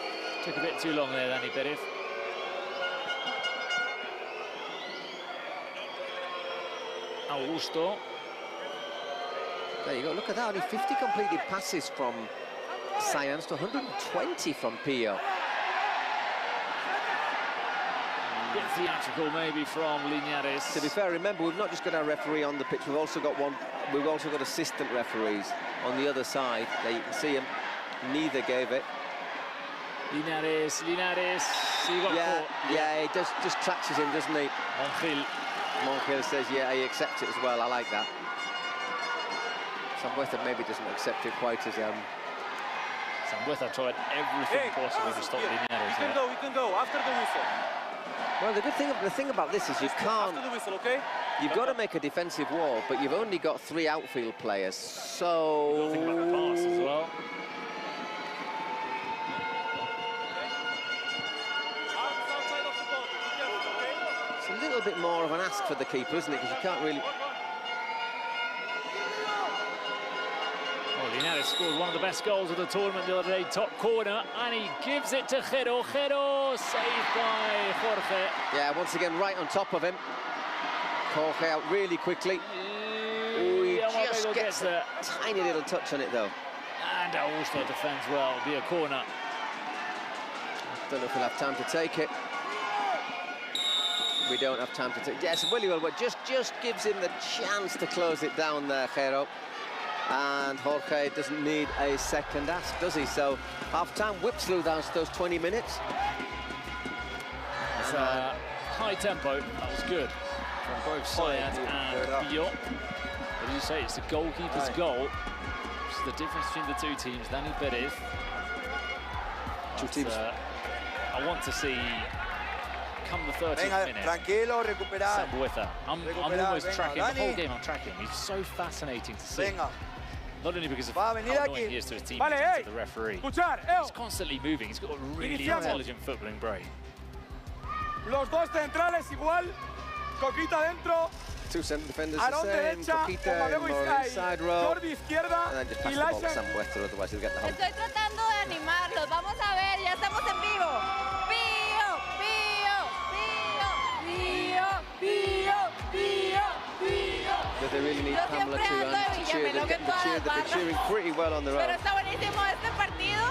Took a bit too long there, Dani Perez. Augusto. There you go, look at that, only 50 completed passes from Science to 120 from Pio. Bit theatrical maybe from Linares. To be fair, remember, we've not just got our referee on the pitch, we've also got assistant referees on the other side. There you can see him, neither gave it. Linares, so you got caught. Yeah, he just tracks him, doesn't he? Montiel says, yeah, he accepts it as well. I like that. Sambueza maybe doesn't accept it quite as... Sambueza tried everything possible to stop Linares. We can go after the whistle. Well, the thing about this is you can't... After the whistle, okay? You've got to make a defensive wall, but you've only got 3 outfield players, so... You've got to think about the pass as well. It's a little bit more of an ask for the keeper, isn't it? Because you can't really... Well, Linares scored one of the best goals of the tournament the other day, top corner, and he gives it to Jero. Jero saved by Jorge. Yeah, once again, right on top of him. Jorge out really quickly. Ooh, he just gets a tiny little touch on it, though. And Augusto defends well. It'll be a corner. Don't know if he'll have time to take it. we don't have time to take. Yes, Willie will, but just gives him the chance to close it down there, Jero. And Jorge doesn't need a second ask, does he? So half-time whips through those 20 minutes. It's high tempo. That was good from both Sayans and Biot. As you say, it's the goalkeeper's goal. Which is the difference between the two teams. Dani Perez. I want to see, come the 30th minute, tranquilo, recuperar. Sambueza. I'm almost tracking the whole game. I'm tracking. He's so fascinating to see. Not only because of how annoying he is to his teammates and to the referee. He's constantly moving. He's got a really intelligent footballing brain. Los dos centrales igual. Coquita dentro. Two centre defenders the same. Coquita more inside row. And then just pass the ball to Sambueza, otherwise he'll get the home. Estoy tratando de animarlos. Vamos a ver, ya estamos en vivo. Pío, pío, pío, pío, pío, pío. Does they really need Pamela to cheer? They've been cheering pretty well on their own. Pero está buenísimo este partido.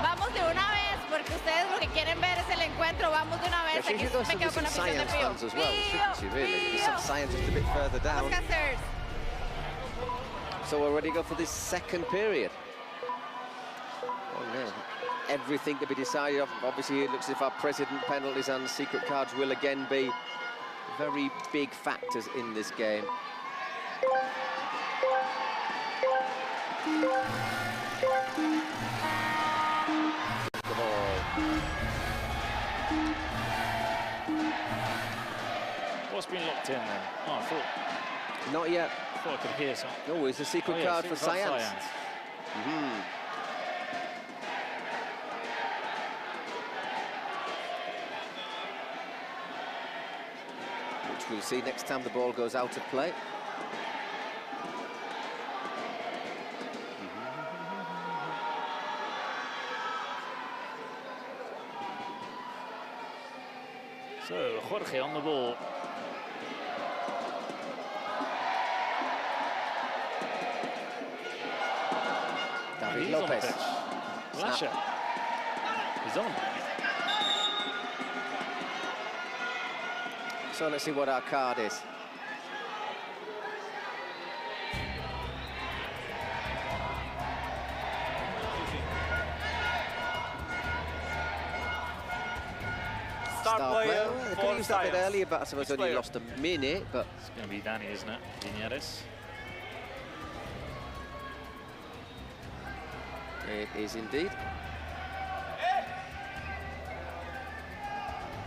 Vamos de una vez, porque ustedes lo que quieren ver es el encuentro. Vamos de una vez. Aquí me quedo con la afición de Pío. As well, shouldn't she, really? Some science just a bit further down. So we're ready to go for this second period. Oh no, everything to be decided. Obviously, it looks as if our president penalties and secret cards will again be very big factors in this game. What's been locked in then? Oh, I thought. Not yet. I thought I could hear something. No, it's a secret card for Sayans. Which we'll see next time the ball goes out of play. So, Jorge on the ball. David Lopez. Lasha. He's on. So let's see what our card is. Star player. They could have used that a bit earlier, but I suppose only lost a minute. But it's going to be Dani, isn't it? Viñares. It is indeed.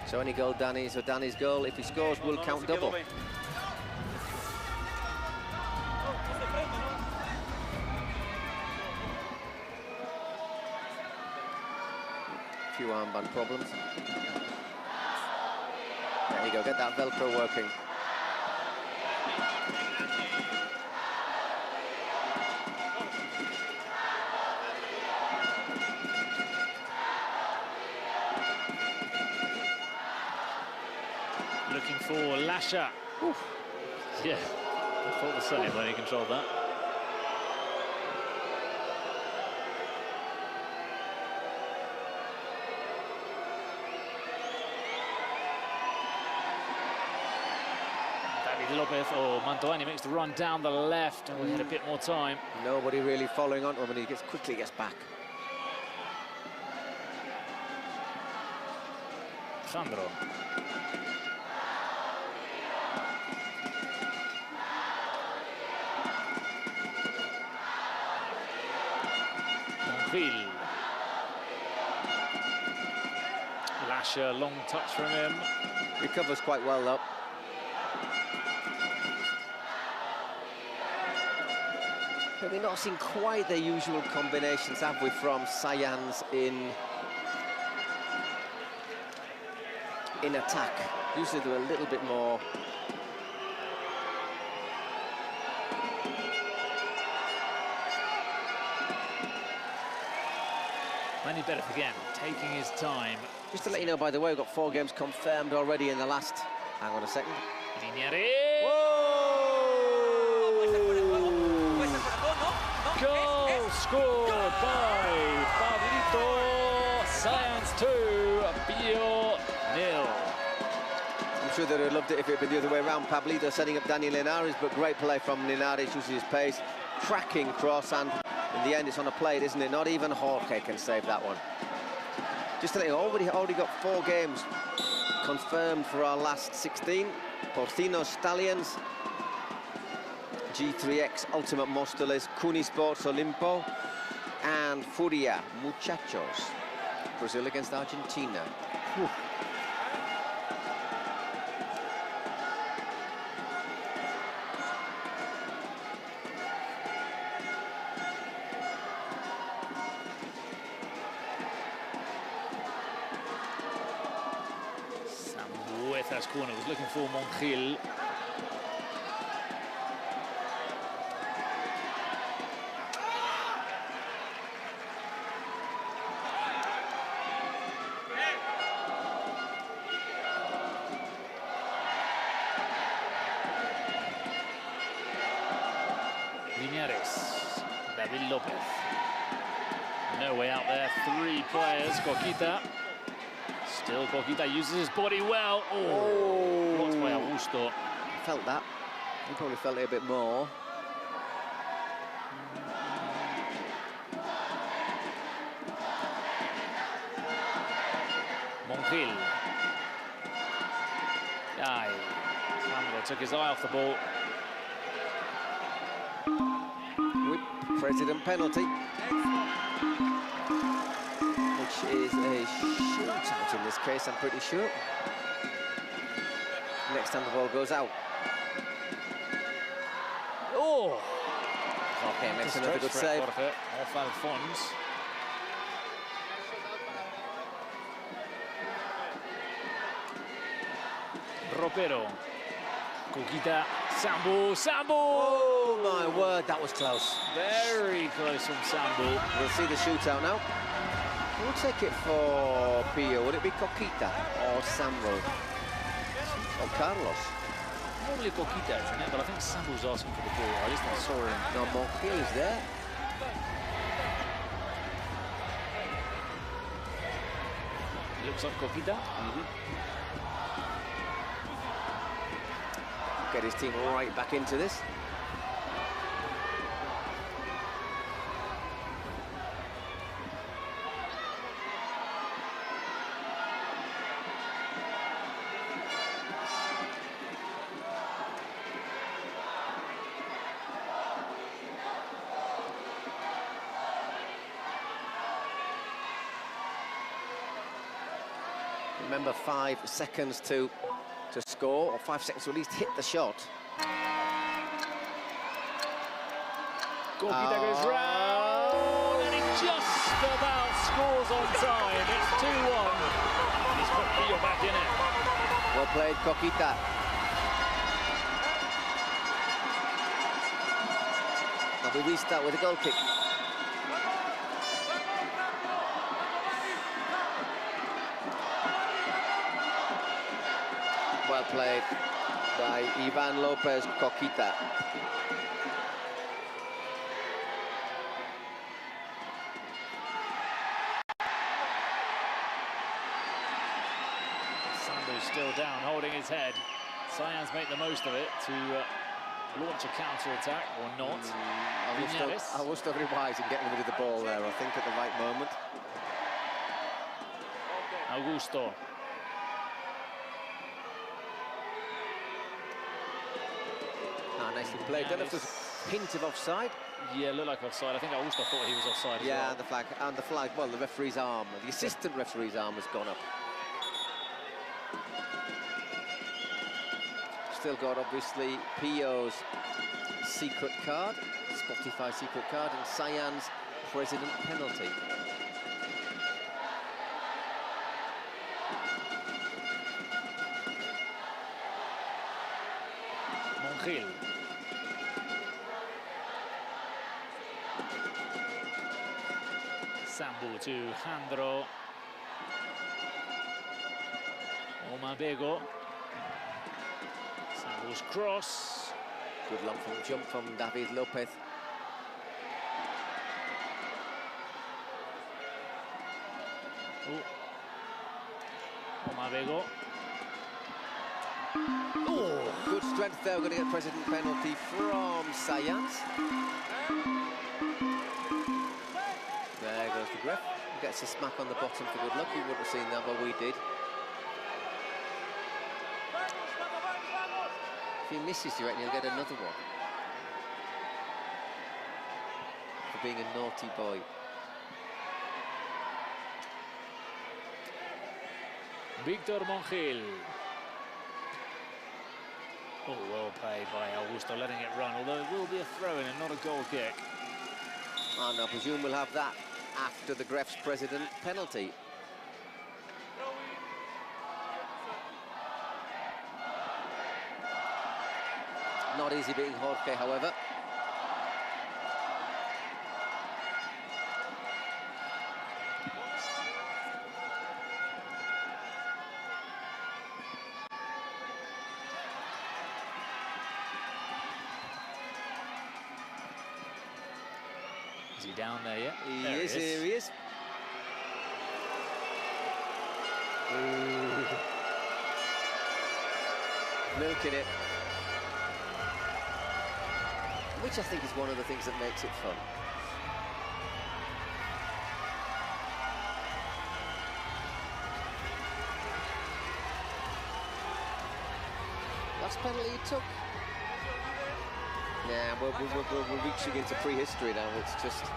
So any goal Dani's or Dani's goal, if he scores, will count double. Few armband problems. There you go, get that Velcro working. Looking for Lasha. Oof. Yeah, I thought the Sunny when he controlled that. Lopez or Mantovani makes the run down the left, and we had a bit more time. Nobody really following on to him, and he quickly gets back. Sandro. Monfil. Lasha, long touch from him. Recovers quite well though. But we've not seen quite the usual combinations, have we, from Sayans in attack. Usually they're a little bit more. Manny Berth again, taking his time. Just to let you know, by the way, we've got 4 games confirmed already in the last. Hang on a second. Goal scored by Pablito. Sayans 2, Bio 0. sure they'd have loved it if it had been the other way around. Pablito setting up Daniel Linares, but great play from Linares, using his pace, cracking cross, and in the end it's on a plate, isn't it? Not even Jorge can save that one. Just to let you know, already got 4 games confirmed for our last 16. Porcino Stallions, G3X Ultimate Mostoles, Cuni Sports Olimpo, and Furia Muchachos. Brazil against Argentina. Whew. Sambueza's corner was looking for Monjil. David Lopez. No way out there. 3 players. Coquita. Still Coquita uses his body well. Oh, blocked by Augusto. Felt that. He probably felt it a bit more. Monjil. Aye. Sandro took his eye off the ball. President penalty, which is a shootout in this case, I'm pretty sure. Next time the ball goes out. Oh! Okay, makes another good save. Off Alphonse. Ropero. Coquita. Sambu, Sambu! Oh my word, that was close. Very close from Sambu. We'll see the shootout now. We'll take it for Pio. Would it be Coquita or Sambu? Or Carlos? Probably Coquita, isn't it? But I think Sambu's asking for the ball. At least I saw him. No, Monjil is there. Looks like Coquita. Get his team right back into this. Remember, 5 seconds to score, or 5 seconds to at least hit the shot. Coquita goes round, and he just about scores on time. It's 2-1. He's put Pio back in it. Well played, Coquita. And we restart with a goal kick. Well played by Ivan Lopez Coquita. Sando's still down, holding his head. Cyans make the most of it to launch a counter-attack, or not. Augusto very wise in getting rid of the ball there, I think, at the right moment. Augusto. Nicely played. Don't know if there's a hint of offside. Yeah, looked like offside. I think Augusto thought he was offside. Yeah, as well. and the flag. Well, the referee's arm, the assistant referee's arm has gone up. Still got, obviously, Pio's secret card, Spotify secret card, and Cyan's president penalty. Monjil. Sambu to Jandro. Omabego. Sambu's cross. Good long jump from David Lopez. Omabego. strength there. We're going to get President penalty from Sayans. There goes the ref. Gets a smack on the bottom for good luck. You wouldn't have seen that, but we did. If he misses, do you reckon he'll get another one? For being a naughty boy. Victor Monjil. Oh, well played by Augusto, letting it run, although it will be a throw-in and not a goal kick. And I presume we'll have that after the Gref's President penalty. Not easy beating Jorge, however. Is he down there yet? He is, here he is. Milking it. Which I think is one of the things that makes it fun. Last penalty he took. Yeah, we're reaching into prehistory now. It's just the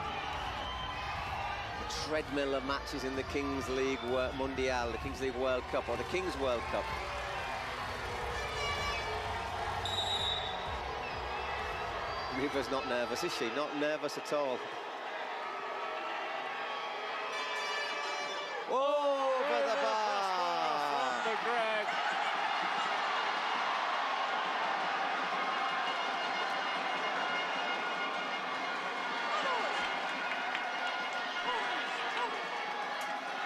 treadmill of matches in the Kings League Mundial, the Kings League World Cup, or the Kings World Cup. Riva's not nervous, is she? Not nervous at all. Over the bar! From the Greg.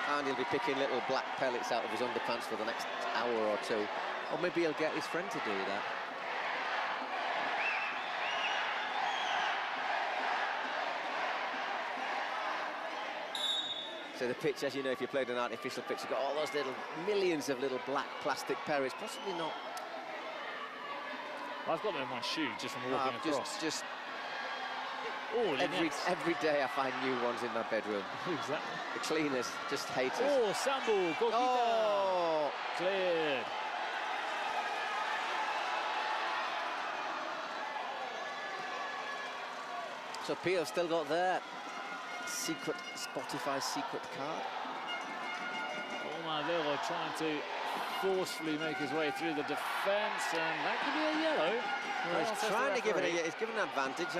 And he'll be picking little black pellets out of his underpants for the next hour or two. Or maybe he'll get his friend to do that. So the pitch, as you know, if you played an artificial pitch, you've got all those little millions of little black plastic pellets. Possibly not. I've got them in my shoe just from walking across. Every day I find new ones in my bedroom. Exactly. The cleaners just hate us. Oh, Sambu, Coquita. Oh! Cleared. So Pio's still got their secret, Spotify secret card. Omar trying to forcefully make his way through the defence, and that could be a yellow. Well, he's trying to give it he's given an advantage.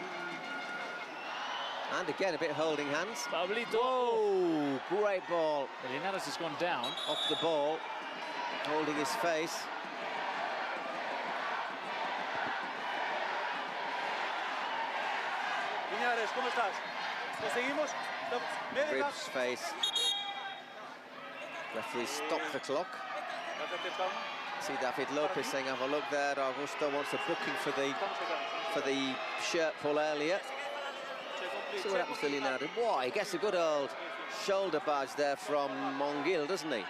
And again, a bit of holding hands. Pablito. Oh, great ball. Linares has gone down. Off the ball, holding his face. Linares, ¿cómo estás? ¿Lo seguimos? Ribs face. Referee stopped the clock. See David Lopez saying, have a look there. Augusto wants a booking for the shirt pull earlier. See what happens to Linares. Why, he gets a good old shoulder barge there from Monjil, doesn't he?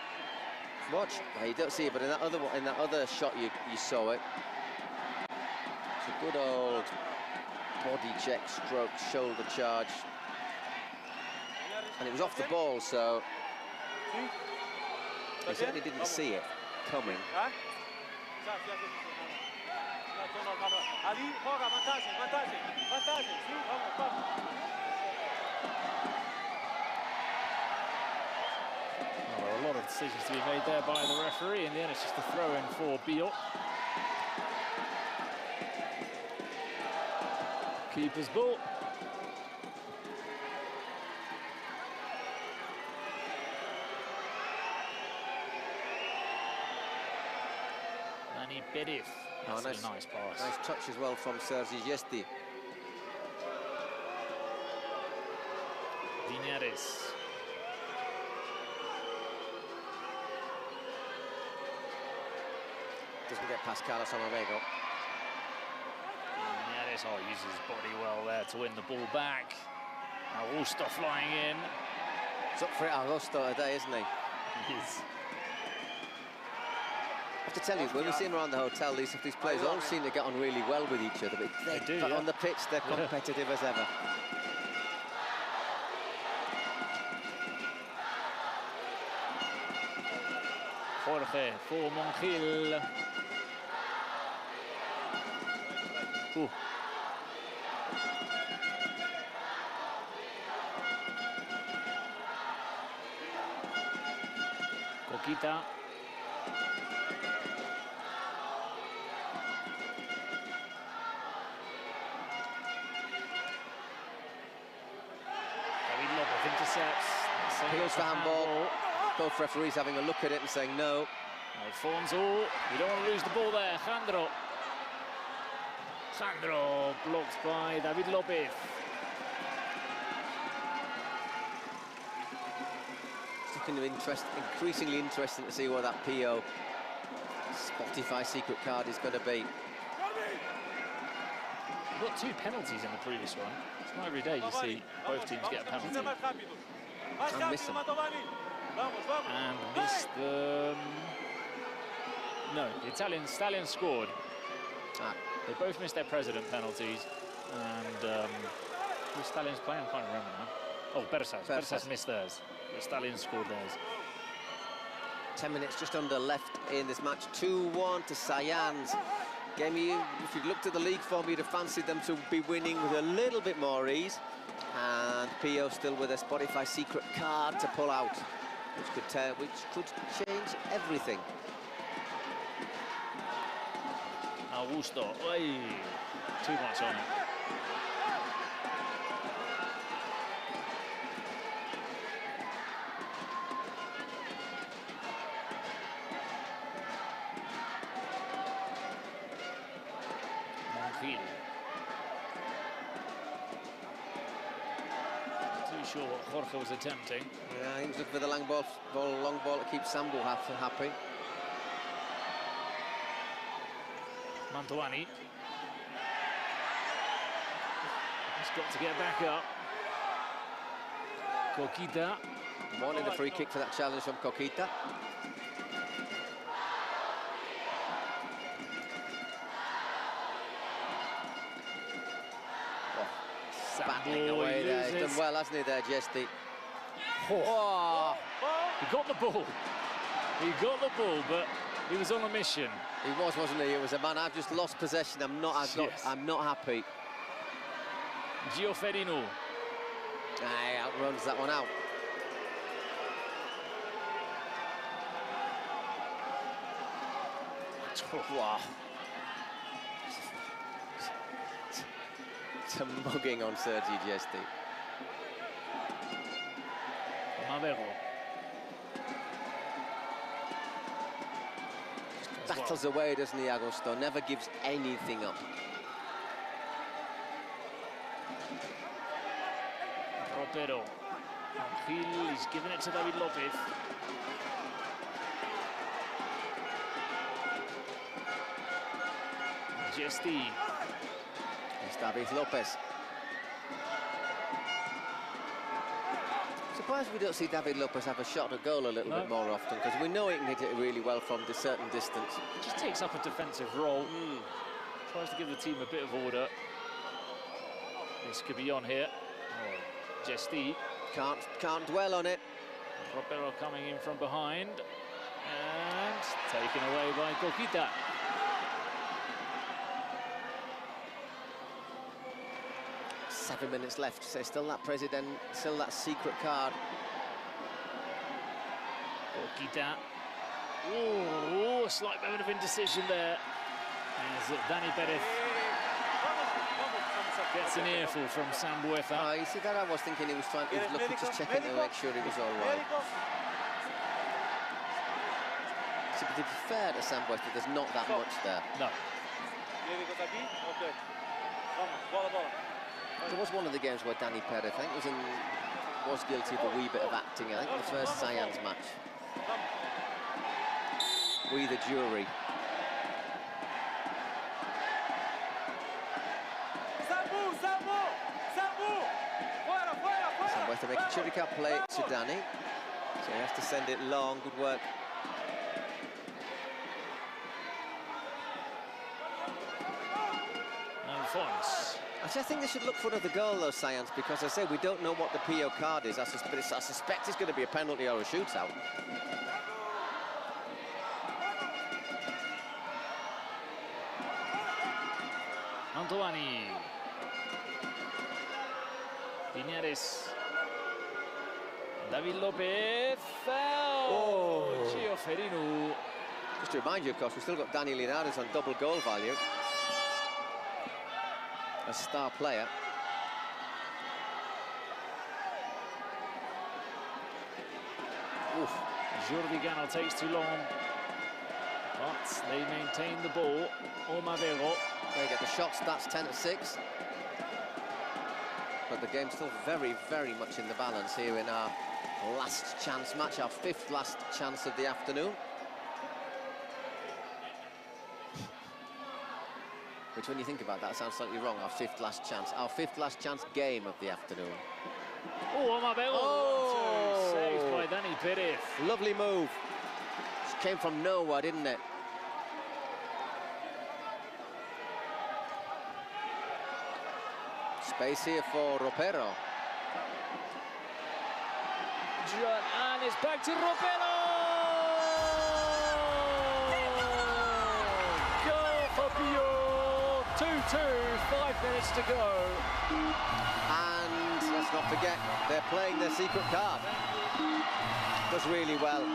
Watch. You don't see it, but in that other shot you saw it. It's a good old body check, stroke, shoulder charge. And it was off the ball, so he certainly didn't see it coming. Well, a lot of decisions to be made there by the referee. In the end, it's just a throw-in for Biot. Keeper's ball. Manny Bedif. That's a nice pass. Nice touch as well from Sergi Gesti. Linares. Doesn't get past Carlos Amavego. Linares uses his body well there to win the ball back. Augusto flying in. It's up for it, Augusto today, isn't he? He is. I have to tell you, when we see them around the hotel, these players all seem to get on really well with each other. But They do, but yeah. on the pitch, they're competitive as ever. Jorge for Montiel. Coquita. David Lopez intercepts. Appeals for handball. Both referees having a look at it and saying no. Alfonso, you don't want to lose the ball there. Jandro blocked by David Lopez. It's looking increasingly interesting to see what that PO Spotify secret card is going to be. We've got 2 penalties in the previous one. It's not every day you see both teams get a penalty. And miss them. And missed them. No, the Stallions scored. They both missed their president penalties. And who Stallions playing? I can't remember now. Oh, Bersas missed theirs. The Stallions scored theirs. 10 minutes just under left in this match. 2-1 to Sayans. Game, if you'd looked at the league form, you'd have fancied them to be winning with a little bit more ease. And PO still with a Spotify secret card to pull out, which could change everything. Augusto, too much on it. Montiel. Too sure what Jorge was attempting. Yeah, he was looking for the long ball to keep Sambu happy. Mantovani. He's got to get back up. Coquita. Wanting a free kick for that challenge from Coquita. Battling away there. He's done well, hasn't he, there, Jesty? Oh. He got the ball. He got the ball, but he was on a mission. He was, wasn't he? It was a man. I've just lost possession. I'm not happy. Gioferino. He outruns that one out. Wow. It's a mugging on Sergi Jesty. Mavero. Battles away, doesn't he, Agosto? Never gives anything up. Ropero. Gil, he's giving it to David Lopez. Jesty. It's David Lopez. Surprised we don't see David Lopez have a shot at goal a little bit more often, because we know he can hit it really well from a certain distance. He just takes up a defensive role. Tries to give the team a bit of order. This could be on here. Oh, Jesty. Can't dwell on it. Ropero coming in from behind. And taken away by Coquita. Seven minutes left, so still that secret card. Coquita. Ooh, a slight moment of indecision there. As Dani Perez gets an earful from Sambueza. You see that? I was thinking he was looking, just checking to make sure he was all right. So, to be fair to Sambueza, there's not that much there. No. There was one of the games where Dani Perez, I think, was guilty of a wee bit of acting. I think the first Sayans match. We, the jury. Sambueza making sure he can't play it to Dani. So he has to send it long. Good work. Fons. Actually, I think they should look for another goal, though, Science, because I say we don't know what the PO card is. I suspect it's going to be a penalty or a shootout. Antoine. Linares. David Lopez. Oh, Gio Ferinu. Just to remind you, of course, we've still got Dani Linares on double goal value. A star player. Oof. Jordi Ganal takes too long. But they maintain the ball. Omavero. They get the shot stats 10-6. But the game's still very, very much in the balance here in our last chance match, our 5th last chance of the afternoon. Which, when you think about that, sounds slightly wrong. Our 5th last chance. Our 5th last chance game of the afternoon. Oh, Omavero. Oh! Saved by Dani Perez. Lovely move. It came from nowhere, didn't it? Space here for Ropero. And it's back to Ropero! Goal for Pio! 2-2, 5 minutes to go. And let's not forget, they're playing their secret card. Does really well.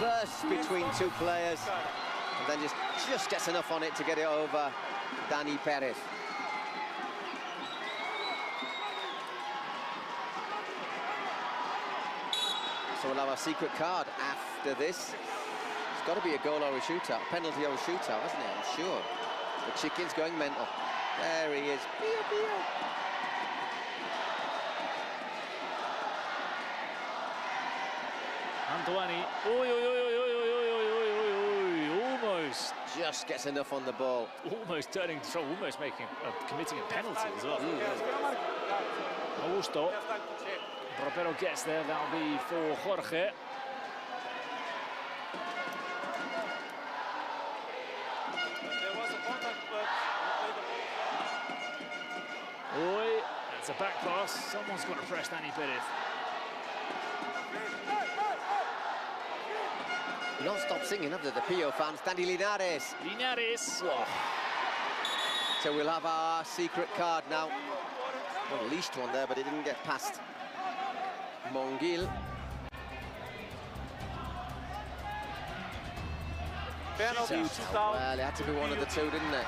Bursts between two players, and then just gets enough on it to get it over Dani Perez. So we'll have a secret card after this. It's got to be a goal or a shootout, penalty or a shootout, hasn't it? I'm sure. The chicken's going mental. There he is. Pio, Pio. Antoine. Almost. Just gets enough on the ball. Almost turning to trouble, almost committing a penalty as well. Augusto. Ropero gets there, that'll be for Jorge. Oi, that's a back pass. Someone's got to press Dani Perez. Non-stop singing, have they, the Pio fans? Dani Linares. Linares. Whoa. So we'll have our secret card now. Well, at least one there, but it didn't get past Monguil. Well, it had to be one of the two, didn't it?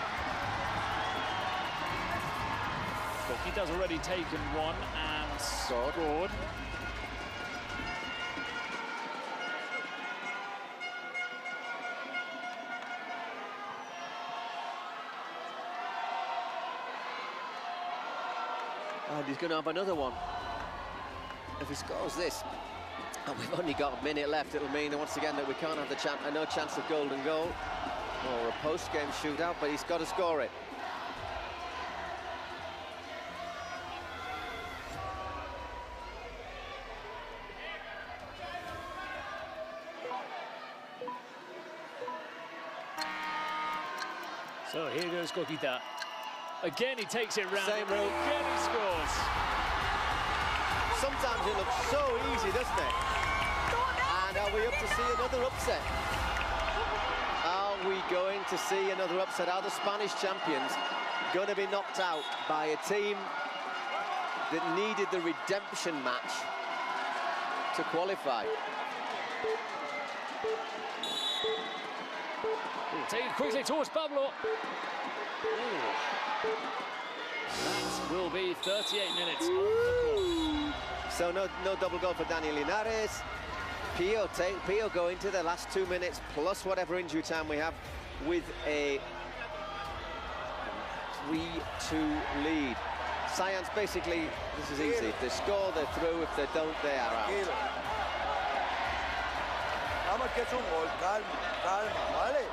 Coquita's already taken one and scored. And he's going to have another one. If he scores this, and we've only got a minute left, it'll mean once again that we can't have the no chance of golden goal or a post-game shootout, but he's got to score it. So here goes Coquita. Again, he takes it round. Same route. Again, he scores. Sometimes it looks so easy, doesn't it? And are we up to see another upset? Are we going to see another upset? Are the Spanish champions going to be knocked out by a team that needed the redemption match to qualify? Take it quickly towards Pablo. That will be 38 minutes on the clock. So no double goal for Dani Linares. Pio going to the last 2 minutes plus whatever injury time we have with a 3-2 lead. Science, basically, this is easy. If they score, they're through. If they don't, they are out. Vamos, que es un gol. Calma, calma, ¿vale?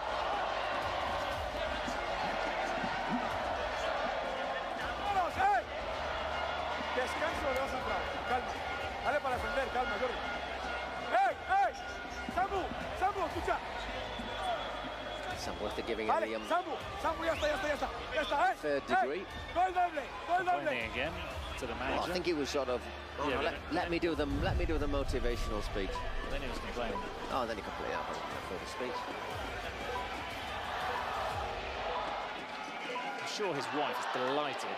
Descanso, le vas a entrar. Calma. Dale para defender, calma, Jordi. ¡Ey, ey! ¡Samu! ¡Samu, escucha! What they're giving him the Sambu, ya está, third degree. Gol doble. Complaining again to the manager. Well, I think he was sort of, let me do the motivational speech. Then he was complaining. Oh, then he complained after the speech. I'm sure his wife is delighted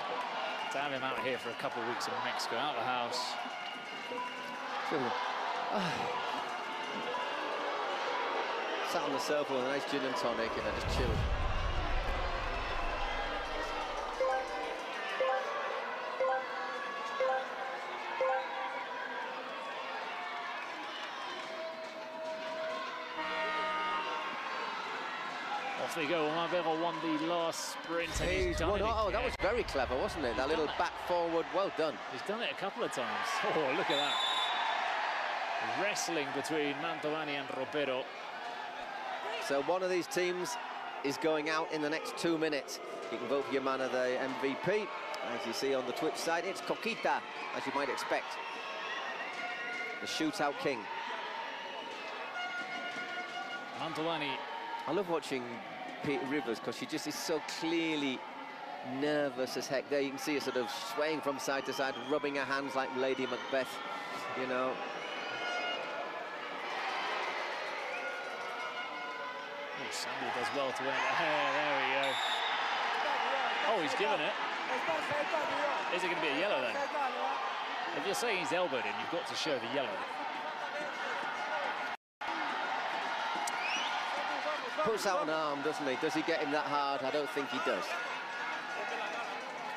to have him out here for a couple of weeks in Mexico, out of the house. Sat on the sofa with a nice gin and tonic and I just chilled. Off they go. Mavero won the last sprint. And he's done it Oh, that was very clever, wasn't it? That little back forward, well done. He's done it a couple of times. Oh, look at that. Wrestling between Mantovani and Ropero. So one of these teams is going out in the next 2 minutes. You can vote for your man of the MVP. As you see on the Twitch side, it's Coquita, as you might expect. The shootout king. Mantovani. I love watching Pete Rivers because she just is so clearly nervous as heck. There you can see her sort of swaying from side to side, rubbing her hands like Lady Macbeth, you know. Oh, Sandy does well to win it. There we go. Oh, he's given it. Is it going to be a yellow then? If you're saying he's elbowed him, you've got to show the yellow. Puts out an arm, doesn't he? Does he get him that hard? I don't think he does.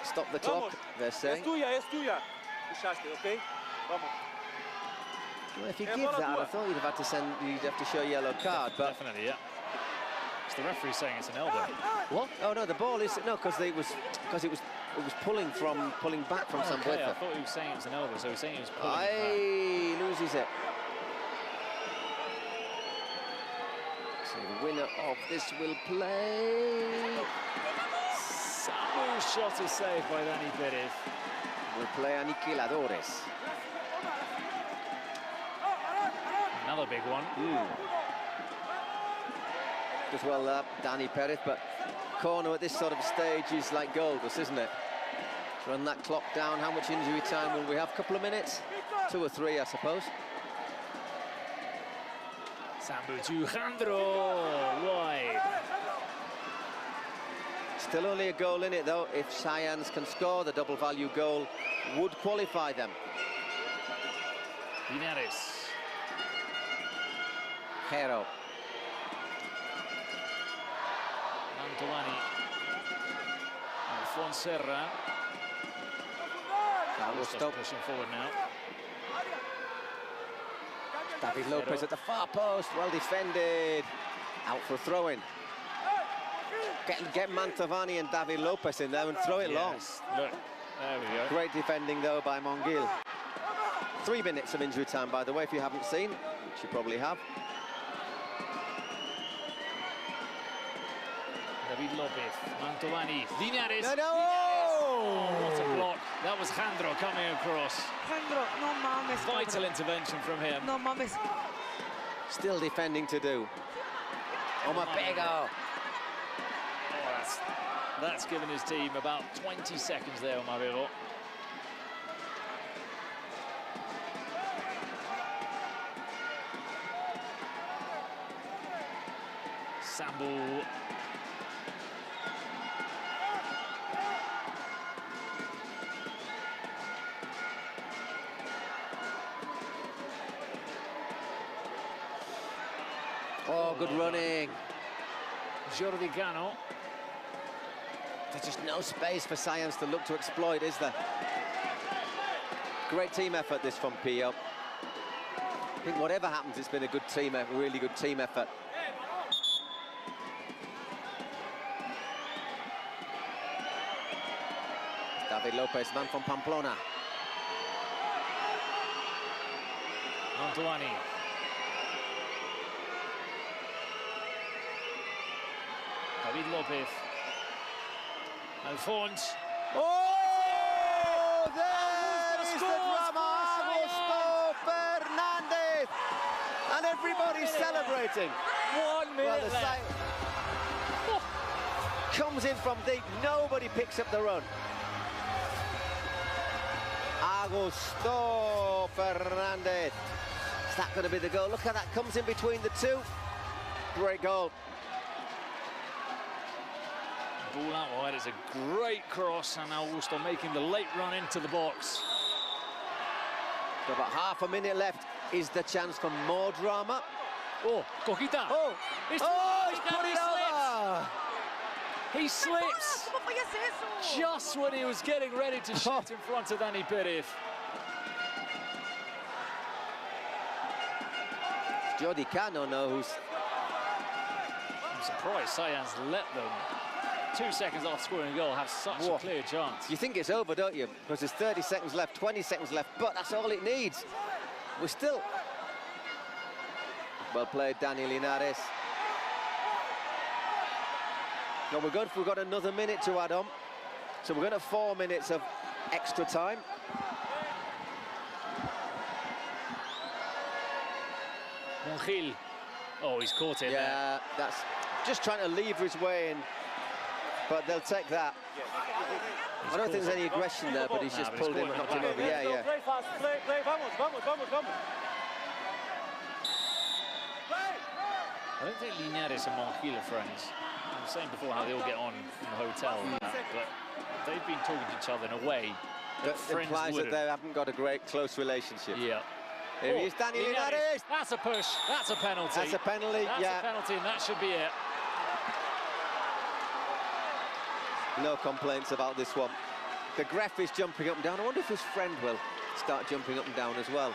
Stop the clock, they're saying. Es tuya. Puchaste, okay? Vamos. Well, if you give that, I thought you'd have to show a yellow card, but definitely, yeah. It's the referee saying it's an elbow. What? Oh no, the ball is because it was pulling back from Sambueza. Okay, I thought he was saying it was an elbow, so he was saying he was pulling it back. Loses it. So the winner of this will play. Sambu's shot is saved by Dani Perez. Will play Aniquiladores. Another big one. Does well there, Dani Perez, but corner at this sort of stage is like goldless, isn't it? Run that clock down. How much injury time will we have? A couple of minutes? 2 or 3, I suppose. Sambu to Jandro, wide. Still only a goal in it, though. If Science can score, the double value goal would qualify them. Linares. Hero. Mantovani. Fonserra. Stop pushing forward now. David Lopez at the far post, well defended. Out for a throw-in. Get Mantovani and David Lopez in there and throw it long. Look, there we go. Great defending though by Monguil. 3 minutes of injury time, by the way, if you haven't seen, which you probably have. David Lopez, Mantovani, Linares. No! Oh, what a block. That was Jandro coming across. Jandro, no mames. Vital intervention from him. No mames. Still defending to do. Omapego. Oh, that's given his team about 20 seconds there, Omapego. Sambu. Oh, good running. Jordi Cano. There's just no space for Science to look to exploit, is there? Great team effort, this from Pio. I think whatever happens, it's been a good team, a really good team effort. David Lopez, man from Pamplona. Mantovani. David Lopez. Alphonse. Oh, there is the drama. Augusto Fernandez. And everybody's celebrating. 1 minute left. Comes in from deep, nobody picks up the run. Augusto Fernandez. Is that going to be the goal? Look how that comes in between the two. Great goal. Ball out wide, it's a great cross, and Augusto making the late run into the box. So about half a minute left. Is the chance for more drama? Oh, Coquita! Oh, he's put it over! He slips just when he was getting ready to shoot in front of Dani Perez. Jordi Cano knows. I'm surprised Sayans let them, 2 seconds after scoring a goal, have such a clear chance. You think it's over, don't you? Because there's 30 seconds left, 20 seconds left, but that's all it needs. We're still... Well played, Dani Linares. No, we've got another minute to add on. So we're going to have 4 minutes of extra time. Monjil. Oh, he's caught it. Yeah, that's just trying to lever his way in. But they'll take that. I don't think there's any aggression there, but he's just pulled him and knocked him over. Yeah, yeah. Play fast, play, vamos. I don't think Linares and Monjil are friends. I was saying before how they all get on in the hotel, but they've been talking to each other in a way that implies that they haven't got a great close relationship. Yeah. Here he is, Dani Linares. That's a push. That's a penalty. That's a penalty. That's a penalty, and that should be it. No complaints about this one. The Gref is jumping up and down. I wonder if his friend will start jumping up and down as well.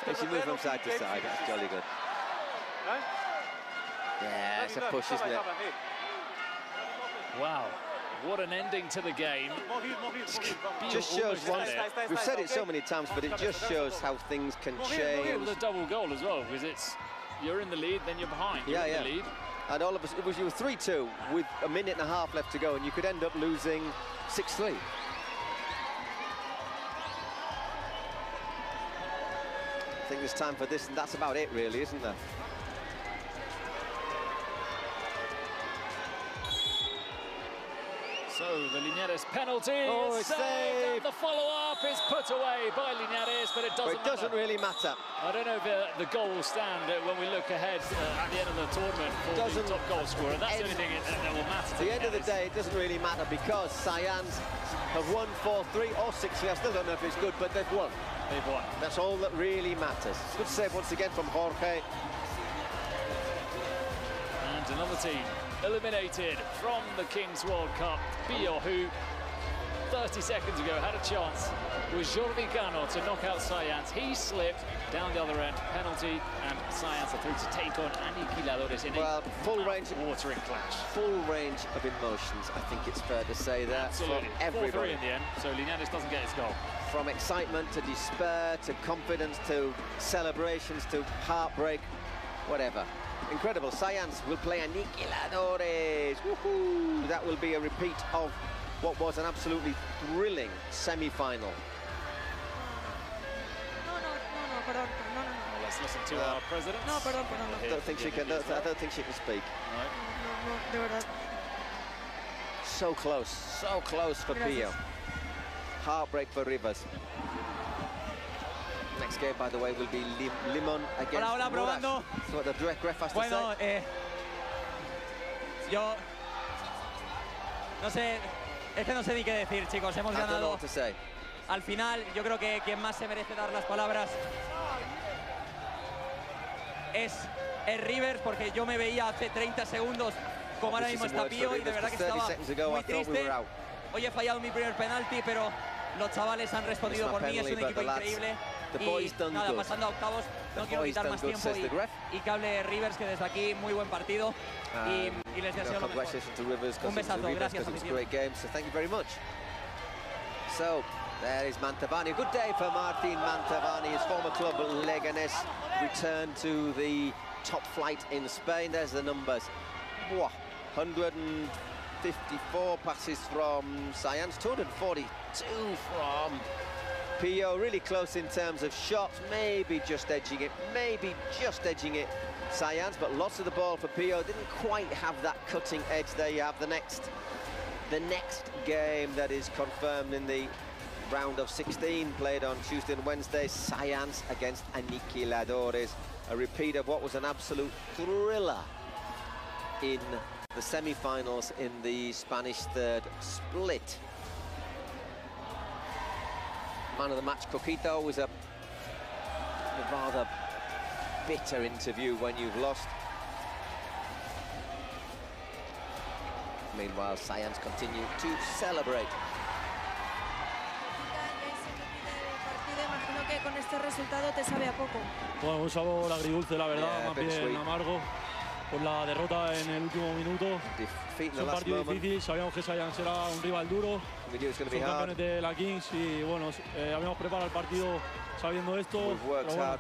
He should move from side to side. That's jolly good. Yeah, it's a push, isn't it? Wow, what an ending to the game. Just shows we've said it so many times, but it just shows how things can change. With a double goal as well, because you're in the lead, then you're behind. You're in the lead. And all of us, you were 3-2 with a minute and a half left to go, and you could end up losing 6-3. I think there's time for this, and that's about it, really, isn't there? So the Linares penalty is saved, and the follow-up is put away by Linares, but it doesn't really matter. I don't know if the goal will stand when we look ahead at the end of the tournament for the top goal scorer. That's the only thing that will matter. At the end of the day, it doesn't really matter because Sayans have won 4-3 or 6-3. I still don't know if it's good, but they've won. They've won. That's all that really matters. Good save once again from Jorge. And another team eliminated from the Kings World Cup. Biohu, 30 seconds ago, had a chance with Jordi Cano to knock out Sayans. He slipped down the other end, penalty, and Sayans are through to take on Aniquiladores in a full range watering clash. Full range of emotions, I think it's fair to say that. Absolutely. From everybody. 4-3 in the end, so Linares doesn't get his goal. From excitement to despair to confidence to celebrations to heartbreak, whatever. Incredible. Sayans will play Aniquiladores. Woohoo! That will be a repeat of what was an absolutely thrilling semi-final. Well, let's listen to our president. I don't think she can speak. No, de verdad. So close for Pio. Heartbreak for Rivas. Next game, by the way, will be Limón against Hola, probando. That's what the Gref has to bueno, say. Yo no sé, es que no sé ni qué decir, chicos. Hemos ganado. Al final, yo creo que quien más se merece dar las palabras es Rivers, porque yo me veía hace 30 segundos como ahora mismo está Pío y de verdad que estaba muy triste. Hoy he fallado mi primer penalti, pero los chavales han respondido por mí, es un equipo increíble. Y nada, pasando a octavos, no quiero quitar más tiempo y que hable Rivers, que desde aquí muy buen partido y les deseo lo mejor. Un besazo, gracias, great game, so thank you very much. So, there is Mantovani. A good day for Martin Mantovani. His former club, Leganés, returned to the top flight in Spain. There's the numbers. 154 passes from Sayans, 242 from Pio really close in terms of shots, maybe just edging it, Sayans, but lots of the ball for Pio. Didn't quite have that cutting edge. There you have the next game that is confirmed in the round of 16, played on Tuesday and Wednesday. Sayans against Aniquiladores, a repeat of what was an absolute thriller in the semi-finals in the Spanish third split. Man of the match, Coquito, was a rather bitter interview when you've lost. Meanwhile, Sayans continue to celebrate. Imagino que con este resultado te sabe a poco. Bueno, un sabor agridulce, la verdad, más bien amargo por la derrota en el último minuto. Es un partido difícil, sabíamos que Sayans era un rival duro, son campeones de la Kings y bueno, habíamos preparado el partido sabiendo esto, pero bueno,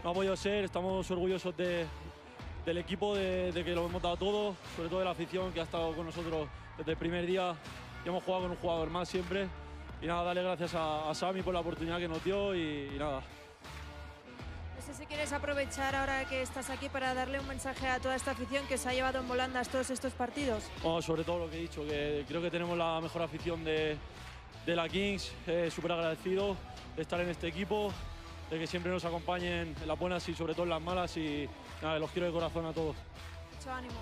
no ha podido ser. Estamos orgullosos del equipo, de que lo hemos dado todo, sobre todo de la afición que ha estado con nosotros desde el primer día y hemos jugado con un jugador más siempre. Y nada, darle gracias a Sami por la oportunidad que nos dio y nada. No sé si quieres aprovechar ahora que estás aquí para darle un mensaje a toda esta afición que se ha llevado en volandas todos estos partidos. Bueno, sobre todo lo que he dicho, que creo que tenemos la mejor afición de la Kings, súper agradecido de estar en este equipo, de que siempre nos acompañen en las buenas y sobre todo en las malas y nada, los quiero de corazón a todos. Mucho ánimo.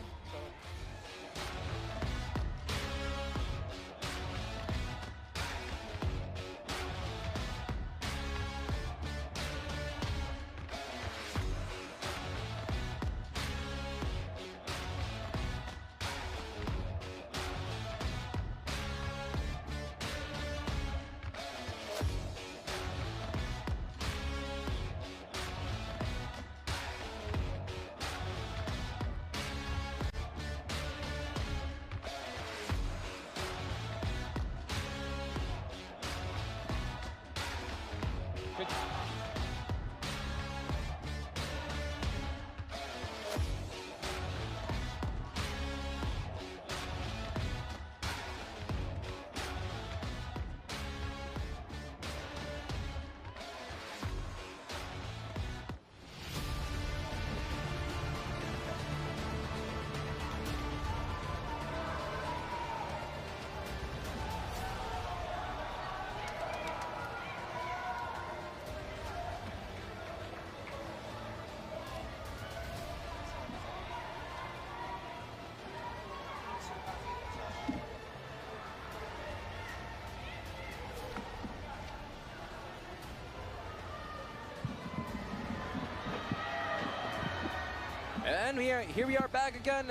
And here we are back again.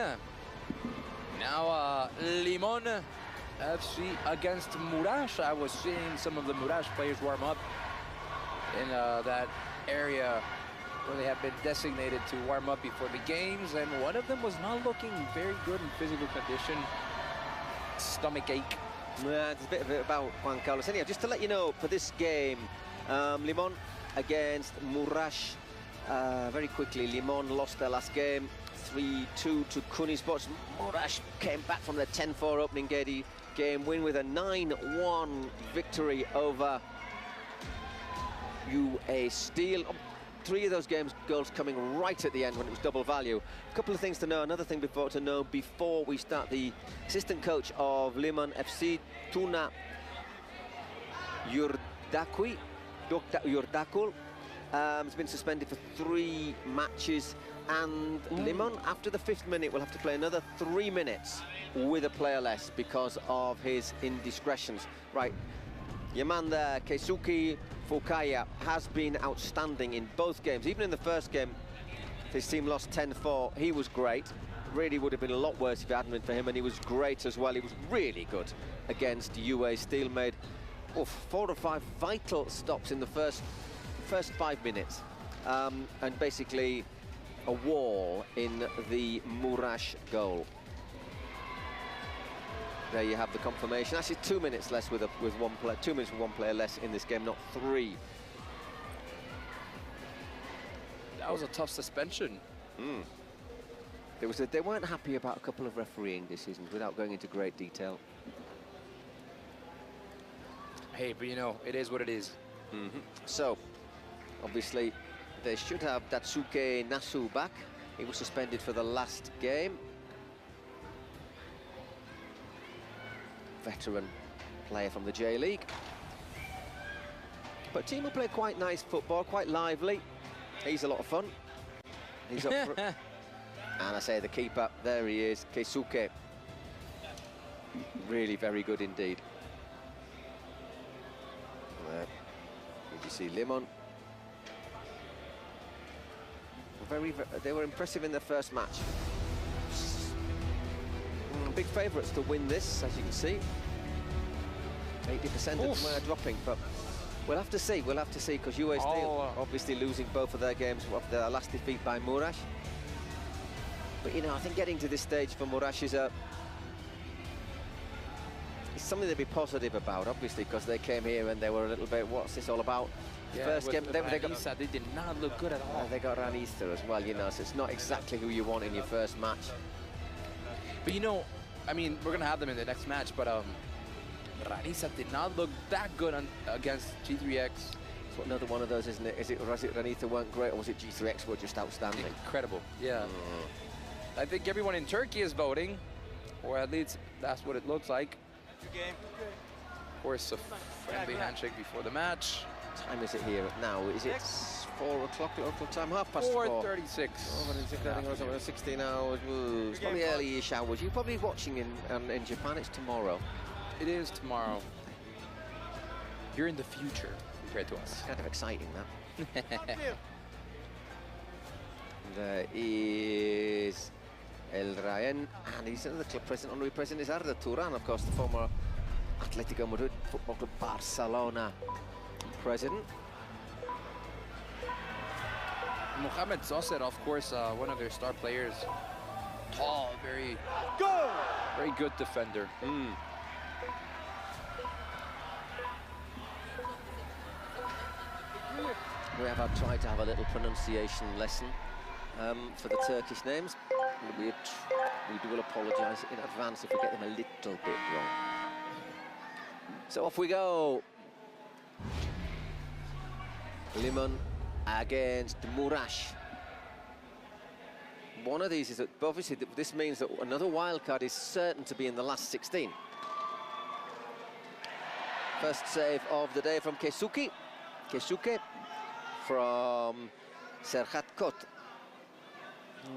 Now Limon FC against Murash. I was seeing some of the Murash players warm up in that area where they have been designated to warm up before the games, and one of them was not looking very good in physical condition. Stomach ache. Yeah, there's a bit of it about Juan Carlos. Anyhow, just to let you know, for this game, Limon against Murash. Very quickly, Limon lost their last game, 3-2 to Kunisports. Murash came back from the 10-4 opening game win with a 9-1 victory over UA Steel. 3 of those goals coming right at the end when it was double value. A couple of things to know. Another thing to know before we start. The assistant coach of Limon FC, Tuna Yurdakul, has been suspended for 3 matches, and Limon, after the 5th minute, will have to play another 3 minutes with a player less because of his indiscretions. Right, your man there, Keisuke Fukaya, has been outstanding in both games. Even in the first game, his team lost 10-4. He was great. Really would have been a lot worse if it hadn't been for him, and he was great as well. He was really good against UA Steel. Made 4 or 5 vital stops in the first 5 minutes, and basically a wall in the Murash goal. There you have the confirmation. Actually, 2 minutes less with 1 player. 2 minutes with 1 player less in this game, not 3. That was a tough suspension. They weren't happy about a couple of refereeing decisions, without going into great detail. Hey, but you know, it is what it is. So, obviously, they should have Datsuke Nasu back. He was suspended for the last game. Veteran player from the J-League. But team will play quite nice football, quite lively. He's a lot of fun. He's up for it. And I say the keeper, there he is, Keisuke. Really very good indeed. Did you see Limon? They were impressive in their first match. Big favourites to win this, as you can see. 80% of them are dropping, but we'll have to see. We'll have to see, because UA Steel obviously losing both of their games after their last defeat by Murash. But you know, I think getting to this stage for Murash is it's something to be positive about, obviously, because they came here and they were a little bit, what's this all about? Yeah, first game, they did not look good at all. They got Ranisa as well, you know, so it's not exactly who you want in your first match. But you know, I mean, we're gonna have them in the next match, but Ranisa did not look that good against G3X. It's another one of those, isn't it? Was it Ranisa weren't great, or was it G3X were just outstanding? Incredible, yeah. I think everyone in Turkey is voting, or at least that's what it looks like. Of course, a friendly handshake before the match. What time is it here now? Is it 4 o'clock local time? 4:30. 4:36. I think it was 16 hours. Ooh, it's probably early-ish hours. You're probably watching in Japan. It's tomorrow. It is tomorrow. You're in the future compared to us. It's kind of exciting, that. There is El Rayen, and he's the club president. Honorary president is Arda Turan, of course, the former Atletico Madrid Football Club Barcelona president. Mohamed Zoser, of course, one of their star players. Tall, very good defender. We have tried to have a little pronunciation lesson for the Turkish names. We do apologise in advance if we get them a little bit wrong. So off we go. Limon against Murash. One of these is that obviously this means that another wildcard is certain to be in the last 16. First save of the day from Keisuke. Keisuke from Serhat Kot.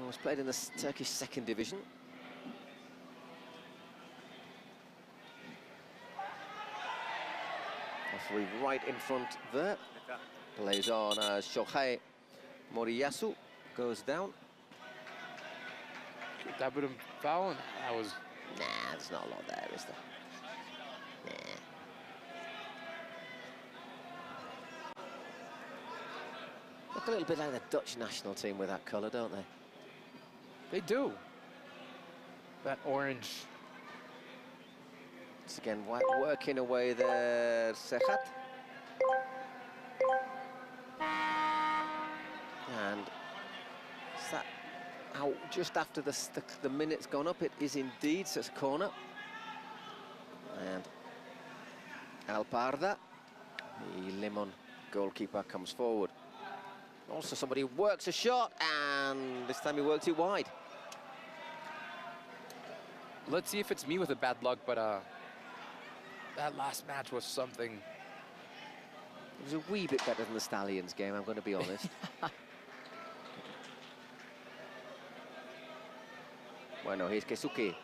Was played in the Turkish second division. Referee right in front there. Plays on as Shohei Moriyasu goes down. That would have fouled. That was. Nah, there's not a lot there, is there? Nah. Look a little bit like the Dutch national team with that colour, don't they? They do. That orange. Once again, working away there, Serhat. And is that out just after the minute's gone up? It is indeed, so it's a corner. And Alparda, the Limon goalkeeper, comes forward. Also somebody works a shot, and this time he worked it wide. Let's see if it's me with the bad luck, but that last match was something. It was a wee bit better than the Stallions game, I'm going to be honest. Bueno, here's Keisuke.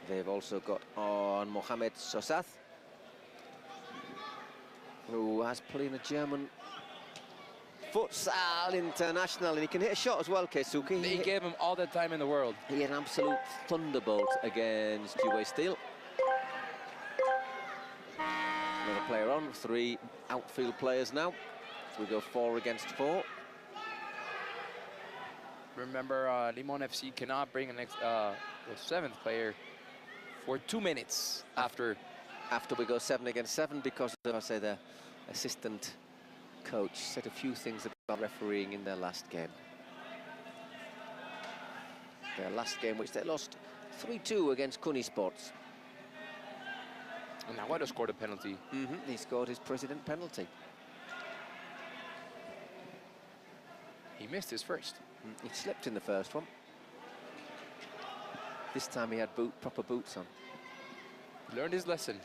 They've also got on Mohamed Sosath, who has played in a German futsal international, and he can hit a shot as well, Keisuke. They gave him all the time in the world. He had an absolute thunderbolt against UA Steel. Another player on, 3 outfield players now. So we go 4 against 4. Remember, Limon FC cannot bring the 7th player for 2 minutes after we go 7 against 7, because I say the assistant coach said a few things about refereeing in their last game. Their last game, which they lost 3-2 against Kuni Sports. And Nahuatl scored a penalty. He scored his president penalty. He missed his first. He slipped in the first one. This time he had proper boots on. Learned his lesson.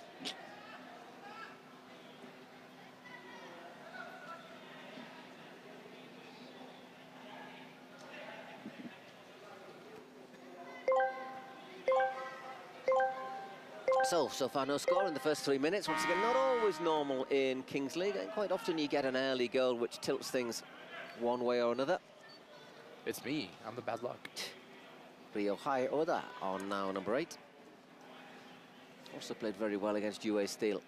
So far no score in the first 3 minutes. Once again, not always normal in Kings League. And quite often you get an early goal which tilts things one way or another. It's me. I'm the bad luck. Ryohei Oda on now number 8. Also played very well against UA Steel.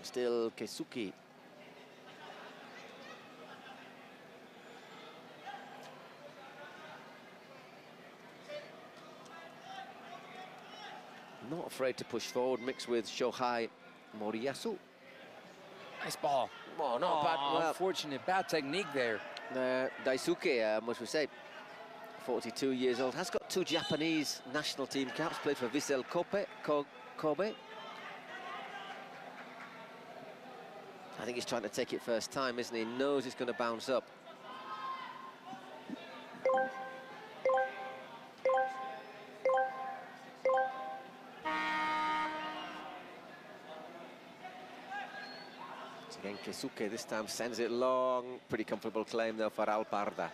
Still Keisuke. Not afraid to push forward, mixed with Shohei Moriyasu. Nice ball. Oh, not bad. Well, unfortunate, bad technique there. Daisuke, must we say, 42 years old, has got 2 Japanese national team caps, played for Vissel Kobe. I think he's trying to take it first time, isn't he? He knows it's going to bounce up. Again, Keisuke this time sends it long. Pretty comfortable claim though for Alparda.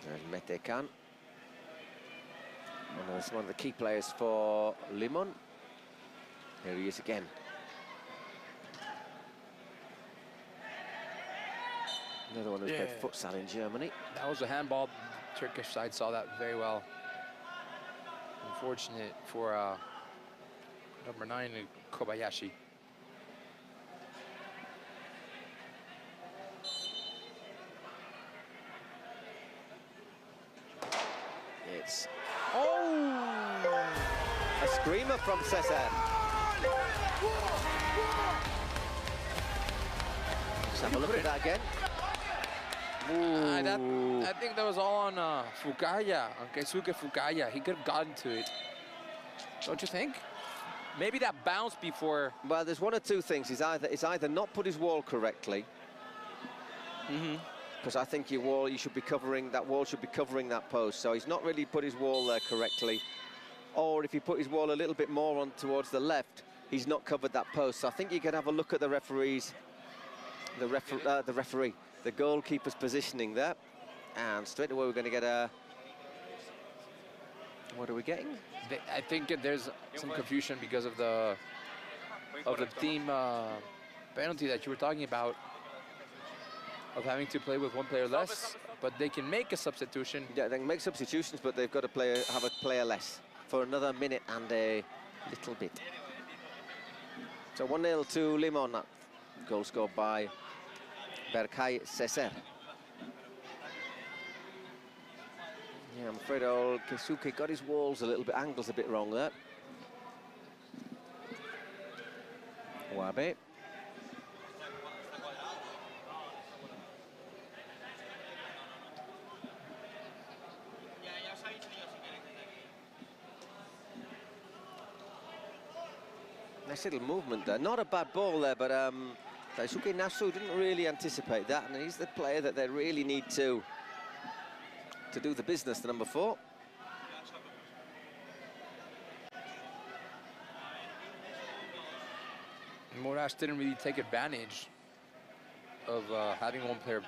There's Metekan. One of the key players for Limon. Here he is again. Another one who's played futsal in Germany. That was a handball. Turkish side saw that very well. Unfortunate for number 9, Kobayashi. It's a screamer from Cesar. Let's have a look at that again. I think that was all on Fukaya, on Keisuke Fukaya. He could have gotten to it. Don't you think? Maybe that bounced before. Well, there's one or two things. It's either not put his wall correctly. Because I think your wall, that wall should be covering that post. So he's not really put his wall there correctly. Or if he put his wall a little bit more on towards the left, he's not covered that post. So I think you could have a look at the referees, the goalkeeper's positioning there. And straight away we're going to get a... What are we getting? I think there's some confusion because of the team penalty that you were talking about, of having to play with one player less, but they can make a substitution. Yeah, they can make substitutions, but they've got to have a player less for another minute and a little bit. So 1-0 to Limon. Goal scored by Berkay Cesar. Yeah, I'm afraid old Keisuke got his walls angles a bit wrong there. Wabe. Nice little movement there. Not a bad ball there, but Daisuke Nasu didn't really anticipate that, and he's the player that they really need to do the business, the number 4. Morash didn't really take advantage of having one player.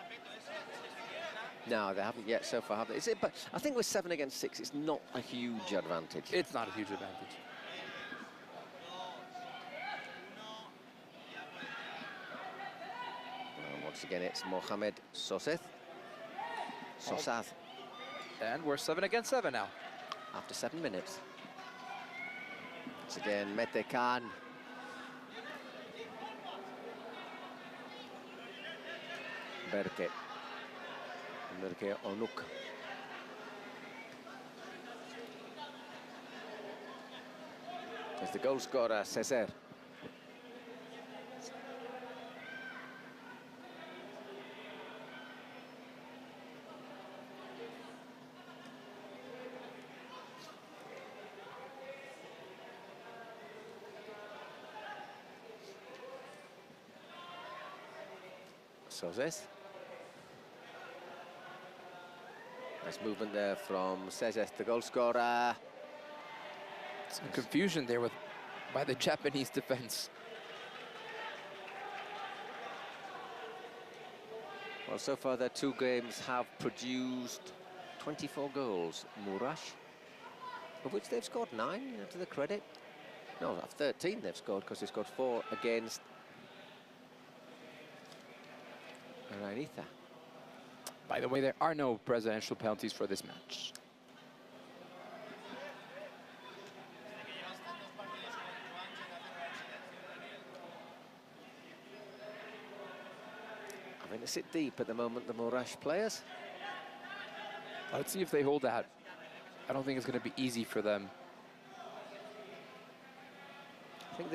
No, they haven't yet so far, have they? But I think with 7 against 6, it's not a huge advantage. It's not a huge advantage. Once again, it's Mohamed Soseth. Sosad. And we're 7 against 7 now. After 7 minutes. Once again, Metekan. Berke Onuk. As the goal scorer, Cesar. Sozes. Nice movement there from Sezes, the goal scorer. Some confusion there by the Japanese defense. Well, so far their 2 games have produced 24 goals. Murash, of which they've scored 9, to the credit. No, 13 they've scored, because they scored 4 against Ranitha. By the way, there are no presidential penalties for this match. Having to sit deep at the moment, the Murash players. Let's see if they hold that. I don't think it's going to be easy for them. I think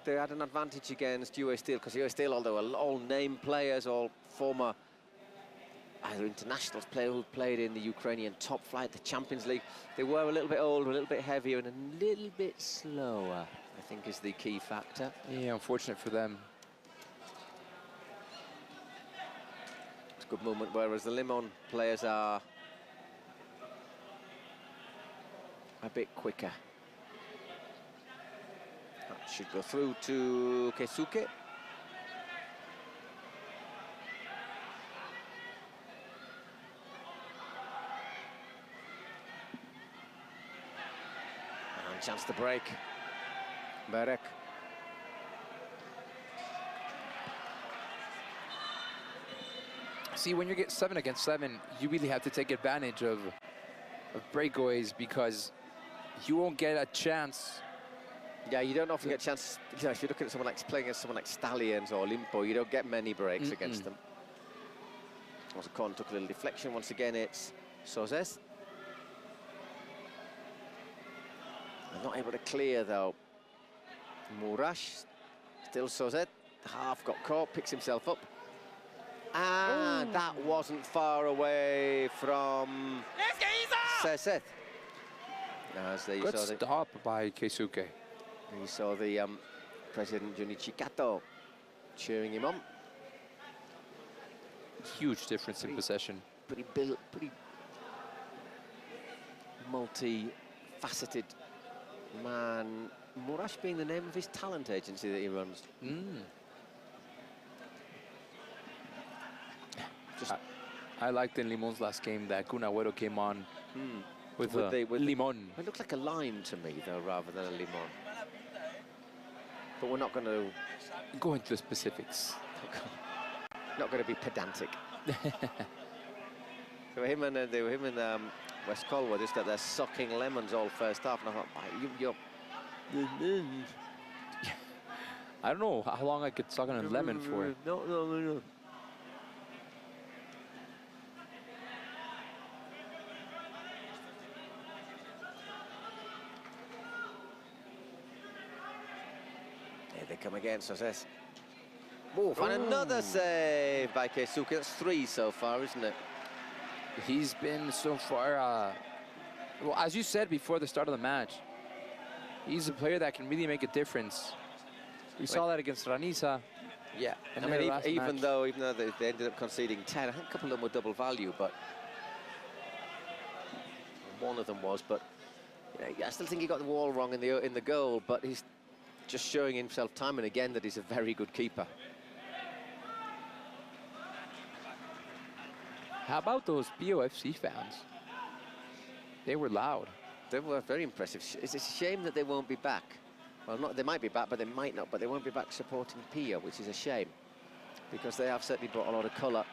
they had an advantage against UA Steel, because UA Steel, although all named players, all former either internationals, players who played in the Ukrainian top flight, the Champions League, they were a little bit older, a little bit heavier, and a little bit slower, I think is the key factor. Yeah, unfortunate for them. It's a good moment, whereas the Limon players are a bit quicker. That should go through to Keisuke. And chance to break. Berek. See, when you get 7 against 7, you really have to take advantage of breakaways, because you won't get a chance. Yeah, you don't often get a chance. You know, if you're looking at someone like playing against someone like Stallions or Limpo, you don't get many breaks against them. Also, Korn took a little deflection. Once again, it's Sozes. They're not able to clear, though. Murash, still Sozet. Half got caught, picks himself up. And that wasn't far away from Sezet. Good stop by Keisuke. You saw the President Junichi Kato cheering him on. Huge difference in possession. Pretty multi-faceted man. Murash being the name of his talent agency that he runs. I liked in Limon's last game that Kun Agüero came on with Limon. It looked like a lime to me, though, rather than a limon. But we're not going to go into the specifics. Not going to be pedantic. So him and West Colwood just that they're sucking lemons all first half, and I thought, you're I don't know how long I could suck on a lemon for. No. Here they come again, Sozes. And another save by Keisuke. That's 3 so far, isn't it? He's been so far, well, as you said before the start of the match, he's a player that can really make a difference. We saw that against Ranisa. Yeah, I mean, even though they ended up conceding 10, I think a couple of them were double value, but one of them was. But I still think he got the wall wrong in the goal, but he's just showing himself time and again that he's a very good keeper. How about those POFC fans? They were loud. They were very impressive. It's a shame that they won't be back. Well, they might be back, but they might not. But they won't be back supporting Pia, which is a shame, because they have certainly brought a lot of colour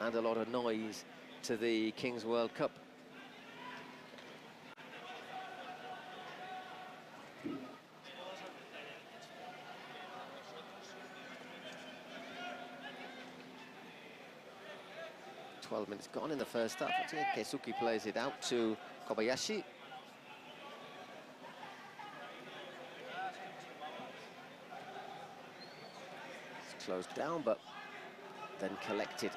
and a lot of noise to the Kings World Cup. Minutes gone in the first half. Keisuke plays it out to Kobayashi. It's closed down, but then collected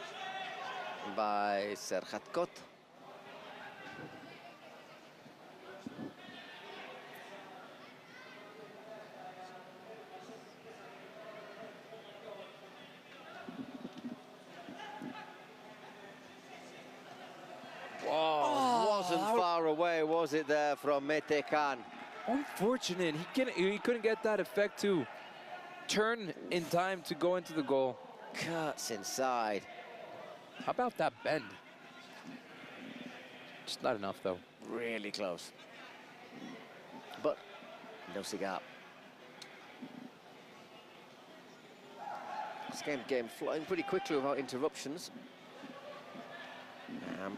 by Serhatkot. was it there from Mete Khan? Unfortunate. He couldn't get that effect to turn in time to go into the goal. Cuts inside. How about that bend? Just not enough, though. Really close. But no cigar. This game flying pretty quickly without interruptions.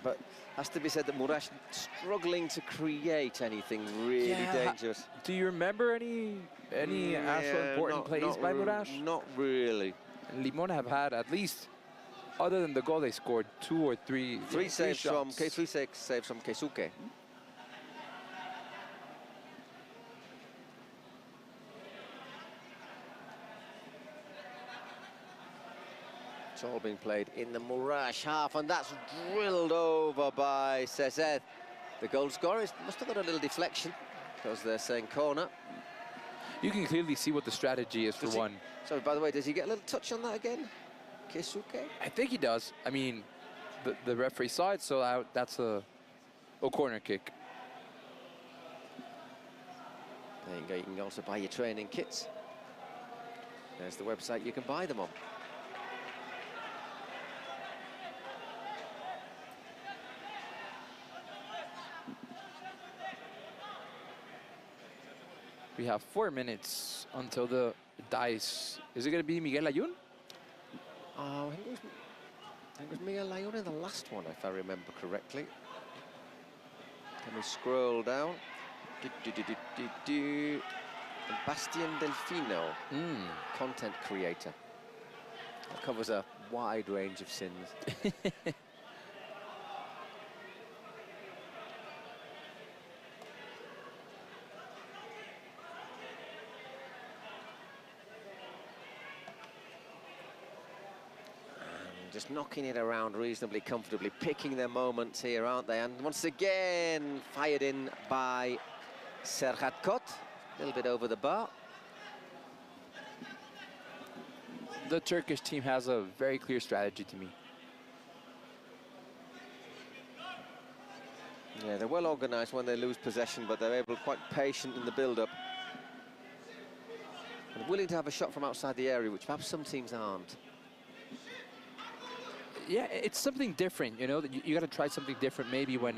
But has to be said that Murash struggling to create anything really dangerous. Do you remember any actual important plays by Murash? Not really. Limón have had at least, other than the goal they scored, 2 or 3 saves from Keisuke. It's all been played in the Murash half, and that's drilled over by Cesed. The goal scorer must have got a little deflection, because they're saying corner. You can clearly see what the strategy is for one. Sorry, by the way, does he get a little touch on that again? Keisuke? I think he does. I mean, the referee saw it, so that's a corner kick. There you go, you can also buy your training kits. There's the website you can buy them on. We have 4 minutes until the dice. Is it going to be Miguel Ayun? I think it was Miguel Ayun in the last one, if I remember correctly. Can we scroll down? Bastian Delfino, content creator. That covers a wide range of sins. Just knocking it around reasonably comfortably, picking their moments here, aren't they? And once again, fired in by Serhat Kot, a little bit over the bar. The Turkish team has a very clear strategy to me. Yeah, they're well organised when they lose possession, but they're quite patient in the build-up. And willing to have a shot from outside the area, which perhaps some teams aren't. Yeah, it's something different, you know. You got to try something different maybe when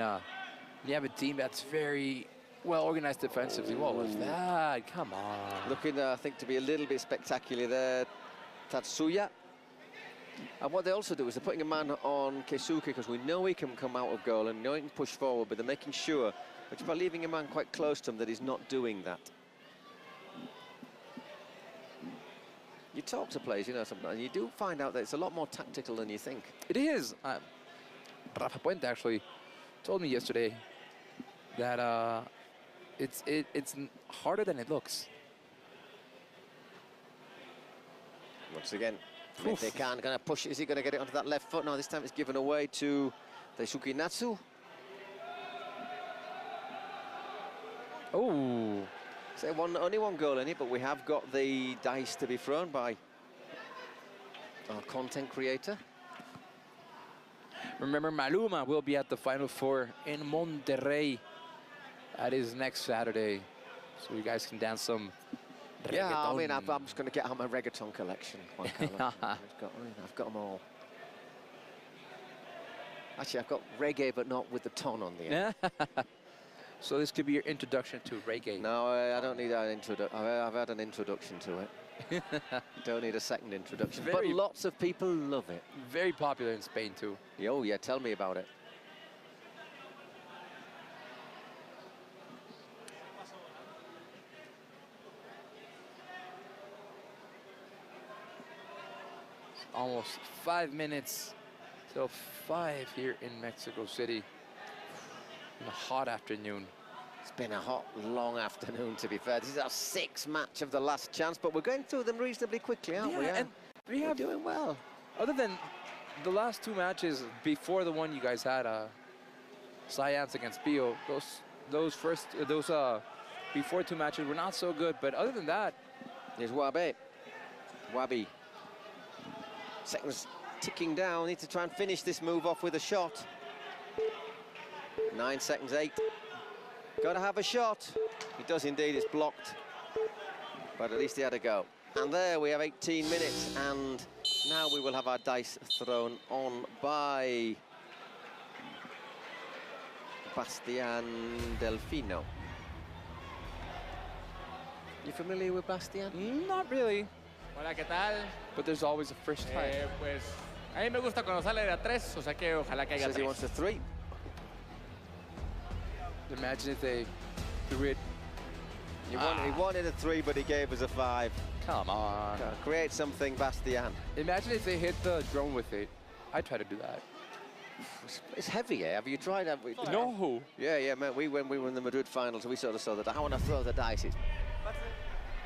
you have a team that's very well organized defensively. What was that? Come on. Looking, I think, to be a little bit spectacular there, Tatsuya. And what they also do is they're putting a man on Keisuke because we know he can come out of goal and know he can push forward, but they're making sure, which by leaving a man quite close to him, that he's not doing that. You talk to players, you know, sometimes, and you do find out that it's a lot more tactical than you think. It is. Rafa Puente actually told me yesterday that it's harder than it looks. Once again, Mete Khan going to push. Is he going to get it onto that left foot? No, this time it's given away to Daisuke Natsu. Oh. So only one goal in it, but we have got the dice to be thrown by our content creator. Remember, Maluma will be at the Final Four in Monterrey. That is next Saturday. So you guys can dance some reggaeton. Yeah, I mean, I'm just going to get out my reggaeton collection. I've got them all. Actually, I've got reggae, but not with the ton on the end. So this could be your introduction to reggae. No, I don't need an introduction. I've had an introduction to it. Don't need a second introduction. But lots of people love it. Very popular in Spain too. Oh yeah, tell me about it. It's almost 5 minutes till 5 here in Mexico City. In a hot afternoon. It's been a hot, long afternoon, to be fair. This is our 6th match of the last chance, but we're going through them reasonably quickly, aren't we? And we're doing well. Other than the last 2 matches before the one you guys had, Science against Pio, those before 2 matches were not so good. But other than that, there's Wabi. Seconds ticking down. Need to try and finish this move off with a shot. 9 seconds, 8. Got to have a shot. He does indeed, it's blocked. But at least he had a go. And there we have 18 minutes, and now we will have our dice thrown on by Bastian Delfino. You familiar with Bastian? Not really. Hola, ¿qué tal? But there's always a first time. Pues a mí me gusta cuando sale de a 3, o sea que ojalá que haya 3. He wants a 3. Imagine if they threw it. He wanted a 3, but he gave us a 5. Come on. Create something, Bastian. Imagine if they hit the drone with it. I'd try to do that. It's heavy, eh? Have you tried that? No. Yeah, man. When we were in the Madrid finals, we sort of saw that. I want to throw the dice.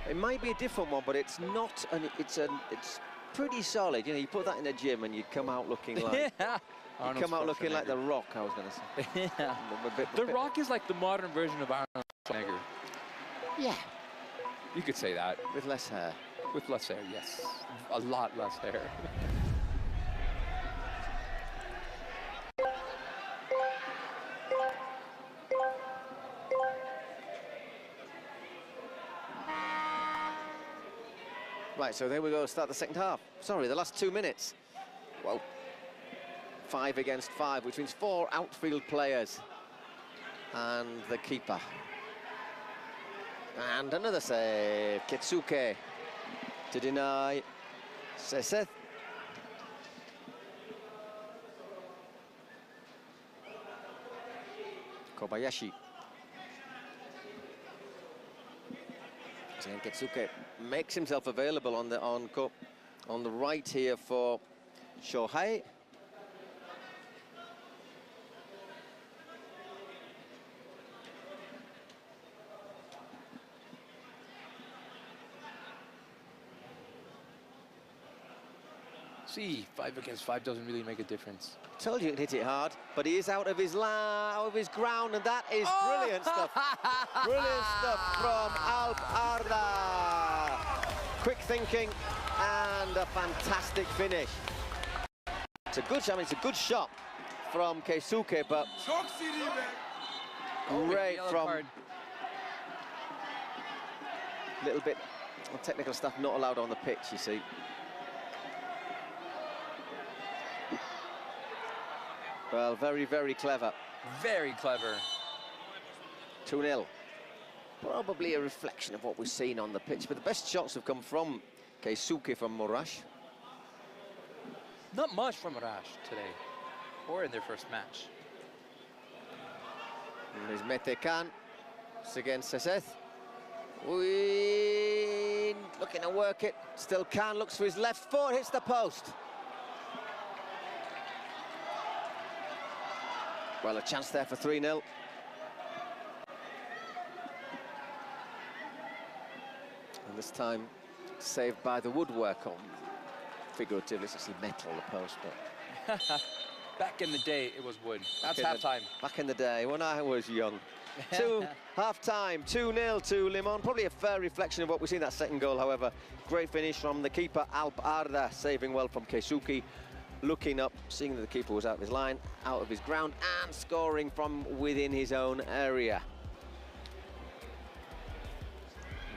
It might be a different one, but it's not. It's pretty solid. You know, you put that in the gym and you come out looking like. You come out looking like The Rock, I was going to say. Yeah. The Rock is like the modern version of Arnold Schwarzenegger. Yeah. You could say that. With less hair. With less hair, yes. A lot less hair. Right, so there we go, start the second half. Sorry, the last 2 minutes. Well, 5 against 5, which means 4 outfield players and the keeper. And another save, Ketsuke to deny Seseth. Kobayashi. And Ketsuke makes himself available on the right here for Shohei. See, 5 against 5 doesn't really make a difference. Told you he'd hit it hard, but he is out of his ground, and that is brilliant stuff. Brilliant stuff from Alp Arda. Quick thinking and a fantastic finish. It's a good shot from Keisuke, but great from little bit of technical stuff not allowed on the pitch, you see. Well, very, very clever. Very clever. 2-0. Probably a reflection of what we've seen on the pitch, but the best shots have come from Keisuke from Morash. Not much from Morash today, or in their first match. And there's Mete Khan. It's against Seseth. Looking to work it. Still Khan looks for his left foot, hits the post. Well, a chance there for 3-0. And this time, saved by the woodwork on. Figuratively, it's actually metal, the post, but... Back in the day, it was wood. That's half-time. Back in the day, when I was young. Half-time, 2-0 to Limon. Probably a fair reflection of what we've seen that second goal, however. Great finish from the keeper, Alp Arda, saving well from Keisuke. Looking up, seeing that the keeper was out of his line, out of his ground, and scoring from within his own area.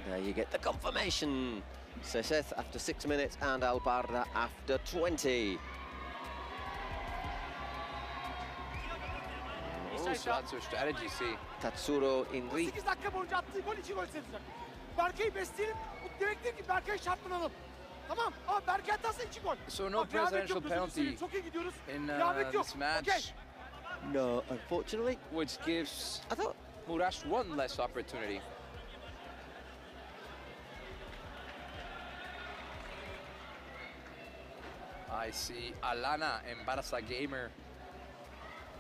There you get the confirmation. Seseth after 6 minutes and Alp Arda after 20. So that's your strategy, see. Tatsuro Inri. 8 dakika boyunca attığı gol 2 gol sevecek. Berke'yi besleyelim. Bu demektir ki Berke'yi şartlanalım. Tamam ama Berke atarsa 2 gol. So no presidential penalty in this match. No, unfortunately. Which gives Morash one less opportunity. I see Alana and Barça Gamer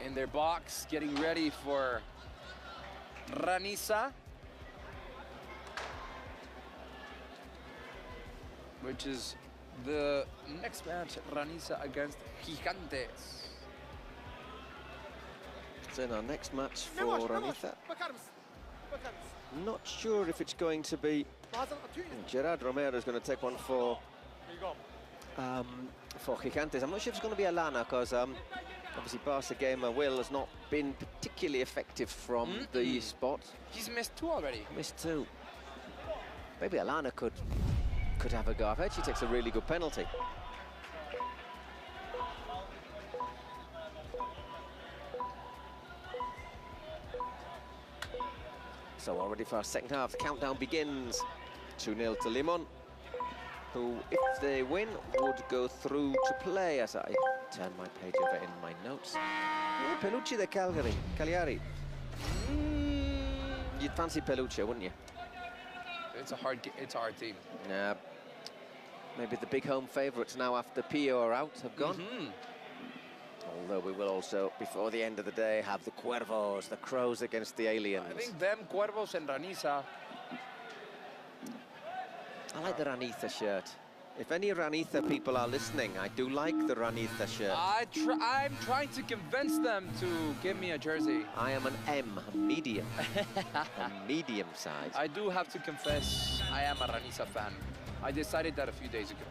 in their box, getting ready for Ranisa, which is the next match, Ranisa against Gigantes. It's in our next match for Ranisa. Not sure if it's going to be Gerard Romero is going to take one for Gigantes. I'm not sure if it's going to be Alana, because Obviously, Barca gamer Will has not been particularly effective from the spot. He's missed 2 already. Missed 2. Maybe Alana could have a go. I've heard she takes a really good penalty. So already for our second half, the countdown begins. 2-0 to Limon, who, if they win, would go through to play, as I turn my page over in my notes. Pelucci de Cagliari. You'd fancy Pelucci, wouldn't you? It's a hard team. Yeah. Maybe the big home favourites now after Pio are out have gone. Although we will also, before the end of the day, have the Cuervos, the Crows against the Aliens. I think them, Cuervos and Raniza. I like the Raniza shirt. If any Raniza people are listening, I do like the Raniza shirt. I'm trying to convince them to give me a jersey. I am an M, a medium. A medium size. I do have to confess, I am a Raniza fan. I decided that a few days ago.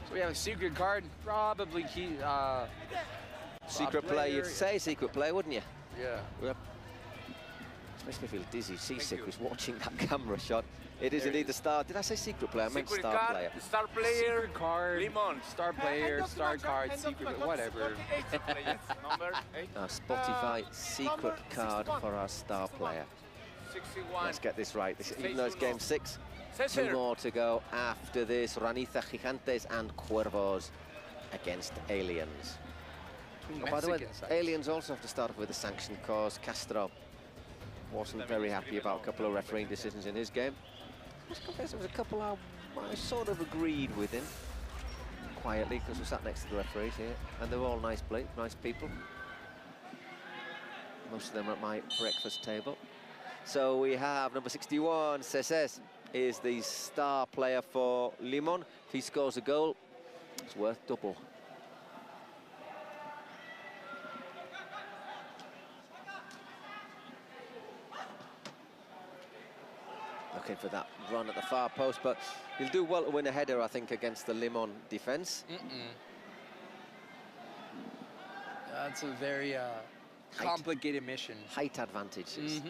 So we have a secret card, probably key. Secret play, you'd say secret play, wouldn't you? Yeah. Yep. This makes me feel dizzy. Seasick was watching that camera shot. It is indeed the star. Did I say secret player? I meant Secret star card, player. Star player, secret card, Limon. Star player, star card, secret, whatever. Spotify secret card for our star player. 61. Let's get this right. Even though it's game 6, 2 more to go after this. Raniza Gigantes and Cuervos against Aliens. Oh, by the way, Aliens also have to start off with a sanction cause. Castro wasn't very happy about a couple of refereeing decisions in his game. I must confess, there was a couple I sort of agreed with him quietly, because we sat next to the referees here, and they were all nice people. Most of them are at my breakfast table. So we have number 61, Ceses, is the star player for Limon. If he scores a goal, it's worth double. Looking for that run at the far post, but he'll do well to win a header, I think, against the Limon defence. That's a very complicated mission. Height advantages.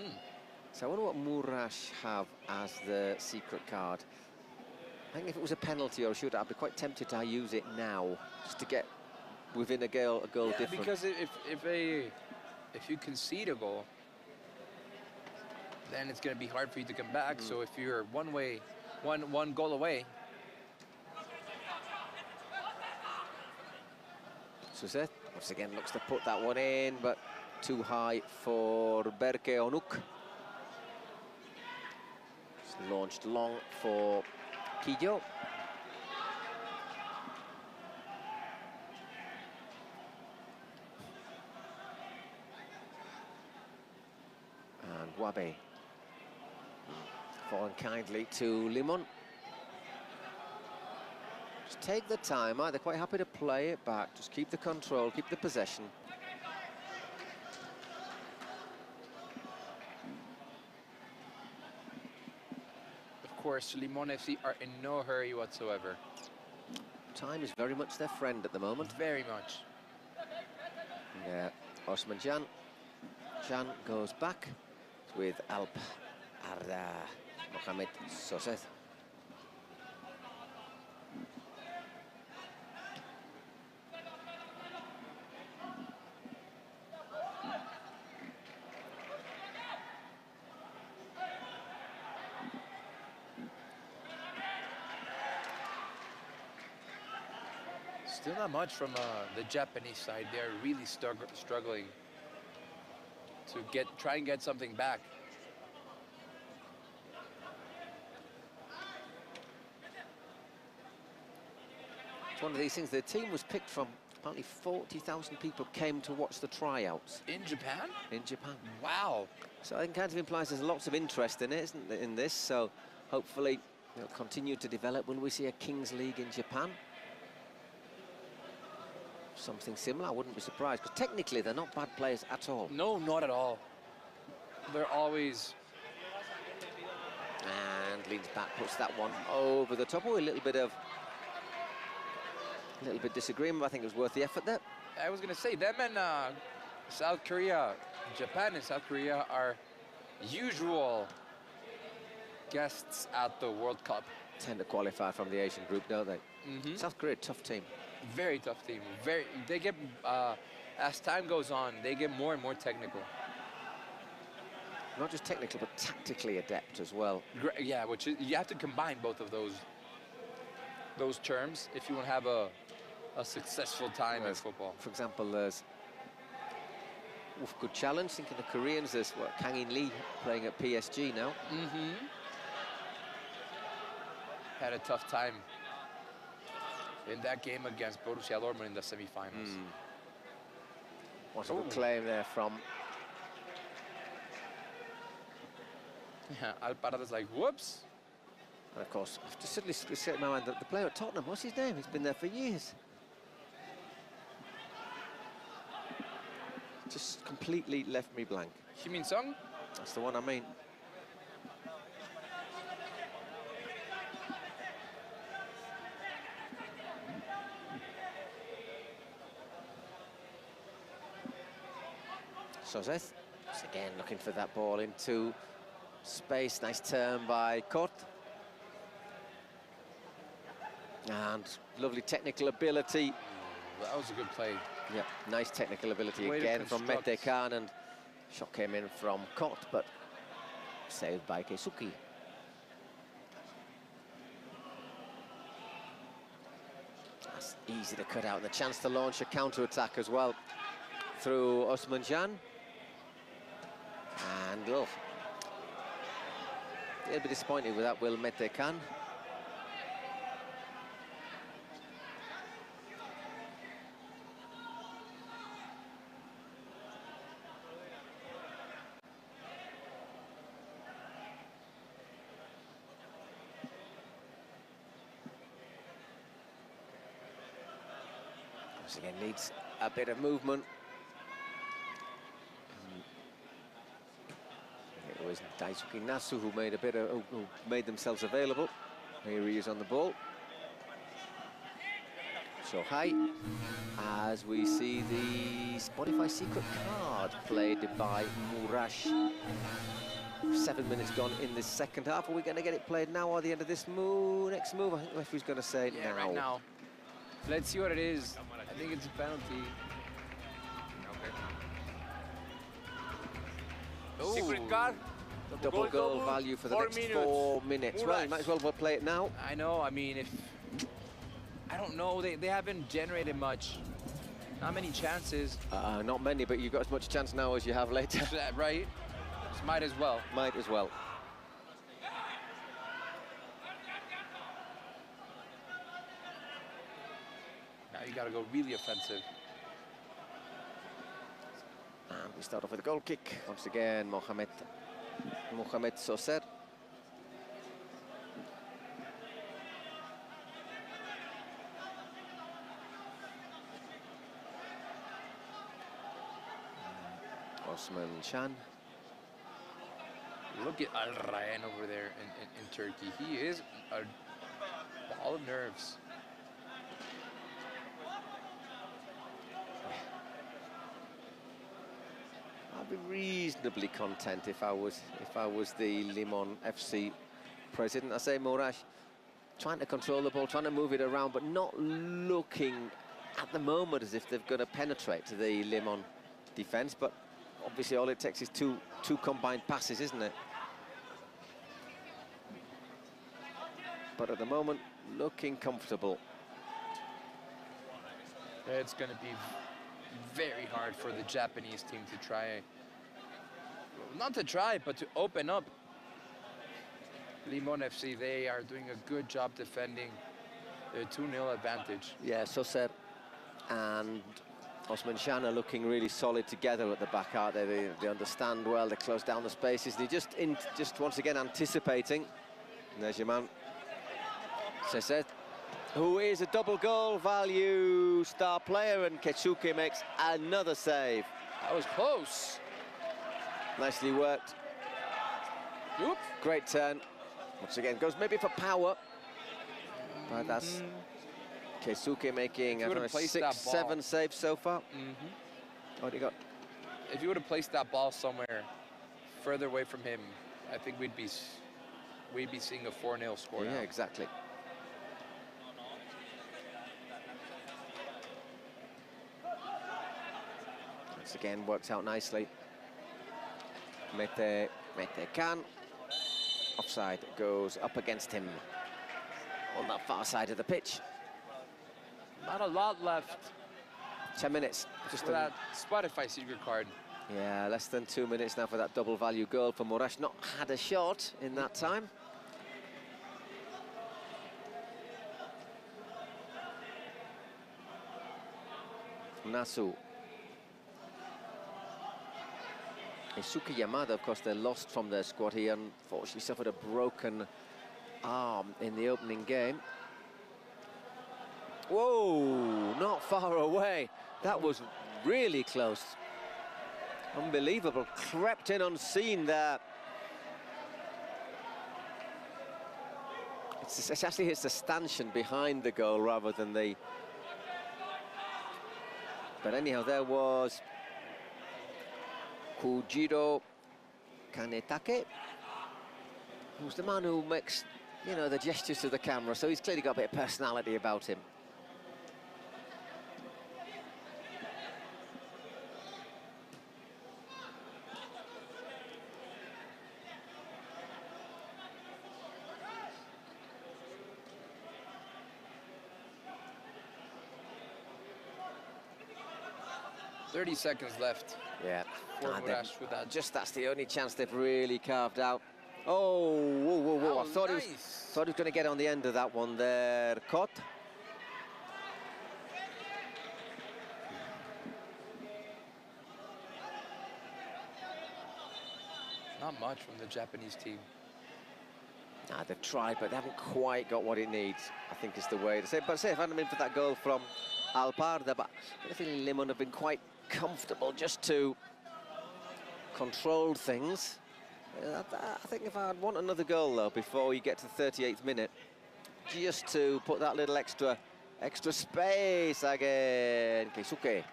So I wonder what Murash have as the secret card. I think if it was a penalty or a shootout, I'd be quite tempted to use it now, just to get within a goal difference. Because if you concede a goal, then it's going to be hard for you to come back. So if you're one goal away. Suzette once again looks to put that one in, but too high for Berke Onuk. It's launched long for Quillo. And Wabe falling kindly to Limon. Just take the time, they're quite happy to play it back, just keep the control, keep the possession. Of course, Limon FC are in no hurry whatsoever. Time is very much their friend at the moment. Very much. Yeah, Osman Can goes back with Alp Arda Mohamed Soseth. Still not much from the Japanese side. They're really struggling to try and get something back. It's one of these things. The team was picked from apparently 40,000 people came to watch the tryouts. In Japan? In Japan. Wow. So I think it kind of implies there's lots of interest in it, isn't there, in this? So hopefully it'll continue to develop. Will we see a Kings League in Japan? Something similar, I wouldn't be surprised, because technically they're not bad players at all. No, not at all. They're always... And leans back, puts that one over the top. Oh, a little bit of A little bit disagreement, but I think it was worth the effort there. I was going to say, them and South Korea, Japan and South Korea are usual guests at the World Cup. Tend to qualify from the Asian group, don't they? South Korea, tough team. Very tough team. They get, as time goes on, they get more and more technical. Not just technical, but tactically adept as well. Yeah, which is, you have to combine both of those terms if you want to have a successful time in football. For example, there's good challenge. Think of the Koreans. There's Kang In Lee playing at PSG now. Had a tough time in that game against Borussia Dortmund in the semi-finals. What's a good claim there from... Yeah, Alparada's like, whoops. And of course, I've just suddenly set my mind that the player at Tottenham, what's his name? He's been there for years. Just completely left me blank. Heung-min Son? That's the one I mean. Soseth, again looking for that ball into space. Nice turn by Kort. And lovely technical ability. That was a good play. Yeah, nice technical ability again from Mete Khan, and shot came in from Kort, but saved by Keisuke. That's easy to cut out, and the chance to launch a counter-attack as well through Osman Can. And a little bit disappointed with that, Will Mete Khan. Once again, needs a bit of movement. It was Daisuke Nasu who made themselves available. Here he is on the ball. So high, as we see the Spotify secret card played by Murash. 7 minutes gone in this second half. Are we going to get it played now or the end of this move? Next move, I think the referee's going to say yeah, now. Right now. Let's see what it is. I think it's a penalty. Okay. Secret card. Double goal value for the next 4 minutes. Well, you might as well play it now. I know, I mean, I don't know, they haven't generated much. Not many chances. Not many, but you've got as much chance now as you have later. Right? Just might as well. Might as well. Now you got to go really offensive. And we start off with a goal kick. Once again, Mohamed Soser. Osman Can. Look at Al Ryan over there in Turkey. He is a ball of nerves. I'd be reasonably content if I was the Limon FC president. I say Morash trying to control the ball, trying to move it around, but not looking at the moment as if they're going to penetrate to the Limon defence. But obviously all it takes is two combined passes, isn't it? But at the moment, looking comfortable. It's going to be very hard for the Japanese team to try, not to try, but to open up. Limon FC, they are doing a good job defending their 2-0 advantage. Yeah, Soser and Osman Can are looking really solid together at the back, aren't they? They understand well, they close down the spaces. They're just once again anticipating. And there's your man, Soser, who is a double goal value star player, and Keisuke makes another save. That was close. Nicely worked. Oop. Great turn. Once again, goes maybe for power. But that's Keisuke making, I don't know, 6, 7 saves so far. What do you got? If you would have placed that ball somewhere further away from him, I think we'd be seeing a 4-0 score now. Yeah, exactly. Once again, works out nicely. Mete Can. Offside, goes up against him on that far side of the pitch. Not a lot left. 10 minutes. Just for that Spotify secret card. Yeah, less than 2 minutes now for that double value goal for Moraes. Not had a shot in that time. Nasu. Keisuke Yamada, of course, they're lost from their squad. He unfortunately suffered a broken arm in the opening game. Whoa, not far away. That was really close. Unbelievable, crept in unseen there. It's actually his stanchion behind the goal rather than the... But anyhow, there was Kujiro Kanetake, who's the man who makes, you know, the gestures to the camera, so he's clearly got a bit of personality about him. "30 seconds left." Yeah. Just that's the only chance they've really carved out. Oh, whoa, whoa, whoa! I thought he was going to get on the end of that one there. Kot. Not much from the Japanese team. Nah, they've tried, but they haven't quite got what it needs, I think is the way to say it. But say, if I hadn't been for that goal from Alparda, but I feel Limon have been quite comfortable just to control things. I think if I'd want another goal, though, before you get to the 38th minute, just to put that little extra space again. Keisuke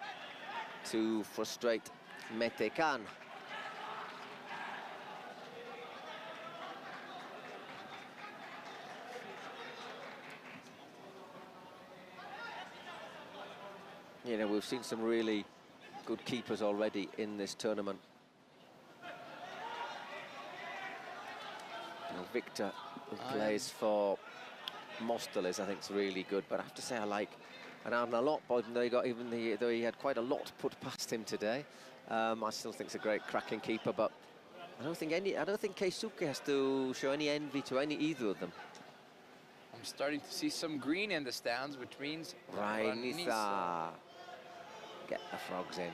to frustrate Mete Can. You know, we've seen some really good keepers already in this tournament. You know, Victor, who plays for Mosteles, I think is really good. But I have to say, I like Arna a lot. But though he had quite a lot put past him today, I still think it's a great cracking keeper. But I don't think Keisuke has to show any envy to either of them. I'm starting to see some green in the stands, which means Rainitha. Get the frogs in.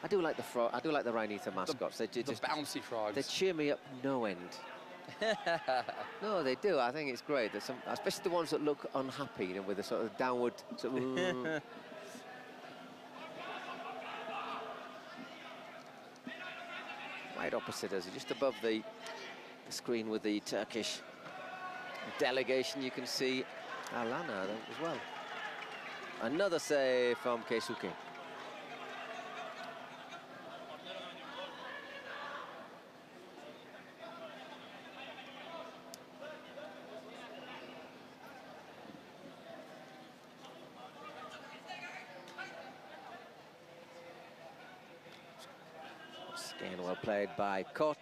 I do like the Rainitha mascots. The bouncy frogs. They cheer me up no end. No, they do. I think it's great. There's some, especially the ones that look unhappy, you know, with a sort of downward sort of. Right opposite us, just above the screen with the Turkish delegation, you can see Alana as well. Another save from Keisuke. Again, well played by Kot.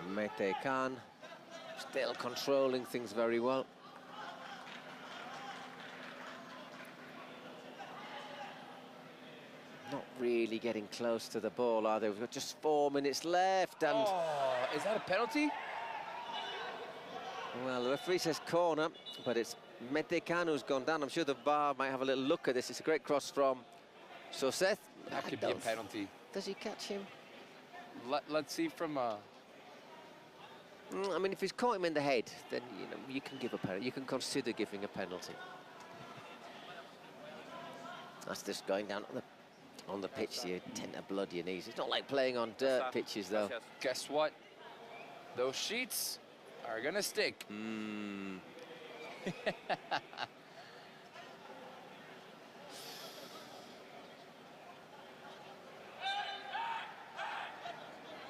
Mete Can still controlling things very well. Not really getting close to the ball, are they? We've got just 4 minutes left, and... Oh, is that a penalty? Well, the referee says corner, but it's Mete Can who's gone down. I'm sure the VAR might have a little look at this. It's a great cross from Soseth. That could be a penalty. Does he catch him? Let's see from... I mean, if he's caught him in the head, then, you know, you can give a penalty. You can consider giving a penalty. That's just going down on the pitch. You tend to blood your knees. It's not like playing on dirt pitches, though. Guess what? Those sheets are gonna stick.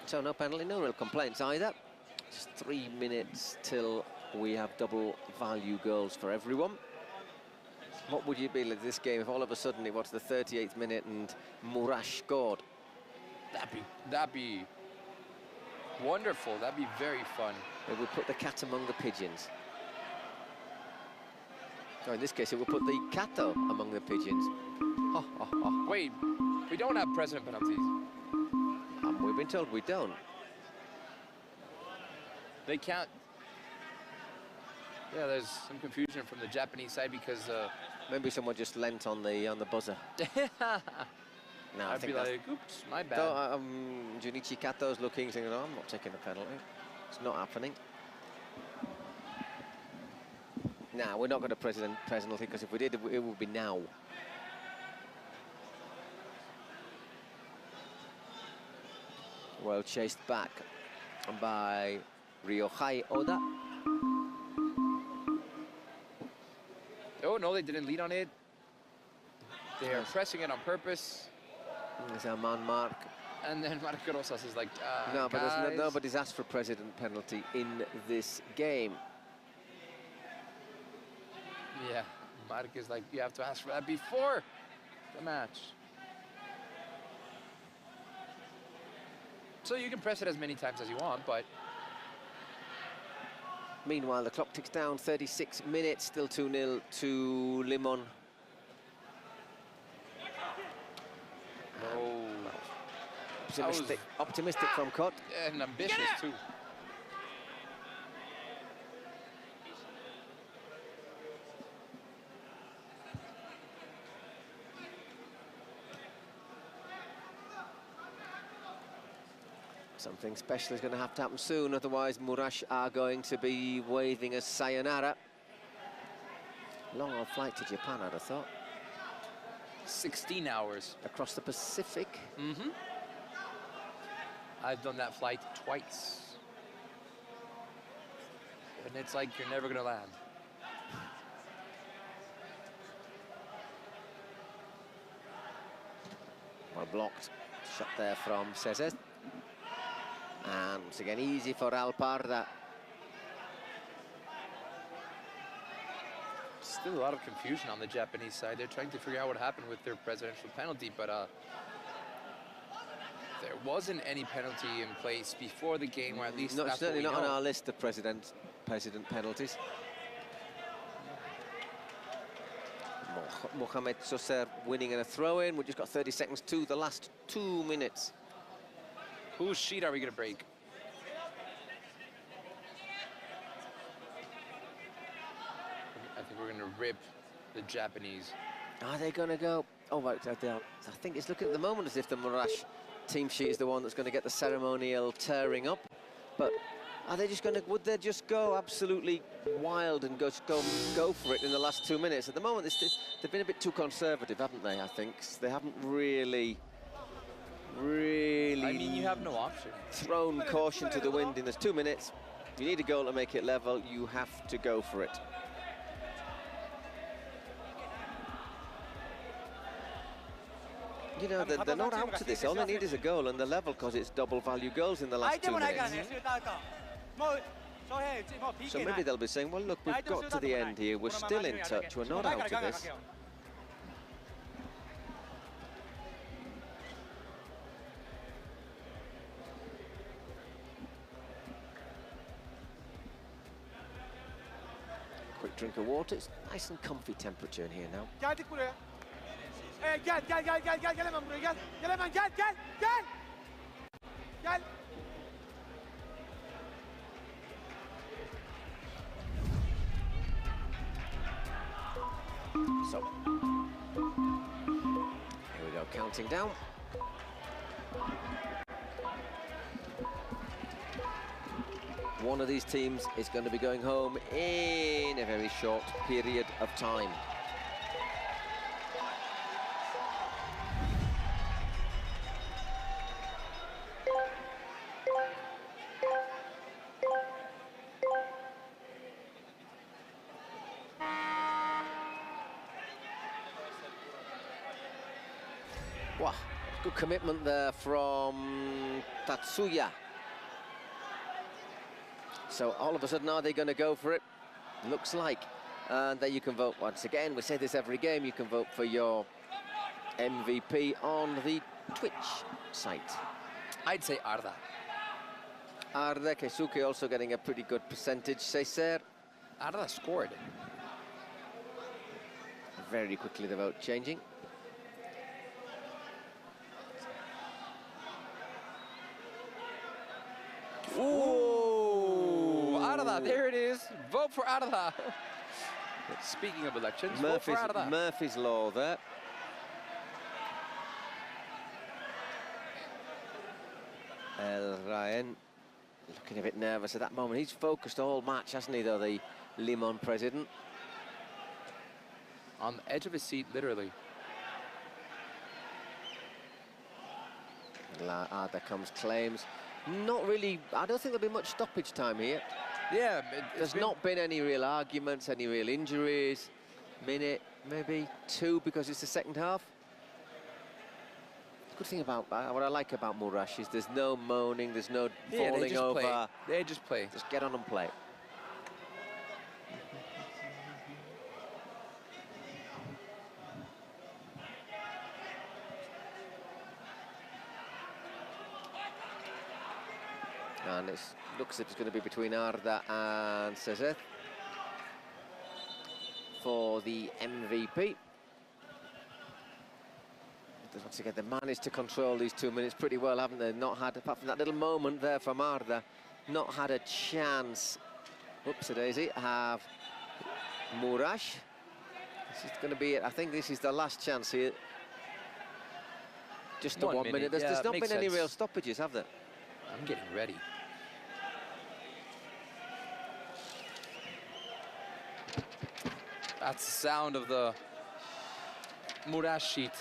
So no penalty, no real complaints either. Just 3 minutes till we have double value goals for everyone. What would you be like this game if all of a sudden it was the 38th minute and Murash scored? That'd be wonderful. That'd be very fun. It would put the cat among the pigeons. So in this case, it would put the cato among the pigeons. Wait, we don't have president penalties. We've been told we don't. They can't. Yeah, there's some confusion from the Japanese side because maybe someone just leant on the buzzer. No, I'd be like, oops, my bad. So, Junichi Kato's looking, saying, "No, I'm not taking a penalty. It's not happening." Nah, we're not going to penalty because if we did, it would be now. Well chased back by Ryohei Oda. Oh, no, they didn't lead on it. They are pressing it on purpose. There's our man Mark. And then Marco Rosas is like, no, but guys. nobody's asked for president penalty in this game. Yeah, Mark is like, you have to ask for that before the match. So you can press it as many times as you want, but... Meanwhile, the clock ticks down, 36 minutes, still 2-0 to Limon. Oh. Optimistic from Kot. And ambitious, too. Something special is going to have to happen soon, otherwise Murash are going to be waving a sayonara. Long old flight to Japan, I'd have thought. 16 hours. Across the Pacific. Mm-hmm. I've done that flight twice. And it's like you're never going to land. Well blocked. Shot there from Cesar. And once again, easy for Alparda. Still a lot of confusion on the Japanese side. They're trying to figure out what happened with their presidential penalty, but there wasn't any penalty in place before the game, or at least certainly not on our list of president penalties. Mohamed Soser winning in a throw-in. We've just got 30 seconds to the last 2 minutes. Whose sheet are we going to break? I think we're going to rip the Japanese. Are they going to go? Oh, right, I think it's looking at the moment as if the Murash team sheet is the one that's going to get the ceremonial tearing up. But are they just going to? Would they just go absolutely wild and go for it in the last 2 minutes? At the moment, they've been a bit too conservative, haven't they? I think they haven't really. I mean, you have no option. Thrown caution to the wind in this 2 minutes. You need a goal to make it level. You have to go for it. You know, they're not out to this. All they need is a goal and the level because it's double value goals in the last 2 minutes. So maybe they'll be saying, well, look, we've got to the end here. We're still in touch. We're not out of this. Quick drink of water. It's nice and comfy temperature in here now. Gel hemen buraya gel hemen gel. So, here we go, counting down. One of these teams is going to be going home in a very short period of time. Wow, good commitment there from Tatsuya. So all of a sudden, are they going to go for it? Looks like. And there you can vote once again. We say this every game. You can vote for your MVP on the Twitch site. I'd say Arda. Arda, Keisuke also getting a pretty good percentage. Cesar. Arda scored. Very quickly the vote changing. Ooh, Arda, there it is. Vote for Arda. Speaking of elections, vote for Arda. Murphy's Law there. El Ryan looking a bit nervous at that moment. He's focused all match, hasn't he, though, the Limon president? On the edge of his seat, literally. There comes claims. Not really, I don't think there'll be much stoppage time here. Yeah. There's not been any real arguments, any real injuries. Minute, maybe two, because it's the second half. Good thing about what I like about Murash is there's no moaning, there's no falling over. Play. They just play. Just get on and play. And it looks as if it's going to be between Arda and Cesar for the MVP. Once again, they managed to control these 2 minutes pretty well, haven't they? Not had, apart from that little moment there from Arda, not had a chance. Whoopsie-daisy, have Murash. This is going to be it. I think this is the last chance here. Just the 1 minute. There's not been any real stoppages, have there? I'm getting ready. That's the sound of the Murash sheet.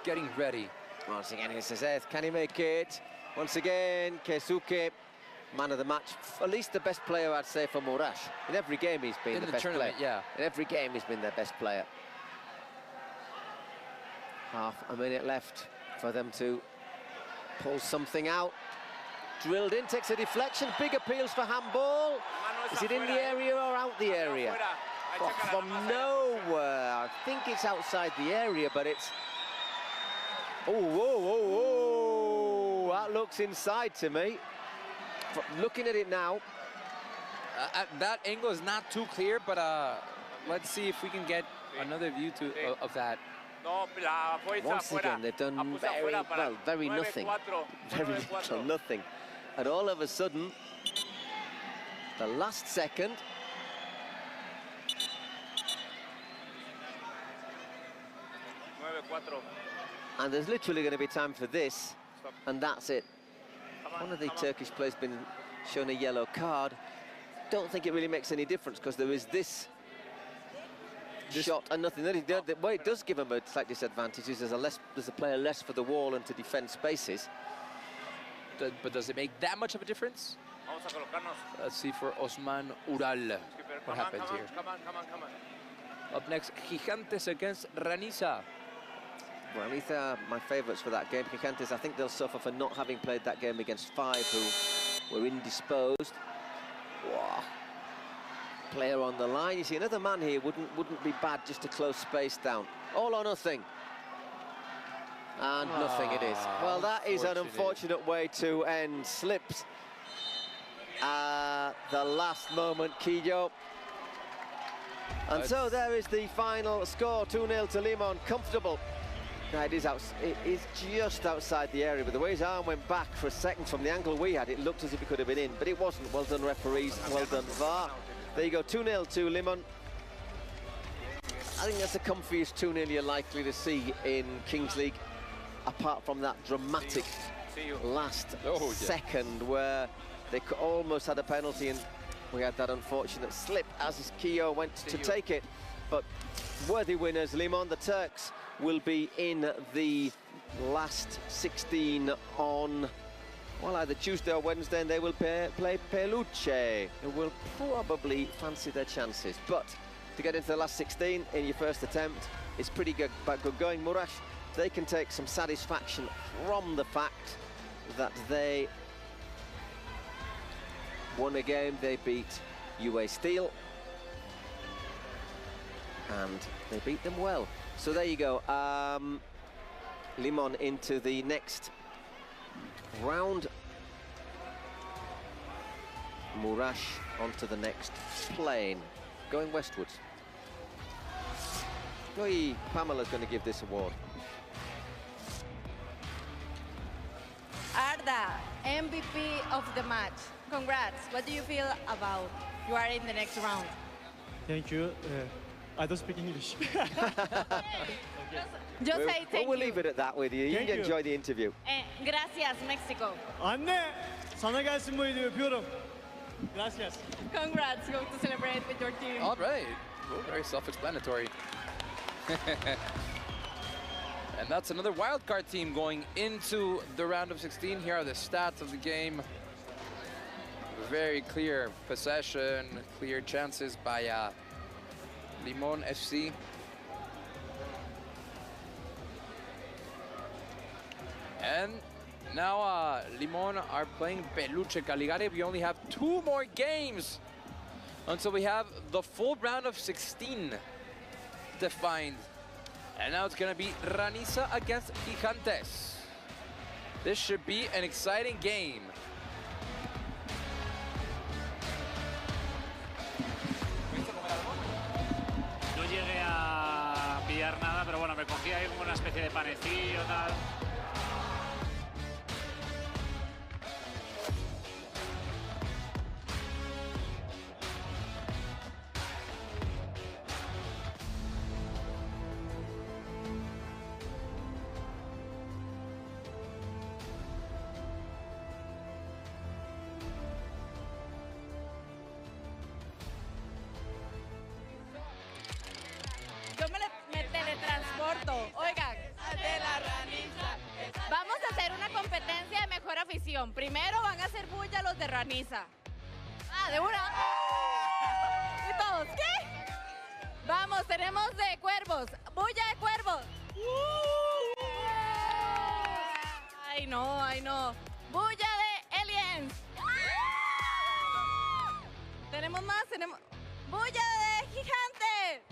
Getting ready. Once again, he says, can he make it? Once again, Keisuke, man of the match. At least the best player, I'd say, for Murash. In every game, he's been the best player. Yeah. In every game, he's been their best player. Half a minute left for them to pull something out. Drilled in, takes a deflection. Big appeals for handball. Is it in the area or out the area? Oh, from nowhere. I think it's outside the area, but it's... Oh, whoa, whoa, whoa. That looks inside to me. Looking at it now. That angle is not too clear, but let's see if we can get another view of that. Once again, they've done very nothing. Very little, nothing. And all of a sudden, the last second, and there's literally going to be time for this, and that's it. One of the Turkish players been shown a yellow card. Don't think it really makes any difference because there is this shot and nothing. The way it does give him a slight disadvantage is there's a player less for the wall and to defend spaces. But does it make that much of a difference? Let's see for Osman Ural what happens here. Up next, Gigantes against Raniza. Raniza, my favourites for that game. Gigantes, I think they'll suffer for not having played that game against 5 who were indisposed. Wow. Player on the line. You see, another man here wouldn't be bad just to close space down. All or nothing. And nothing it is. Well, that is an unfortunate way to end. Slips at the last moment, Quillo. And so there is the final score, 2-0 to Limon. Comfortable. Now it is just outside the area, but the way his arm went back for a second from the angle we had, it looked as if it could have been in, but it wasn't. Well done, referees. Well done, VAR. There you go, 2-0 to Limon. I think that's the comfiest 2-0 you're likely to see in Kings League, apart from that dramatic last second where they almost had a penalty and we had that unfortunate slip as Quillo went to take it. But worthy winners, Limon. The Turks will be in the last 16 on, well, either Tuesday or Wednesday, and they will play Peluche, who will probably fancy their chances. But to get into the last 16 in your first attempt is pretty good, but good going. Murash they can take some satisfaction from the fact that they won a game. They beat UA Steel, and they beat them well. So there you go. Limon into the next round. Murash onto the next plane, going westwards. Oi, Pamela's going to give this award. Arda, MVP of the match. Congrats. What do you feel about you are in the next round? Thank you. I don't speak English. Just say thank you. We'll leave it at that with you. You can enjoy the interview. Gracias, Mexico. Anne, sana gelsin bu hediye öpüyorum. Gracias. Congrats, go to celebrate with your team. All right. Well, very self-explanatory. And that's another wildcard team going into the round of 16. Here are the stats of the game. Very clear possession, clear chances by Limon FC. And now Limon are playing Peluche Caligari. We only have 2 more games until we have the full round of 16 defined. And now it's gonna be Raniza against Gigantes. This should be an exciting game. No llegué a pillar nada, pero bueno, me cogí ahí como una especie de panecillo, tal. Yo me teletransporto. Oigan, de la Raniza. Vamos a hacer una competencia de mejor afición. Primero van a hacer bulla los de Raniza. Ah, de una. ¿Y todos qué? Vamos, tenemos de cuervos. Bulla de cuervos. Ay, no, ay, no. Bulla de aliens. Tenemos más, tenemos. Bulla de gigantes.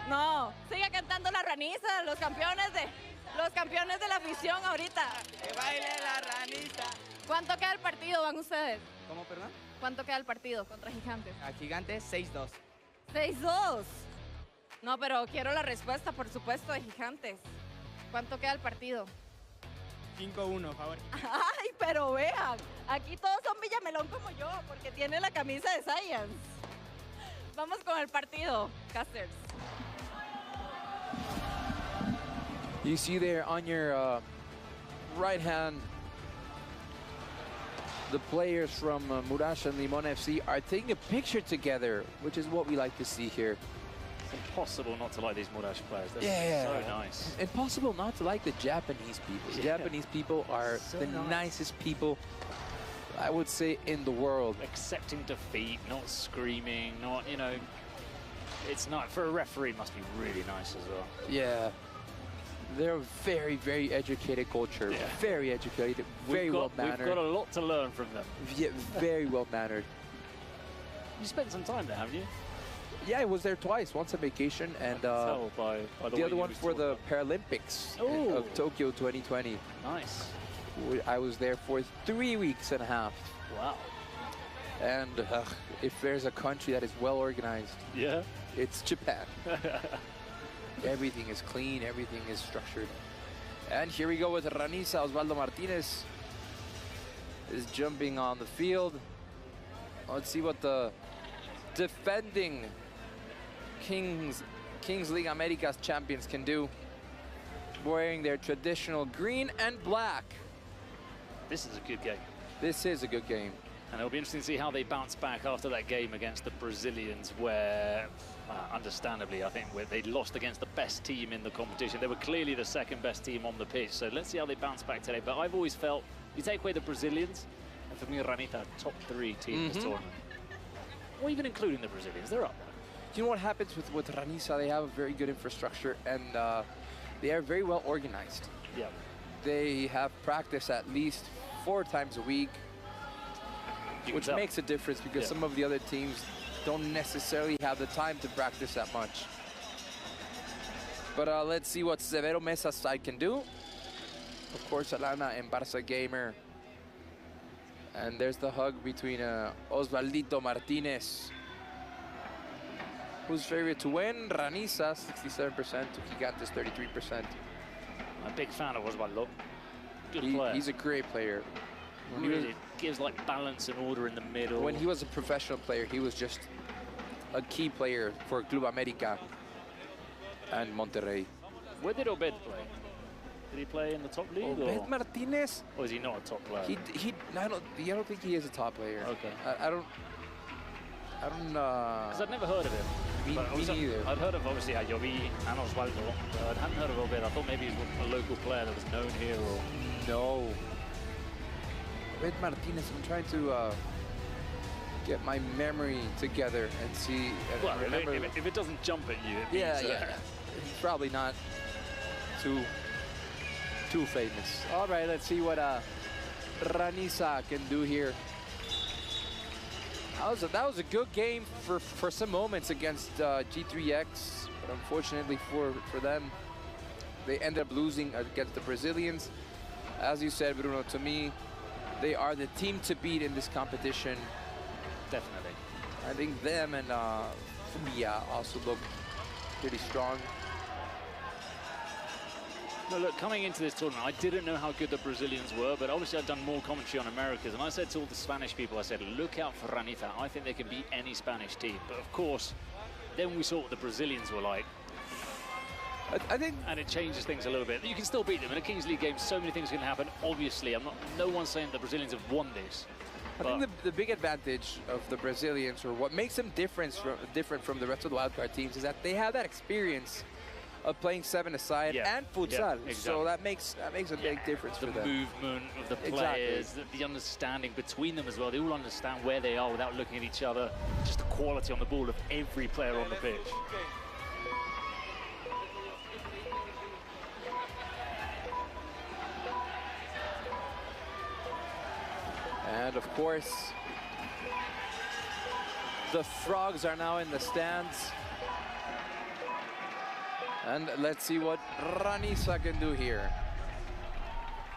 No, sigue cantando la Raniza, los campeones de la afición ahorita. Que baile la Raniza. ¿Cuánto queda el partido, van ustedes? ¿Cómo, perdón? ¿Cuánto queda el partido contra Gigantes? A Gigantes 6-2. 6-2. No, pero quiero la respuesta, por supuesto, de Gigantes. ¿Cuánto queda el partido? 5-1, favor. Ay, pero vean, aquí todos son Villamelón como yo, porque tiene la camisa de Science. Vamos con el partido, Casters. You see there on your right hand, the players from Murash and Limon FC are taking a picture together, which is what we like to see here. It's impossible not to like these Murash players. They're so nice. Impossible not to like the Japanese people. The Japanese people are so the nicest people, I would say, in the world. Accepting defeat, not screaming, not, you know, it's not, for a referee, it must be really nice as well. Yeah. They're a very, very educated culture. Yeah. Very educated, very well-mannered. We've got a lot to learn from them. Yeah, very well-mannered. You spent some time there, haven't you? Yeah, I was there twice. Once on vacation, and by the other one for the Paralympics of Tokyo 2020. Nice. I was there for 3 weeks and a half. Wow. And if there's a country that is well-organized, it's Japan. Everything is clean, everything is structured. And here we go with Raniza. Osvaldo Martinez is jumping on the field. Let's see what the defending Kings League Americas champions can do. Wearing their traditional green and black. This is a good game. This is a good game. And it'll be interesting to see how they bounce back after that game against the Brazilians, where, understandably, I think they lost against the best team in the competition. They were clearly the second best team on the pitch. So let's see how they bounce back today. But I've always felt, you take away the Brazilians, and for me, Raniza, top 3 team in this tournament. Or even including the Brazilians, they're up there. you know what happens with Ranisa? They have a very good infrastructure, and they are very well organized. Yeah. They have practice at least 4 times a week, which makes a difference because some of the other teams don't necessarily have the time to practice that much. But let's see what Severo Mesa's side can do. Of course, Alana and Barça Gamer. And there's the hug between Osvaldito Martinez, who's favorite to win. Ranisa, 67% to Gigantes, 33%. I'm a big fan of Osvaldo. Good player. He's a great player. Really gives like balance and order in the middle. When he was a professional player, he was just a key player for Club América and Monterrey. Where did Obed play? Did he play in the top league? Obed Martinez? Or is he not a top player? I don't think he is a top player. Okay. I don't. Because I'd never heard of him. Me neither. I'd heard of obviously Ayoví and Osvaldo, but I hadn't heard of Obed. I thought maybe he was a local player that was known here. Or no. Obed Martinez. I'm trying to get my memory together and see. Well, if it doesn't jump at you, it yeah, means, yeah. He's probably not too famous. All right, let's see what Ranisa can do here. That was a good game for some moments against G3X, but unfortunately for them, they ended up losing against the Brazilians. As you said, Bruno, to me, they are the team to beat in this competition. Definitely. I think them and Fubia also look pretty strong. No, look, coming into this tournament, I didn't know how good the Brazilians were, but obviously I've done more commentary on Americas, and I said to all the Spanish people, I said, look out for Ranita. I think they can beat any Spanish team. But of course, then we saw what the Brazilians were like. I think... And it changes things a little bit. You can still beat them. In a Kings League game, so many things can happen. Obviously, no one's saying the Brazilians have won this. I think the big advantage of the Brazilians, or what makes them different from the rest of the wildcard teams, is that they have that experience of playing 7-a-side and futsal, exactly. So that makes a big difference for them. The movement of the players, the understanding between them as well. They all understand where they are without looking at each other. Just the quality on the ball of every player on the pitch. And of course, the Frogs are now in the stands. And let's see what Ranisa can do here.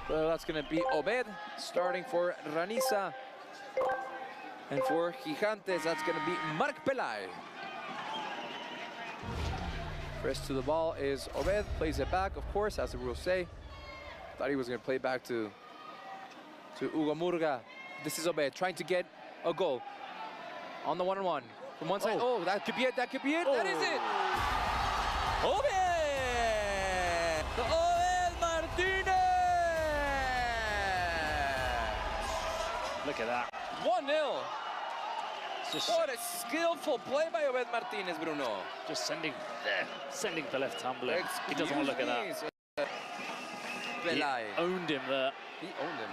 Well, that's going to be Obed starting for Ranisa. And for Gigantes, that's going to be Marc Pelay. First to the ball is Obed, plays it back, of course, as the rules say. Thought he was going to play back to Hugo Murga. This is Obed trying to get a goal on the one-on-one. From one side, oh, that could be it, that could be it, that is it! Obed! Obed Martinez! Look at that. 1-0. What a skillful play by Obed Martinez, Bruno. Just sending the left tumbler. He doesn't want to look at that. He owned him there. He owned him.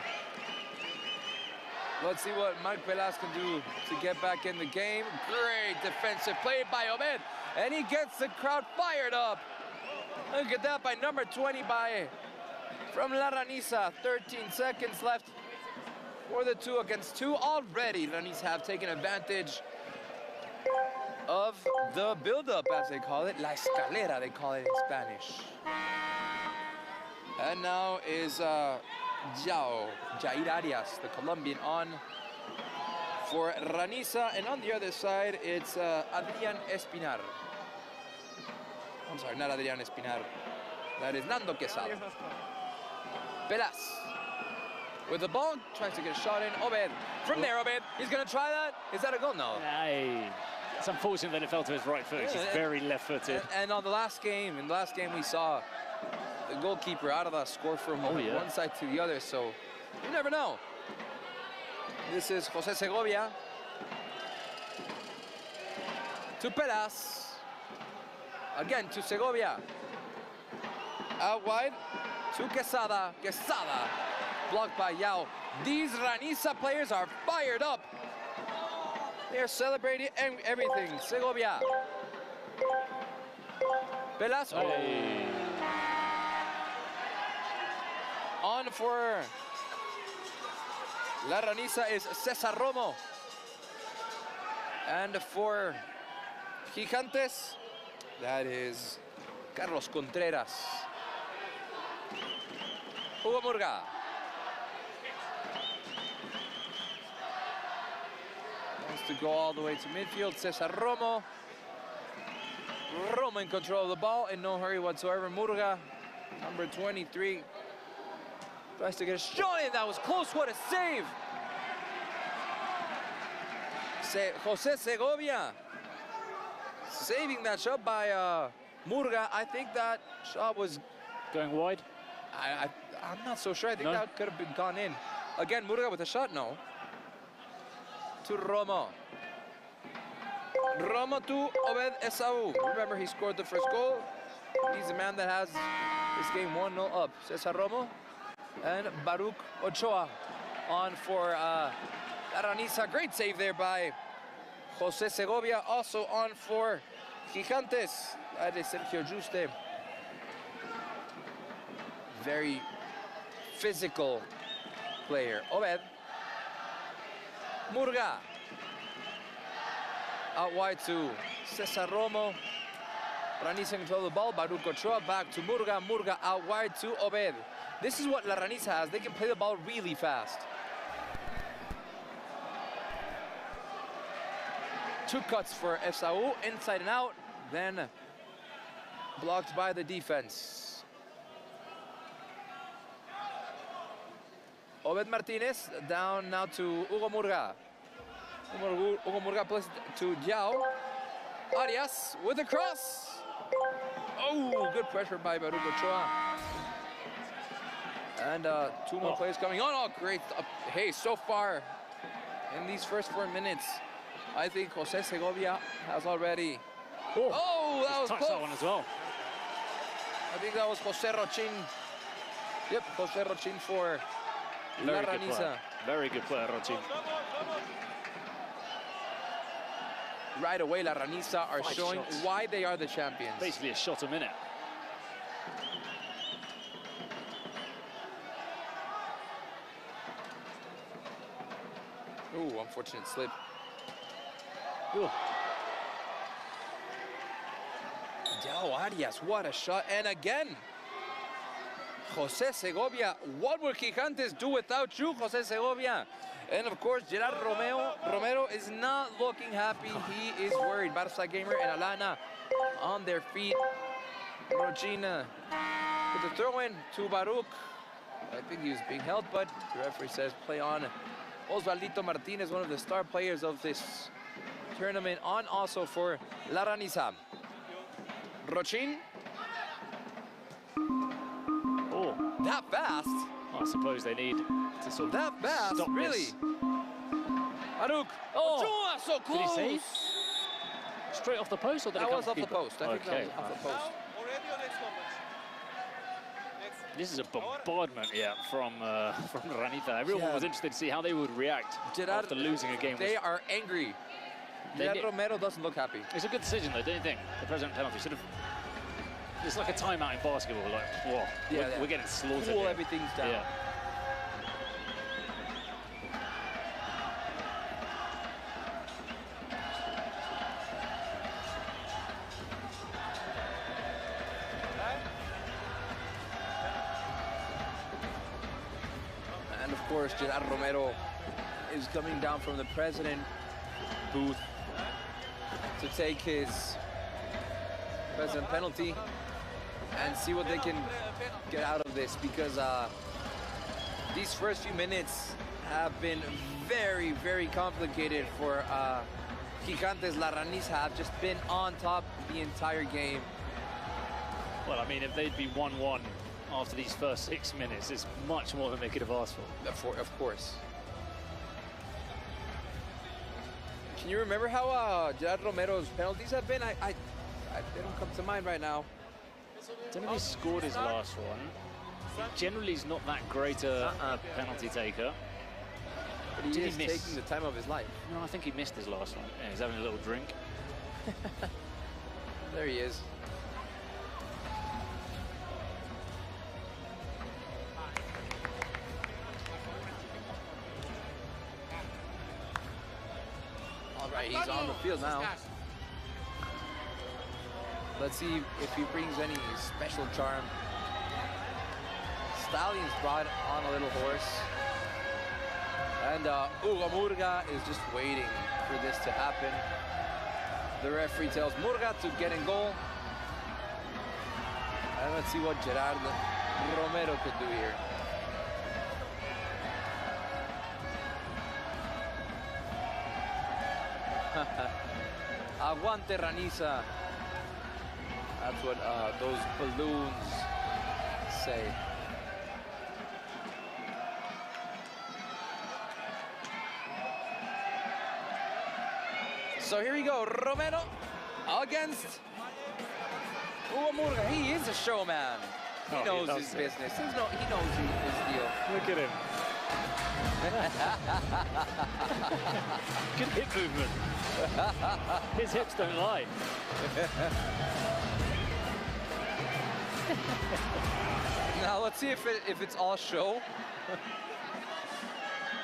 Let's see what Marc Pelas can do to get back in the game. Great defensive play by Obed. And he gets the crowd fired up. Look at that by number 20 from La Ranisa. 13 seconds left for the 2 against 2. Already, Ranisa have taken advantage of the build-up, as they call it. La escalera, they call it in Spanish. And now is Jair Arias, the Colombian, on for Ranisa. And on the other side, it's Adrian Espinar. I'm sorry, not Adrian Espinar. That is Nando Quesada. Pelas with the ball, tries to get a shot in. Obed, from there, Obed, he's gonna try that. Is that a goal? No. It's unfortunate that it fell to his right foot. He's very left-footed. And on the last game, we saw the goalkeeper out of the score from one side to the other, so you never know. This is Jose Segovia to Pelas. Again to Segovia. Out wide to Quesada. Quesada blocked by Yao. These Ranisa players are fired up. They are celebrating everything. Segovia Velasco. Hey. On for La Raniza is Cesar Romo. And for Gigantes, that is Carlos Contreras. Hugo Murga. Wants to go all the way to midfield. Cesar Romo. Romo in control of the ball, in no hurry whatsoever. Murga, number 23, tries to get a shot in. That was close. What a save! Jose Segovia saving that shot by Murga. I think that shot was going wide. I'm not so sure. I think that could have been gone in. Again, Murga with a shot. No. To Romo. Romo to Obed Esau. Remember, he scored the first goal. He's the man that has this game 1-0 up. Cesar Romo and Baruch Ochoa on for La Raniza. Great save there by Jose Segovia. Also on for Gigantes. That is Sergio Juste. Very physical player. Obed. Murga. Out wide to Cesar Romo. Raniza control the ball. Baruch Ochoa back to Murga. Murga out wide to Obed. This is what La Raniza has. They can play the ball really fast. Two cuts for Esau, inside and out. Then blocked by the defense. Obed Martinez down now to Hugo Murga. Hugo Murga plays to Yao. Arias with the cross. Oh, good pressure by Baruch Ochoa. And two more plays coming on. Oh, great. Hey, so far in these first 4 minutes, I think Jose Segovia has already... Oh, that was close. That one as well. I think that was Jose Rochin. Yep, Jose Rochin for La Raniza. Very good player, Rochin. Right away, La Raniza are showing why they are the champions. Basically a shot a minute. Ooh, unfortunate slip. Ooh. Yao Arias, what a shot. And again, Jose Segovia. What would Gigantes do without you, Jose Segovia? And of course, Gerard Romero is not looking happy. He is worried. Barça Gamer and Alana on their feet. Rogina with the throw in to Baruch. I think he was being held, but the referee says play on. Osvaldito Martinez, one of the star players of this tournament, on also for La Raniza. Rochin. Oh, that fast? I suppose they need to sort of that fast, stop really? This. Baruch. Oh, so close. Did he save? Straight off the post, or did that it come was off the post? I think that was off the post. This is a bombardment, from Raniza. Everyone was interested to see how they would react after losing a game. They are angry. Gerard Romero doesn't look happy. It's a good decision, though, don't you think? The present penalty should have. It's like a timeout in basketball. Like, whoa, we're getting slaughtered. Cool everything's down. Yeah. And of course, Gerard Romero is coming down from the president booth to take his president penalty and see what they can get out of this, because these first few minutes have been very, very complicated for Gigantes. La Raniza have just been on top the entire game. Well, I mean, if they'd be 1-1 after these first 6 minutes, it's much more than they could have asked for. Of course. Can you remember how Gerard Romero's penalties have been? They don't come to mind right now. I don't know if he scored his last one. Generally, he's not that great a penalty taker. But he is taking the time of his life. No, I think he missed his last one. Yeah, he's having a little drink. there he is. All right, he's on the field now. Let's see if he brings any special charm. Stallions brought on a little horse. And Hugo Murga is just waiting for this to happen. The referee tells Murga to get in goal. And let's see what Gerard Romero could do here. Aguante Raniza. That's what those balloons say. So here we go, Romero against Hugo Murga. He is a showman. He knows his business. He knows his deal. Look at him. Good hip movement. His hips don't lie. Now let's see if it's all show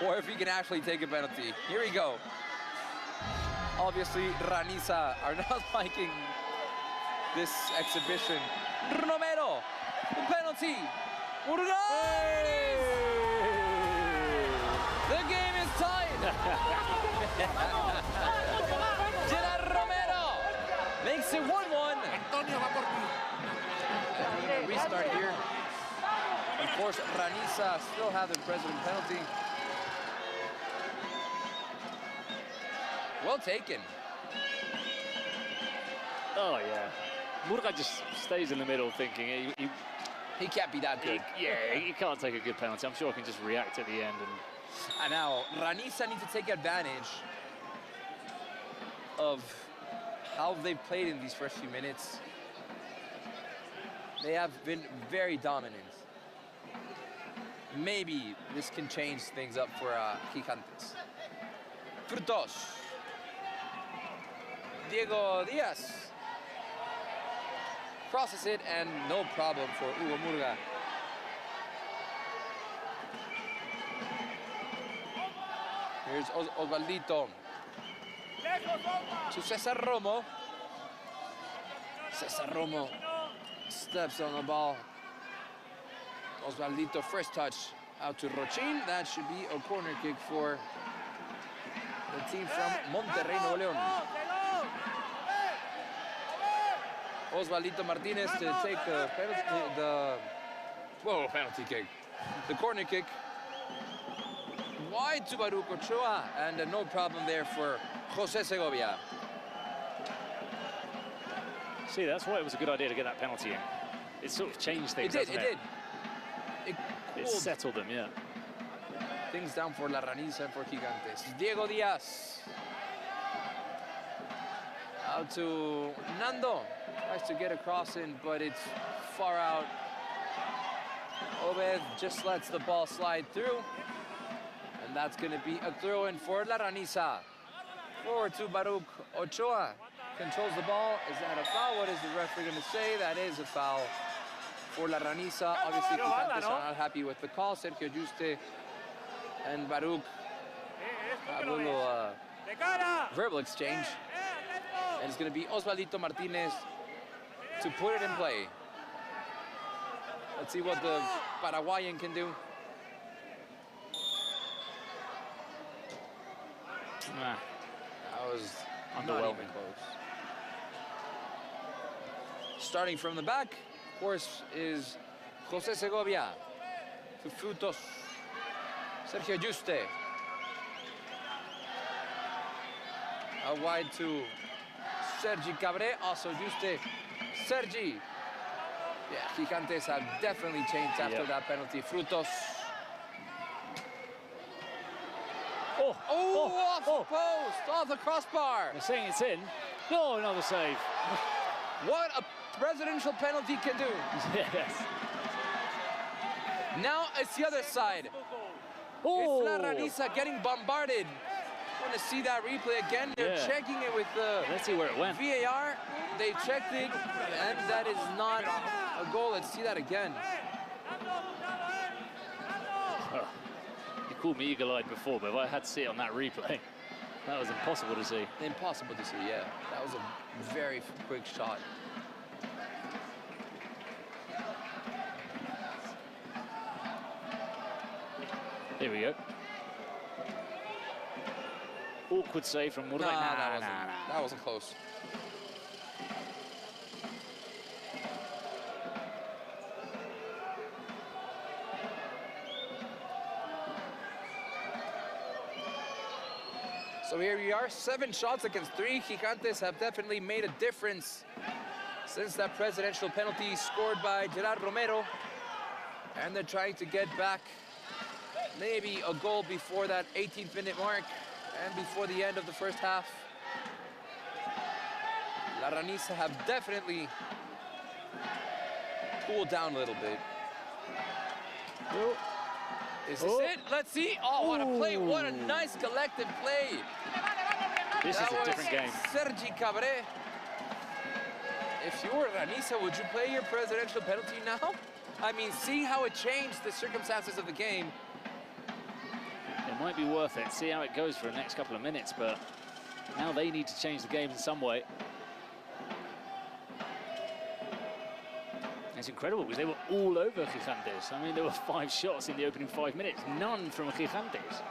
or if he can actually take a penalty. Here we go. Obviously, Raniza are not liking this exhibition. Romero, the penalty. Murga! The game is tied. Gerard Romero makes it 1-1. Restart here. Of course, Raniza still have the president penalty. Well taken. Oh, yeah. Murga just stays in the middle thinking he can't be that good. He can't take a good penalty. I'm sure he can just react at the end. And now, Raniza needs to take advantage of how they've played in these first few minutes. They have been very dominant. Maybe this can change things up for Gigantes. Frutos. Diego Diaz crosses it, and no problem for Hugo Murga. Here's Osvaldito to Cesar Romo. Cesar Romo steps on the ball. Osvaldito first touch out to Rochin. That should be a corner kick for the team from Monterrey, Nuevo León. Osvaldito Martinez to take the penalty kick. The corner kick. Wide to Baruch Ochoa, and no problem there for Jose Segovia. See, that's why it was a good idea to get that penalty in. It sort of changed things. It did. It settled them, yeah. Things down for La Raniza and for Gigantes. Diego Diaz. Out to Nando. Tries to get a cross in, but it's far out. Obed just lets the ball slide through. And that's going to be a throw-in for La Raniza. Forward to Baruch Ochoa. Controls the ball. Is that a foul? What is the referee going to say? That is a foul for La Raniza. Obviously, Gigantes are not happy with the call. Sergio Juste and Baruch have a little verbal exchange. And it's going to be Osvaldito Martinez to put it in play. Let's see what the Paraguayan can do. Nah. That was underwhelming. Close. Starting from the back, of course, is Jose Segovia to Frutos. Sergio Juste. Out wide to Sergi Cabré, also Juste. Sergi. Yeah, Gigantes have definitely changed after that penalty. Frutos. Off the post, off the crossbar. They're saying it's in. No, another save. What a presidential penalty can do. Yes. Now it's the other side. It's La Raniza getting bombarded. Want to see that replay again? They're checking it with the Let's see where it went. VAR. they checked it, and that is not a goal. Let's see that again. Oh, you called me eagle-eyed before, but if I had to see it on that replay, that was impossible to see. Impossible to see, yeah. That was a very quick shot. Here we go. Awkward save from Murray. That wasn't close. So here we are, 7 shots against 3. Gigantes have definitely made a difference since that presidential penalty scored by Gerard Romero. And they're trying to get back maybe a goal before that 18th minute mark and before the end of the first half. La Ranisa have definitely cooled down a little bit. Is this it? Let's see. Oh, what a play. What a nice collective play. This is a different game. Sergi Cabré. If you were Ranisa, would you play your presidential penalty now? I mean, see how it changed the circumstances of the game. It might be worth it. See how it goes for the next couple of minutes, but now they need to change the game in some way. It's incredible because they were all over Gigantes. I mean, there were 5 shots in the opening 5 minutes, none from Gigantes.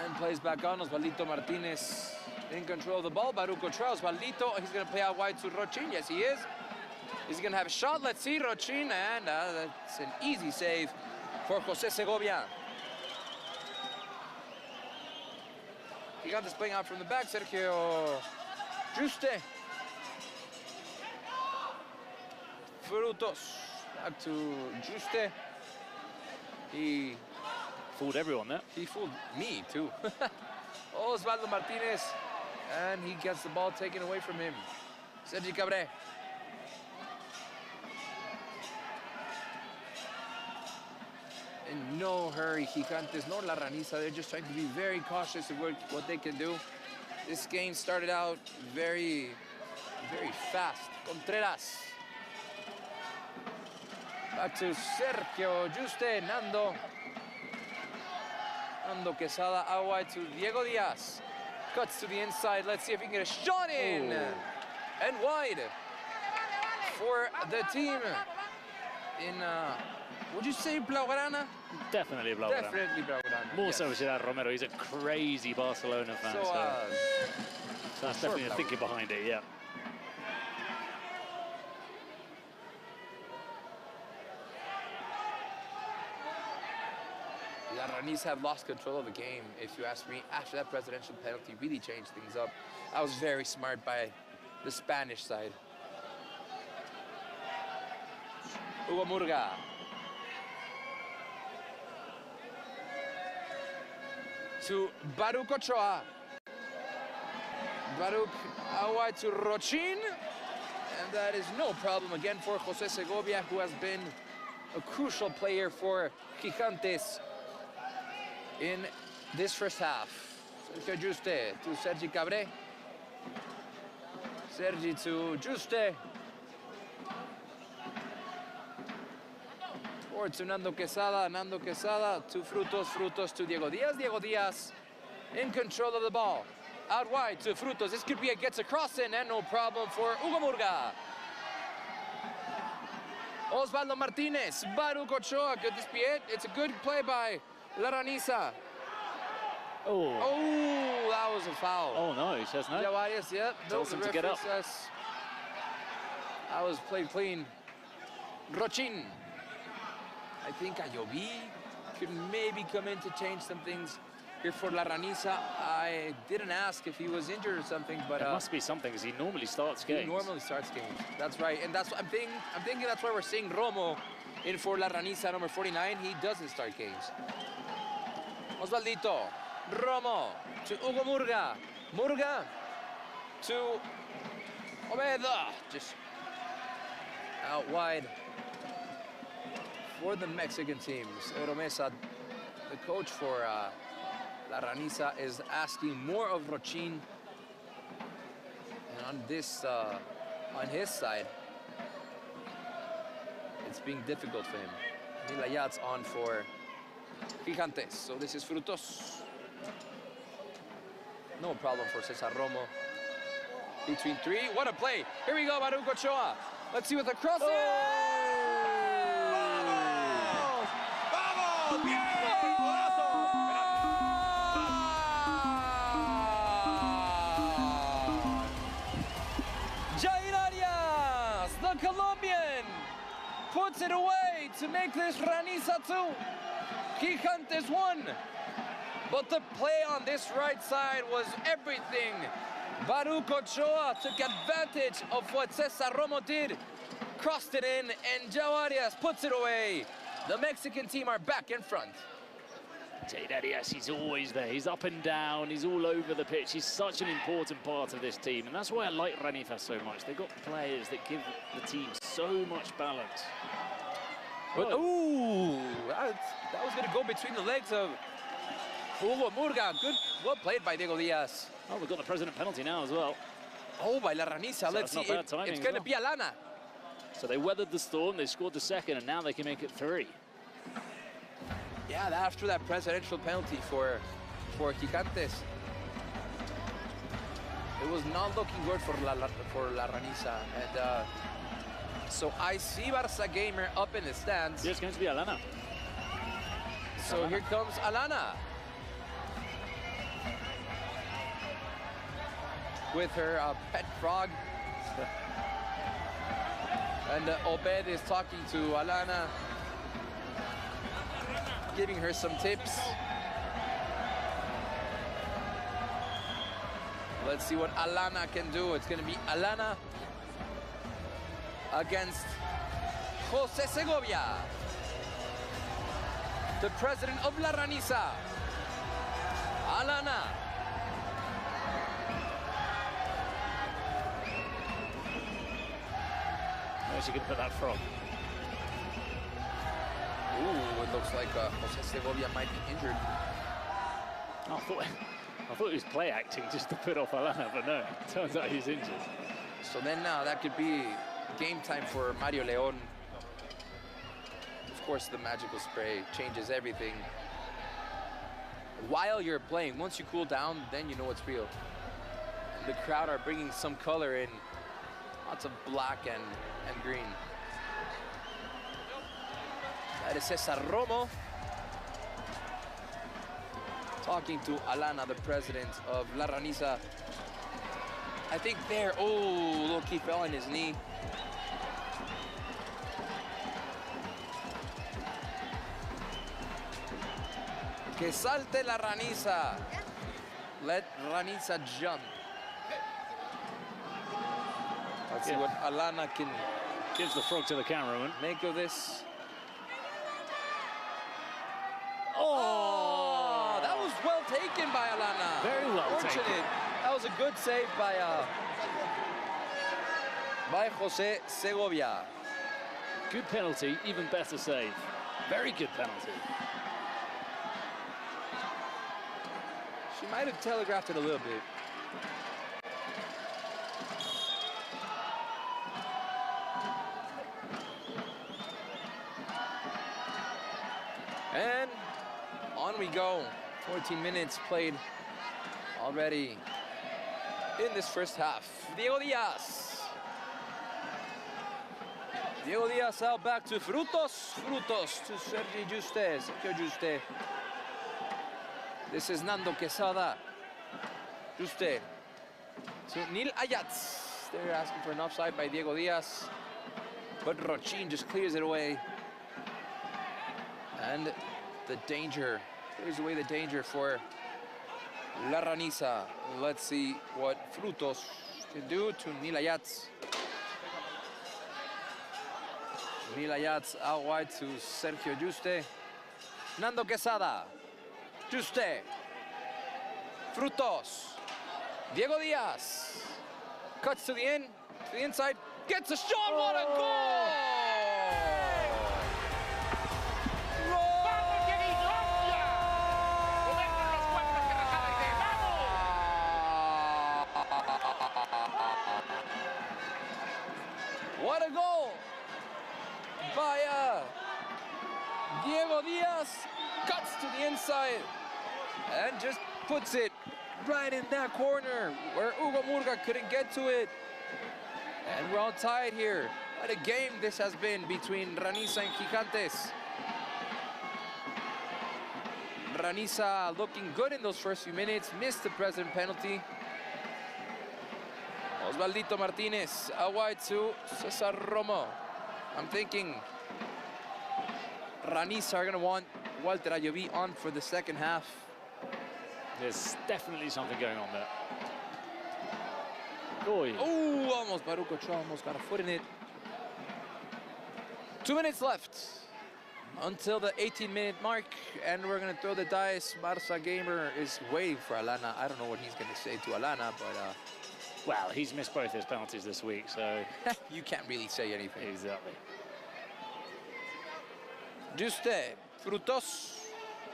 And plays back on Osvaldito Martinez in control of the ball. Baruch Ochoa, Osvaldito, he's going to play out wide to Rochin. Yes, he is. He's going to have a shot. Let's see, Rochin, and that's an easy save for Jose Segovia. Gigantes playing out from the back. Sergio Juste. Frutos. Back to Juste. He fooled everyone there. He fooled me, too. Osvaldo Martinez. And he gets the ball taken away from him. Sergi Cabré. In no hurry, Gigantes, nor La Ranisa. They're just trying to be very cautious of what they can do. This game started out very, very fast. Contreras. Back to Sergio Juste, Nando. Nando Quesada out wide to Diego Diaz. Cuts to the inside. Let's see if he can get a shot in. Oh. And wide for the team in, would you say Blaugrana? Definitely Blaugrana. Definitely Blaugrana. More so with Gerard Romero. He's a crazy Barcelona fan. So that's definitely the thinking behind it, yeah. La Ranisa have lost control of the game, if you ask me. After that presidential penalty really changed things up. That was very smart by the Spanish side. Hugo Murga. To Baruch Ochoa. Baruch out wide to Rochin. And that is no problem again for Jose Segovia, who has been a crucial player for Gigantes in this first half. Sergio Juste to Sergi Cabré. Sergi to Juste. Or to Nando Quesada. Nando Quesada to Frutos. Frutos to Diego Diaz. Diego Diaz in control of the ball. Out wide to Frutos. This could be a gets across in, and no problem for Hugo Murga. Osvaldo Martinez. Baruch Ochoa. Could this be it? It's a good play by La Ranisa. Oh, that was a foul. Oh, no, he says no. Javarius, yep. Tells him to get up. Says, that was played clean. Rochin. I think Ayoví could maybe come in to change some things here for La Ranisa. I didn't ask if he was injured or something, but there must be something, because he normally starts games. He normally starts games. That's right, and that's what I'm thinking that's why we're seeing Romo in for La Ranisa, number 49. He doesn't start games. Osvaldito. Romo to Hugo Murga. Murga to Obeda. Just out wide for the Mexican teams. Euro Mesa, the coach for La Raniza is asking more of Rochin. And on this, on his side, it's being difficult for him. Nilayat's on for Gigantes. So this is Frutos. No problem for Cesar Romo. Between three, what a play. Here we go, Baruch Ochoa. Let's see what the cross is. ¡Vamos! ¡Bien! Jair Arias, the Colombian, puts it away to make this Raniza 2. Gigantes 1. But the play on this right side was everything. Baruch Ochoa took advantage of what Cesar Romo did, crossed it in, and Jair Arias puts it away. The Mexican team are back in front. Jair Arias, he's always there. He's up and down. He's all over the pitch. He's such an important part of this team, and that's why I like Raniza so much. They've got players that give the team so much balance. But, ooh, that was going to go between the legs of Hugo Murga. Good, well played by Diego Diaz. Oh, we've got the president penalty now as well. Oh, by La Raniza. So let's see. It's going to be Alana. So they weathered the storm. They scored the second, and now they can make it 3. Yeah, after that presidential penalty for Gigantes, it was not looking good for La Raniza. And so I see Barça Gamer up in the stands. Yeah, it's going to be Alana. So here comes Alana. With her pet frog. And Obed is talking to Alana, giving her some tips. Let's see what Alana can do. It's going to be Alana against Jose Segovia, the president of La Raniza. Alana. Where's she going to put that from? Ooh, it looks like Jose Segovia might be injured. I thought he was play acting just to put off Alana, but no, it turns out he's injured. So then now that could be game time for Mario Leon. Of course, the magical spray changes everything. While you're playing, once you cool down, then you know it's real. And the crowd are bringing some color in. Lots of black and green. That is Cesar Romo talking to Alana, the president of La Raniza. I think there, oh, look, he fell on his knee. Que salte La Raniza. Let Raniza jump. Let's see what Alana can... Gives the frog to the cameraman. Make of this. Oh! That was well taken by Alana. Very well taken. That was a good save by Jose Segovia. Good penalty, even better save. Very good penalty. She might have telegraphed it a little bit. And on we go. 14 minutes played already in this first half. Diego Diaz. Diego Diaz out back to Frutos. Frutos to Sergio Juste. Sergio Juste. This is Nando Quesada. Juste. To Nil Ayats. They're asking for an offside by Diego Diaz. But Rochin just clears it away. And the danger, clears away the danger for La Raniza. Let's see what Frutos can do to Nilayats. Nilayats out wide to Sergio Juste. Nando Quesada. Juste. Frutos. Diego Diaz. Cuts to the inside. Gets a shot, what a goal! What a goal by Diego Diaz. Cuts to the inside and just puts it right in that corner where Hugo Murga couldn't get to it. And we're all tied here. What a game this has been between Ranisa and Gigantes. Ranisa looking good in those first few minutes, missed the present penalty. Osvaldito Martinez, out wide to Cesar Romo. I'm thinking Ranisa are going to want Walter Ayoví on for the second half. There's definitely something going on there. Oh, almost Baruch Ochoa almost got a foot in it. 2 minutes left until the 18-minute mark, and we're going to throw the dice. Barça Gamer is waiting for Alana. I don't know what he's going to say to Alana, but... well, he's missed both his penalties this week, so... you can't really say anything. Exactly. Juste Frutos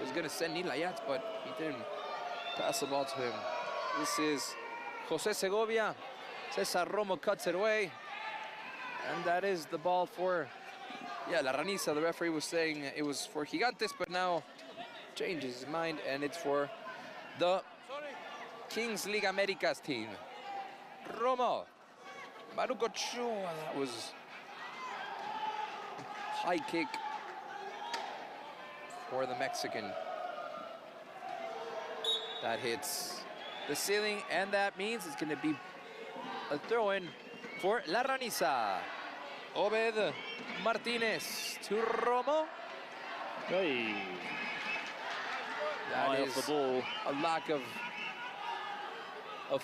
was going to send Nilayat, but he didn't pass the ball to him. This is Jose Segovia. Cesar Romo cuts it away. And that is the ball for... yeah, La Ranisa. The referee was saying it was for Gigantes, but now changes his mind, and it's for the Kings League Americas team. Romo. Baruch Ochoa. That was high kick for the Mexican. That hits the ceiling, and that means it's going to be a throw-in for La Ranisa. Obed Martinez to Romo. Hey. That is the ball. A lack of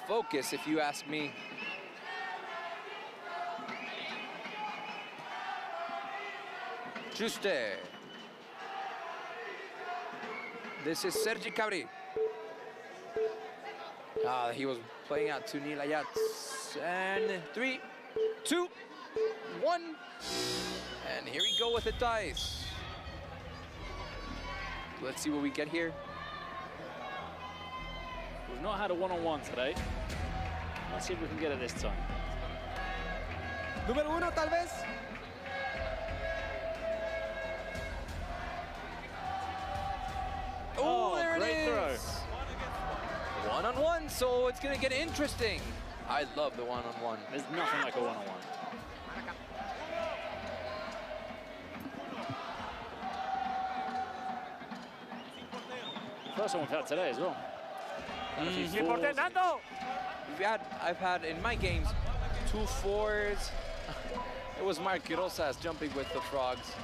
focus, if you ask me. Juste. This is Sergi Cabri. He was playing out to Nilayat. And 3, 2, 1. And here we go with the dice. Let's see what we get here. We've not had a one-on-one today. Let's see if we can get it this time. Número 1, tal vez. Oh, there great it is. Throw. One-on-one, so it's going to get interesting. I love the one-on-one. There's nothing like a one-on-one. First one we've had today as well. I've had in my games 2 4s. It was Mark Rosas jumping with the frogs.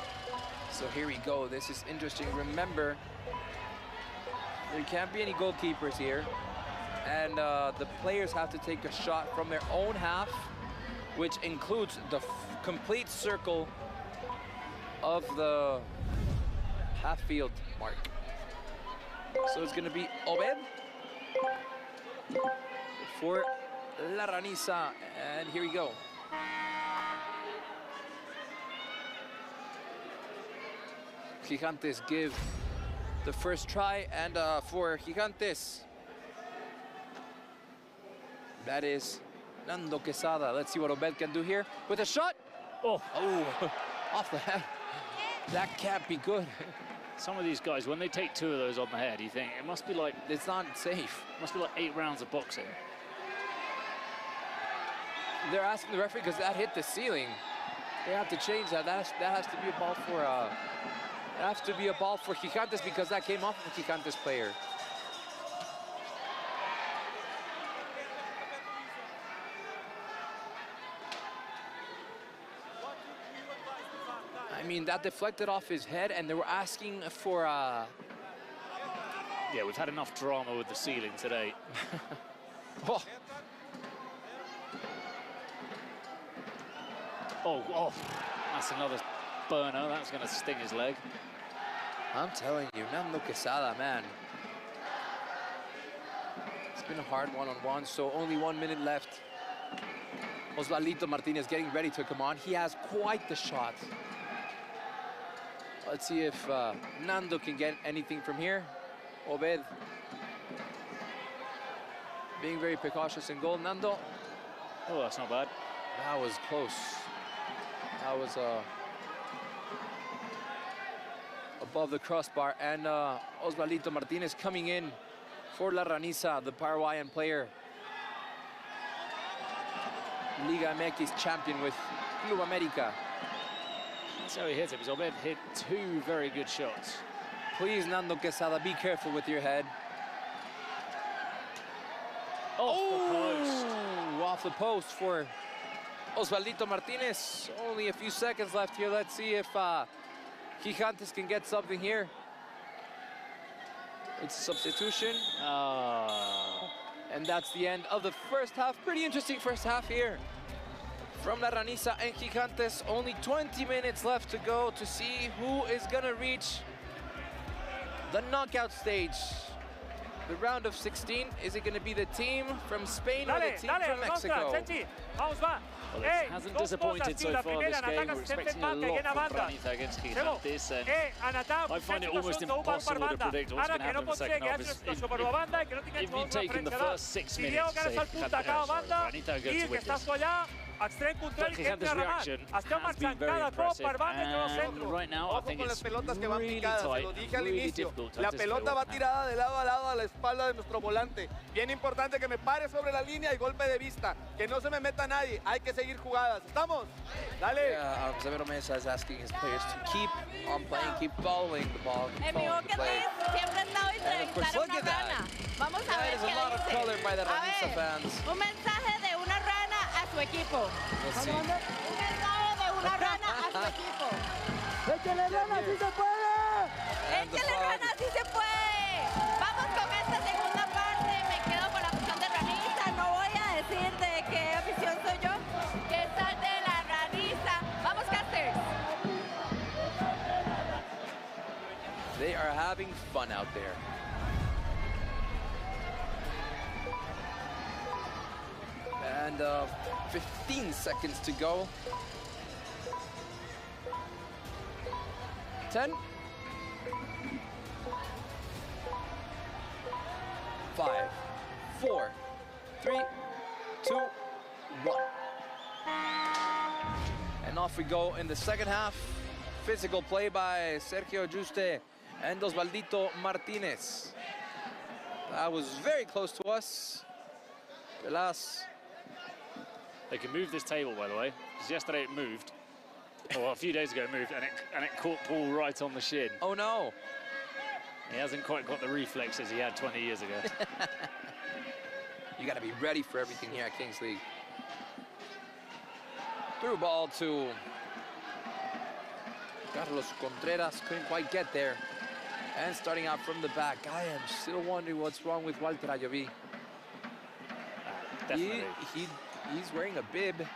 So here we go. This is interesting. Remember, there can't be any goalkeepers here. And the players have to take a shot from their own half, which includes the complete circle of the half-field mark. So it's going to be Obed for La Ranisa. And here we go. Gigantes give the first try, and for Gigantes, that is Nando Quesada. Let's see what Obed can do here with a shot. Oh, off the head. That can't be good. Some of these guys, when they take 2 of those on the head, you think it must be like... it's not safe. It must be like 8 rounds of boxing. They're asking the referee because that hit the ceiling. They have to change that. That has to be a ball for... it has to be a ball for Gigantes because that came off of the Gigantes player. I mean, that deflected off his head, and they were asking for... Yeah, we've had enough drama with the ceiling today. Oh, that's another burner. That's going to sting his leg. I'm telling you, Nando Quesada, man. It's been a hard one-on-one, so only 1 minute left. Osvaldito Martinez getting ready to come on. He has quite the shot. Let's see if Nando can get anything from here. Obed being very precautious in goal. Nando. Oh, that's not bad. That was close. That was above the crossbar. And Osvaldito Martinez coming in for La Raniza, the Paraguayan player. Liga MX champion with Club America. That's how he hit it, because Obed hit 2 very good shots. Please, Nando Quesada, be careful with your head. Off the post for Osvaldito Martinez. Only a few seconds left here. Let's see if Gigantes can get something here. It's a substitution. And that's the end of the first half. Pretty interesting first half here from La Raniza and Gigantes. Only 20 minutes left to go to see who is gonna reach the knockout stage. The round of 16. Is it gonna be the team from Spain or the team from Mexico? Well, it hasn't disappointed so far this game. We're expecting a lot from Raniza against Gigantes, and I find it almost impossible to predict what's going to happen in the second half. If you've taken the first 6 minutes, say, Raniza are going to win this. But Gigantes' reaction has been very impressive, and right now I think it's really tight, really difficult to La pelota va tirada de lado a lado a la espalda de nuestro volante. Bien importante que me pare sobre la línea y golpe de vista. Que no se me meta nadie. Hay que seguir jugadas. ¿Estamos? Dale. Yeah, Xavier Mesa is asking his players to keep on playing, keep following the ball. En mi bucket list siempre he estado entrevistar a una rana. Vamos a ver qué dice. A ver, un mensaje de una rana a su equipo. Un mensaje de una rana a su equipo. ¡Échale rana, sí se puede! ¡Échale rana, sí se puede! Vamos con esta segunda parte. Me quedo con la afición de Raniza. No voy a decir de qué afición soy yo. Que esta es de la Raniza. ¡Vamos, Casters! They are having fun out there. And 15 seconds to go. 10. 5, 4, 3, 2, 1. And off we go in the second half. Physical play by Sergio Juste and Osvaldito Martinez. That was very close to us. Velas. They can move this table, by the way, because yesterday it moved. Well, a few days ago it moved, and it caught Paul right on the shin. Oh no! He hasn't quite got the reflexes he had 20 years ago. You got to be ready for everything here at Kings League. Through ball to Carlos Contreras, couldn't quite get there. And starting out from the back, I am still wondering what's wrong with Walter Ayoví. He's wearing a bib.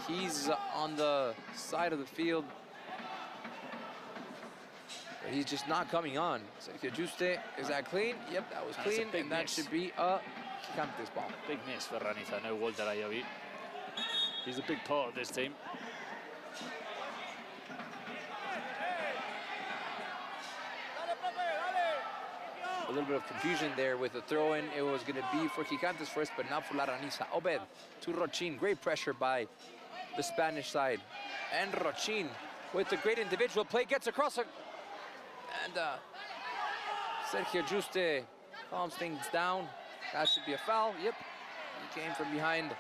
He's on the side of the field. But he's just not coming on. Sergio Juste, is that clean? Yep, that was clean, and that should be a Gigantes ball. Big miss for Raniza, no Walter Ayoví. He's a big part of this team. A little bit of confusion there with the throw-in. It was going to be for Gigantes first, but not for La Raniza. Obed to Rochin. Great pressure by the Spanish side. And Rochin with a great individual play gets across. And Sergio Juste calms things down. That should be a foul. Yep. He came from behind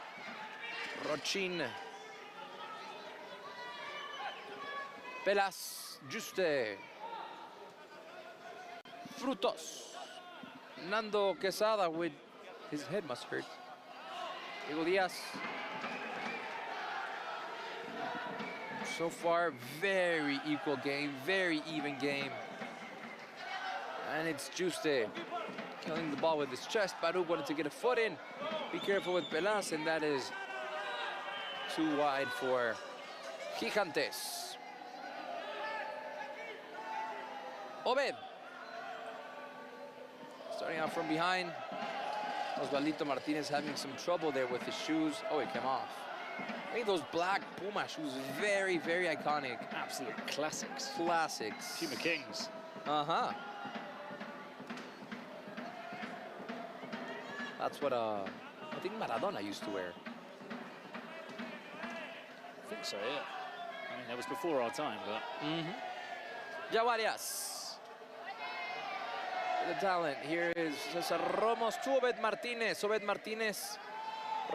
Rochin. Velas, Juste. Frutos. Nando Quesada with his head must hurt. Diego Diaz. So far, very equal game, very even game. And it's Juste killing the ball with his chest. Baruch wanted to get a foot in. Be careful with Pelas, and that is too wide for Gigantes. Obed. Starting out from behind. Osvaldito Martinez having some trouble there with his shoes. Oh, it came off. I think those black Puma shoes, very, very iconic. Absolute classics. Classics. Puma Kings. Uh-huh. That's what I think Maradona used to wear. I think so, yeah. I mean, that was before our time, but... João Arias. The talent. Here is Cesar Ramos to Obed Martinez. Obed Martinez.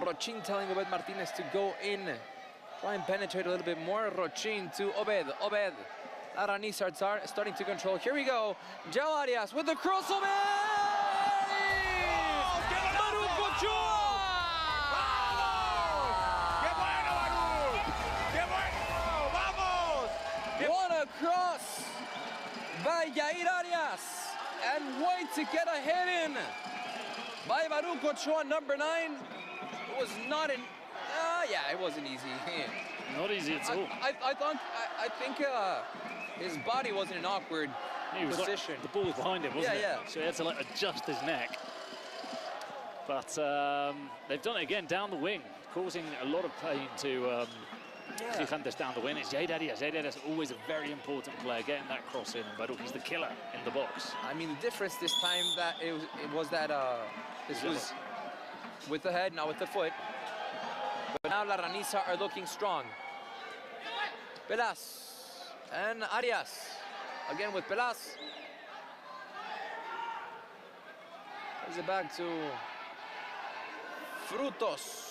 Rochin telling Obed Martinez to go in. Try and penetrate a little bit more. Rochin to Obed. Obed. Aranis are starting to control. Here we go. João Arias with the cross. Obed! Baruch Ochoa! What a cross by Yair Arias, and wait to get a hit in by Baruch Ochoa, number 9. It was not an, yeah, it wasn't easy. Not easy at all. I think his body was in an awkward position. Like, the ball was behind him, wasn't it? Yeah. So he had to like adjust his neck. But they've done it again down the wing, causing a lot of pain to Gigantes down the wing. It's Yair Arias. Yair Arias, always a very important player, getting that cross in, and Baruch, he's the killer in the box. I mean, the difference this time that it was that this was with the head, not with the foot. But now La Ranisa are looking strong. Pelas and Arias. Again with Pelas. Gives it back to Frutos.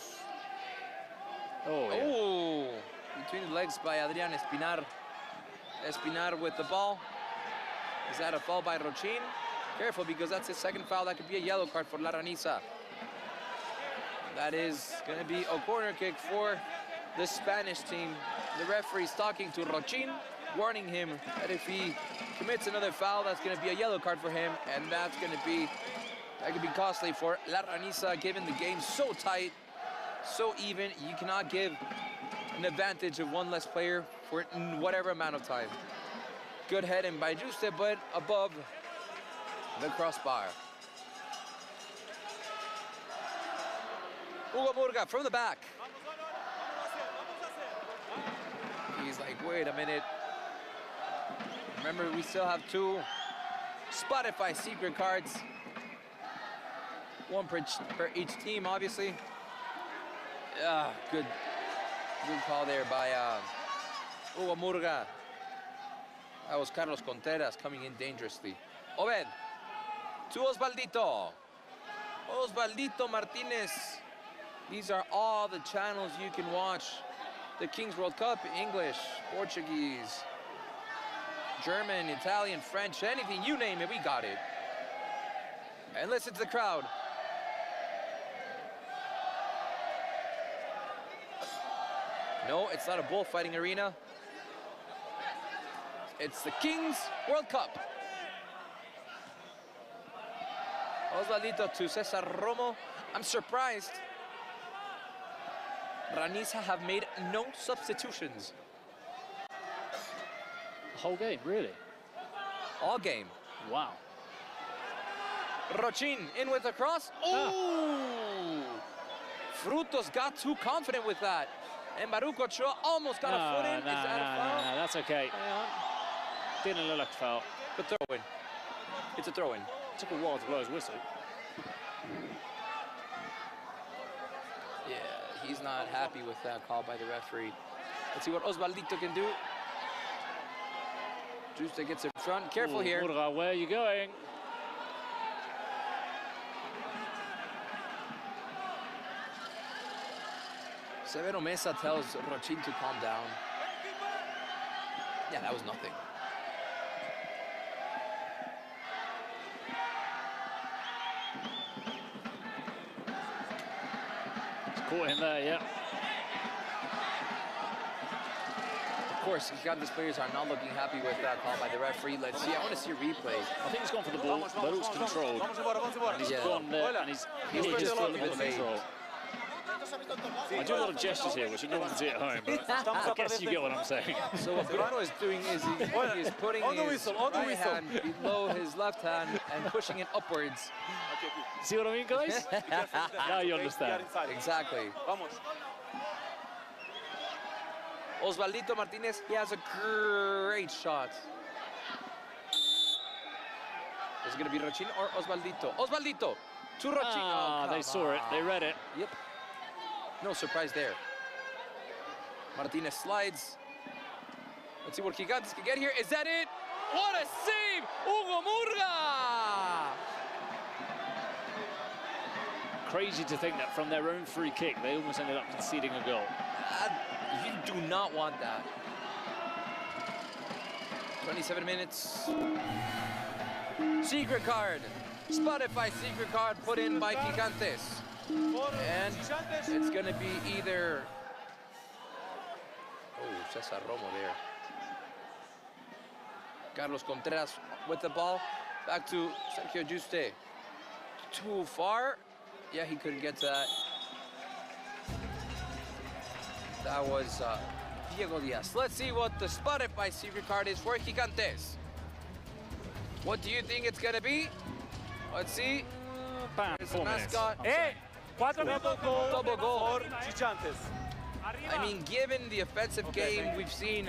Oh, yeah. Oh, between the legs by Adrian Espinar. Espinar with the ball. Is that a foul by Rochin? Careful, because that's his second foul. That could be a yellow card for La Ranisa. That is going to be a corner kick for the Spanish team. The referee's talking to Rochin, warning him that if he commits another foul, that's going to be a yellow card for him, and that could be costly for La Ranisa, given the game so tight, so even. You cannot give an advantage of one less player for whatever amount of time. Good heading by Juste, but above the crossbar. Hugo Murga from the back. He's like, wait a minute. Remember, we still have 2 Spotify secret cards. 1 per each team, obviously. Good call there by Hugo Murga. That was Carlos Contreras coming in dangerously. Obed to Osvaldito. Osvaldito Martinez. These are all the channels you can watch the Kings World Cup: English, Portuguese, German, Italian, French, anything, you name it, we got it. And listen to the crowd. No, it's not a bullfighting arena. It's the Kings World Cup. Osvaldito to Cesar Romo. I'm surprised Ranisa have made no substitutions. The whole game, really? All game. Wow. Rochin in with a cross. Oh! Frutos got too confident with that. And Baruch Ochoa almost got a foot in. Is that a foul? No, that's okay. Didn't look like a foul. But throw-in. It's a throw-in. Took a while to blow his whistle. Yeah, he's not happy with that call by the referee. Let's see what Osvaldito can do. Juste gets in front. Careful here. Murga, where are you going? Severo Mesa tells Rochin to calm down. Yeah, that was nothing. Caught him there, yeah. Of course, Gigantes players are not looking happy with that call by the referee. Let's see. I want to see a replay. I think he's gone for the ball. Baruch's controlled. And he's gone there, and he's just a little bit of control. I do a lot of gestures here, which you don't see at home, but I guess you get what I'm saying. So what Bruno is doing is he is putting his right hand below his left hand and pushing it upwards. See what I mean, guys? Now you understand. Exactly. Osvaldito Martinez, he has a great shot. Is it going to be Rochin or Osvaldito? Osvaldito to Rochin. They saw it. They read it. Yep. No surprise there. Martinez slides. Let's see what Gigantes can get here. Is that it? What a save! Hugo Murga! Crazy to think that from their own free kick, they almost ended up conceding a goal. You do not want that. 27 minutes. Secret card. Spotify secret card put in by Gigantes. And it's going to be either... Oh, Cesar Romo there. Carlos Contreras with the ball. Back to Sergio Juste. Too far. Yeah, he couldn't get to that. That was Diego Diaz. Let's see what the Spotify secret card is for Gigantes. What do you think it's going to be? Let's see. There's the mascot. Double goal. I mean, given the offensive game we've seen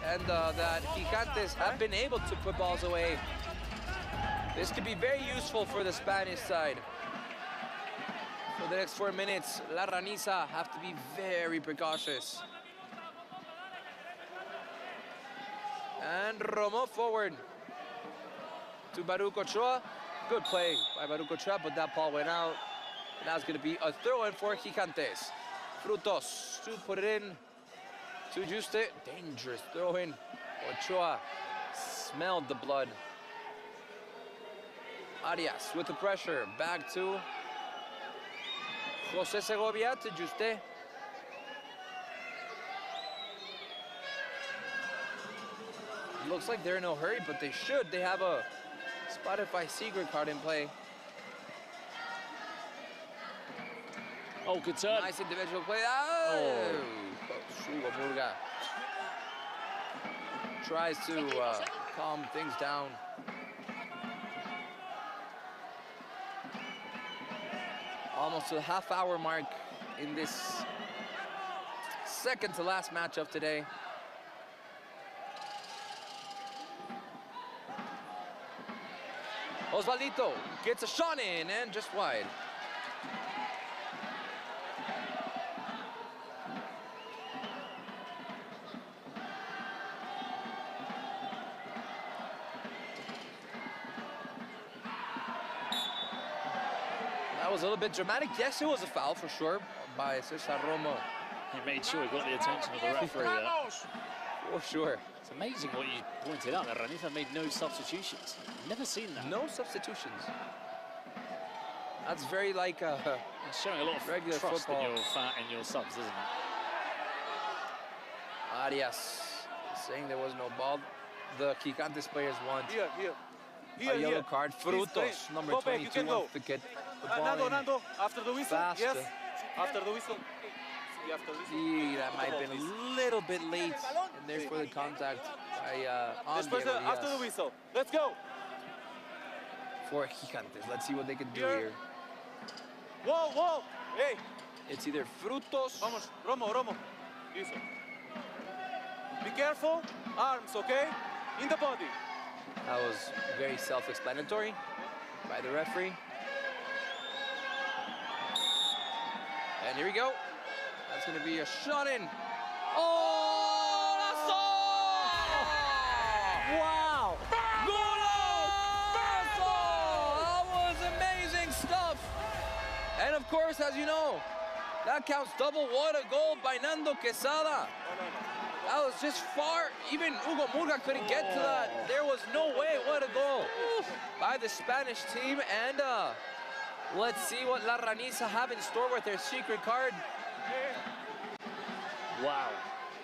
and that Gigantes have been able to put balls away, this could be very useful for the Spanish side. For the next 4 minutes, La Raniza have to be very precautious. And Romo forward to Baruch Ochoa. Good play by Baruch Ochoa, but that ball went out. And now it's going to be a throw-in for Gigantes. Frutos to put it in to Juste. Dangerous throw-in. Ochoa smelled the blood. Arias with the pressure. Back to Jose Segovia to Juste. Looks like they're in no hurry, but they should. They have a Spotify secret card in play. Oh, good turn. Nice individual play. Oh! Hugo Murga tries to calm things down. Almost to the half-hour mark in this second to last match of today. Osvaldito gets a shot in and just wide. That was a little bit dramatic. Yes, it was a foul for sure by Cesar Romo. He made sure he got the attention of the referee there. For sure. It's amazing what you pointed out. Raniza made no substitutions. Never seen that. No substitutions. That's very like it's showing a lot of regular trust football. in your subs, isn't it? Arias saying there was no ball. The Gigantes players want a yellow card. Frutos, number 22, wants to get the ball in after the whistle. fast. Yes, after the whistle. See, that might have been a little bit late, and there's for the contact by after the whistle. Let's go. For Gigantes, let's see what they can do here. Whoa, whoa, hey. It's either Frutos. Vamos, Romo. Listen. Be careful, arms, okay? In the body. That was very self-explanatory by the referee. And here we go. That's going to be a shot in. Oh, wow. That was amazing stuff. And of course, as you know, that counts double. What a goal by Nando Quesada. That was just far. Even Hugo Murga couldn't get to that. There was no way. What a goal by the Spanish team. And let's see what La Raniza have in store with their secret card. Wow.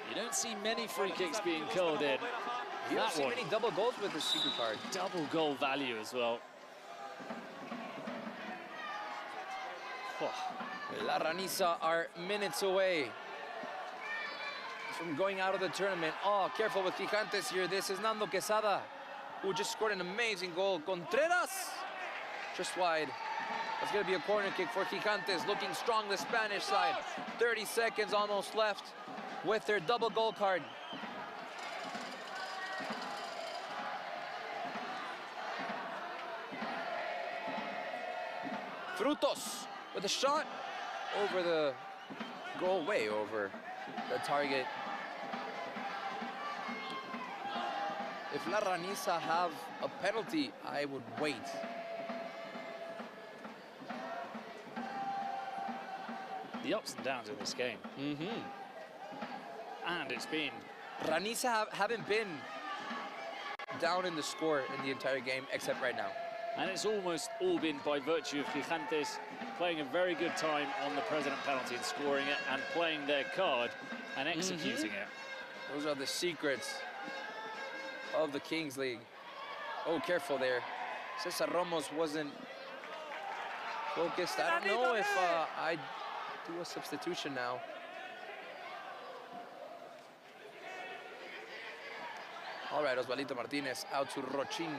You don't see many free kicks being curled in. You don't see many double goals with the secret card. Double goal value as well. La Raniza are minutes away from going out of the tournament. Oh, careful with Gigantes here. This is Nando Quesada, who just scored an amazing goal. Contreras, just wide. It's going to be a corner kick for Gigantes, looking strong the Spanish side. 30 seconds almost left with their double goal card. Frutos with a shot over the goal, way over. the target. If La Raniza have a penalty, I would wait. The ups and downs in this game. And it's been... Raniza haven't been down in the score in the entire game, except right now. And it's almost all been by virtue of Gigantes playing a very good time on the President penalty and scoring it, and playing their card and executing it. Those are the secrets of the Kings League. Oh, careful there. Cesar Ramos wasn't focused. I don't know if I do a substitution now. All right, Osvaldo Martinez out to Rochin.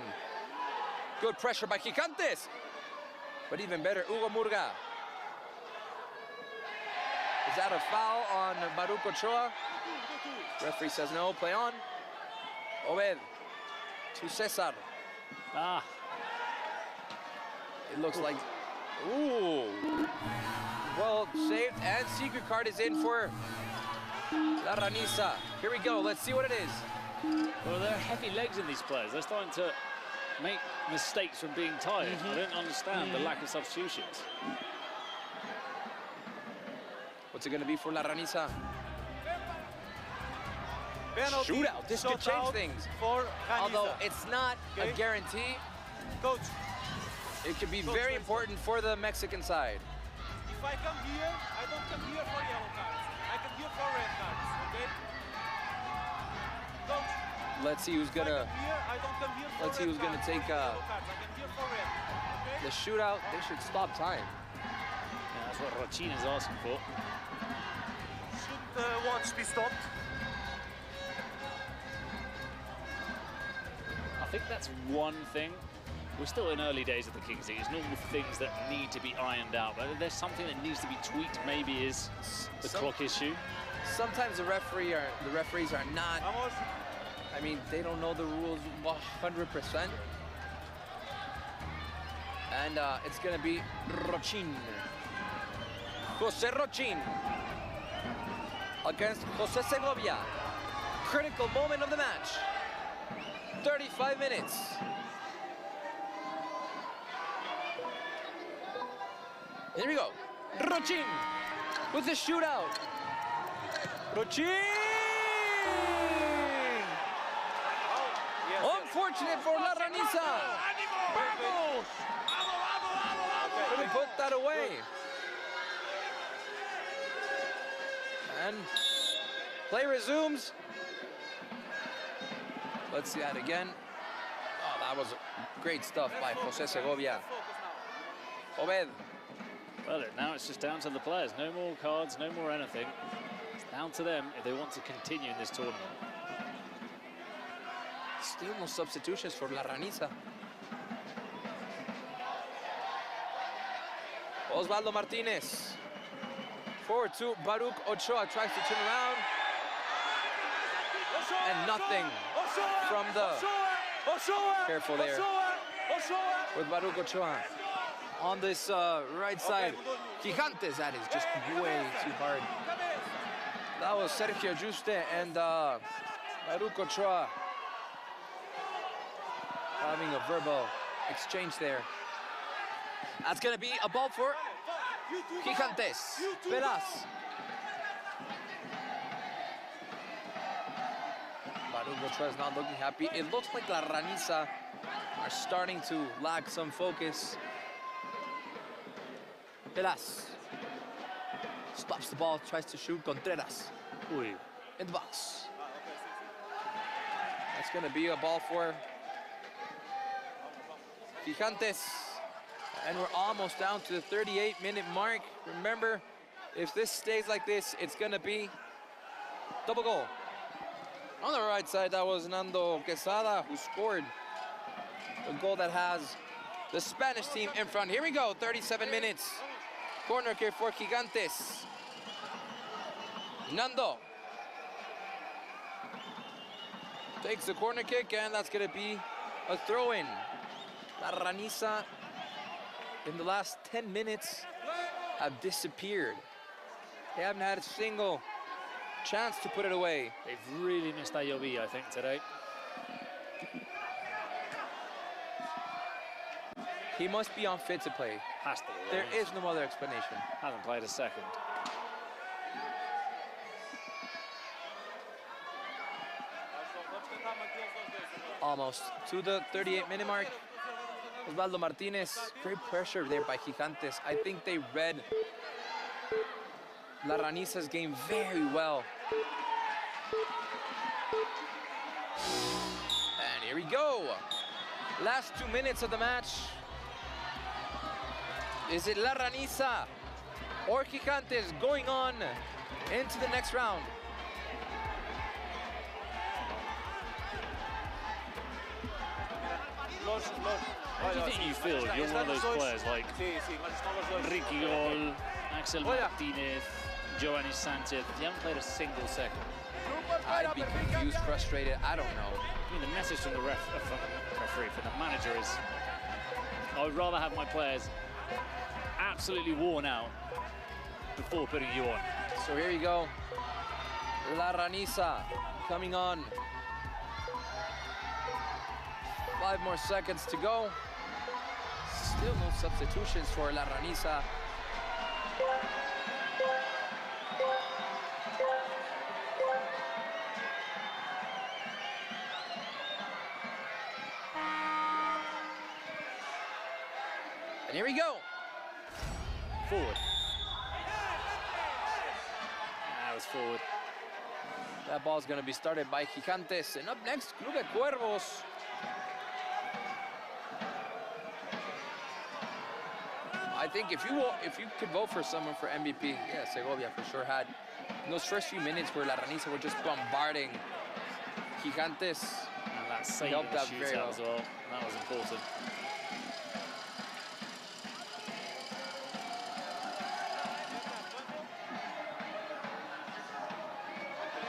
Good pressure by Gigantes. But even better, Hugo Murga. Is that a foul on Baruch Ochoa? Referee says no, play on. Obed to Cesar. It looks like, ooh. Well saved, and secret card is in for La Raniza. Here we go, let's see what it is. Well, there are heavy legs in these players. They're starting to make mistakes from being tired. I don't understand the lack of substitutions. What's it going to be for La Raniza? Penalty, shootout. This could change things. Although it's not a guarantee. Coach. It could be very important for the Mexican side. If I come here, I don't come here for yellow cards. I come here for red cards, okay? Coach. Let's see who's gonna. Let's see who's gonna take the shootout. They should stop time. Yeah, that's what Rochin is asking for. Should watch be stopped. I think that's one thing. We're still in early days of the Kings League. It's normal things that need to be ironed out, but there's something that needs to be tweaked. Maybe is the clock issue. Sometimes the referees are not. I mean, they don't know the rules 100%. And it's going to be Rochin. Jose Rochin against Jose Segovia. Critical moment of the match. 35 minutes. Here we go. Rochin with the shootout. Rochin! Unfortunate for La Raniza. Couldn't put that away. And play resumes. Let's see that again. Oh, that was great stuff by Jose Segovia. Obed. Well, now it's just down to the players. No more cards, no more anything. It's down to them if they want to continue in this tournament. Still no substitutions for La Raniza. Osvaldo Martinez. Forward to Baruch Ochoa, tries to turn around. And nothing from the... Careful there with Baruch Ochoa. On this right side, Gigantes, that is just way too hard. That was Sergio Juste and Baruch Ochoa having a verbal exchange there. That's gonna be a ball for Gigantes. Velas. Baruch Ochoa is not looking happy. It looks like La Raniza are starting to lack some focus. Velas stops the ball, tries to shoot. Contreras in the box. That's gonna be a ball for Gigantes. And we're almost down to the 38-minute mark. Remember, if this stays like this, it's gonna be double goal. On the right side, that was Nando Quesada who scored a goal that has the Spanish team in front. Here we go, 37 minutes. Corner kick for Gigantes. Nando takes the corner kick, and that's gonna be a throw-in. La Raniza in the last 10 minutes have disappeared. They haven't had a single chance to put it away. They've really missed Ayobi, I think, today. He must be unfit to play. Has to be. There is no other explanation. Hasn't played a second. Almost to the 38-minute mark. Osvaldo Martinez, great pressure there by Gigantes. I think they read La Raniza's game very well. And here we go. Last 2 minutes of the match. Is it La Raniza or Gigantes going on into the next round? How do you think you feel if you're one of those players like Ricky Gol, Axel Martinez, Giovanni Sanchez? You haven't played a single second. I'd be confused, frustrated, I don't know. I mean, the message from the referee, from the manager is, I would rather have my players absolutely worn out before putting you on. So here you go. La Raniza coming on. 5 more seconds to go. Still no substitutions for La Raniza. And here we go. Forward. That was forward. That ball's going to be started by Gigantes. And up next, Club de Cuervos. I think if you could vote for someone for MVP, yeah, Segovia for sure had. In those first few minutes where La Raniza were just bombarding Gigantes, and that saving helped out very well as well. That was important.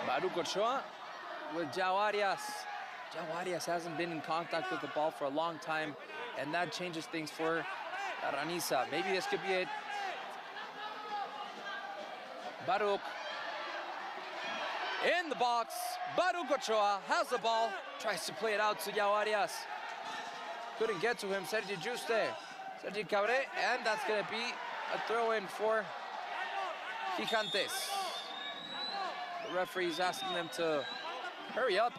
Baruch Ochoa with João Arias. João Arias hasn't been in contact with the ball for a long time, and that changes things for La Raniza. Maybe this could be it. Baruch in the box. Baruch Ochoa has the ball. Tries to play it out to João Arias. Couldn't get to him. Sergi Cabré, and that's going to be a throw-in for Gigantes. The referee's asking them to hurry up.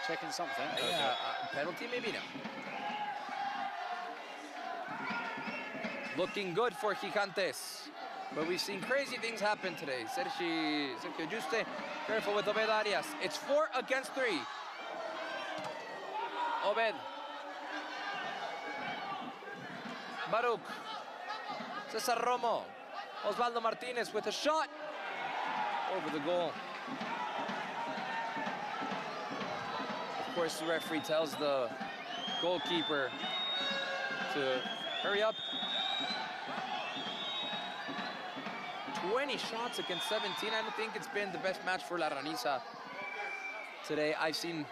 Checking something. Yeah, penalty, maybe no. Looking good for Gigantes. But we've seen crazy things happen today. Sergio Juste, careful with Obed Arias. It's 4 against 3. Obed. Baruch. Cesar Romo. Osvaldo Martinez with a shot. Over the goal. Of course, the referee tells the goalkeeper to hurry up. 20 shots against 17. I don't think it's been the best match for La Raniza today. I've seen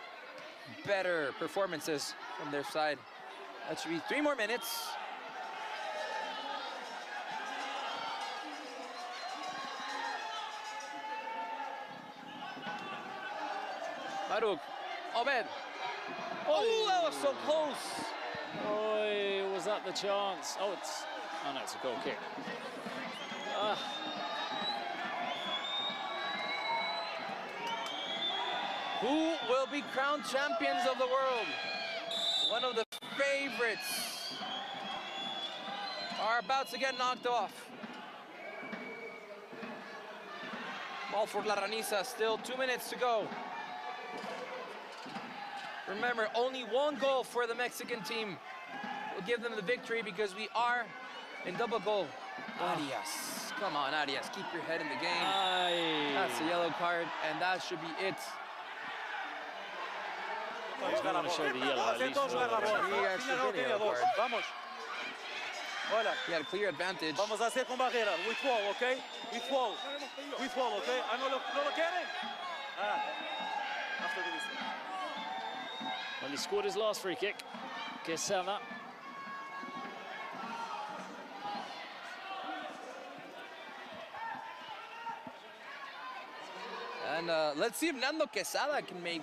better performances from their side. That should be 3 more minutes. Baruch. Obed. Oh, that was so close. Oh, was that the chance? Oh, no, it's a goal kick. Who will be crowned champions of the world? One of the favorites are about to get knocked off. Ball for La Raniza, still 2 minutes to go. Remember, only 1 goal for the Mexican team will give them the victory because we are in double goal. Arias, come on, Arias, keep your head in the game. That's a yellow card, and that should be it. He's going to show the yellow at least. He actually did a yellow card. Vamos. Hola. He had a clear advantage. Vamos a hacer con barrera. With wall, okay? With wall. With wall, okay? ¿No lo quieren? After the scored his last free kick. Quesada. And let's see if Nando Quesada can make.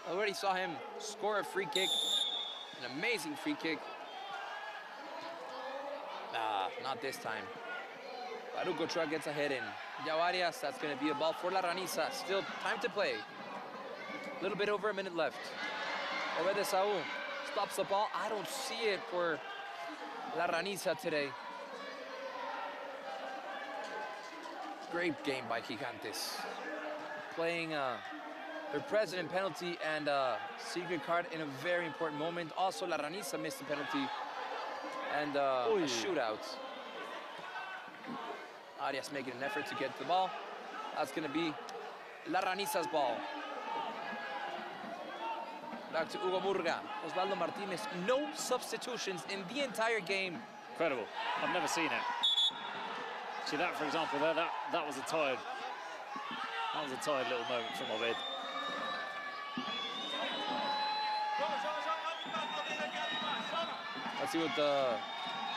I already saw him score a free kick. An amazing free kick. Not this time. Baruch Ochoa gets a head in. Yao Arias, that's going to be a ball for La Raniza. Still time to play. A little bit over a minute left. Obed Saúl stops the ball. I don't see it for La Raniza today. Great game by Gigantes. Playing their president penalty and secret card in a very important moment. Also, La Raniza missed the penalty and a shootout. Arias making an effort to get the ball. That's going to be La Raniza's ball. Back to Hugo Murga. Osvaldo Martinez. No substitutions in the entire game. Incredible. I've never seen it. See that, for example, there, that was a tired little moment from Obed. Let's see what the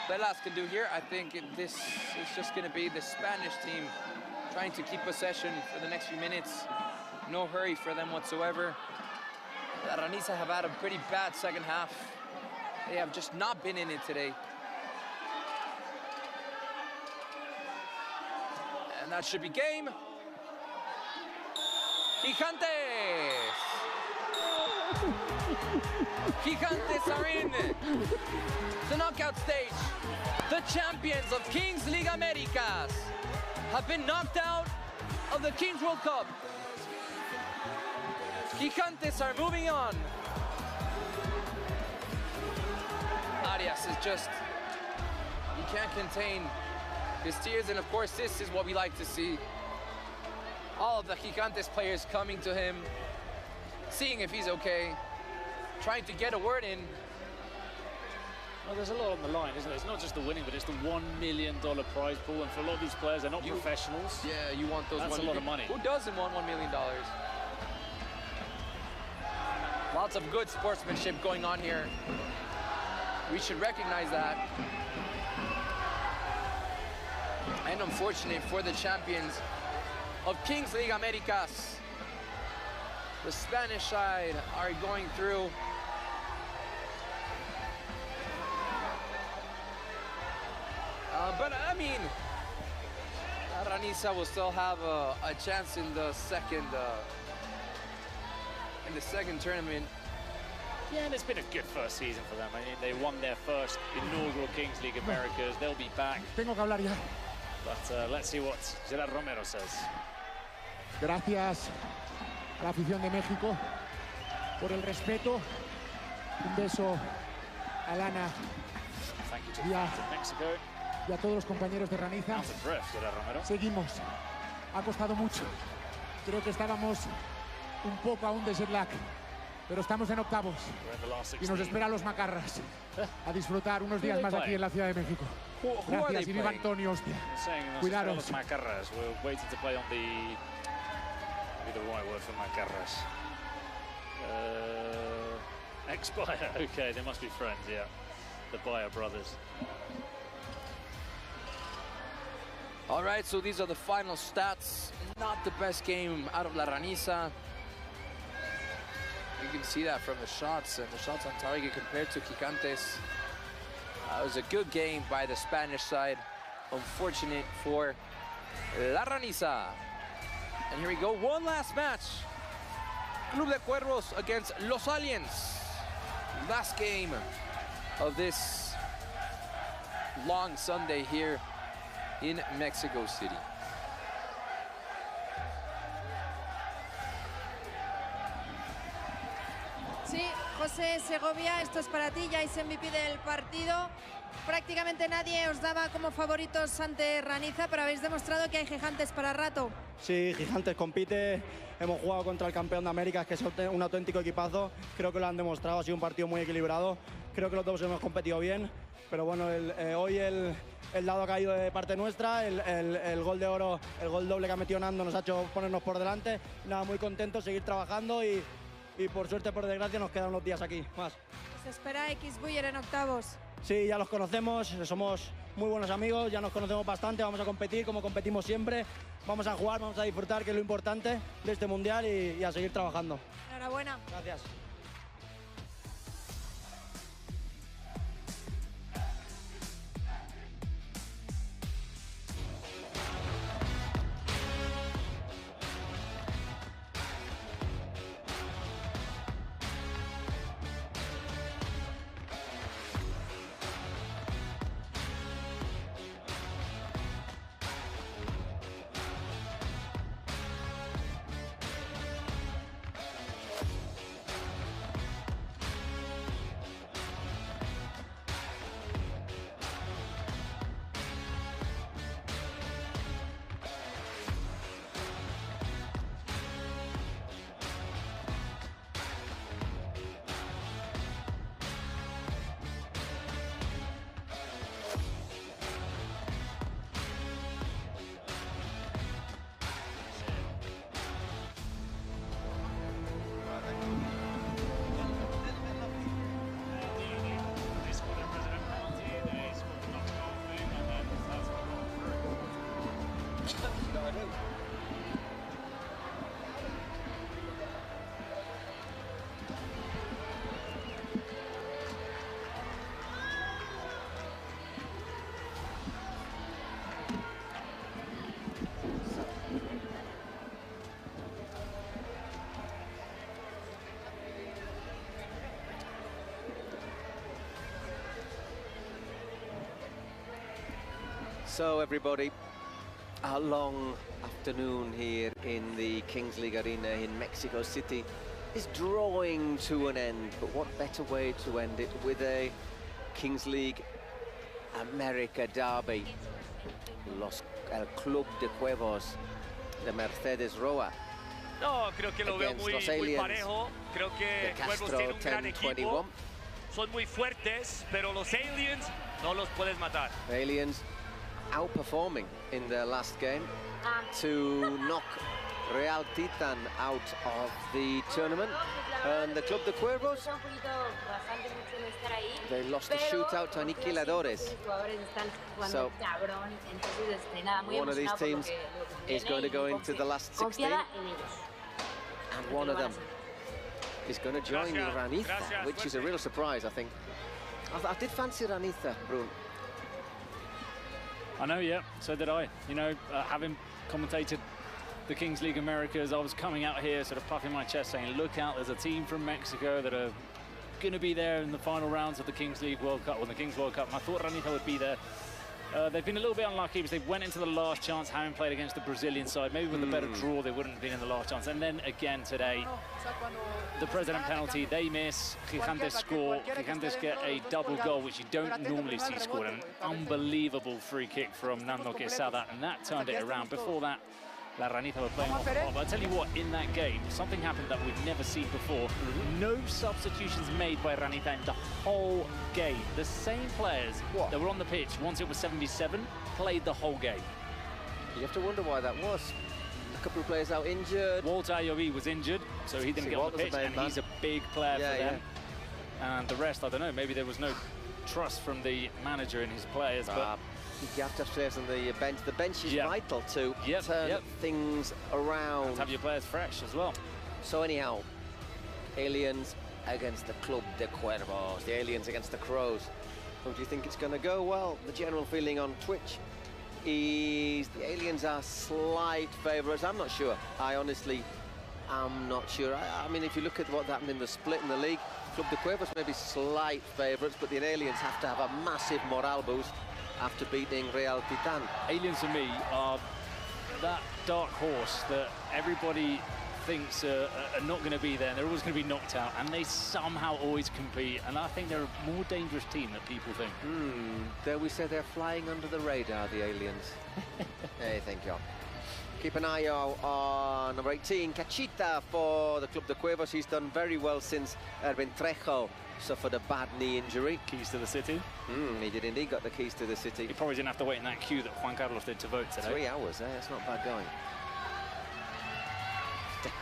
Pelas can do here. I think this is just going to be the Spanish team trying to keep possession for the next few minutes. No hurry for them whatsoever. La Raniza have had a pretty bad second half. They have just not been in it today. And that should be game. Gigantes! Gigantes are in the knockout stage. The champions of Kings League Americas have been knocked out of the Kings World Cup. Gigantes are moving on. Arias is just, he can't contain his tears, and of course this is what we like to see. All of the Gigantes players coming to him, seeing if he's okay, trying to get a word in. Well, there's a lot on the line, isn't it? It's not just the winning, but it's the $1 million prize pool, and for a lot of these players, they're not professionals. Yeah, you want those. That's a lot of money. Who doesn't want $1 million? Lots of good sportsmanship going on here. We should recognize that. And unfortunate for the champions of Kings League Americas. The Spanish side are going through. But I mean, La Raniza will still have a chance in the second tournament. Yeah, and it's been a good first season for them. I mean, they won their first inaugural Kings League Americas. They'll be back. Tengo que hablar ya. But let's see what Gerard Romero says. Gracias a la afición de México por el respeto. Un beso a Lana y a todos los compañeros de Raniza. Seguimos. Ha costado mucho. Creo que estábamos un poco aún de jet lag, pero estamos en octavos y nos esperan los macarras a disfrutar unos días más aquí en la Ciudad de México. Gracias y viva Antonio, hostia. Cuidaros. Los macarras. We're waiting to play on the right word for macarras. Expire. Okay, they must be friends. Yeah, the Bayer brothers. All right, so these are the final stats. Not the best game out of La Raniza. You can see that from the shots and the shots on target compared to Gigantes. It was a good game by the Spanish side. Unfortunate for La Raniza. And here we go, one last match. Club de Cuervos against Los Aliens. Last game of this long Sunday here in Mexico City. Sí, José Segovia, esto es para ti, ya es MVP del partido. Prácticamente nadie os daba como favoritos ante Raniza, pero habéis demostrado que hay Gigantes para rato. Sí, Gigantes compite, hemos jugado contra el campeón de América, que es un auténtico equipazo. Creo que lo han demostrado, ha sido un partido muy equilibrado. Creo que los dos hemos competido bien, pero bueno, hoy el dado ha caído de parte nuestra, el gol de oro, el gol doble que ha metido Nando nos ha hecho ponernos por delante. Nada, muy contentos, seguir trabajando y y por suerte, por desgracia, nos quedan unos días aquí más. Se espera X-Buller en octavos. Sí, ya los conocemos, somos muy buenos amigos, ya nos conocemos bastante, vamos a competir como competimos siempre, vamos a jugar, vamos a disfrutar, que es lo importante de este Mundial y a seguir trabajando. Enhorabuena. Gracias. So everybody, a long afternoon here in the Kings League Arena in Mexico City is drawing to an end, but what better way to end it with a Kings League America derby. El Club de Cuervos de Mercedes Roa. No, creo que lo veo muy parejo. Creo que Cuervos tiene un gran equipo. Son muy fuertes, pero los Aliens no los puedes matar. Aliens outperforming in their last game to knock Real Titan out of the tournament. And the Club de Cuervos, they lost a shootout to Aniquiladores. So one of these teams is going to go into the last 16. And one of them is going to join Ranitha, which is a real surprise, I think. I did fancy Ranitha, Brun. I know, yeah, so did I. You know, having commentated the Kings League Americas, I was coming out here sort of puffing my chest saying, look out, there's a team from Mexico that are going to be there in the final rounds of the Kings League World Cup, or the Kings World Cup, and I thought Ranitha would be there. They've been a little bit unlucky because they went into the last chance having played against the Brazilian side. Maybe with a better draw, they wouldn't have been in the last chance. And then again today, the President penalty, they miss, Gigantes score, Gigantes get a double goal, which you don't normally see scored. An unbelievable free kick from Nando Quesada, and that turned it around. Before that, La Ranitha were playing off the ball. But I tell you what, in that game, something happened that we've never seen before. No substitutions made by Ranitha in the whole game. The same players that were on the pitch once it was 7v7 played the whole game. You have to wonder why that was. A couple of players out injured. Walter Ayoví was injured, so he didn't get on the pitch, and he's a big player for them. And the rest, I don't know, maybe there was no trust from the manager in his players, but you have to have players on the bench. The bench is vital to turn things around. And have your players fresh as well. So anyhow, Aliens against the Club de Cuervos. The Aliens against the Crows. How do you think it's going to go? Well, the general feeling on Twitch is the Aliens are slight favourites. I'm not sure. I honestly am not sure. I mean, if you look at what happened in the split in the league, Club de Cuervos may be slight favourites, but the Aliens have to have a massive morale boost after beating Real Titan. Aliens, for me, are that dark horse that everybody thinks are not going to be there, and they're always going to be knocked out, and they somehow always compete, and I think they're a more dangerous team than people think. Dare we say they're flying under the radar, the Aliens? Hey, thank you. Keep an eye out on number 18, Cachita, for the Club de Cuervos. He's done very well since Erwin Trejo suffered a bad knee injury. Keys to the city. He did indeed got the keys to the city. He probably didn't have to wait in that queue that Juan Carlos did to vote today. 3 hours, that's not bad going.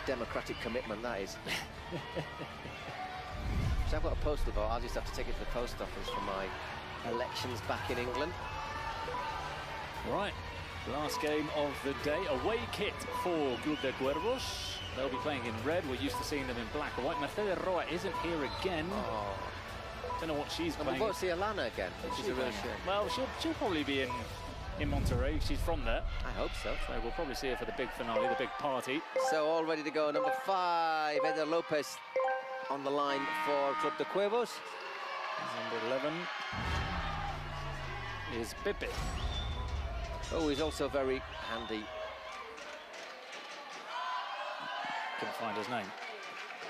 democratic commitment, that is. So I've got a postal vote. I'll just have to take it to the post office for my elections back in England. Right, last game of the day. Away kit for Club de Cuervos. They'll be playing in red. We're used to seeing them in black and white. Mercedes Roa isn't here again. Oh. Don't know what she's playing. We won't see Alana again, which is a real shame. Well, she'll probably be in Monterrey. She's from there. I hope so. So we'll probably see her for the big finale, the big party. So all ready to go. Number 5, Eder Lopez on the line for Club de Cuervos. Number 11 is Pepe. Oh, he's also very handy. Couldn't find his name.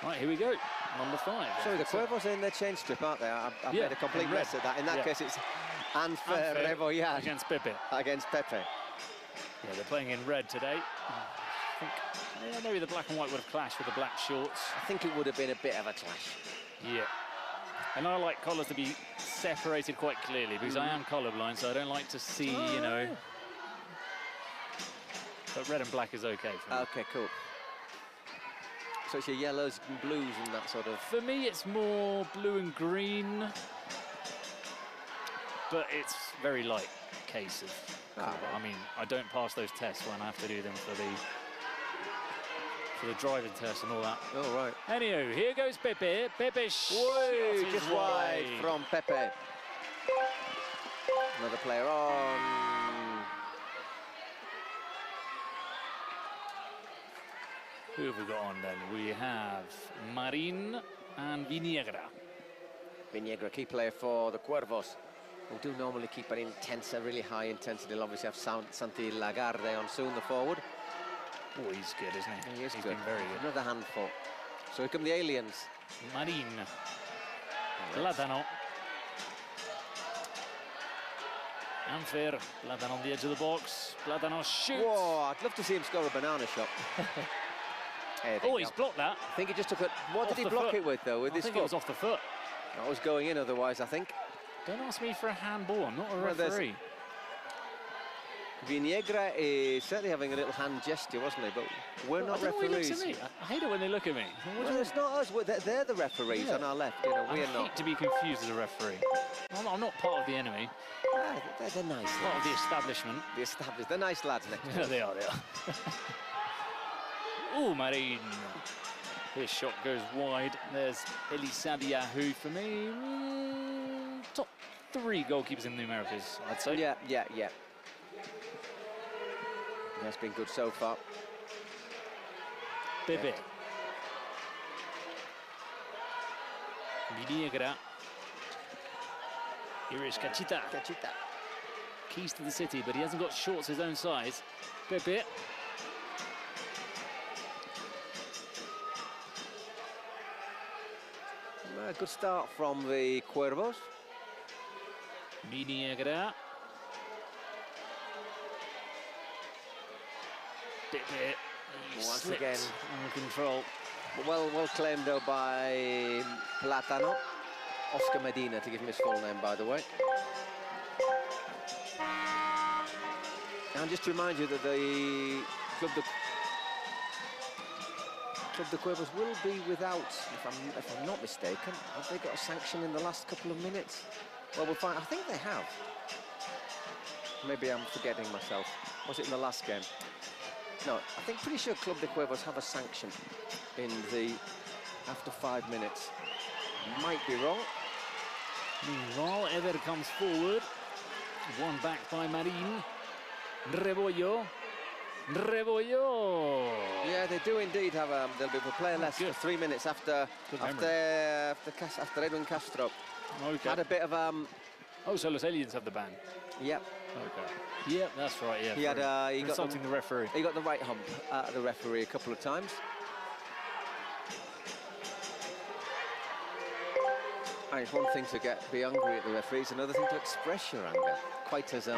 Right, here we go. Number 5. Sorry, the Cuervos are in their chain strip, aren't they? I've made a complete mess of that. In that case, it's Anfer Rebollar against Pepe. Against Pepe. Yeah, they're playing in red today. I think maybe the black and white would have clashed with the black shorts. I think it would have been a bit of a clash. Yeah. And I like colours to be separated quite clearly because I am colourblind, so I don't like to see, you know. But red and black is okay for me. Okay, cool. So it's your yellows and blues and that sort of... For me, it's more blue and green. But it's very light case of colour. I mean, I don't pass those tests when I have to do them for the driving test and all that. Oh, right. Anywho, here goes Pepe. Pepe just wide from Pepe. Another player on. Who have we got on then? We have Marin and Viniegra. Viniegra, key player for the Cuervos, who do normally keep an intense, a really high intensity. They'll obviously have Santi Lagarde on soon, the forward. Oh, he's good, isn't he? He is He's good. Been very good. Another handful. So here come the aliens. Marin. Platano. Anfer. Platano on the edge of the box. Platano shoots. Whoa, I'd love to see him score a banana shot. Oh, he's blocked that. I think he just took it. What did he block it with, though? With his foot? I think it was off the foot. That was going in otherwise, I think. Don't ask me for a handball. I'm not a referee. Viniegra is certainly having a little hand gesture, wasn't he? But we're not referees. Looks at me. I hate it when they look at me. Well, it's not us. They're the referees on our left. You know, we're not. I hate to be confused as a referee. I'm not part of the enemy. They're nice lads. Part of the establishment. The established. They're nice lads next to us. Yeah, they are. Oh, Marin. His shot goes wide. There's Elisadia, who for me, top 3 goalkeepers in the Americas, I'd say. Yeah. That's been good so far. Pepe. Viniegra. Here is Cachita. Keys to the city, but he hasn't got shorts his own size. Pepe. A good start from the Cuervos. Viniegra. Pepe. Once again, under control. Well claimed though by Platano. Oscar Medina, to give him his full name, by the way. And just to remind you that the Club de Cuervos will be without, if I'm not mistaken. Have they got a sanction in the last couple of minutes? Well, we'll find. I think they have. Maybe I'm forgetting myself. Was it in the last game? No, I think pretty sure Club de Cuervos have a sanction in the after 5 minutes. Might be wrong. Meanwhile, Eder comes forward. One back by Marin. Rebollo. Yeah, they do indeed have they'll be a player less for 3 minutes after Edwin Castro. Okay. Had a bit of Oh, so Los Aliens have the ban. Yep. Okay. Yep, that's right. Yeah. He got insulting the referee. He got the right hump at the referee a couple of times. And it's one thing to be angry at the referee, it's another thing to express your anger quite as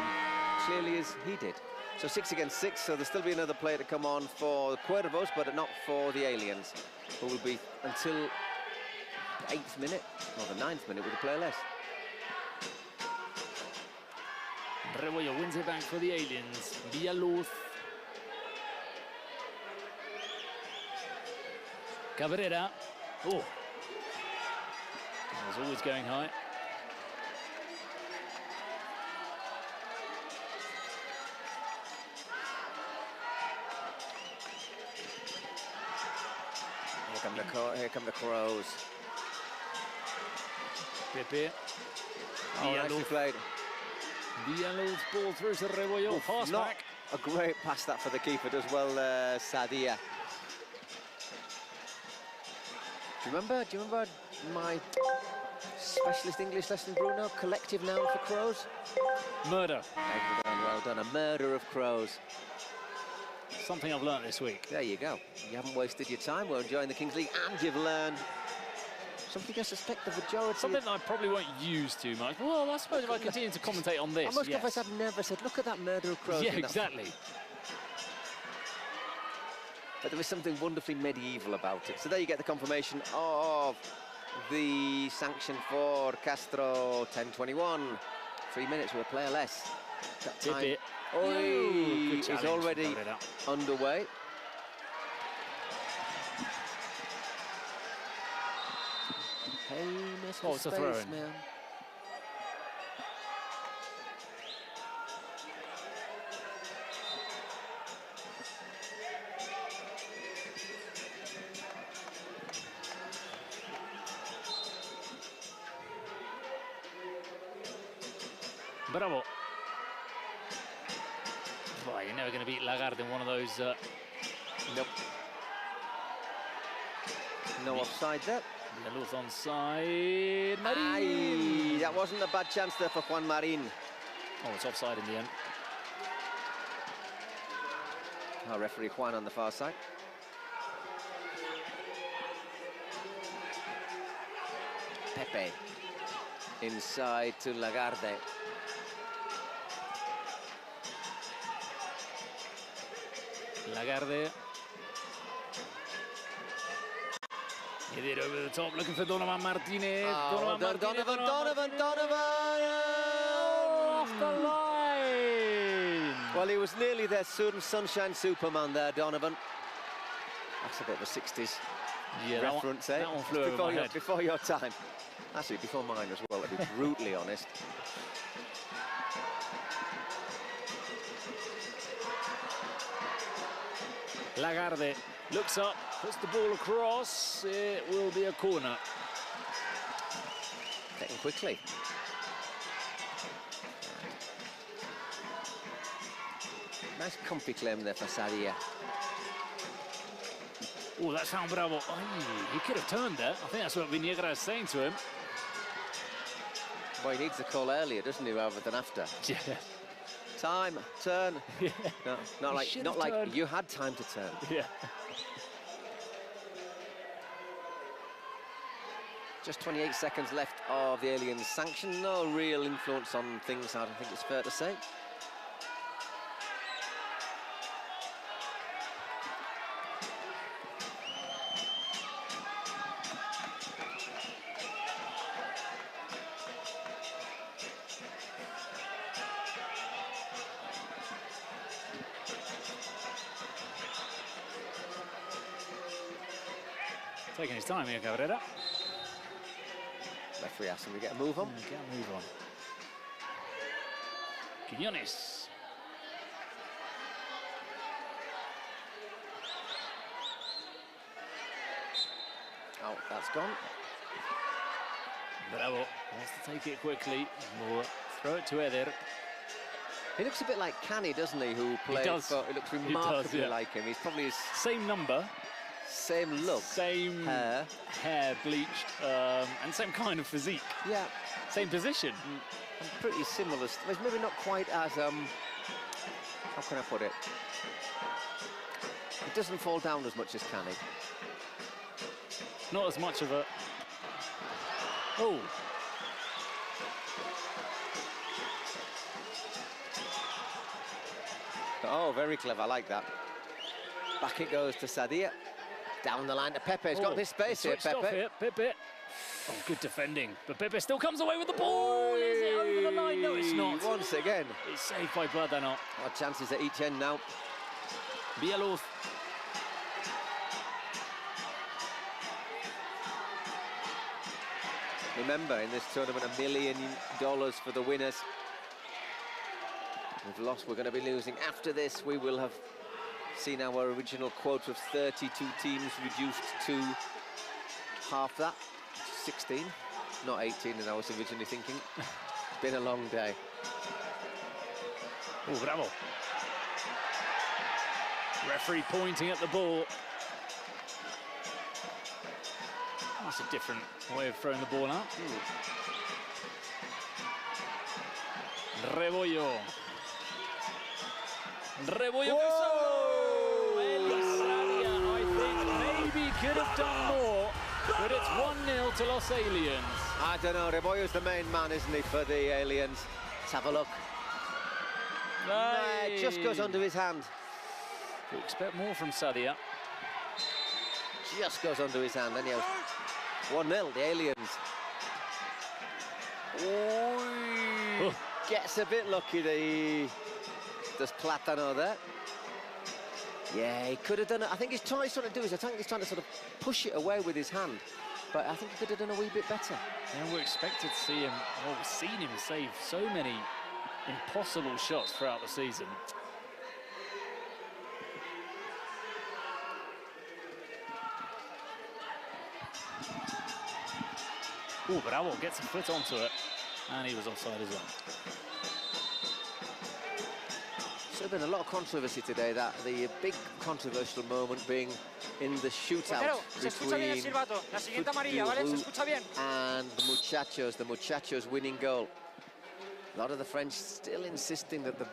clearly as he did. So 6 against 6, so there'll still be another player to come on for the Cuervos, but not for the aliens, who will be until the 8th minute, or the 9th minute with a player less. Rebollo wins it back for the aliens. Villaluz. Cabrera. Oh. Was always going high. Here come the Crows. Pepe. Oh, nicely played. Villalob's ball through to Rebollo. Fast not back. A great pass that for the keeper does well, Sadia. Do you remember my specialist English lesson, Bruno? Collective noun for crows? Murder. Well done. A murder of crows. Something I've learnt this week. There you go. You haven't wasted your time. We're enjoying the Kings League, and you've learned something I suspect the majority. Something that I probably won't use too much. Well, I suppose if I continue to commentate on this. I must confess, I've never said, look at that murder of crows. Yeah, exactly. But there was something wonderfully medieval about it. So there you get the confirmation of the sanction for Castro. 10:21. 3 minutes with a player less. That time. He's already underway. What was the throw-in? Man. Bravo. Boy, you're never going to beat Lagarde in one of those. Nope. No offside there. Villaluz onside. Marin. That wasn't a bad chance there for Juan Marin. Oh, it's offside in the end. Our referee Juan on the far side. Pepe inside to Lagarde. Lagarde. Hit it over the top, looking for Donovan Martinez. Donovan. Off the line. Well, he was nearly their sunshine Superman there, Donovan. That's a bit of a 60s reference, that one flew over my head. Before your time. Actually, before mine as well, to be brutally honest. Lagarde looks up, puts the ball across. It will be a corner. Getting quickly. Nice comfy claim there for Sadia. Oh, that's found Bravo. Oh, he could have turned there. I think that's what Viniegra is saying to him. Well, he needs the call earlier, doesn't he, rather than after? Yeah. Time, turn. Yeah. No, not like you had time to turn. Yeah. Just 28 seconds left of the Aliens sanction. No real influence on things, I don't think it's fair to say. Taking his time here, Cabrera. Referee asks him to get a move on. Get a move on. Quiñones. Oh, that's gone. Bravo wants to take it quickly. We'll throw it to Eder. He looks a bit like Canny, doesn't he? Who played? He does. He looks remarkably like him. He's probably his same number. Same look, same hair bleached, and same kind of physique. Yeah, same position. And pretty similar. It's maybe not quite as how can I put it? It doesn't fall down as much as Canny. Not as much of a. Oh. Oh, very clever. I like that. Back it goes to Sadia. Down the line to Pepe. He's got this space here, Pepe. Pepe. Oh, good defending. But Pepe still comes away with the ball. Is it over the line? No, it's not. Once again. It's saved by Bladano. Our chances at each end now. Villaluz. Remember, in this tournament, $1 million for the winners. We've lost, we're going to be losing. After this, we will have seen our original quota of 32 teams reduced to half that, 16, not 18, as I was originally thinking. It's been a long day. Oh, bravo. Referee pointing at the ball. That's a different way of throwing the ball out. Rebollo. Rebollo. I think maybe could have done more, but it's 1-0 to Los Aliens. I don't know, Rebollo's the main man, isn't he, for the Aliens? Let's have a look. Nah, it just goes under his hand. We expect more from Sadia. Just goes under his hand, anyhow. 1-0, the Aliens. Oh, gets a bit lucky that he does Platano there. Yeah, he could have done it. I think he's trying to do is, I think he's trying to sort of push it away with his hand. But I think he could have done a wee bit better. And we're expected to see him, well, we've seen him save so many impossible shots throughout the season. Oh, Bravo gets a foot onto it, and he was offside as well. So there's been a lot of controversy today, that the big controversial moment being in the shootout between and the Muchachos winning goal. A lot of the French still insisting that the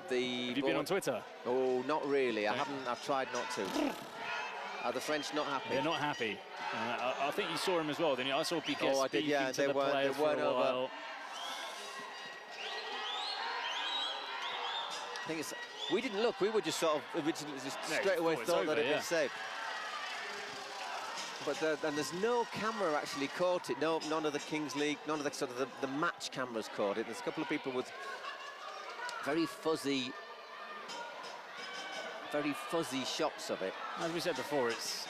Have you been on Twitter? Oh, not really. I haven't. I've tried not to. Are the French not happy? They're not happy. I think you saw him as well, didn't you? I saw Piqué speaking to the players for a while. I think it's. We didn't look. We were just sort of originally just straight away thought that it'd been saved. But and there's no camera actually caught it. No, none of the Kings League, none of the sort of the match cameras caught it. There's a couple of people with very fuzzy shots of it. As we said before, it's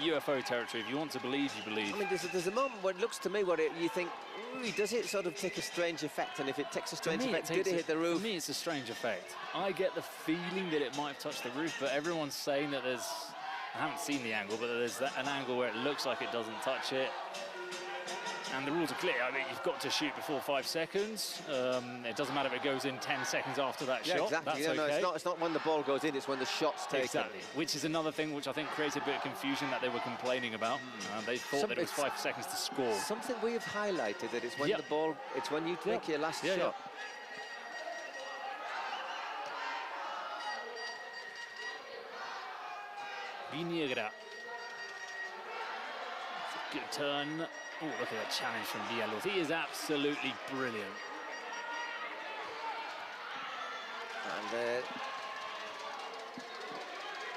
UFO territory. If you want to believe, you believe. I mean, there's a moment where it looks to me where you think, does it sort of take a strange effect? And if it takes a strange effect, did it hit the roof? For me, it's a strange effect. I get the feeling that it might have touched the roof, but everyone's saying that there's, I haven't seen the angle, but there's an angle where it looks like it doesn't touch it. And the rules are clear. I mean, you've got to shoot before 5 seconds. It doesn't matter if it goes in 10 seconds after that shot. Exactly. That's okay. No, it's not when the ball goes in, it's when the shot's taken. Exactly. Which is another thing which I think created a bit of confusion that they were complaining about. They thought that it was 5 seconds to score. Something we have highlighted, that it's when the ball, it's when you make your last shot. Viniegra. Good turn. Oh, look at that challenge from Villaluz. He is absolutely brilliant. And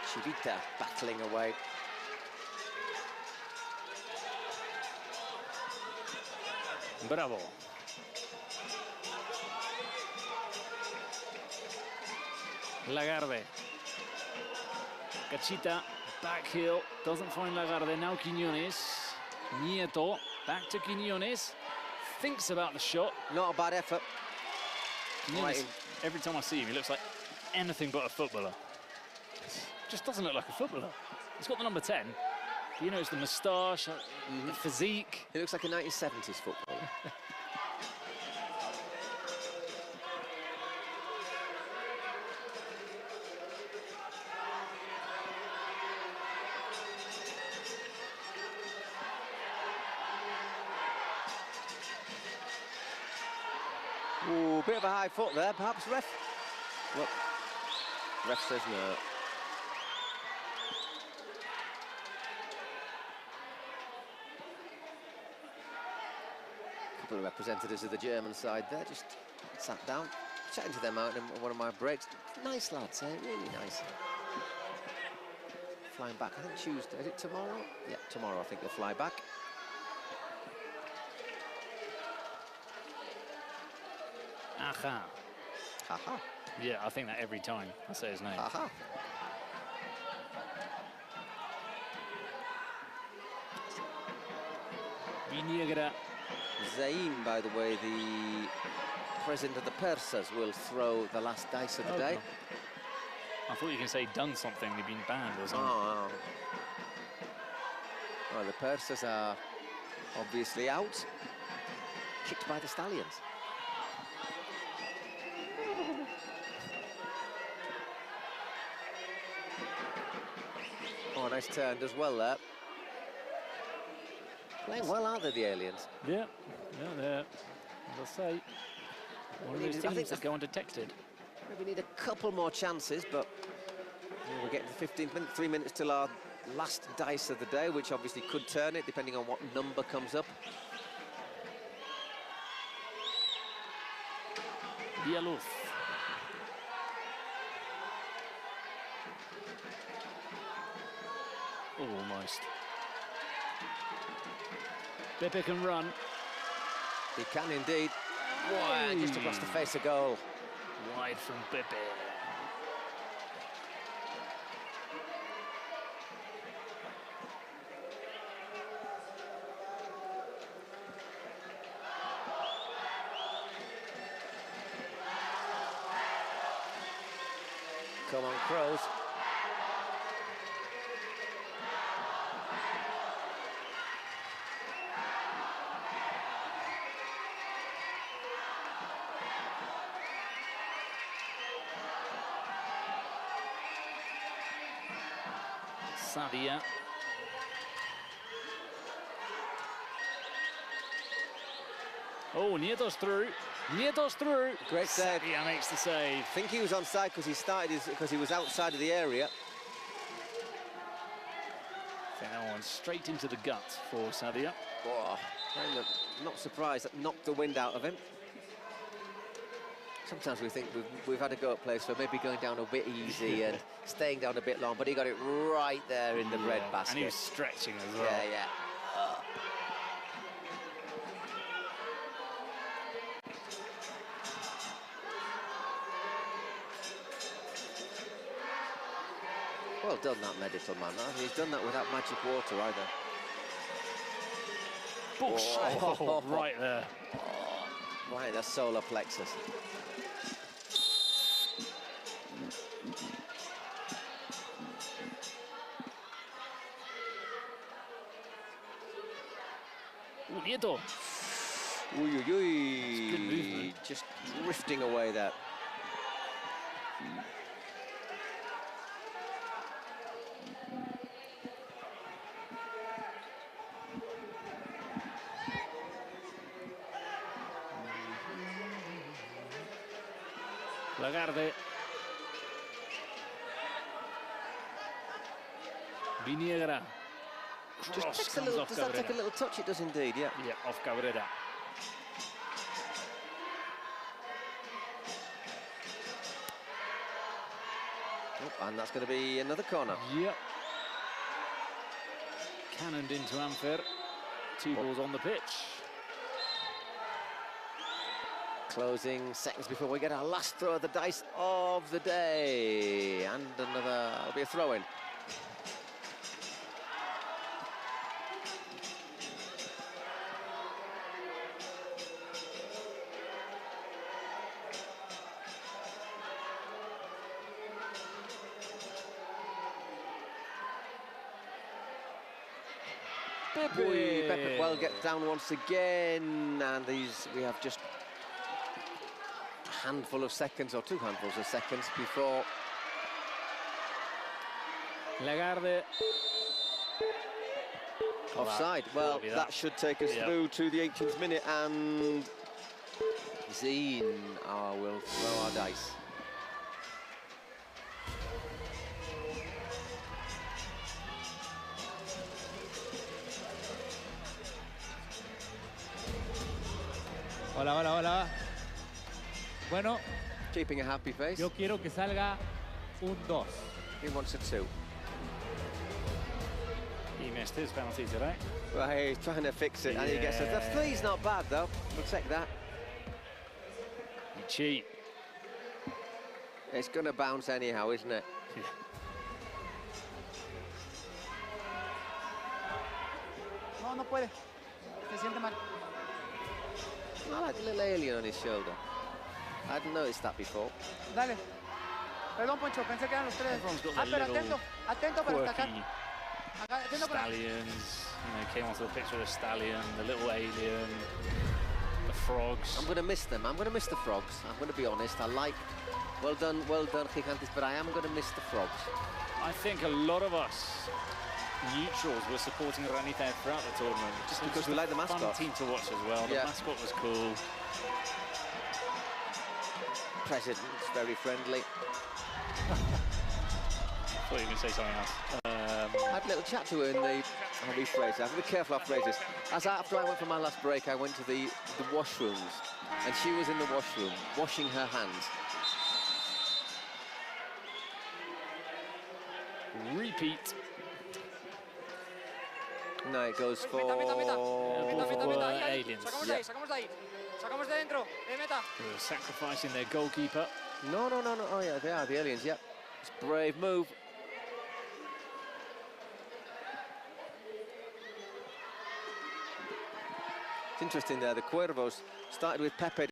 Chivita battling away. Bravo. Lagarde. Cachita, back heel, doesn't find Lagarde. Now Quiñones. Nieto, back to Quiñones. Thinks about the shot. Not a bad effort. Quiñones, every time I see him, he looks like anything but a footballer. Just doesn't look like a footballer. He's got the number 10. You know, it's the moustache, the physique. He looks like a 1970s footballer. Ooh, bit of a high foot there, perhaps, ref. Look, ref says no. A couple of representatives of the German side there just sat down, chatting to them out in one of my breaks. Nice lads, eh? Really nice. Flying back, I think Tuesday. Is it tomorrow? Yeah, tomorrow I think they'll fly back. Aha. Aha. Yeah, I think that every time I say his name. Aha. Viniegra Zain, by the way, the president of the Persas, will throw the last dice of the day. I thought you can say done something, they've been banned or something. Oh. Well, the Persas are obviously out. Kicked by the Stallions. Oh, nice turn as well there. Playing well, aren't they, the aliens? Yeah, they're, as I say, one of those teams that go undetected. Maybe need a couple more chances, but we're getting to 15 minutes, 3 minutes till our last dice of the day, which obviously could turn it, depending on what number comes up. Bialuf. Almost. Pepe can run. He can indeed. Wide, just across the face of goal. Wide from Pepe. Come on, Crows. Sadia. Oh, Nieto's through. Nieto's through. Great save. Sadia makes the save. I think he was onside because he started because he was outside of the area. That one straight into the gut for Sadia. Oh, not surprised that knocked the wind out of him. Sometimes we think we've had a go at players for maybe going down a bit easy and staying down a bit long, but he got it right there in the red basket. And he was stretching as well. Yeah. Well done, that medical man. He's done that without magic water either. Oh, right there. Oh, right, that's solar plexus. Nieto. Good movement. Just drifting away there. Lagarde. Viniegra. Just takes a little, does that take a little touch? It does indeed, yeah. Yeah, off Cabrera. Oh, and that's going to be another corner. Yep. Cannoned into Ampher. 2 balls on the pitch. Closing seconds before we get our last throw of the dice of the day. And another, it'll be a throw-in. Pepe well gets down once again, and we have just a handful of seconds, or 2 handfuls of seconds before Lagarde. Offside. Well, that should take us through to the 18th minute, and Zain will throw our dice. Hola, hola, hola. Bueno, keeping a happy face. Yo quiero que salga un 2. He wants a 2. He missed his penalty today. Right, he's trying to fix it, and he gets a 3's not bad though. We'll take that. You cheat. It's going to bounce anyhow, isn't it? Yeah. No puede. Se siente mal. I like the little alien on his shoulder. I hadn't noticed that before. Dale. Perdón, Poncho, pensé que eran los tres. Everyone's got Ah, their pero little atento para atacar. quirky Atento para... stallions. You know, came onto the pitch with a stallion, the little alien, the frogs. I'm going to miss them. I'm going to miss the frogs. I'm going to be honest. Well done, Gigantes, but I am going to miss the frogs. I think a lot of us neutrals were supporting Ranita throughout the tournament. Just because we like the mascot. Fun team to watch as well. The mascot was cool. President's very friendly. I thought you were going to say something else. I had a little chat to her in the... I'll rephrase that. I have to be careful how I phrase this. After I went for my last break, I went to the washrooms, and she was in the washroom, washing her hands. Repeat. No, it goes for... aliens. Sacamos de dentro, meta. They're sacrificing their goalkeeper. No. Oh, yeah, they are, the aliens, yeah. It's a brave move. It's interesting there, the Cuervos started with Pepe